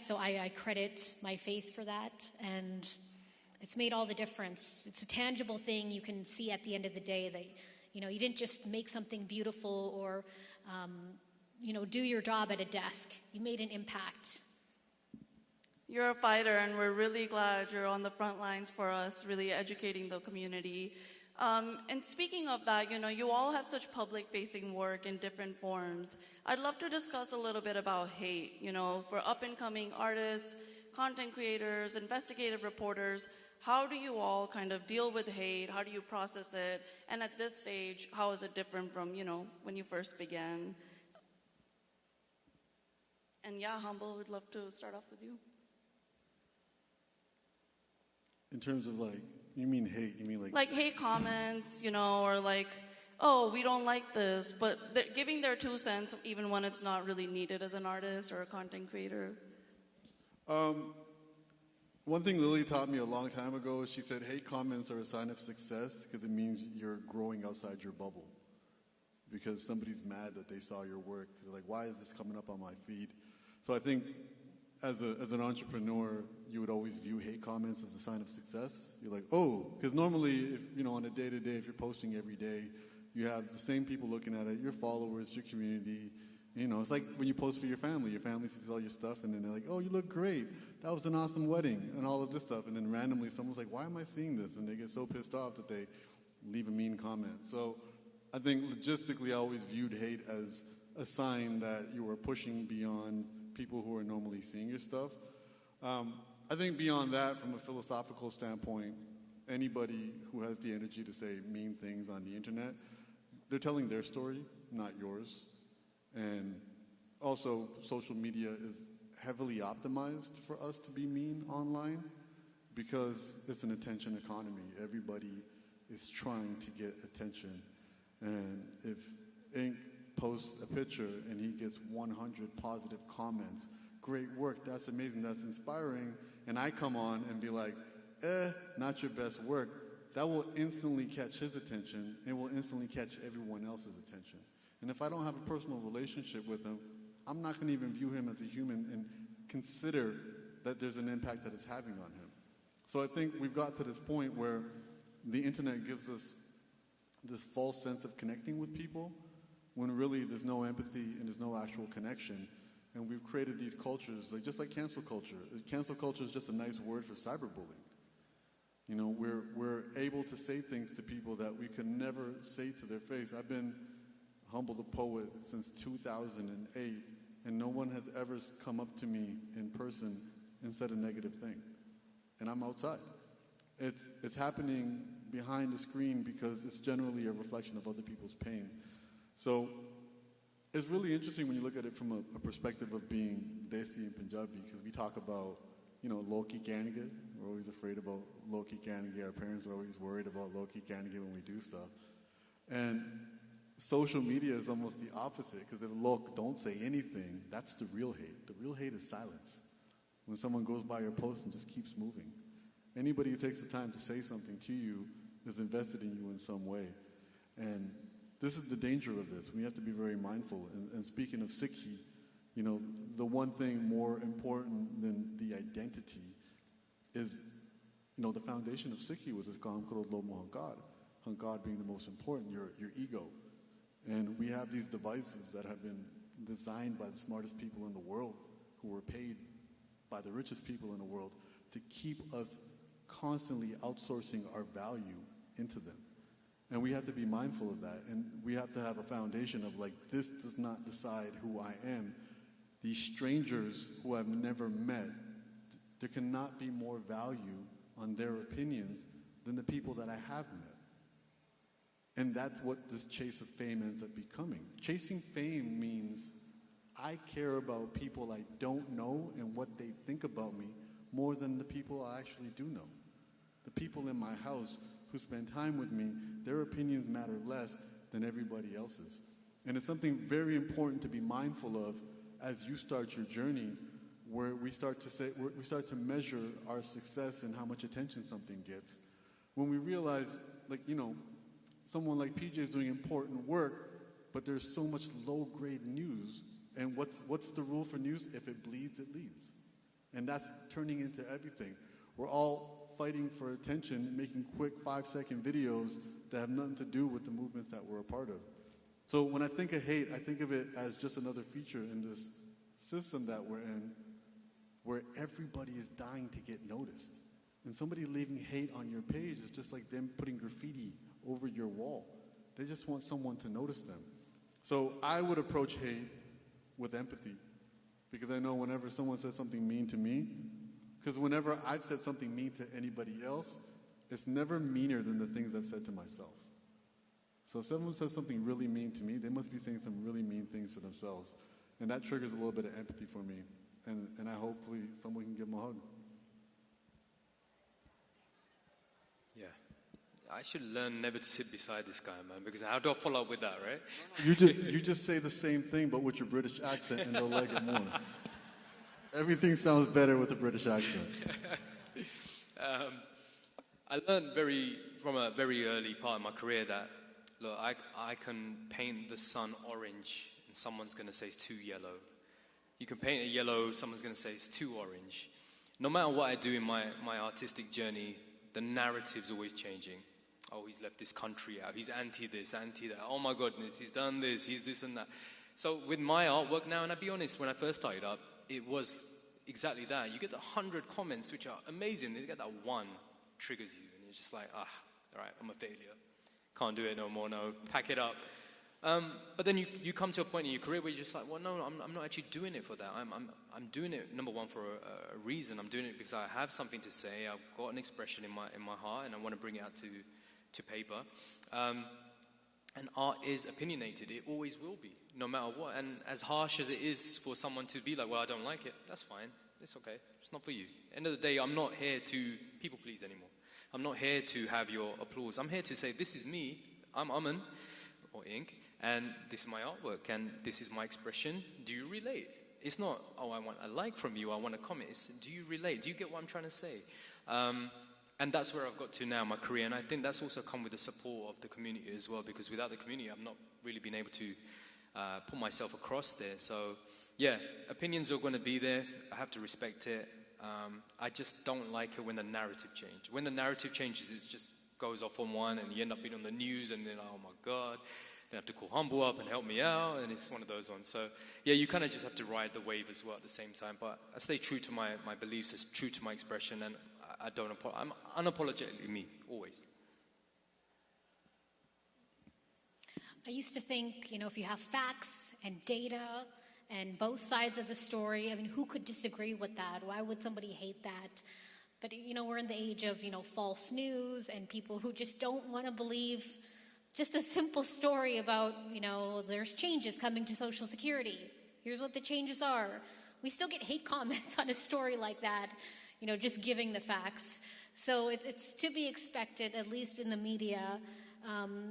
So I credit my faith for that, and it's made all the difference. It's a tangible thing you can see at the end of the day that, you didn't just make something beautiful or, do your job at a desk. You made an impact. You're a fighter, and we're really glad you're on the front lines for us, really educating the community. And speaking of that, you all have such public-facing work in different forms. I'd love to discuss a little bit about hate, for up-and-coming artists, content creators, investigative reporters. How do you all kind of deal with hate? How do you process it? And at this stage, how is it different from, when you first began? And Humble, would love to start off with you. In terms of you mean hate? You mean like hate comments, or oh, we don't like this, but they're giving their 2 cents even when it's not really needed as an artist or a content creator? One thing Lily taught me a long time ago is she said hate comments are a sign of success because it means you're growing outside your bubble. Because somebody's mad that they saw your work. They're like, why is this coming up on my feed? So I think as an entrepreneur, you would always view hate comments as a sign of success. You're like, oh, because normally, if on a day-to-day, if you're posting every day, you have the same people looking at it, your followers, your community. It's like when you post for your family sees all your stuff, and then they're like, oh, you look great. That was an awesome wedding, and all of this stuff. And then randomly, someone's like, why am I seeing this? And they get so pissed off that they leave a mean comment. So I think logistically, I always viewed hate as a sign that you were pushing beyond people who are normally seeing your stuff. I think beyond that, from a philosophical standpoint, anybody who has the energy to say mean things on the internet, they're telling their story, not yours. And also, social media is heavily optimized for us to be mean online because it's an attention economy. Everybody is trying to get attention. And if Ink posts a picture and he gets 100 positive comments, great work, that's amazing, that's inspiring, and I come on and be like, not your best work, that will instantly catch his attention and will instantly catch everyone else's attention. And if I don't have a personal relationship with him, I'm not going to even view him as a human and consider that there's an impact that it's having on him. So I think we've got to this point where the internet gives us this false sense of connecting with people when really there's no empathy and there's no actual connection. And we've created these cultures, just like cancel culture. Cancel culture is just a nice word for cyberbullying. We're able to say things to people that we could never say to their face. I've been Humble the Poet since 2008, and no one has ever come up to me in person and said a negative thing. And I'm outside. It's happening behind the screen because it's generally a reflection of other people's pain. So it's really interesting when you look at it from a perspective of being Desi and Punjabi, because we talk about, Loki Kaniga. We're always afraid about Loki Kaniga. Our parents are always worried about Loki Kaniga when we do stuff. And social media is almost the opposite, because if don't say anything, that's the real hate. The real hate is silence. when someone goes by your post and just keeps moving. Anybody who takes the time to say something to you is invested in you in some way. And this is the danger of this. We have to be very mindful. And speaking of Sikhi, you know, the one thing more important than the identity is, you know, the foundation of Sikhi was this Kaam Karo Lo Hankar. Hankar being the most important, your ego. And we have these devices that have been designed by the smartest people in the world, who were paid by the richest people in the world, to keep us constantly outsourcing our value into them. And we have to be mindful of that. And we have to have a foundation of like, this does not decide who I am. These strangers who I've never met, there cannot be more value on their opinions than the people that I have met. And that's what this chase of fame ends up becoming. Chasing fame means I care about people I don't know and what they think about me more than the people I actually do know. The people in my house who spend time with me, their opinions matter less than everybody else's. And it's something very important to be mindful of as you start your journey, where we start to measure our success and how much attention something gets. When we realize, like, you know, someone like PJ is doing important work, but there's so much low-grade news. And what's the rule for news? If it bleeds, it leads. And that's turning into everything. We're all fighting for attention, making quick 5-second videos that have nothing to do with the movements that we're a part of. So when I think of hate, I think of it as just another feature in this system that we're in, where everybody is dying to get noticed. And somebody leaving hate on your page is just like them putting graffiti over your wall. They just want someone to notice them. So I would approach hate with empathy, because I know whenever someone says something mean to me, because whenever I've said something mean to anybody else, it's never meaner than the things I've said to myself. So if someone says something really mean to me, they must be saying some really mean things to themselves. And that triggers a little bit of empathy for me. And I hopefully someone can give them a hug. Yeah. I should learn never to sit beside this guy, man, because how do I follow up with that, right? You just say the same thing, but with your British accent, and they'll like it more. Everything sounds better with a British accent. I learned from a very early part of my career that, look, I can paint the sun orange, and someone's going to say it's too yellow. You can paint it yellow, someone's going to say it's too orange. No matter what I do in my artistic journey, the narrative's always changing. Oh, he's left this country out. He's anti-this, anti-that. Oh, my goodness, he's done this, he's this and that. So with my artwork now, and I'll be honest, when I first started up, it was exactly that. You get the 100 comments, which are amazing. Then you get that one triggers you, and you're just like, all right, I'm a failure. Can't do it no more, no. Pack it up. But then you come to a point in your career where you're just like, well, no, I'm not actually doing it for that. I'm doing it, number one, for a reason. I'm doing it because I have something to say. I've got an expression in my heart, and I want to bring it out to paper. And art is opinionated. It always will be, no matter what. And as harsh as it is for someone to be like, well, I don't like it, that's fine. It's okay. It's not for you. End of the day, I'm not here to people please anymore. I'm not here to have your applause. I'm here to say, this is me. I'm Aman, or Ink, and this is my artwork, and this is my expression. Do you relate? It's not, oh, I want a like from you, I want a comment. It's, do you relate? Do you get what I'm trying to say? And that's where I've got to now in my career. And I think that's also come with the support of the community as well, because without the community, I've not really been able to put myself across there. So, yeah, opinions are going to be there. I have to respect it. I just don't like it when the narrative changes. When the narrative changes, it just goes off on one, and you end up being on the news, and then, oh my God, then I have to call Humble up and help me out, and it's one of those ones. So, yeah, you kind of just have to ride the wave as well at the same time. But I stay true to my beliefs, it's true to my expression, and I'm unapologetically me, always. I used to think, if you have facts and data and both sides of the story, I mean, who could disagree with that? Why would somebody hate that? But, we're in the age of, false news and people who just don't want to believe just a simple story about, there's changes coming to Social Security. Here's what the changes are. We still get hate comments on a story like that, just giving the facts. So it's to be expected, at least in the media.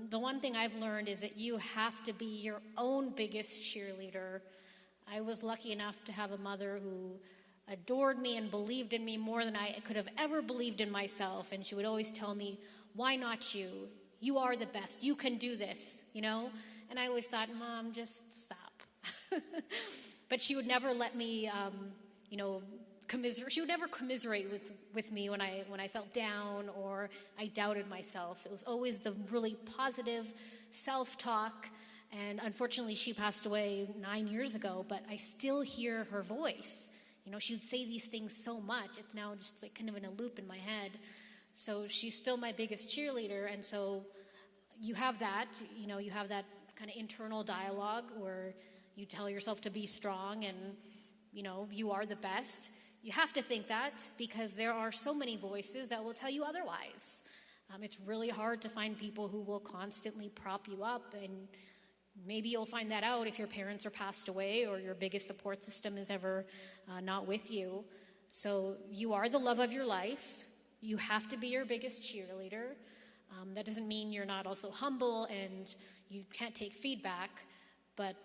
The one thing I've learned is that you have to be your own biggest cheerleader. I was lucky enough to have a mother who adored me and believed in me more than I could have ever believed in myself. And she would always tell me, why not you? You are the best. You can do this, you know? And I always thought, Mom, just stop. But she would never let me, you know, commiserate. She would never commiserate with me when I felt down or I doubted myself. It was always the really positive self-talk. And unfortunately, she passed away 9 years ago, but I still hear her voice. You know, she would say these things so much. It's now just like kind of in a loop in my head. So she's still my biggest cheerleader. And so you have that, you know, you have that kind of internal dialogue where you tell yourself to be strong and, you know, you are the best. You have to think that because there are so many voices that will tell you otherwise. It's really hard to find people who will constantly prop you up, and maybe you'll find that out if your parents are passed away or your biggest support system is ever not with you. So you are the love of your life. You have to be your biggest cheerleader. That doesn't mean you're not also humble and you can't take feedback, but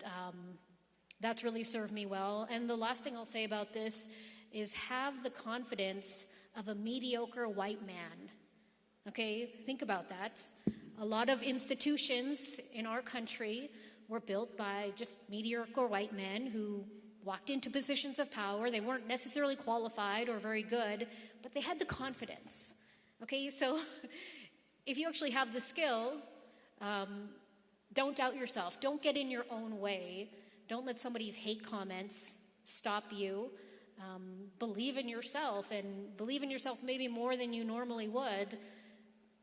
that's really served me well. And the last thing I'll say about this is have the confidence of a mediocre white man. Okay, think about that. A lot of institutions in our country were built by just mediocre white men who walked into positions of power. They weren't necessarily qualified or very good, but they had the confidence. Okay, so if you actually have the skill, don't doubt yourself. Don't get in your own way. Don't let somebody's hate comments stop you. Believe in yourself, and believe in yourself maybe more than you normally would,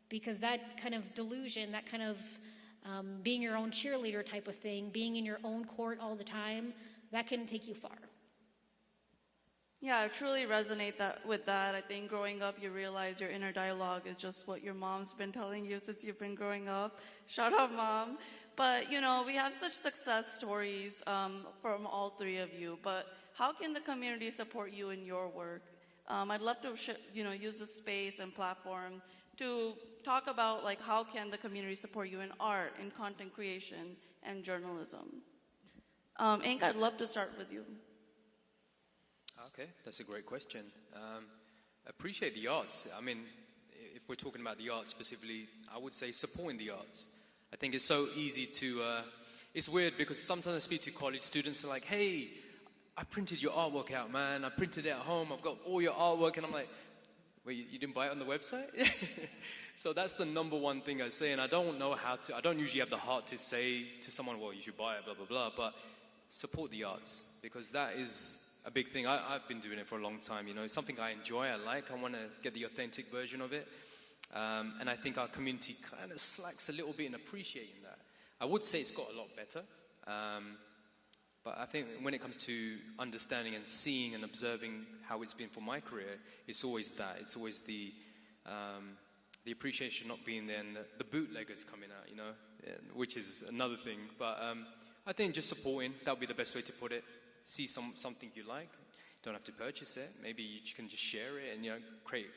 because that kind of delusion, that kind of being your own cheerleader type of thing, being in your own court all the time, that can take you far. Yeah, I truly resonate with that. I think growing up, you realize your inner dialogue is just what your mom's been telling you since you've been growing up. Shout out, Mom. But, you know, we have such success stories from all three of you. But how can the community support you in your work? I'd love to, use this space and platform to talk about, like, how can the community support you in art, in content creation, and journalism? Ink, I'd love to start with you. Okay, that's a great question. Appreciate the arts. I mean, if we're talking about the arts specifically, I would say supporting the arts. I think it's so easy to, it's weird because sometimes I speak to college students and like, hey, I printed your artwork out, man. I printed it at home. I've got all your artwork. And I'm like, wait, you didn't buy it on the website? So that's the number one thing I say. And I don't know how to, I don't usually have the heart to say to someone, well, you should buy it, blah, blah, blah. But support the arts, because that is a big thing. I've been doing it for a long time. You know, it's something I enjoy, I like. I want to get the authentic version of it. And I think our community kind of slacks a little bit in appreciating that. I would say it's got a lot better. But I think when it comes to understanding and seeing and observing how it's been for my career, it's always that. It's always the appreciation not being there and the bootleggers coming out, you know, which is another thing. But I think just supporting, that would be the best way to put it. See something you like. Don't have to purchase it. Maybe you can just share it and, you know, create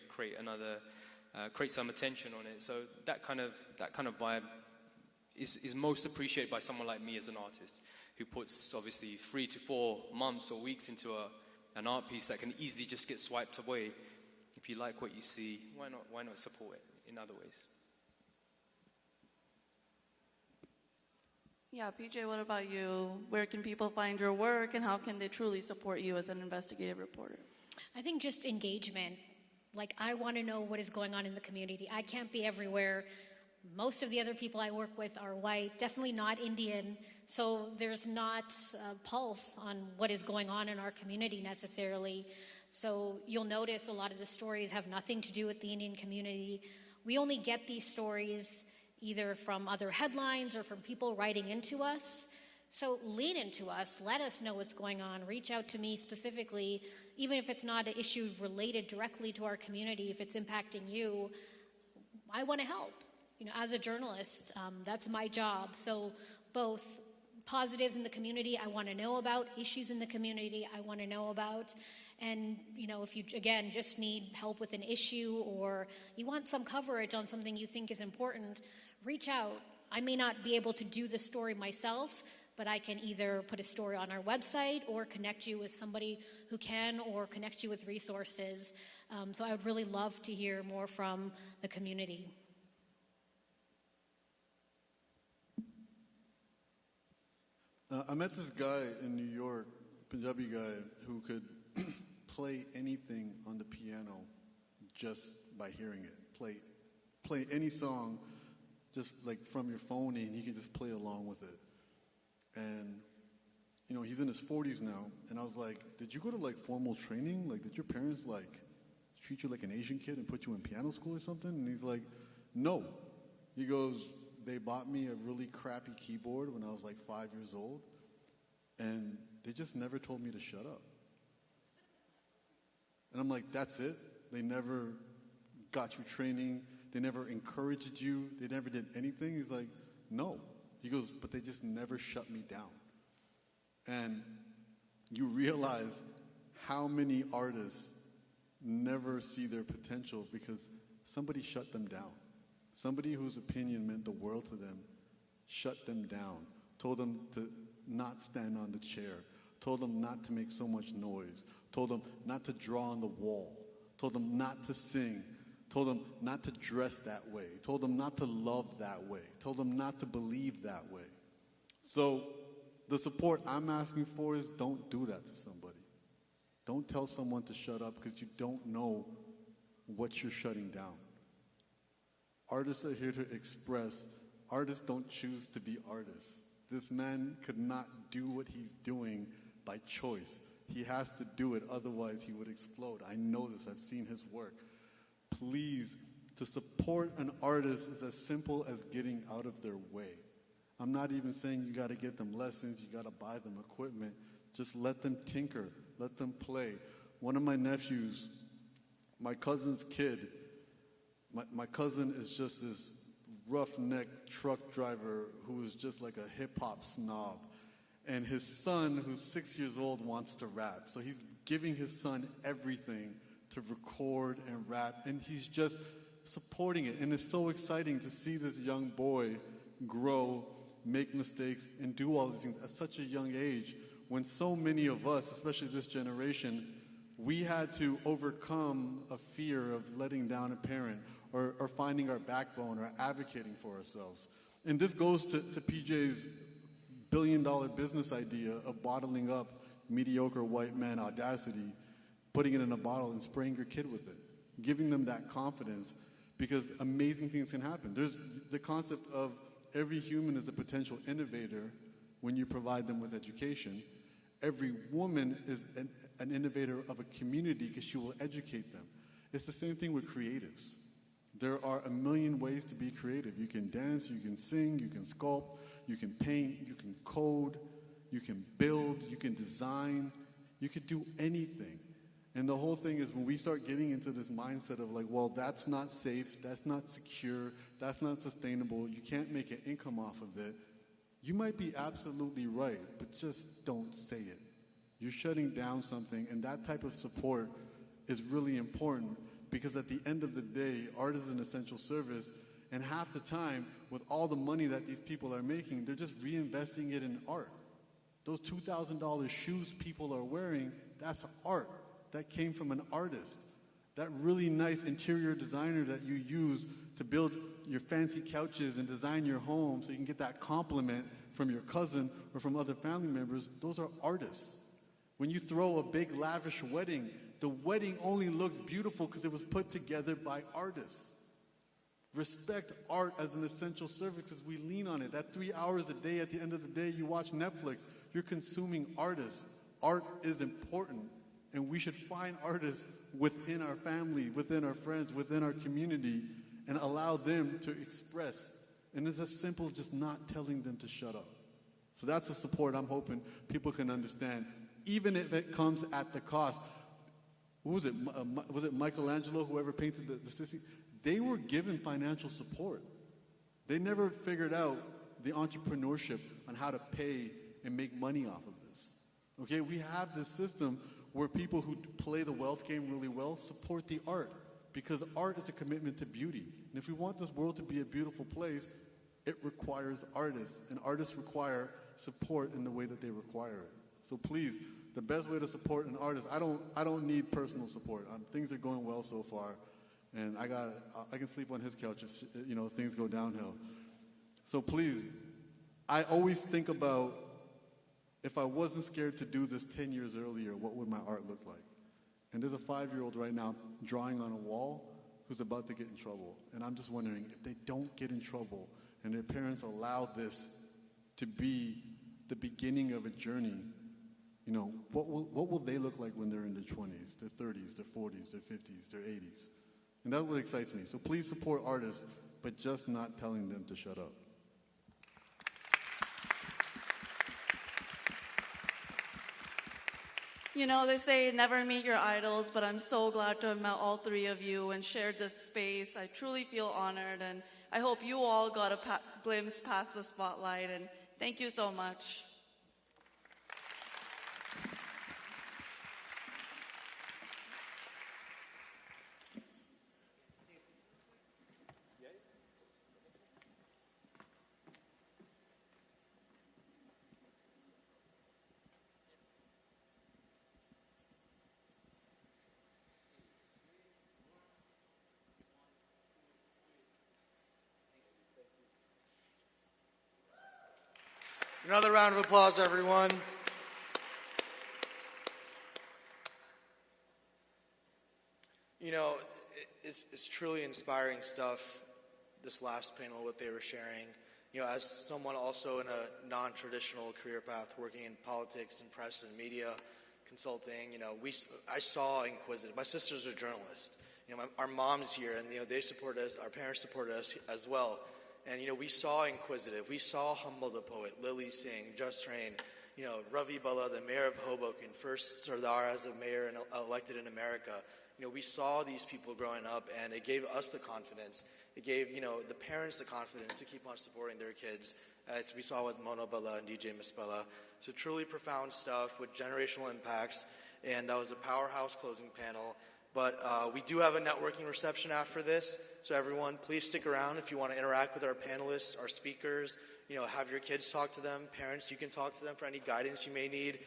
some attention on it. So that kind of vibe is most appreciated by someone like me as an artist, who puts obviously 3 to 4 months or weeks into an art piece that can easily just get swiped away. If you like what you see, why not support it in other ways? Yeah, PJ, what about you? Where can people find your work, and how can they truly support you as an investigative reporter? I think just engagement. Like, I want to know what is going on in the community. I can't be everywhere. Most of the other people I work with are white, definitely not Indian, so there's not a pulse on what is going on in our community necessarily. So you'll notice a lot of the stories have nothing to do with the Indian community. We only get these stories either from other headlines or from people writing into us. So lean into us, let us know what's going on, reach out to me specifically, even if it's not an issue related directly to our community, if it's impacting you, I want to help. You know, as a journalist, that's my job. So both positives in the community I want to know about, issues in the community I want to know about, and, you know, if you, again, just need help with an issue or you want some coverage on something you think is important, reach out. I may not be able to do the story myself, but I can either put a story on our website or connect you with somebody who can, or connect you with resources. So I would really love to hear more from the community. I met this guy in New York, Punjabi guy, who could play anything on the piano just by hearing it. Play any song just like from your phone, and he can just play along with it. And you know, he's in his 40s now, and I was like, did you go to like formal training? Like, did your parents like treat you like an Asian kid and put you in piano school or something? And he's like, no. He goes, they bought me a really crappy keyboard when I was like 5 years old, and they just never told me to shut up. And I'm like, that's it? They never got you training? They never encouraged you? They never did anything? He's like, no. He goes, but they just never shut me down. And you realize how many artists never see their potential because somebody shut them down. Somebody whose opinion meant the world to them shut them down, told them to not stand on the chair, told them not to make so much noise, told them not to draw on the wall, told them not to sing, told them not to dress that way, told them not to love that way, told them not to believe that way. So the support I'm asking for is don't do that to somebody. Don't tell someone to shut up because you don't know what you're shutting down. Artists are here to express. Artists don't choose to be artists. This man could not do what he's doing by choice. He has to do it, otherwise he would explode. I know this, I've seen his work. Please, to support an artist is as simple as getting out of their way. I'm not even saying you gotta get them lessons, you gotta buy them equipment. Just let them tinker, let them play. One of my nephews, my cousin's kid, my cousin is just this roughneck truck driver who is just like a hip-hop snob. And his son, who's 6 years old, wants to rap. So he's giving his son everything to record and rap, and he's just supporting it. And it's so exciting to see this young boy grow, make mistakes, and do all these things at such a young age, when so many of us, especially this generation, we had to overcome a fear of letting down a parent or finding our backbone or advocating for ourselves. And this goes to PJ's billion-dollar business idea of bottling up mediocre white man audacity, putting it in a bottle and spraying your kid with it, giving them that confidence, because amazing things can happen. There's the concept of every human is a potential innovator when you provide them with education. Every woman is an innovator of a community because she will educate them. It's the same thing with creatives. There are a million ways to be creative. You can dance, you can sing, you can sculpt, you can paint, you can code, you can build, you can design, you could do anything. And the whole thing is when we start getting into this mindset of like, well, that's not safe, that's not secure, that's not sustainable, you can't make an income off of it, you might be absolutely right, but just don't say it. You're shutting down something, and that type of support is really important because at the end of the day, art is an essential service, and half the time, with all the money that these people are making, they're just reinvesting it in art. Those $2,000 shoes people are wearing, that's art. That came from an artist. That really nice interior designer that you use to build your fancy couches and design your home so you can get that compliment from your cousin or from other family members, those are artists. When you throw a big lavish wedding, the wedding only looks beautiful because it was put together by artists. Respect art as an essential service because we lean on it. That 3 hours a day at the end of the day you watch Netflix, you're consuming artists. Art is important, and we should find artists within our family, within our friends, within our community, and allow them to express. And it's as simple as just not telling them to shut up. So that's the support I'm hoping people can understand, even if it comes at the cost. Who was it? Was it Michelangelo, whoever painted the Sistine? They were given financial support. They never figured out the entrepreneurship on how to pay and make money off of this. Okay, we have this system where people who play the wealth game really well support the art, because art is a commitment to beauty. And if we want this world to be a beautiful place, it requires artists, and artists require support in the way that they require it. So please, the best way to support an artist, I don't need personal support. Things are going well so far, and I can sleep on his couch if things go downhill. So please, I always think about, if I wasn't scared to do this 10 years earlier, what would my art look like? And there's a 5-year-old right now drawing on a wall who's about to get in trouble. And I'm just wondering, if they don't get in trouble and their parents allow this to be the beginning of a journey, what will they look like when they're in their 20s, their 30s, their 40s, their 50s, their 80s? And that's what excites me. So please support artists, but just not telling them to shut up. They say never meet your idols, but I'm so glad to have met all three of you and shared this space. I truly feel honored, and I hope you all got a glimpse past the spotlight, and thank you so much. Another round of applause, everyone. It's truly inspiring stuff, this last panel, what they were sharing. As someone also in a non-traditional career path, working in politics and press and media consulting, I saw Inquisitive. My sister's a journalist. Our mom's here, and they support us. Our parents support us as well. And, we saw Inquisitive. We saw Humble the Poet, Lily Singh, Just Rain, Ravi Bala, the mayor of Hoboken, first Sardar as a mayor and elected in America. We saw these people growing up, and it gave us the confidence. It gave, the parents the confidence to keep on supporting their kids, as we saw with Mona Bala and DJ Mispella. So truly profound stuff with generational impacts, and that was a powerhouse closing panel. But we do have a networking reception after this, so everyone, please stick around if you want to interact with our panelists, our speakers. Have your kids talk to them. Parents, you can talk to them for any guidance you may need.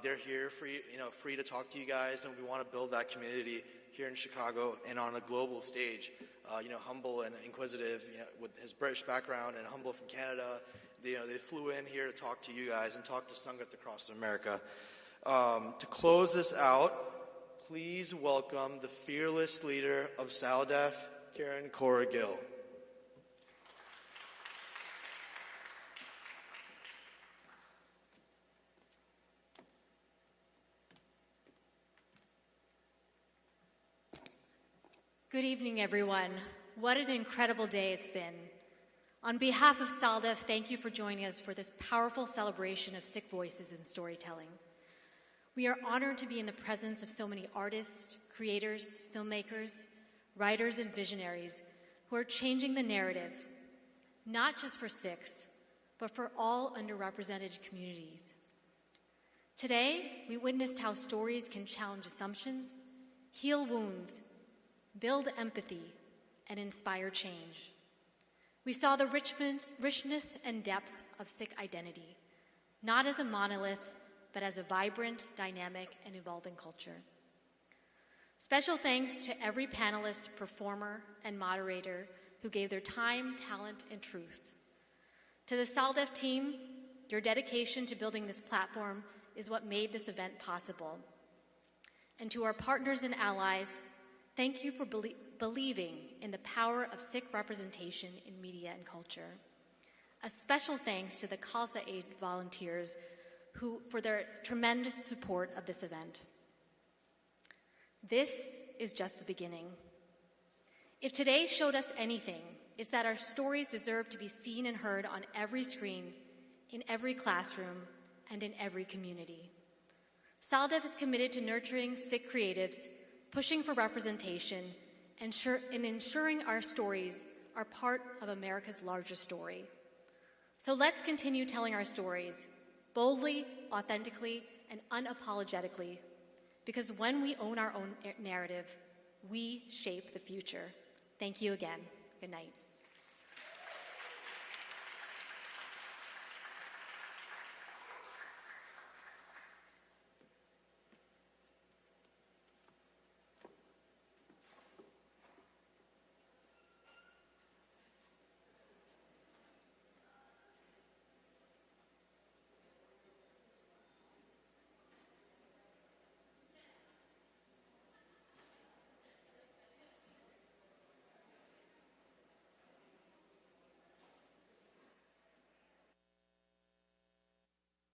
They're here free to talk to you guys, and we want to build that community here in Chicago and on a global stage. Humble and Inquisitive, with his British background, and Humble from Canada, they flew in here to talk to you guys and talk to Sangat across America. To close this out, please welcome the fearless leader of SALDEF, Karen Cora Gill. Good evening, everyone. What an incredible day it's been. On behalf of SALDEF, thank you for joining us for this powerful celebration of Sikh voices in storytelling. We are honored to be in the presence of so many artists, creators, filmmakers, writers, and visionaries who are changing the narrative, not just for Sikhs, but for all underrepresented communities. Today, we witnessed how stories can challenge assumptions, heal wounds, build empathy, and inspire change. We saw the richness and depth of Sikh identity, not as a monolith, but as a vibrant, dynamic, and evolving culture. Special thanks to every panelist, performer, and moderator who gave their time, talent, and truth. To the SALDEF team, your dedication to building this platform is what made this event possible. And to our partners and allies, thank you for believing in the power of Sikh representation in media and culture. A special thanks to the Khalsa Aid volunteers for their tremendous support of this event. This is just the beginning. If today showed us anything, it's that our stories deserve to be seen and heard on every screen, in every classroom, and in every community. SALDEF is committed to nurturing Sikh creatives, pushing for representation, and ensuring our stories are part of America's larger story. So let's continue telling our stories, boldly, authentically, and unapologetically, because when we own our own narrative, we shape the future. Thank you again. Good night.